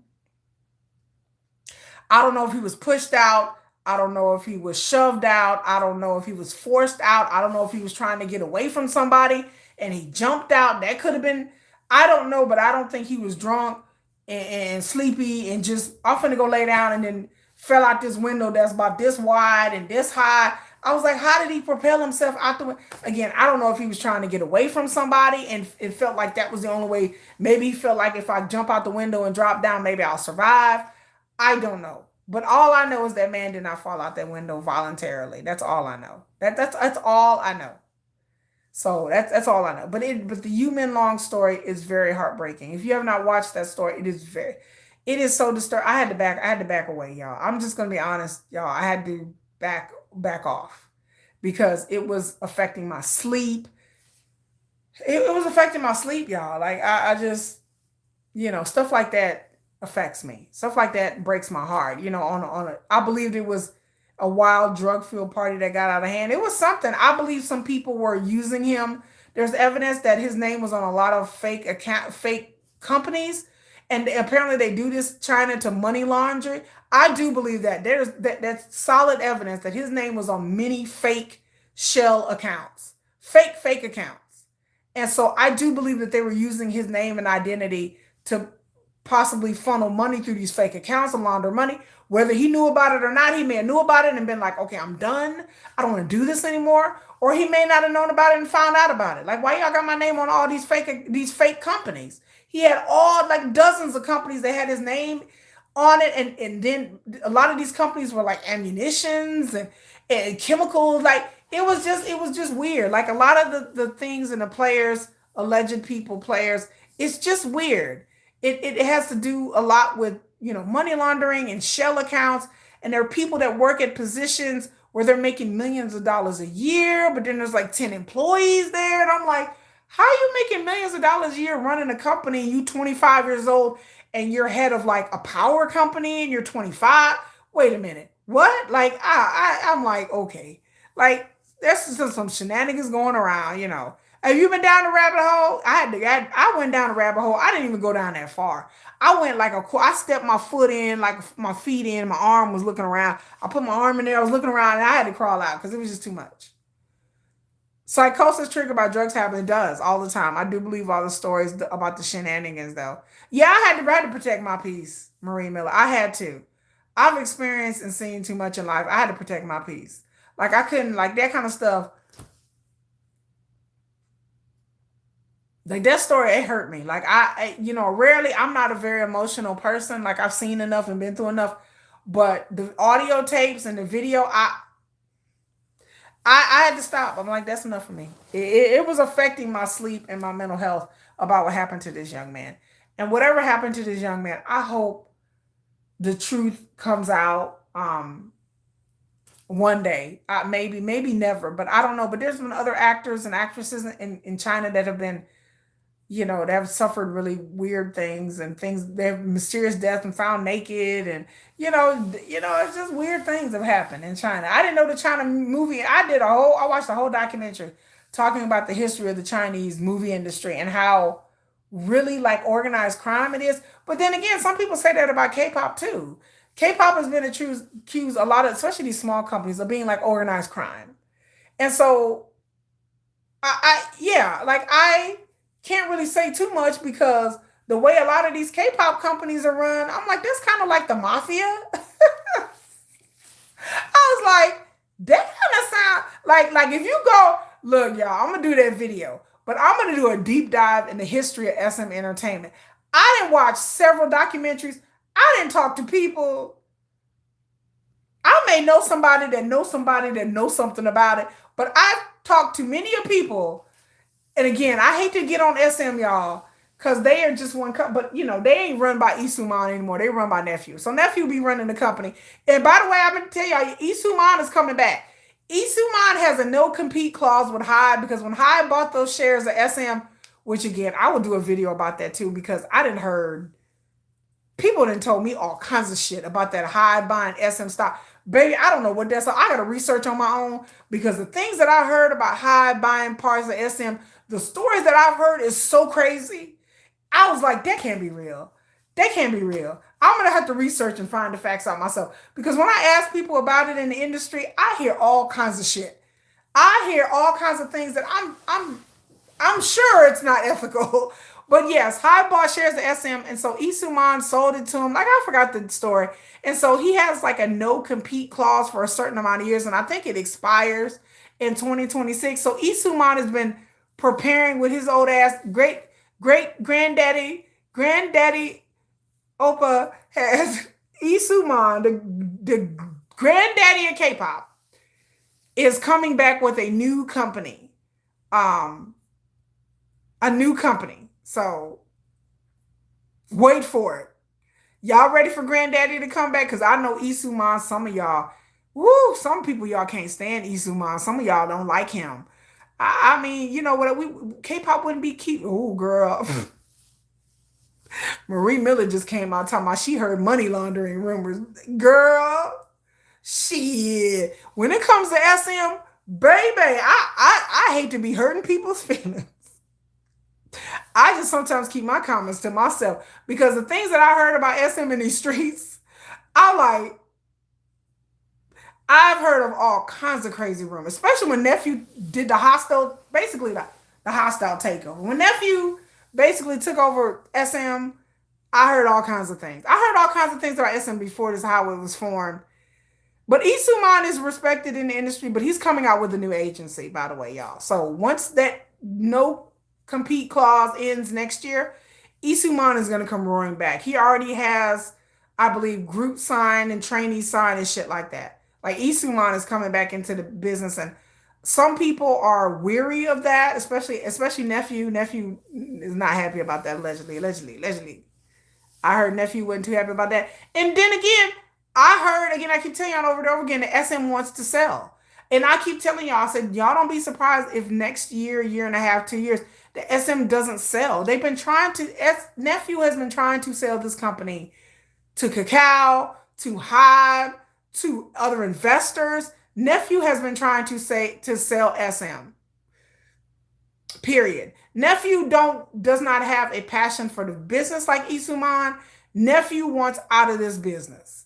I don't know if he was pushed out. I don't know if he was shoved out. I don't know if he was forced out. I don't know if he was trying to get away from somebody and he jumped out. That could have been, I don't know, but I don't think he was drunk and sleepy and just off to go lay down and then fell out this window that's about this wide and this high. I was like, how did he propel himself out the window? Again, I don't know if he was trying to get away from somebody and it felt like that was the only way. Maybe he felt like if I jump out the window and drop down, maybe I'll survive. I don't know. But all I know is that man did not fall out that window voluntarily. That's all I know. That's all I know. So that's all I know. But the Yumin Long story is very heartbreaking. If you have not watched that story, It is so disturbing. I had to back away, y'all. I'm just gonna be honest, y'all. I had to back off because it was affecting my sleep. It was affecting my sleep, y'all. Like I just, stuff like that affects me. Stuff like that breaks my heart. I believed it was a wild drug fueled party that got out of hand. It was something. I believe some people were using him. There's evidence that his name was on a lot of fake companies, and apparently they do this China to money laundering. I do believe that that's solid evidence that his name was on many fake shell accounts, fake accounts. And so I do believe that they were using his name and identity to possibly funnel money through these fake accounts and launder money. Whether he knew about it or not, he may have knew about it and been like, okay, I'm done. I don't want to do this anymore. Or he may not have known about it and found out about it. Like, why y'all got my name on all these fake companies? He had all like dozens of companies that had his name on it, and then a lot of these companies were like ammunitions and chemicals. Like it was just weird. Like a lot of the things and the players, alleged people, players, it's just weird. It has to do a lot with money laundering and shell accounts, and there are people that work at positions where they're making millions of dollars a year, but then there's like 10 employees there, and I'm like, how are you making millions of dollars a year running a company? You 25 years old and you're head of like a power company and you're 25. Wait a minute, what? Like I'm like, okay, like there's just some shenanigans going around. Have you been down the rabbit hole? I went down the rabbit hole. I didn't even go down that far. I went like I stepped my foot in, like my feet in, my arm was looking around. I put my arm in there, I was looking around, and I had to crawl out because it was just too much. Psychosis triggered by drugs happen. It does all the time. I do believe all the stories about the shenanigans, though. Yeah, I had to protect my peace, Marie Miller. I had to. I've experienced and seen too much in life. I had to protect my peace. Like I couldn't, like that kind of stuff. Like that story, it hurt me. Like rarely. I'm not a very emotional person. Like I've seen enough and been through enough. But the audio tapes and the video, I had to stop. I'm like, that's enough for me. It was affecting my sleep and my mental health about what happened to this young man. And whatever happened to this young man, I hope the truth comes out one day. Maybe never, but I don't know. But there's been other actors and actresses in China that have been they have suffered really weird things and things. They have mysterious death and found naked, and it's just weird things have happened in China. I didn't know the China movie. I watched a whole documentary talking about the history of the Chinese movie industry and how really like organized crime it is. But then again, some people say that about K-pop too. K-pop has been accused a lot of, especially these small companies, of being like organized crime. And so yeah, like I can't really say too much because the way a lot of these K-pop companies are run, I'm like, that's kind of like the mafia. I was like, that kind of sound like if you go look, y'all, I'm gonna do that video, but I'm gonna do a deep dive in the history of SM entertainment. I didn't watch several documentaries. I didn't talk to people. I may know somebody that knows somebody that knows something about it, but I've talked to many of people. And again, I hate to get on SM, y'all, because they are just but they ain't run by Isuman anymore. They run by Nephew. So Nephew be running the company. And by the way, I'm gonna tell y'all, Isuman is coming back. Isuman has a no compete clause with Hybe because when Hybe bought those shares of SM, which again, I will do a video about that too, because I didn't heard people didn't told me all kinds of shit about that Hybe buying SM stock. Baby, I don't know what that's. So I got to research on my own because the things that I heard about Hybe buying parts of SM, the stories that I've heard is so crazy. I was like, that can't be real. That can't be real. I'm gonna have to research and find the facts out myself because when I ask people about it in the industry, I hear all kinds of shit. I hear all kinds of things that I'm sure it's not ethical. But yes, Hyde bought shares of SM, and so Isuman sold it to him. Like I forgot the story, and so he has like a no compete clause for a certain amount of years, and I think it expires in 2026. So Isuman has been preparing with his old ass great granddaddy Opa has Isuman, the granddaddy of K-pop, is coming back with a new company. A new company. So wait for it. Y'all ready for Granddaddy to come back? Because I know Isuman, some of y'all, woo, some people y'all can't stand Isuman. Some of y'all don't like him. I mean, you know what? K-pop wouldn't be keep. Oh, girl. Marie Miller just came out talking about she heard money laundering rumors. Girl, shit. When it comes to SM, baby, I hate to be hurting people's feelings. I just sometimes keep my comments to myself because the things that I heard about SM in these streets, I like, I've heard of all kinds of crazy rumors, especially when Nephew did the hostile, basically the hostile takeover. When Nephew basically took over SM, I heard all kinds of things. I heard all kinds of things about SM before this, how it was formed. But Isuman is respected in the industry, but he's coming out with a new agency, by the way, y'all. So once that no compete clause ends next year, Isuman is going to come roaring back. He already has, I believe, group sign and trainee sign and shit like that. Like Isuman is coming back into the business, and some people are weary of that, especially nephew. Nephew is not happy about that. Allegedly. I heard Nephew wasn't too happy about that. And then again, I heard, again, I keep telling y'all over and over again, that SM wants to sell. And I keep telling y'all, I said, y'all don't be surprised if next year and a half, 2 years, the SM doesn't sell. They've been trying to, Nephew has been trying to sell this company to Kakao, to Hybe, to other investors. Nephew has been trying to sell SM. Period. Nephew does not have a passion for the business like Isuman. Nephew wants out of this business.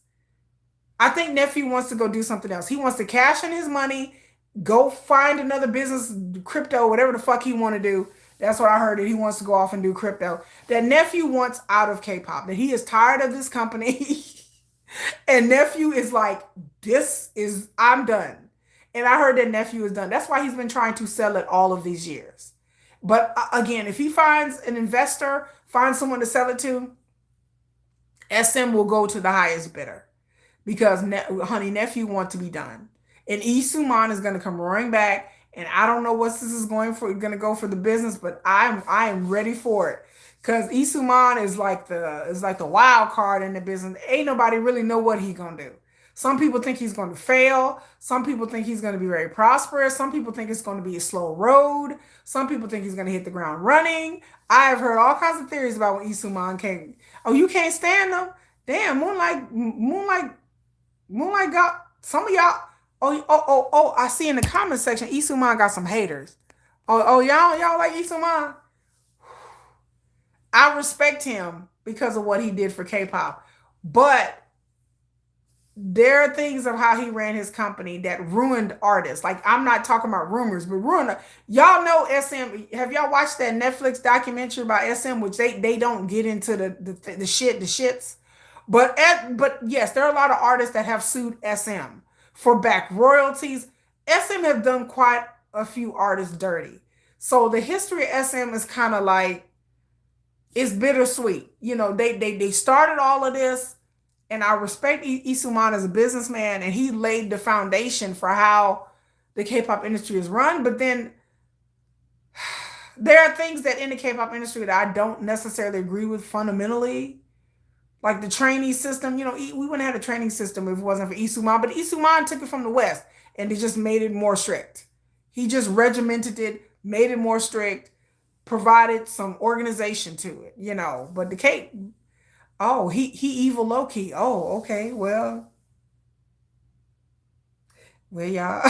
I think Nephew wants to go do something else. He wants to cash in his money, go find another business, crypto, whatever the fuck he want to do. That's what I heard, that he wants to go off and do crypto. That Nephew wants out of K-pop. That he is tired of this company. And Nephew is like, I'm done. And I heard that Nephew is done. That's why he's been trying to sell it all of these years. But again, if he finds an investor, finds someone to sell it to, SM will go to the highest bidder. Because honey, Nephew wants to be done. And Isuman is going to come roaring back. And I don't know what this is going to go for the business, but I am ready for it. Because Isuman is like the wild card in the business. Ain't nobody really know what he's gonna do. Some people think he's going to fail. Some people think he's going to be very prosperous. Some people think it's going to be a slow road. Some people think he's going to hit the ground running. I have heard all kinds of theories about when Isuman came. Oh, you can't stand them? Damn, Moonlight got some of y'all. Oh, I see in the comment section, Isuman got some haters. Y'all like Isuman? I respect him because of what he did for K-pop. But there are things of how he ran his company that ruined artists. Like, I'm not talking about rumors, but ruined. Y'all know SM. Have y'all watched that Netflix documentary about SM, which they don't get into the shits. But yes, there are a lot of artists that have sued SM for back royalties. SM have done quite a few artists dirty. So the history of SM is kind of like, it's bittersweet. You know, they started all of this. And I respect Isuman as a businessman, and he laid the foundation for how the K-pop industry is run. But then there are things that in the K-pop industry that I don't necessarily agree with fundamentally. Like the training system, you know, we wouldn't have had a training system if it wasn't for Isuman. But Isuman took it from the West, and they just made it more strict. He just regimented it, made it more strict, provided some organization to it, you know. But the K... Oh, he evil low key. Oh, okay. Well, y'all.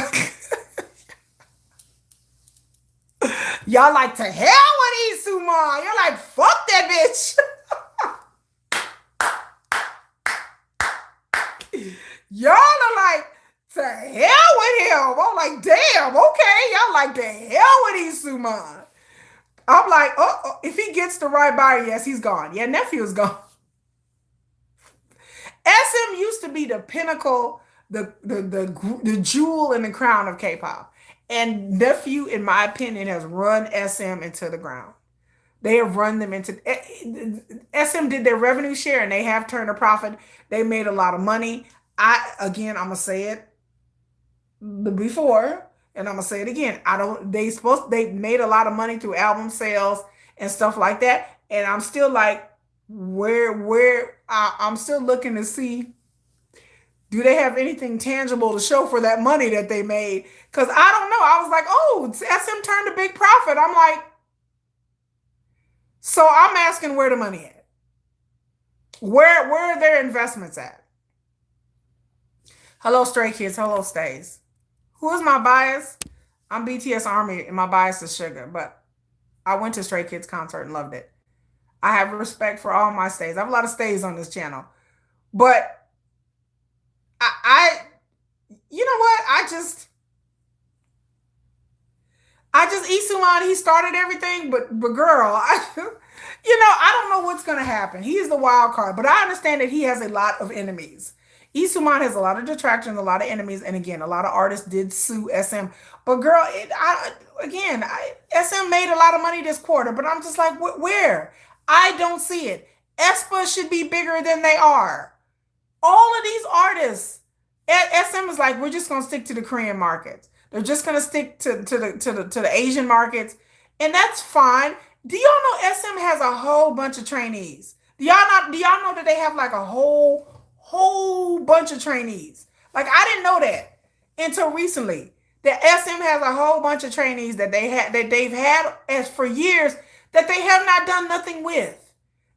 Y'all like, to hell with Isuman. You're like, fuck that bitch. Y'all are like, to hell with him. I'm like, damn, okay. Y'all like, to hell with Isuman. I'm like, oh, if he gets the right body, yes, he's gone. Yeah, Nephew's gone. SM used to be the pinnacle, the jewel in the crown of K-pop. And Nephew, in my opinion, has run SM into the ground. They have run them into... SM did their revenue share, and they have turned a profit. They made a lot of money. I'm going to say it before, and I'm going to say it again. They made a lot of money through album sales and stuff like that. And I'm still like, where I'm still looking to see, do they have anything tangible to show for that money that they made? Because I don't know. I was like, oh, SM turned a big profit. I'm like, so I'm asking where the money at? Where are their investments at? Hello, Stray Kids. Hello, Stays. Who is my bias? I'm BTS Army, and my bias is Sugar. But I went to Stray Kids concert and loved it. I have respect for all my stays. I have a lot of stays on this channel, but I you know what? I just Isuman, he started everything, but girl, I don't know what's gonna happen. He is the wild card, but I understand that he has a lot of enemies. Isuman has a lot of detractions, a lot of enemies, and again, a lot of artists did sue SM. But girl, SM made a lot of money this quarter, but I'm just like, where? I don't see it. aespa should be bigger than they are. All of these artists, SM is like, we're just gonna stick to the Korean markets. They're just gonna stick to the Asian markets, and that's fine. Do y'all know SM has a whole bunch of trainees? Do y'all know that they have like a whole bunch of trainees? Like I didn't know that until recently. That SM has a whole bunch of trainees that they've had as for years that they have not done nothing with.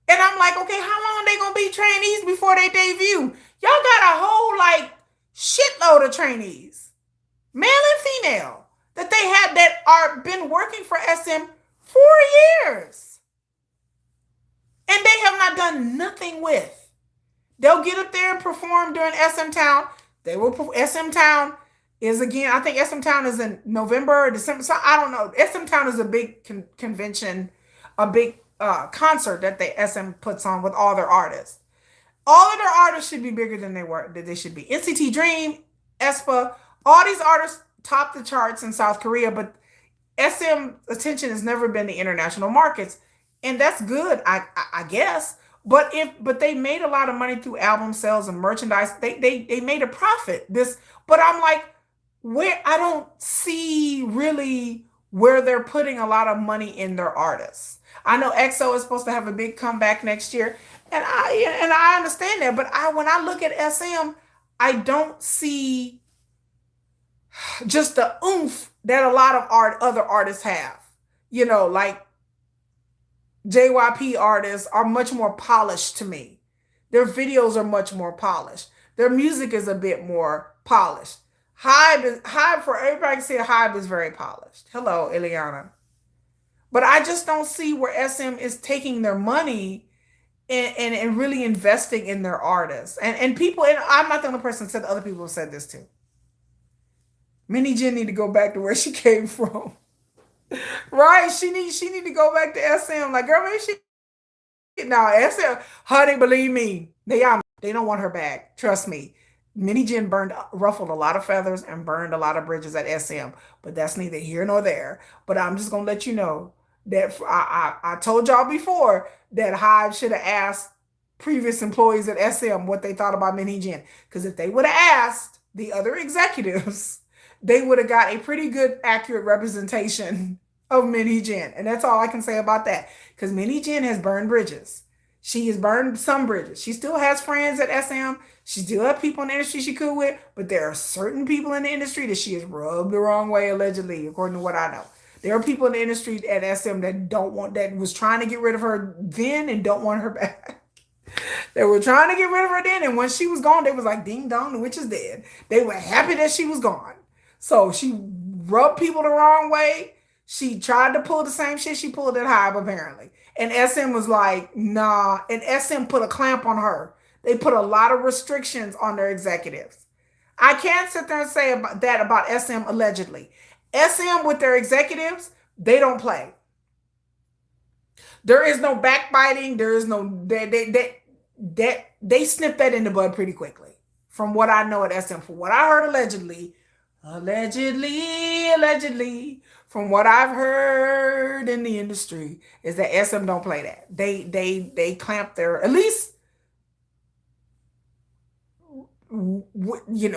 And I'm like, okay, how long are they gonna be trainees before they debut? Y'all got a whole like shitload of trainees, male and female, that they had that are been working for SM for years. And they have not done nothing with. They'll get up there and perform during SM Town. They will SM Town is again, I think SM Town is in November or December. So I don't know. SM Town is a big convention, a big concert that SM puts on with all their artists. All of their artists should be bigger than they should be. NCT Dream, aespa, all these artists top the charts in South Korea, but SM attention has never been the international markets, and that's good, I guess. But they made a lot of money through album sales and merchandise. They made a profit. But I'm like, where I don't see really where they're putting a lot of money in their artists. I know EXO is supposed to have a big comeback next year, and I understand that. But when I look at SM, I don't see just the oomph that a lot of other artists have. Like JYP artists are much more polished to me. Their videos are much more polished. Their music is a bit more polished. Hybe, for everybody can see, Hybe is very polished. Hello, Ileana. But I just don't see where SM is taking their money and really investing in their artists. And people, and I'm not the only person that said, other people have said this too. Minnie Jin need to go back to where she came from. Right? She need to go back to SM. Like, girl, maybe she now SM, honey, believe me, they don't want her back. Trust me. Minnie Jin ruffled a lot of feathers and burned a lot of bridges at SM, but that's neither here nor there. But I'm just gonna let you know that I told y'all before that Hybe should have asked previous employees at SM what they thought about Minnie Jin, because if they would have asked the other executives, they would have got a pretty good, accurate representation of Minnie Jin, and that's all I can say about that. Because Minnie Jin has burned bridges. She has burned some bridges. She still has friends at SM. She still has people in the industry she cool with, but there are certain people in the industry that she has rubbed the wrong way, allegedly, according to what I know. There are people in the industry at SM that was trying to get rid of her then and don't want her back. They were trying to get rid of her then, and when she was gone, they was like, ding dong, the witch is dead. They were happy that she was gone. So she rubbed people the wrong way. She tried to pull the same shit she pulled at Hybe, apparently. And SM was like, nah. And SM put a clamp on her. They put a lot of restrictions on their executives. I can't sit there and say about SM allegedly. SM with their executives, they don't play. There is no backbiting. There is no they snip that in the bud pretty quickly. From what I know at SM, from what I heard allegedly, from what I've heard in the industry, is that SM don't play that. They clamp their, at least,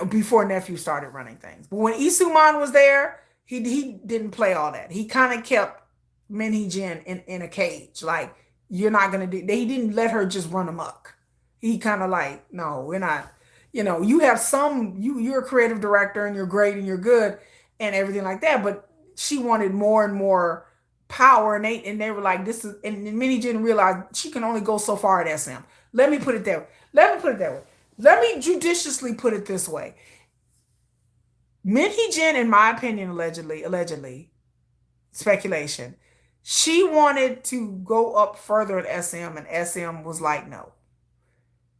before nephew started running things. But when Isuman was there, he didn't play all that. He kind of kept Minnie Jin in a cage. Like, you're not gonna do. He didn't let her just run amok. he kind of like, no, we're not. You have some, you're a creative director and you're great and you're good and everything like that, but she wanted more and more power, and they were like, this is, and Minnie didn't realize she can only go so far at SM. Let me put it that way. Let me put it that way. Let me judiciously put it this way. Minhee Jin, in my opinion, allegedly, speculation, she wanted to go up further at SM, and SM was like, no.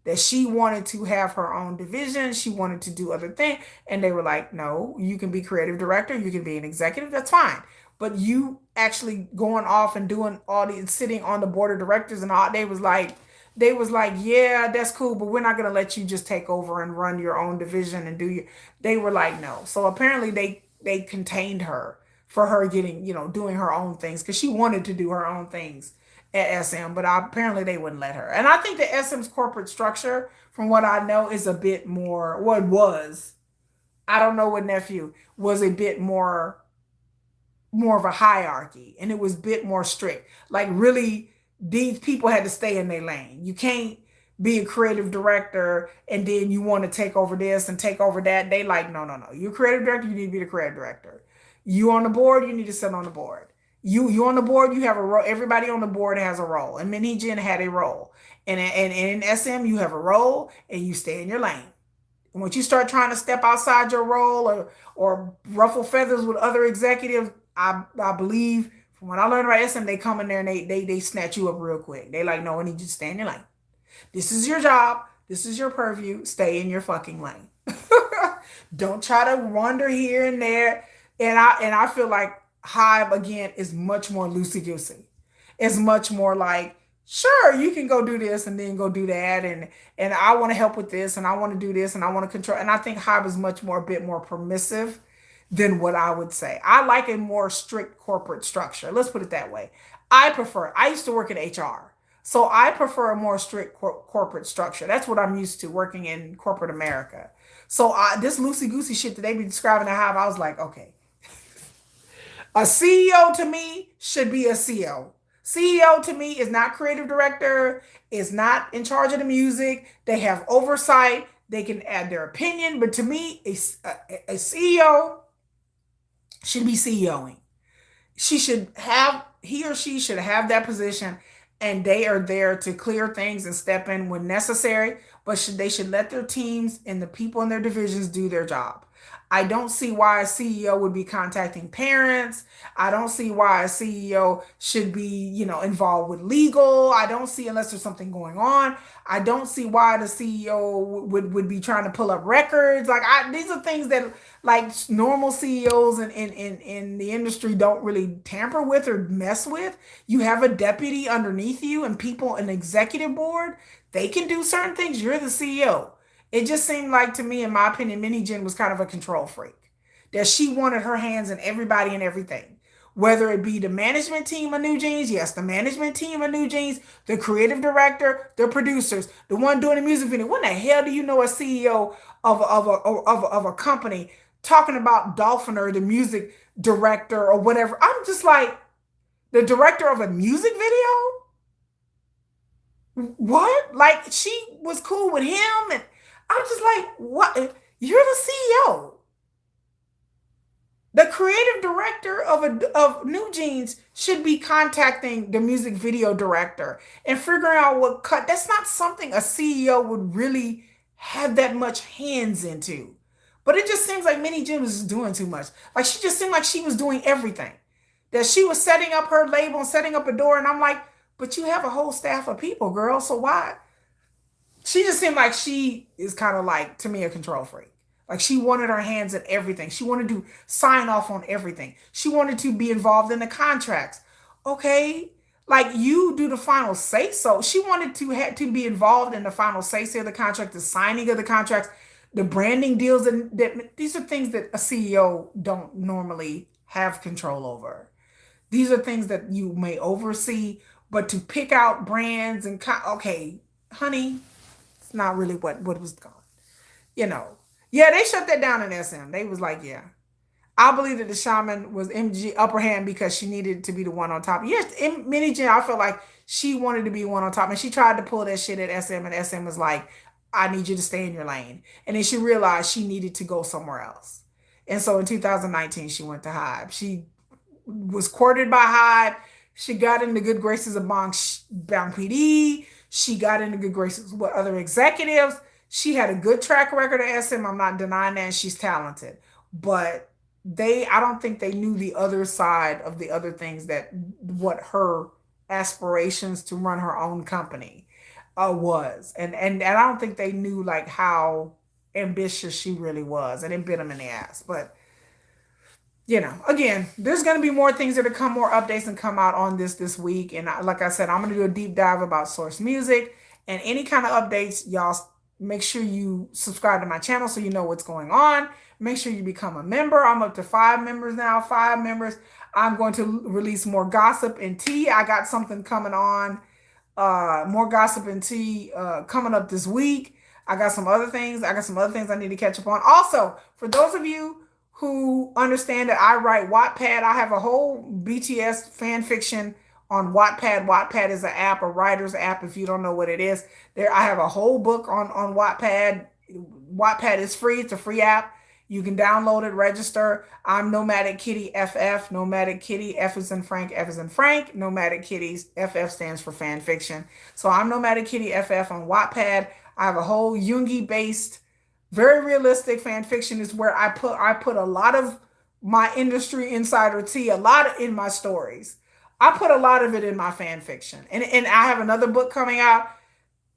That she wanted to have her own division, she wanted to do other things, and they were like, no, you can be creative director, you can be an executive, that's fine. But you actually going off and doing all the sitting on the board of directors and all, they was like, yeah, that's cool, but we're not gonna let you just take over and run your own division and do your. They were like, no. So apparently they contained her for her getting, doing her own things because she wanted to do her own things at SM, but apparently they wouldn't let her. And I think the SM's corporate structure, from what I know, is a bit more. What was, I don't know what nephew was a bit more of a hierarchy, and it was a bit more strict. Like, really, these people had to stay in their lane. You can't be a creative director and then you want to take over this and take over that. They like, no, no, no. You're a creative director, you need to be the creative director. You on the board, you need to sit on the board. You on the board, you have a role. Everybody on the board has a role. And Minnie Jin had a role. And in SM, you have a role and you stay in your lane. And once you start trying to step outside your role or ruffle feathers with other executives, I believe from what I learned about SM, they come in there and they snatch you up real quick. They like, no, I need you to stay in your lane. This is your job. This is your purview. Stay in your fucking lane. Don't try to wander here and there. And I feel like Hybe again is much more loosey goosey. It's much more like, sure, you can go do this and then go do that, and I want to help with this and I want to do this and I want to control. And I think Hybe is much more, a bit more permissive than what I would say. I like a more strict corporate structure. Let's put it that way. I used to work in HR. So I prefer a more strict corporate structure. That's what I'm used to working in corporate America. So this loosey goosey shit that they be describing to have, I was like, okay, a CEO to me should be a CEO. CEO to me is not creative director, is not in charge of the music. They have oversight. They can add their opinion. But to me, a CEO should be CEOing. He or she should have that position, and they are there to clear things and step in when necessary, but they should let their teams and the people in their divisions do their job. I don't see why a CEO would be contacting parents. I don't see why a CEO should be, involved with legal. I don't see, unless there's something going on. I don't see why the CEO would be trying to pull up records. Like, these are things that like normal CEOs in the industry don't really tamper with or mess with. You have a deputy underneath you and people, an executive board, they can do certain things. You're the CEO. It just seemed like, to me, in my opinion, Minnie Jin was kind of a control freak. That she wanted her hands in everybody and everything. Whether it be the management team of NewJeans, yes, the management team of NewJeans, the creative director, the producers, the one doing the music video. When the hell do you know a CEO of a company talking about Dolphiner, the music director or whatever? I'm just like, the director of a music video? What? Like, she was cool with him, and I'm just like, what? You're the CEO. The creative director of NewJeans should be contacting the music video director and figuring out what cut. That's not something a CEO would really have that much hands into. But it just seems like Minnie Jim was doing too much. Like, she just seemed like she was doing everything. That she was setting up her label and setting up a door, and I'm like, but you have a whole staff of people, girl. So why? She just seemed like she is kind of like, to me, a control freak. Like, she wanted her hands in everything. She wanted to sign off on everything. She wanted to be involved in the contracts. Okay, like, you do the final say so. She wanted to have to be involved in the final say so of the contract, the signing of the contracts, the branding deals, and these are things that a CEO don't normally have control over. These are things that you may oversee, but to pick out brands and okay, honey, it's not really what was gone. You know, yeah, they shut that down in SM. They was like, yeah. I believe that the shaman was MG upper hand because she needed to be the one on top. Yes, in Mini Jen, I felt like she wanted to be one on top, and she tried to pull that shit at SM, and SM was like, "I need you to stay in your lane." And then she realized she needed to go somewhere else. And so in 2019, she went to Hybe. She was courted by Hybe. She got into good graces of Bang PD. She got into good graces with other executives. She had a good track record at SM. I'm not denying that. And she's talented. But I don't think they knew the other side of the other things that what her aspirations to run her own company was. And I don't think they knew like how ambitious she really was. And it bit them in the ass. But again, there's going to be more things that are come, more updates and come out on this week. And like I said, I'm going to do a deep dive about Source Music and any kind of updates. Y'all make sure you subscribe to my channel so you know what's going on. Make sure you become a member. I'm up to 5 members now, 5 members. I'm going to release more gossip and tea. I got something coming on, more gossip and tea coming up this week. I got some other things. I need to catch up on. Also, for those of you who understand that I write Wattpad. I have a whole BTS fan fiction on Wattpad. Wattpad is an app, a writer's app. If you don't know what it is, I have a whole book on Wattpad. Wattpad is free. It's a free app. You can download it, register. I'm Nomadic Kitty FF. Nomadic Kitty, F is in Frank, F is in Frank. Nomadic Kitties, FF stands for fan fiction. So I'm Nomadic Kitty FF on Wattpad. I have a whole Jungi based, very realistic fan fiction is where I put a lot of my industry insider tea, a lot in my stories. I put a lot of it in my fan fiction. And I have another book coming out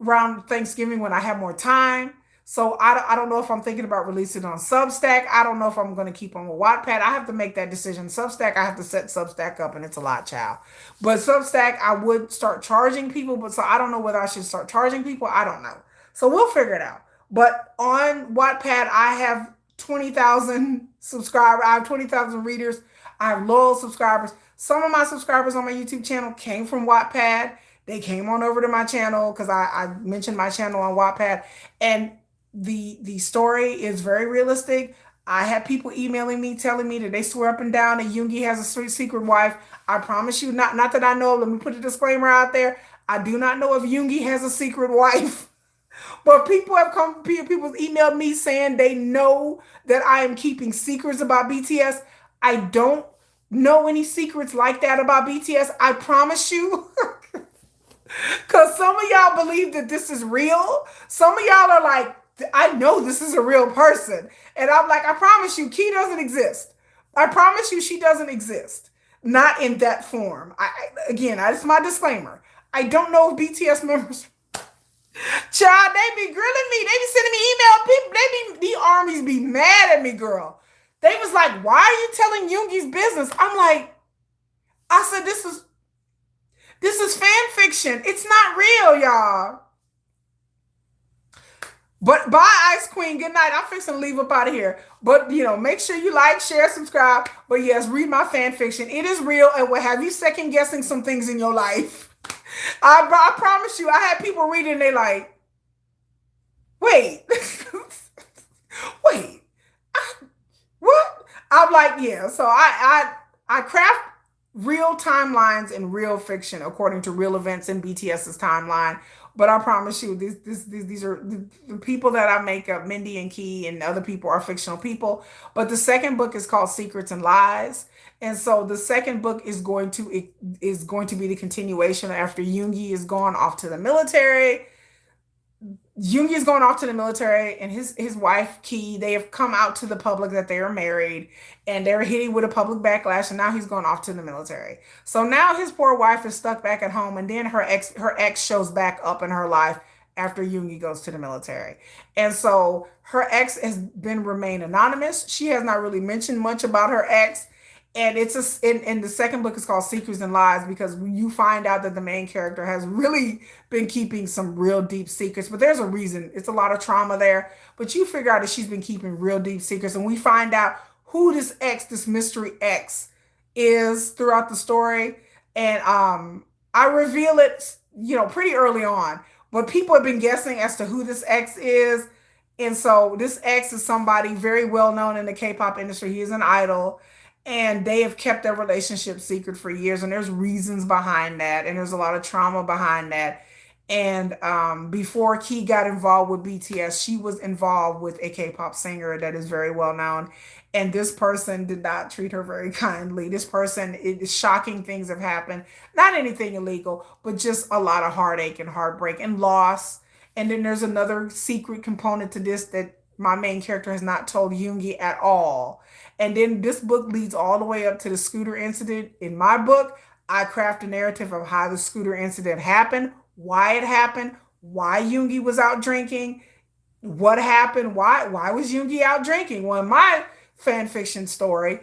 around Thanksgiving when I have more time. So I don't know if I'm thinking about releasing it on Substack. I don't know if I'm going to keep on with Wattpad. I have to make that decision. Substack, I have to set Substack up, and it's a lot, child. But Substack, I would start charging people, but so I don't know whether I should start charging people. I don't know. So we'll figure it out. But on Wattpad, I have 20,000 subscribers. I have 20,000 readers. I have loyal subscribers. Some of my subscribers on my YouTube channel came from Wattpad. They came on over to my channel because I mentioned my channel on Wattpad. And the story is very realistic. I had people emailing me, telling me that they swear up and down that Yoongi has a sweet secret wife. I promise you, not that I know. Let me put a disclaimer out there. I do not know if Yoongi has a secret wife. But people emailed me saying they know that I am keeping secrets about BTS. I don't know any secrets like that about BTS. I promise you. Because some of y'all believe that this is real. Some of y'all are like, I know this is a real person. And I'm like, I promise you, Key doesn't exist. I promise you she doesn't exist. Not in that form. Again, that's my disclaimer. I don't know if BTS members... Child, they be grilling me. They be sending me email. The armies be mad at me, girl. They was like, why are you telling Yoongi's business? I'm like, I said, this is fan fiction. It's not real, y'all. But bye, Ice Queen. Good night. I'm fixing to leave up out of here. But, make sure you like, share, subscribe. But yes, read my fan fiction. It is real and will have you second guessing some things in your life. I promise you, I had people reading and they like, wait, wait, what? I'm like, yeah. So I craft real timelines and real fiction according to real events in BTS's timeline. But I promise you, these are the people that I make up. Mindy and Key and other people are fictional people. But the second book is called Secrets and Lies. And so the second book is going to be the continuation after Yoongi is gone off to the military. Yoongi is going off to the military, and his wife Key, they have come out to the public that they are married, and they're hitting with a public backlash, and now he's going off to the military. So now his poor wife is stuck back at home, and then her ex shows back up in her life after Yoongi goes to the military. And so her ex has remained anonymous. She has not really mentioned much about her ex. And in the second book is called Secrets and Lies because you find out that the main character has really been keeping some real deep secrets. But there's a reason. It's a lot of trauma there. But you figure out that she's been keeping real deep secrets. And we find out who this mystery ex is throughout the story. And I reveal it, pretty early on. But people have been guessing as to who this ex is. And so this ex is somebody very well known in the K-pop industry. He is an idol, and they have kept their relationship secret for years. And there's reasons behind that, and there's a lot of trauma behind that. And before Key got involved with BTS, she was involved with a K-pop singer that is very well known. And this person did not treat her very kindly. This person, shocking things have happened. Not anything illegal, but just a lot of heartache and heartbreak and loss. And then there's another secret component to this that my main character has not told Yoongi at all. And then this book leads all the way up to the scooter incident. In my book, I craft a narrative of how the scooter incident happened, why it happened, why Yoongi was out drinking, what happened, why was Yoongi out drinking. Well, in my fan fiction story,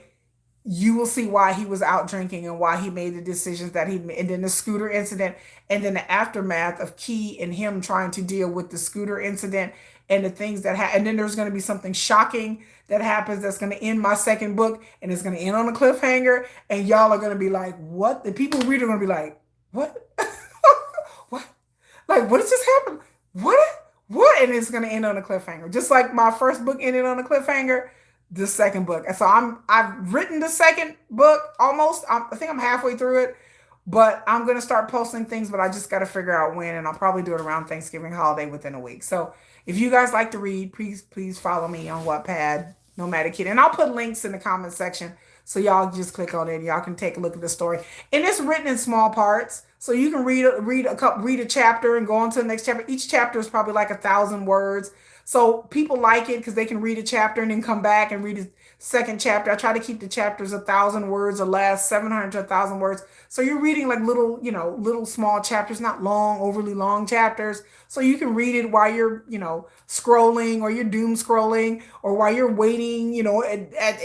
you will see why he was out drinking and why he made the decisions that he made. And then the scooter incident, and then the aftermath of Key and him trying to deal with the scooter incident and the things that happen. And then there's going to be something shocking that happens that's going to end my second book, and it's going to end on a cliffhanger. And y'all are going to be like, what? The people who read are going to be like, what? What? Like, what has just happened? What? What? And it's going to end on a cliffhanger. Just like my first book ended on a cliffhanger, the second book. And so I've written the second book almost. I think I'm halfway through it, but I'm going to start posting things, but I just got to figure out when, and I'll probably do it around Thanksgiving holiday within a week. So if you guys like to read, please follow me on Wattpad, Nomadic Kid. And I'll put links in the comment section, so y'all just click on it and y'all can take a look at the story. And it's written in small parts, so you can read a chapter and go on to the next chapter. Each chapter is probably like 1,000 words. So people like it because they can read a chapter and then come back and read a second chapter. I try to keep the chapters 1,000 words or less, 700 to 1,000 words. So you're reading like little, little small chapters, not long, overly long chapters. So you can read it while you're, scrolling, or you're doom scrolling, or while you're waiting, at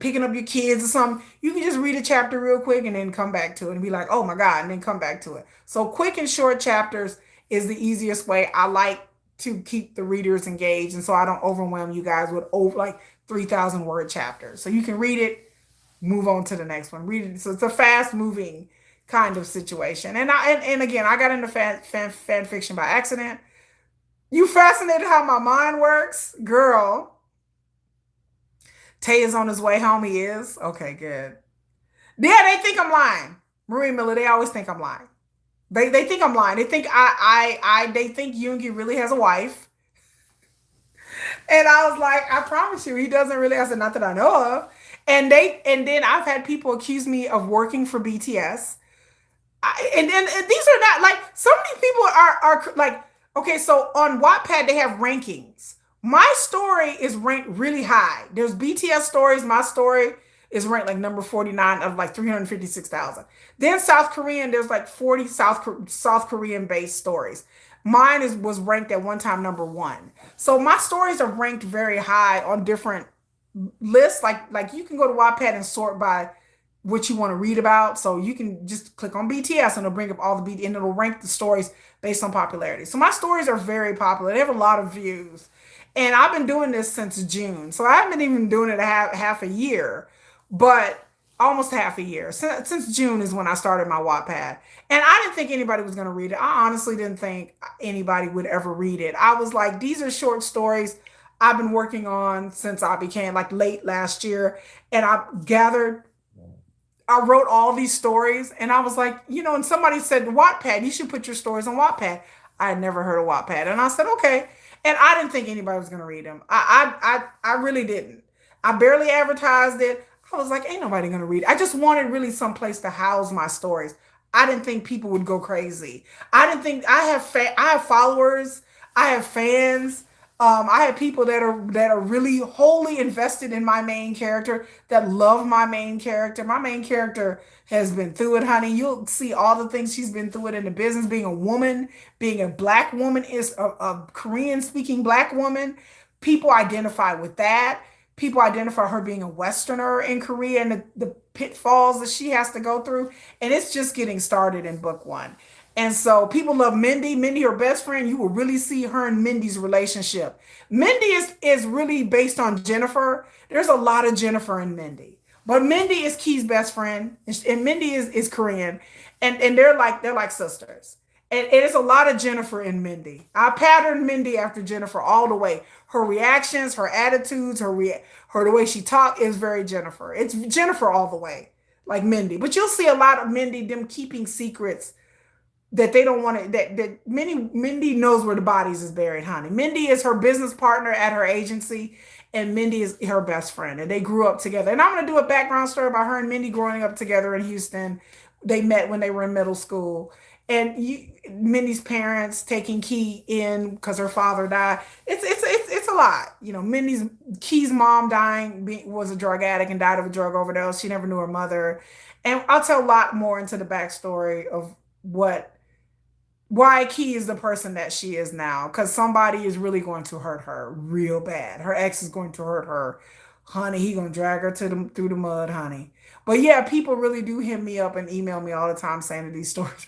picking up your kids or something. You can just read a chapter real quick and then come back to it and be like, oh my God, and then come back to it. So quick and short chapters is the easiest way. I like to keep the readers engaged, and so I don't overwhelm you guys with over like 3,000 word chapters. So you can read it, move on to the next one. Read it. So it's a fast moving kind of situation. And again, I got into fan fiction by accident. You fascinated how my mind works, girl? Tay is on his way home. He is okay. Good. Yeah, they think I'm lying. Marie Miller. They always think I'm lying. They think I'm lying. They think they think Yoongi really has a wife. And I was like, I promise you, he doesn't really. I said, not that I know of. And then I've had people accuse me of working for BTS. And these are not like, some of these people are like, okay, so on Wattpad they have rankings. My story is ranked really high. There's BTS stories. My story is ranked like number 49 of like 356,000. Then South Korean, there's like 40 South Korean based stories. Mine was ranked at one time number 1. So my stories are ranked very high on different lists. Like you can go to Wattpad and sort by what you want to read about. So you can just click on BTS and it'll bring up all the BTS, and it'll rank the stories based on popularity. So my stories are very popular. They have a lot of views. And I've been doing this since June. So I haven't been even doing it half a year, but almost half a year. Since June is when I started my Wattpad. And I didn't think anybody was going to read it. I honestly didn't think anybody would ever read it. I was like, these are short stories I've been working on since I became like late last year. And I wrote all these stories, and I was like, and somebody said, Wattpad, you should put your stories on Wattpad. I had never heard of Wattpad. And I said, okay. And I didn't think anybody was going to read them. I really didn't. I barely advertised it. I was like, ain't nobody going to read it. I just wanted really some place to house my stories. I didn't think people would go crazy. I didn't think I have followers. I have fans. I have people that are really wholly invested in my main character, that love my main character. My main character has been through it, honey. You'll see all the things she's been through it in the business, being a woman, being a black woman, is a Korean speaking black woman. People identify with that. People identify her being a Westerner in Korea and the pitfalls that she has to go through. And it's just getting started in book 1. And so people love Mindy. Mindy, her best friend, you will really see her and Mindy's relationship. Mindy is really based on Jennifer. There's a lot of Jennifer and Mindy. But Mindy is Key's best friend. And Mindy is Korean. And they're like sisters. And it's a lot of Jennifer and Mindy. I patterned Mindy after Jennifer all the way. Her reactions, her attitudes, her the way she talked is very Jennifer. It's Jennifer all the way, like Mindy. But you'll see a lot of Mindy them keeping secrets that they don't want to. That Mindy knows where the bodies is buried, honey. Mindy is her business partner at her agency, and Mindy is her best friend, and they grew up together. And I'm gonna do a background story about her and Mindy growing up together in Houston. They met when they were in middle school, and Mindy's parents taking Key in because her father died. It's a lot, you know. Mindy's Key's mom dying was a drug addict and died of a drug overdose. She never knew her mother, and I'll tell a lot more into the backstory of what why Key is the person that she is now. Because somebody is really going to hurt her real bad. Her ex is going to hurt her, honey. He gonna drag her to the through the mud, honey. But yeah, people really do hit me up and email me all the time saying that these stories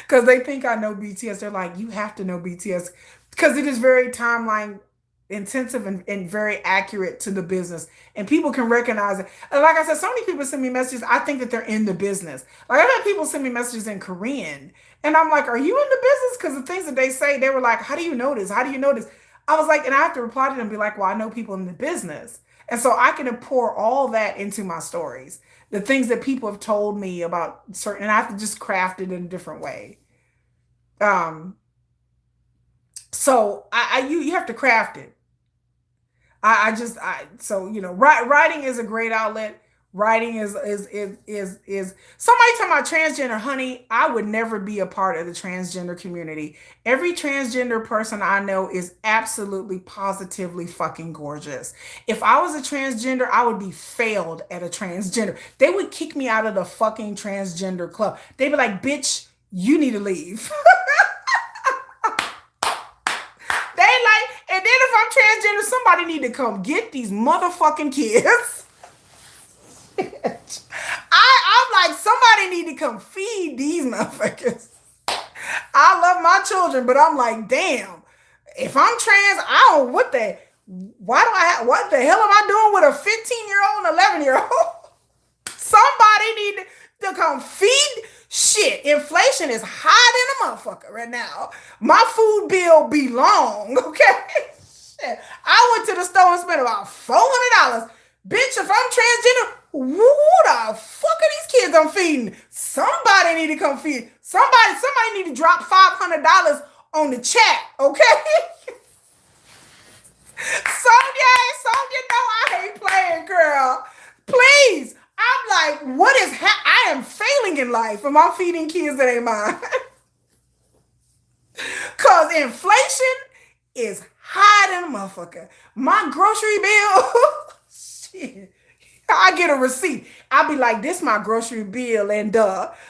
because they think I know BTS. They're like, you have to know BTS because it is very timeline intensive and very accurate to the business. And people can recognize it. And like I said, so many people send me messages. I think that they're in the business. Like I've had people send me messages in Korean. And I'm like, are you in the business? Because the things that they say, they were like, how do you know this? How do you know this? I was like, and I have to reply to them and be like, well, I know people in the business. And so I can pour all that into my stories. The things that people have told me about certain, and I have to just craft it in a different way. Um, so you have to craft it. So you know, writing is a great outlet. Writing is somebody talking about transgender, honey. I would never be a part of the transgender community. Every transgender person I know is absolutely positively fucking gorgeous. If I was a transgender, I would be failed at a transgender. They would kick me out of the fucking transgender club. They'd be like, bitch, you need to leave. They like, and then if I'm transgender, somebody need to come get these motherfucking kids. I'm like, somebody need to come feed these motherfuckers. I love my children, but I'm like, damn, if I'm trans, I don't, why do I have, what the hell am I doing with a 15-year-old and 11-year-old? Somebody need to come feed shit. Inflation is high than a motherfucker right now. My food bill be long, okay? Shit. I went to the store and spent about $400. Bitch, if I'm transgender, who the fuck are these kids I'm feeding? Somebody need to come feed. Somebody need to drop $500 on the chat, okay? Sonya, know I hate playing, girl. Please. I'm like, I am failing in life. Am I feeding kids that ain't mine? Because inflation is high than a motherfucker. My grocery bill, shit. I get a receipt. I'll be like, this my grocery bill, and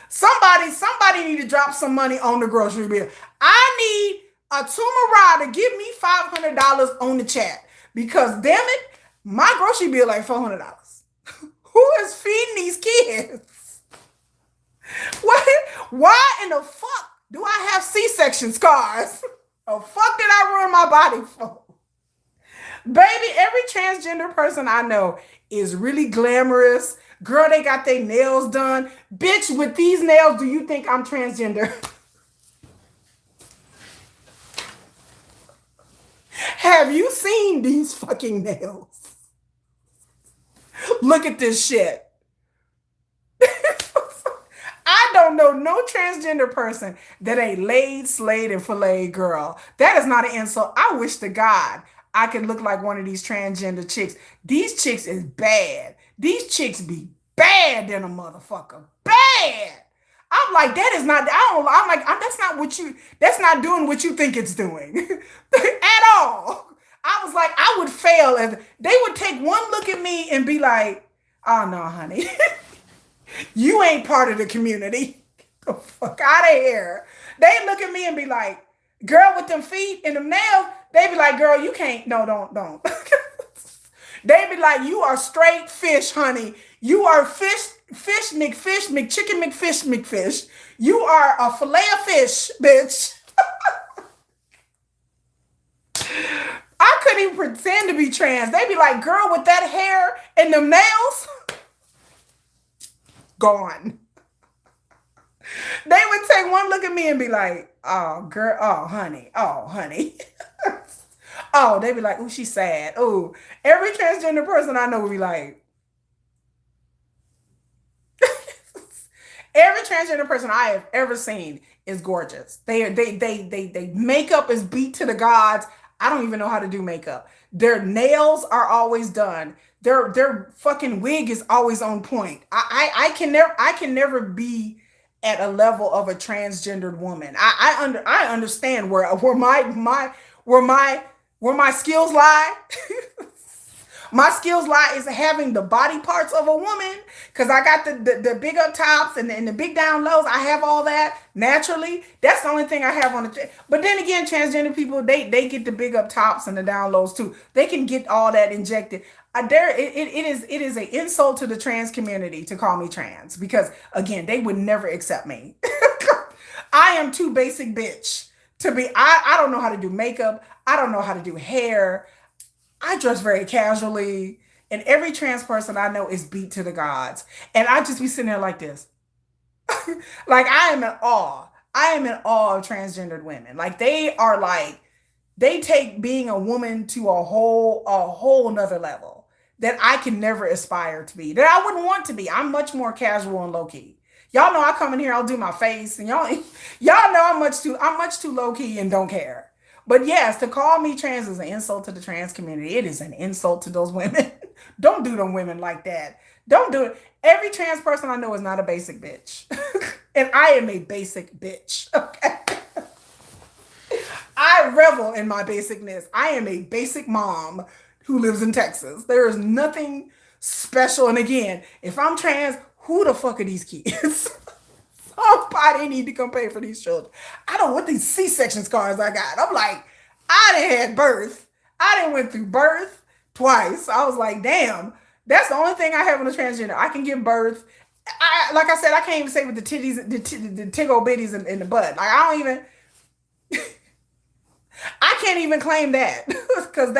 somebody need to drop some money on the grocery bill. I need a Tumara to give me $500 on the chat because damn it, my grocery bill like $400. Who is feeding these kids? What? Why in the fuck do I have C-section scars? The fuck did I ruin my body for? Baby, every transgender person I know is really glamorous. Girl, they got their nails done. Bitch, with these nails, do you think I'm transgender? Have you seen these fucking nails? Look at this shit. I don't know no transgender person that ain't laid, slayed, and filleted, girl. That is not an insult. I wish to God I could look like one of these transgender chicks. These chicks is bad. These chicks be bad than a motherfucker. Bad. I'm like, that is not, I'm like, that's not doing what you think it's doing at all. I was like, I would fail if they would take one look at me and be like, oh no, honey, you ain't part of the community. Get the fuck out of here. They look at me and be like, girl with them feet and them nails, they be like, girl, you can't, no, don't. They be like, you are straight fish, honey. You are fish, McFish, McChicken, McFish. You are a fillet of fish, bitch. I couldn't even pretend to be trans. They be like, girl, with that hair and them nails, gone. They would take one look at me and be like, "Oh, girl, oh, honey." Oh, they'd be like, "Oh, she's sad." Oh, every transgender person I know would be like, every transgender person I have ever seen is gorgeous. They makeup is beat to the gods. I don't even know how to do makeup. Their nails are always done. Their fucking wig is always on point. I can never be at a level of a transgendered woman. I understand where my where my skills lie. My skills lie is having the body parts of a woman because I got the big up tops and the big down lows. I have all that naturally. That's the only thing I have on the. But then again, transgender people they get the big up tops and the down lows too. They can get all that injected. It is an insult to the trans community to call me trans because again they would never accept me. I am too basic bitch to be. I don't know how to do makeup. I don't know how to do hair. I dress very casually, and every trans person I know is beat to the gods. And I just be sitting there like this. Like I am in awe. I am in awe of transgendered women. Like they are like they take being a woman to a whole nother level that I can never aspire to be. That I wouldn't want to be. I'm much more casual and low key. Y'all know I come in here, I'll do my face, and y'all know I'm much too low key and don't care. But yes, to call me trans is an insult to the trans community. It is an insult to those women. Don't do them women like that. Don't do it. Every trans person I know is not a basic bitch. And I am a basic bitch. Okay. I revel in my basicness. I am a basic mom who lives in Texas. There is nothing special. And again, if I'm trans, who the fuck are these kids? Somebody need to come pay for these children. I don't want these C-section scars I got. I'm like, I done had birth. I done went through birth twice. I was like, damn, that's the only thing I have on a transgender. I can give birth. Like I said, I can't even say with the titties, the tickle bitties in the butt. Like I don't even. I can't even claim that because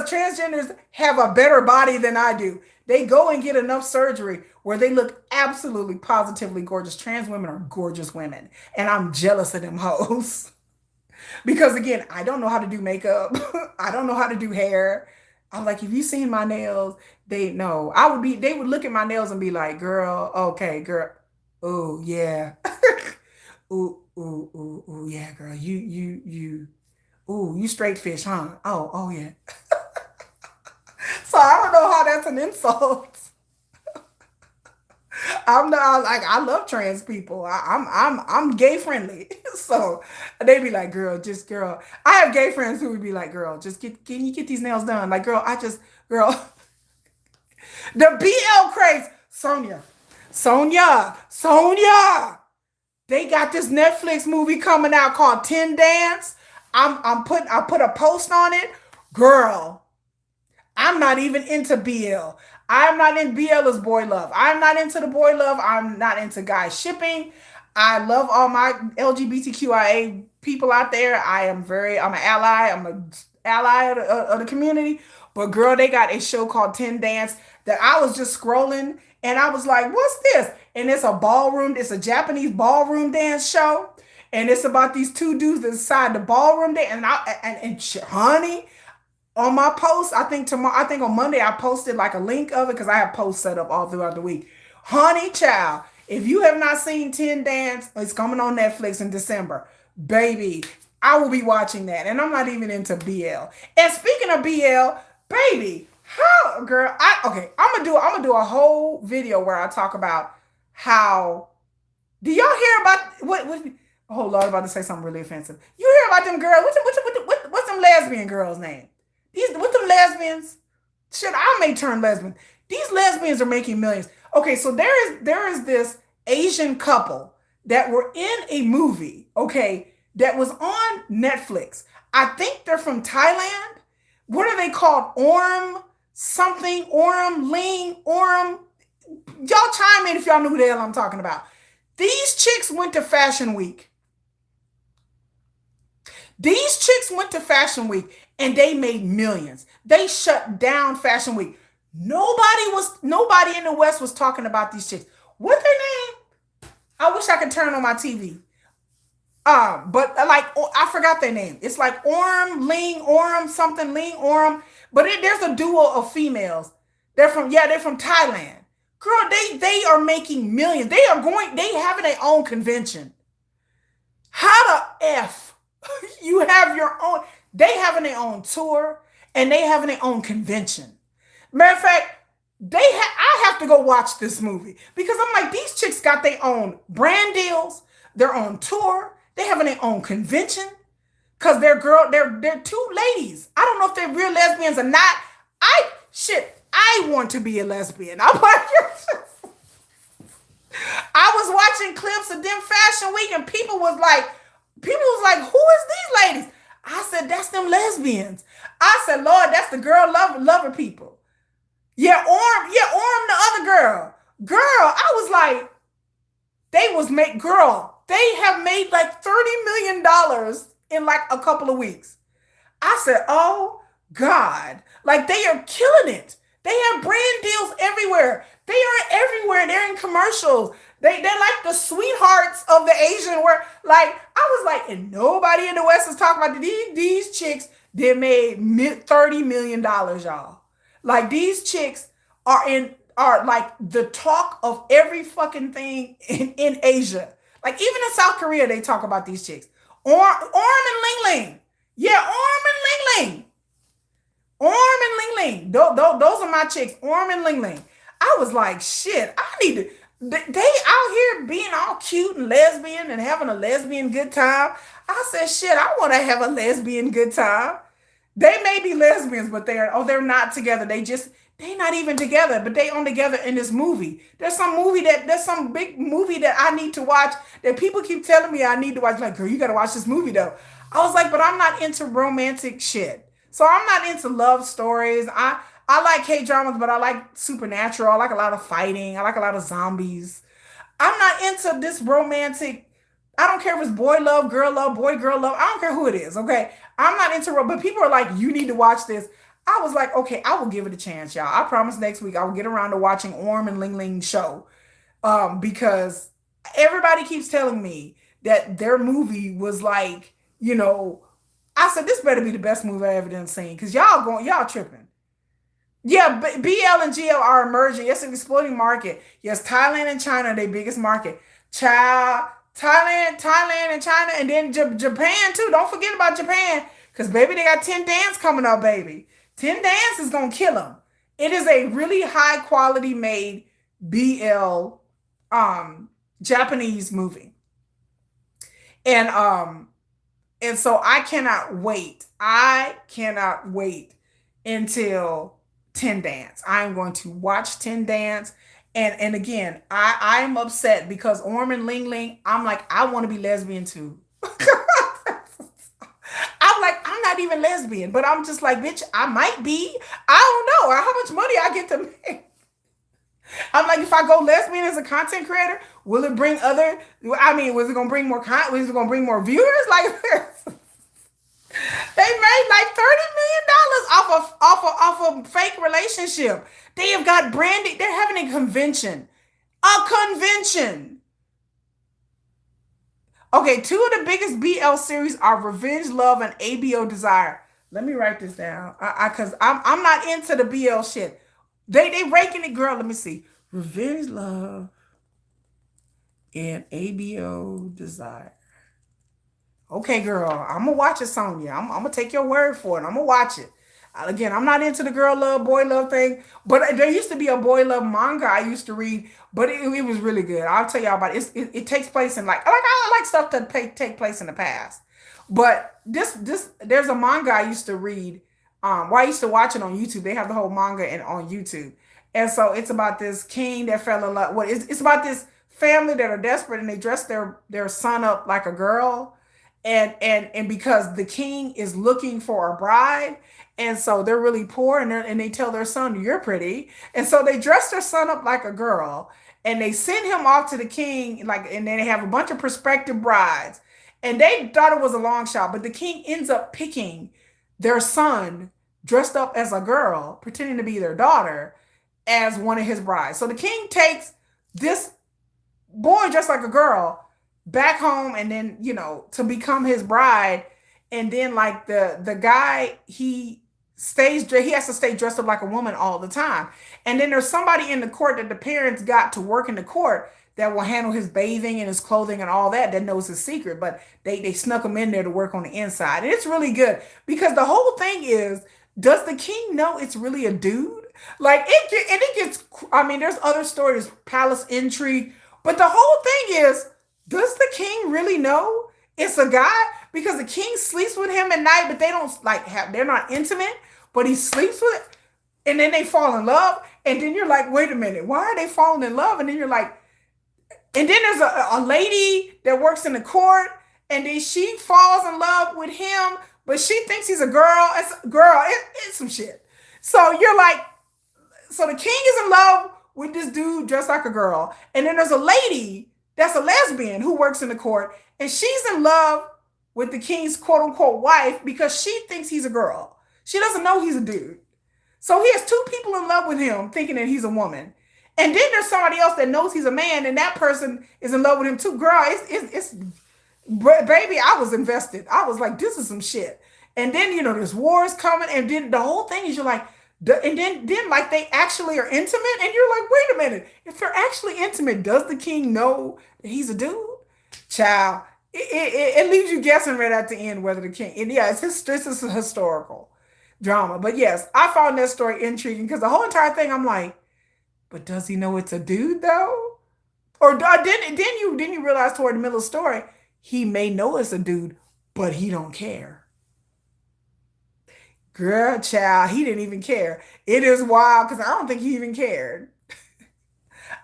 transgenders have a better body than I do. They go and get enough surgery where they look absolutely positively gorgeous. Trans women are gorgeous women, and I'm jealous of them hoes. Because again, I don't know how to do makeup. I don't know how to do hair. I'm like, have you seen my nails? They know. They would look at my nails and be like, girl, okay, girl. Oh, yeah. Ooh, yeah, girl. Ooh, you straight fish, huh? Oh, yeah. So I don't know how that's an insult. I'm not like I love trans people. I'm gay friendly. So they be like, girl. I have gay friends who would be like, girl, can you get these nails done? Like, girl, the BL craze, Sonia. They got this Netflix movie coming out called Ten Dance. I put a post on it, girl. I'm not even into BL. I'm not in BL as boy love. I'm not into the boy love. I'm not into guy shipping. I love all my LGBTQIA people out there. I'm an ally. I'm an ally of the community. But girl, they got a show called Ten Dance that I was just scrolling and I was like, what's this? And it's a Japanese ballroom dance show. And it's about these two dudes inside the ballroom dance. Honey, on my post, I think on Monday I posted like a link of it because I have posts set up all throughout the week. Honey child, if you have not seen Ten Dance, it's coming on Netflix in December. Baby, I will be watching that. And I'm not even into BL. And speaking of BL, baby, I'm gonna do a whole video where I talk about how do y'all hear about what oh Lord, I'm about to say something really offensive. You hear about them girls? What's them lesbian girls' name? What them lesbians? Shit, I may turn lesbian. These lesbians are making millions. Okay, so there is this Asian couple that were in a movie, okay, that was on Netflix. I think they're from Thailand. What are they called? Orm Ling, Orm. Y'all chime in if y'all know who the hell I'm talking about. These chicks went to Fashion Week. These chicks went to Fashion Week and they made millions. They shut down Fashion Week. Nobody in the West was talking about these chicks. What their name? I wish I could turn on my TV. But like I forgot their name. It's like Orm, Ling, Orm, something, Ling, Orm. But there's a duo of females. They're from Thailand. Girl, they are making millions. They having their own convention. How the F you have your own, they having their own tour and they having their own convention. Matter of fact, I have to go watch this movie because I'm like, these chicks got their own brand deals, their own tour, they having their own convention. Cause they're two ladies. I don't know if they're real lesbians or not. I want to be a lesbian. I'm like, I was watching clips of them Fashion Week and people was like, who is these ladies? I said, that's them lesbians. I said, Lord, that's the girl lover people. Yeah, Orm, the other girl. Girl, I was like, they have made like $30 million in like a couple of weeks. I said, oh God, like they are killing it. They have brand deals everywhere. They are everywhere. They're in commercials. They're like the sweethearts of the Asian world. Like, I was like, and nobody in the West is talking about these chicks that made $30 million, y'all. Like, these chicks are like the talk of every fucking thing in Asia. Like, even in South Korea, they talk about these chicks. Orm and Ling Ling. Yeah, Orm and Ling Ling. Orm and Ling Ling. Those are my chicks. Orm and Ling Ling. I was like, shit, I need to. They out here being all cute and lesbian and having a lesbian good time. I said, shit, I want to have a lesbian good time. They may be lesbians, but they're not together. They not even together, but they on together in this movie. There's some big movie that I need to watch that people keep telling me I need to watch. Like, girl, you got to watch this movie though. I was like, but I'm not into romantic shit. So I'm not into love stories. I like K-dramas, but I like supernatural. I like a lot of fighting. I like a lot of zombies. I'm not into this romantic. I don't care if it's boy love, boy, girl love. I don't care who it is, okay? I'm not into but people are like, you need to watch this. I was like, okay, I will give it a chance, y'all. I promise next week I will get around to watching Orm and Ling Ling show. Because everybody keeps telling me that their movie was like, I said, this better be the best movie I ever done seen. Because y'all tripping. Yeah, BL and GL are emerging. Yes, an exploding market. Yes, Thailand and China are their biggest market. Thailand and China, and then Japan too. Don't forget about Japan. Because, baby, they got 10 Dance coming up, baby. 10 Dance is going to kill them. It is a really high quality made BL Japanese movie. And so I cannot wait. Until 10 Dance. I'm going to watch 10 Dance. And again, I'm upset because Orm and Ling Ling, I'm like, I want to be lesbian too. I'm like, I'm not even lesbian, but I'm just like, bitch, I might be. I don't know how much money I get to make. I'm like, if I go lesbian as a content creator, will it bring was it going to bring more was it going to bring more viewers? Like this? They made like $30 million off a fake relationship. They have got branding. They're having a convention. Okay, two of the biggest BL series are Revenge Love and ABO Desire. Let me write this down. Cause I'm not into the BL shit. They raking it, girl. Let me see. Revenge Love and ABO Desire. Okay, girl, I'm gonna watch it, Sonya. I'm gonna take your word for it. I'm gonna watch it. Again, I'm not into the girl love, boy love thing, but there used to be a boy love manga I used to read, but it was really good. I'll tell y'all about it. It takes place in I like stuff that take place in the past, but there's a manga I used to read. I used to watch it on YouTube. They have the whole manga on YouTube, and so it's about this king that fell in love. It's about this family that are desperate and they dress their son up like a girl. And because the king is looking for a bride, and so they're really poor, and they tell their son, you're pretty, and so they dress their son up like a girl, and they send him off to the king, and then they have a bunch of prospective brides, and they thought it was a long shot, but the king ends up picking their son dressed up as a girl, pretending to be their daughter, as one of his brides. So the king takes this boy dressed like a girl back home, and then to become his bride, and then like the guy, he has to stay dressed up like a woman all the time, and then there's somebody in the court that the parents got to work in the court that will handle his bathing and his clothing and all that knows his secret, but they snuck him in there to work on the inside, and it's really good because the whole thing is, does the king know it's really a dude? Like it gets. I mean, there's other stories, palace intrigue, but the whole thing is, does the king really know it's a guy? Because the king sleeps with him at night, but they don't like they're not intimate, but he sleeps with it, and then they fall in love, and then you're like, wait a minute, why are they falling in love? And then you're like, and then there's a lady that works in the court, and then she falls in love with him, but she thinks he's a girl. It's some shit. So you're like, so the king is in love with this dude dressed like a girl. And then there's a lady that's a lesbian who works in the court, and she's in love with the king's quote unquote wife because she thinks he's a girl. She doesn't know he's a dude. So he has two people in love with him thinking that he's a woman. And then there's somebody else that knows he's a man, and that person is in love with him too. Girl, it's baby, I was invested. I was like, this is some shit. And then, there's wars coming, and then the whole thing is you're like, and then like they actually are intimate, and you're like, wait a minute, if they're actually intimate, does the king know that he's a dude? Child, it leaves you guessing right at the end whether the king. And yeah, this is a historical drama, but yes, I found that story intriguing because the whole entire thing, I'm like, but does he know it's a dude though? Or didn't you realize toward the middle of the story he may know it's a dude, but he don't care. Girl, child, he didn't even care. It is wild because I don't think he even cared.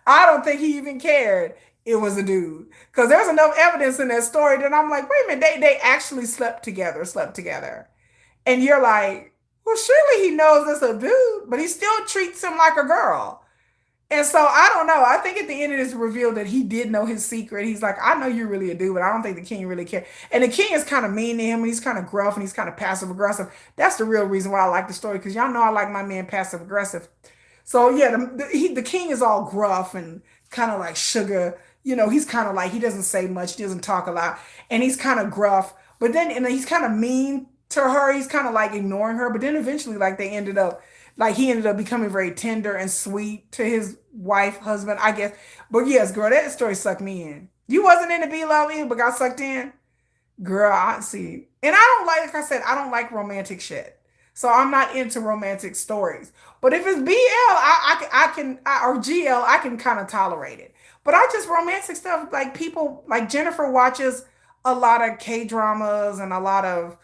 I don't think he even cared it was a dude. Because there's enough evidence in that story that I'm like, wait a minute, they actually slept together. And you're like, well, surely he knows it's a dude, but he still treats him like a girl. And so I don't know. I think at the end it is revealed that he did know his secret. He's like, I know you're really a dude, but I don't think the king really cares. And the king is kind of mean to him. He's kind of gruff and he's kind of passive aggressive. That's the real reason why I like the story, because y'all know I like my man passive aggressive. So yeah, the king is all gruff and kind of like sugar. He's kind of like, he doesn't say much, he doesn't talk a lot, and he's kind of gruff. But then, and he's kind of mean to her. He's kind of like ignoring her. But then eventually, like he ended up becoming very tender and sweet to his wife, husband, I guess. But yes, girl, that story sucked me in. You wasn't into Be Love In, but got sucked in. Girl, I see. And I don't like I said, I don't like romantic shit. So I'm not into romantic stories. But if it's BL, or GL, I can kind of tolerate it. But I just romantic stuff, like people, like Jennifer watches a lot of K dramas and a lot of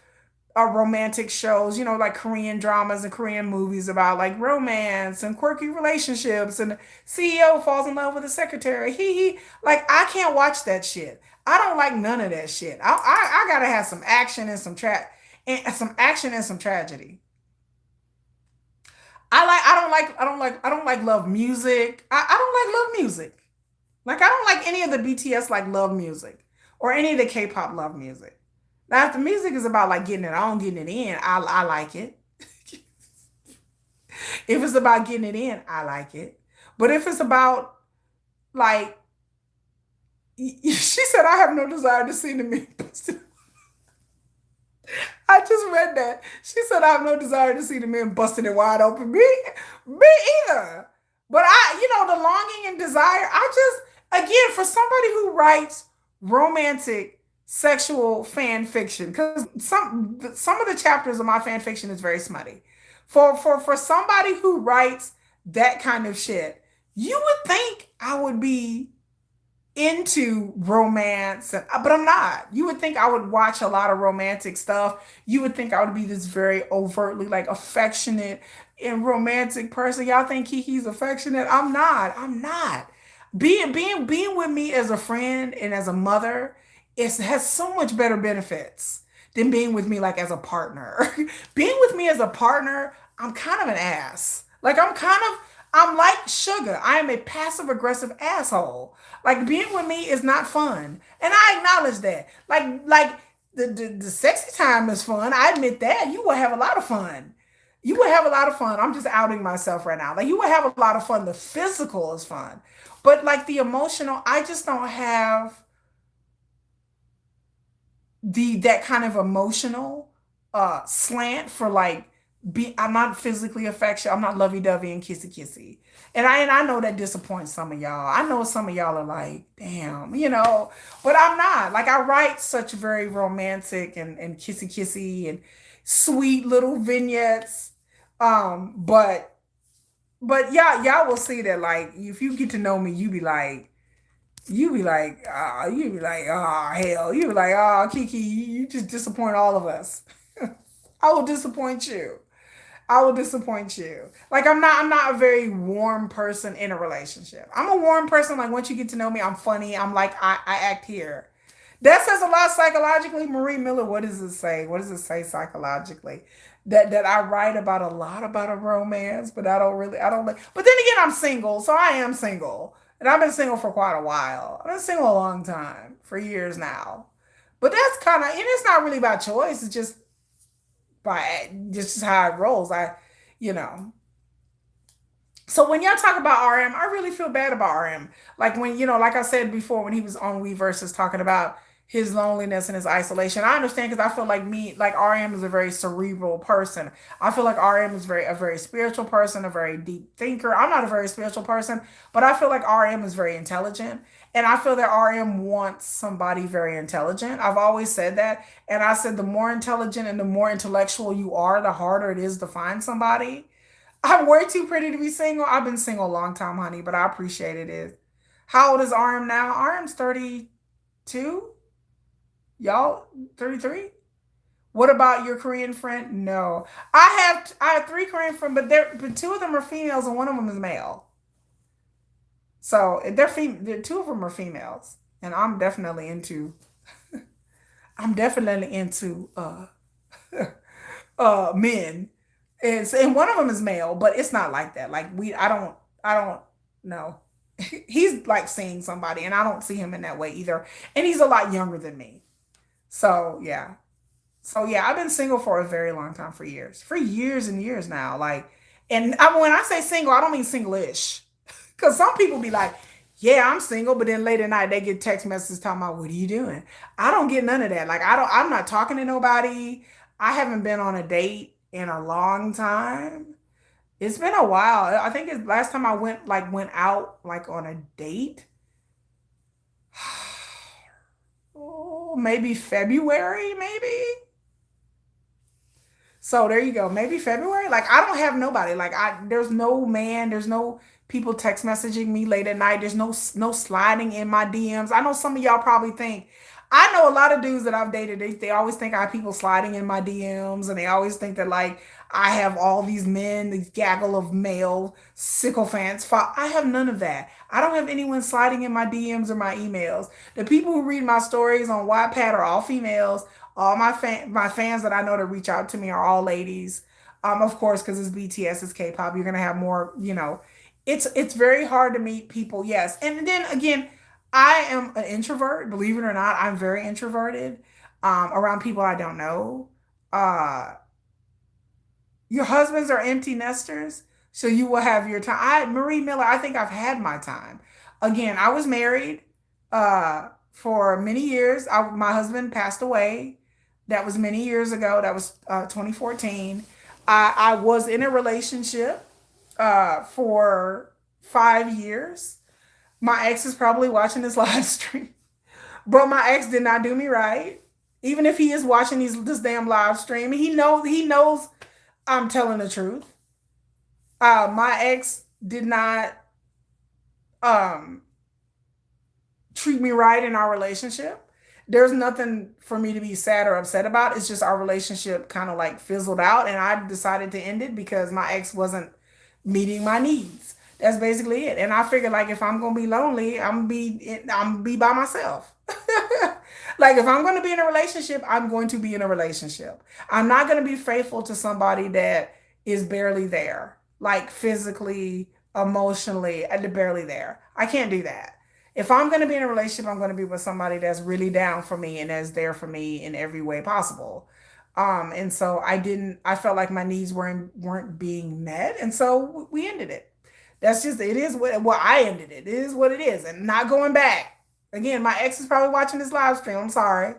romantic shows, like Korean dramas and Korean movies about like romance and quirky relationships, and the CEO falls in love with the secretary. He like I can't watch that shit. I don't like none of that shit. I gotta have some action and some action and some tragedy. I don't like love music. I don't like love music. Like I don't like any of the BTS like love music or any of the K-pop love music. Now, if the music is about like getting it on, getting it in, I like it. If it's about getting it in, I like it. But if it's about like, she said, I have no desire to see the men. I just read that. She said, I have no desire to see the men busting it wide open. Me either. But the longing and desire, again, for somebody who writes romantic sexual fan fiction, because some of the chapters of my fan fiction is very smutty. For somebody who writes that kind of shit, you would think I would be into romance, but I'm not. You would think I would watch a lot of romantic stuff. You would think I would be this very overtly like affectionate and romantic person. Y'all think Kiki's affectionate? I'm not. I'm not. Being with me as a friend and as a mother, it has so much better benefits than being with me like as a partner. Being with me as a partner, I'm kind of an ass. Like I'm like sugar. I am a passive aggressive asshole. Like being with me is not fun. And I acknowledge that. Like the sexy time is fun. I admit that. You will have a lot of fun. You would have a lot of fun. I'm just outing myself right now. Like you would have a lot of fun. The physical is fun. But like the emotional, I just don't have the that kind of emotional slant for like I'm not physically affectionate. I'm not lovey-dovey and kissy-kissy. And I know that disappoints some of y'all. I know some of y'all are like, damn, but I'm not. Like I write such very romantic and kissy-kissy and sweet little vignettes. But yeah, y'all will see that like if you get to know me, you be like, oh hell, you be like, oh Kiki, you just disappoint all of us. I will disappoint you. I will disappoint you. Like I'm not a very warm person in a relationship. I'm a warm person. Like once you get to know me, I'm funny. I'm like I act here. That says a lot psychologically. Marie Miller, what does it say? What does it say psychologically? That I write about a lot about a romance, but I don't like. But then again, I'm single, so I am single, and I've been single for quite a while. I've been single a long time, for years now. But that's kind of, and it's not really by choice. It's just by just how it rolls. You know, so when y'all talk about RM, I really feel bad about RM. Like when, like I said before, when he was on We Versus talking about his loneliness and his isolation, I understand because I feel like like RM is a very cerebral person. I feel like RM is a very spiritual person, a very deep thinker. I'm not a very spiritual person, but I feel like RM is very intelligent. And I feel that RM wants somebody very intelligent. I've always said that. And I said the more intelligent and the more intellectual you are, the harder it is to find somebody. I'm way too pretty to be single. I've been single a long time, honey, but I appreciate it. How old is RM now? RM's 32. Y'all 33? What about your Korean friend? No. I have three Korean friends, but two of them are females and one of them is male. So two of them are females. And I'm definitely into men. And one of them is male, but it's not like that. Like I don't know. He's like seeing somebody, and I don't see him in that way either. And he's a lot younger than me. So yeah. So yeah, I've been single for a very long time, for years and years now. Like, and when I say single, I don't mean single-ish, because some people be like, "Yeah, I'm single," but then late at night they get text messages talking about, "What are you doing?" I don't get none of that. Like, I don't. I'm not talking to nobody. I haven't been on a date in a long time. It's been a while. I think it's last time I went out like on a date. Oh, maybe February, maybe. So there you go. Maybe February. Like I don't have nobody. Like there's no man, there's no people text messaging me late at night. There's no sliding in my DMs. I know some of y'all probably think I know a lot of dudes that I've dated, they always think I have people sliding in my DMs and they always think that like I have all these men, these gaggle of male sycophants. I have none of that. I don't have anyone sliding in my DMs or my emails. The people who read my stories on Wattpad are all females. All my fans that I know that reach out to me are all ladies. Of course, because it's BTS, it's K-pop. You're gonna have more. It's very hard to meet people. Yes, and then again, I am an introvert. Believe it or not, I'm very introverted around people I don't know. Uh, your husbands are empty nesters, so you will have your time. Marie Miller, I think I've had my time. Again, I was married for many years. My husband passed away. That was many years ago. That was 2014. I was in a relationship for 5 years. My ex is probably watching this live stream, but my ex did not do me right. Even if he is watching this damn live stream, he knows I'm telling the truth. My ex did not um treat me right in our relationship. There's nothing for me to be sad or upset about. It's just our relationship kind of like fizzled out, and I decided to end it because my ex wasn't meeting my needs. That's basically it. And I figured like if I'm gonna be lonely, I'm gonna be by myself. Like if I'm gonna be in a relationship, I'm going to be in a relationship. I'm not gonna be faithful to somebody that is barely there, like physically, emotionally, and barely there. I can't do that. If I'm going to be in a relationship, I'm going to be with somebody that's really down for me and that's there for me in every way possible. And so I felt like my needs weren't being met. And so we ended it. That's just, it is what, well, I ended it. It is what it is. And not going back. Again, my ex is probably watching this live stream. I'm sorry.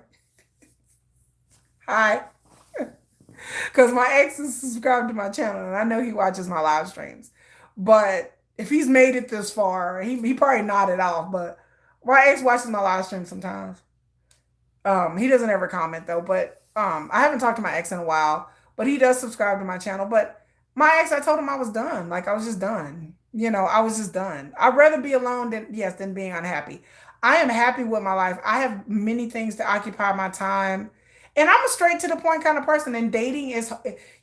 Hi. Because my ex is subscribed to my channel and I know he watches my live streams. But if he's made it this far, he probably nodded off. But my ex watches my live stream sometimes. He doesn't ever comment though, but I haven't talked to my ex in a while, but he does subscribe to my channel. But my ex, I told him I was done. Like I was just done. I was just done. I'd rather be alone than being unhappy. I am happy with my life. I have many things to occupy my time. And I'm a straight to the point kind of person. And dating is,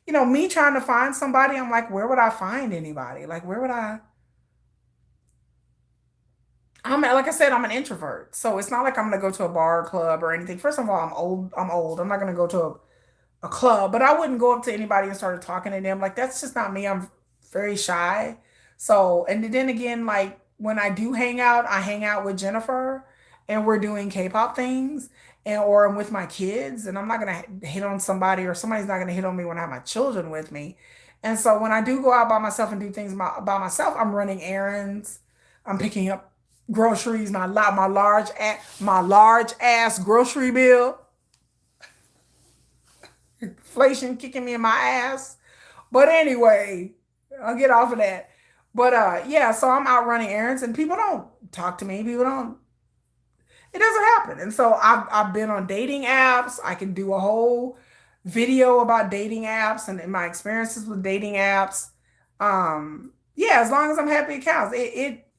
me trying to find somebody, I'm like, where would I find anybody? Like, where would I? Like I said, I'm an introvert. So it's not like I'm gonna go to a bar or club or anything. First of all, I'm old. I'm old. I'm not gonna go to a club, but I wouldn't go up to anybody and start talking to them. Like that's just not me. I'm very shy. So, and then again, like when I do hang out, I hang out with Jennifer and we're doing K-pop things or I'm with my kids and I'm not gonna hit on somebody or somebody's not gonna hit on me when I have my children with me. And so when I do go out by myself and do things by myself, I'm running errands. I'm picking up groceries, my large ass grocery bill, inflation kicking me in my ass. But anyway, I'll get off of that. But yeah, so I'm out running errands and people don't talk to me. People don't, it doesn't happen. And so I've been on dating apps. I can do a whole video about dating apps and my experiences with dating apps. Yeah, as long as I'm happy, it counts.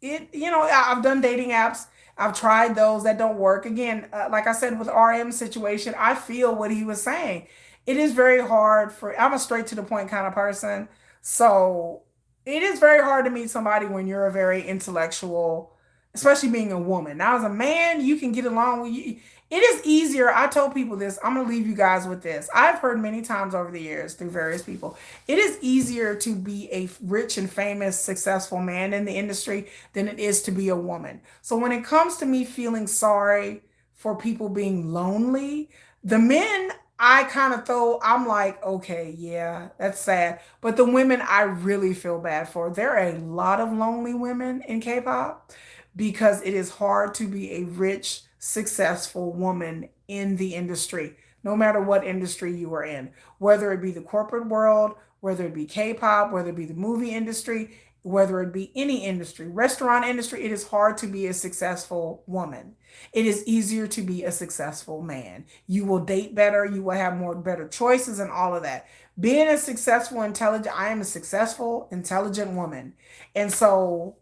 I've done dating apps. I've tried those that don't work. Again, like I said with RM's situation, I feel what he was saying. It is very hard I'm a straight to the point kind of person. So it is very hard to meet somebody when you're a very intellectual, especially being a woman. Now, as a man, you can get along with you. It is easier. I told people this. I'm going to leave you guys with this. I've heard many times over the years through various people. It is easier to be a rich and famous, successful man in the industry than it is to be a woman. So when it comes to me feeling sorry for people being lonely, the men I kind of throw, I'm like, okay, yeah, that's sad. But the women I really feel bad for. There are a lot of lonely women in K-pop because it is hard to be a rich, successful woman in the industry, no matter what industry you are in, whether it be the corporate world, whether it be K-pop, whether it be the movie industry, whether it be any industry, restaurant industry, it is hard to be a successful woman. It is easier to be a successful man. You will date better, you will have more better choices and all of that. Being a successful, intelligent, I am a successful, intelligent woman. And so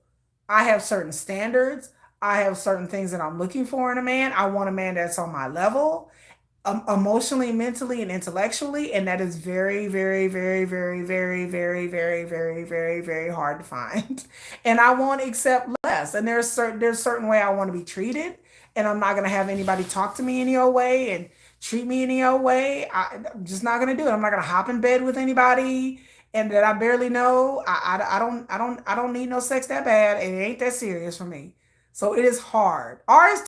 I have certain standards. I have certain things that I'm looking for in a man. I want a man that's on my level, emotionally, mentally, and intellectually, and that is very, very, very, very, very, very, very, very, very, very hard to find. And I won't accept less. And there's certain way I want to be treated, and I'm not gonna have anybody talk to me any old way and treat me any old way. I'm just not gonna do it. I'm not gonna hop in bed with anybody and that I barely know. I don't need no sex that bad, and it ain't that serious for me. So it is hard. Ours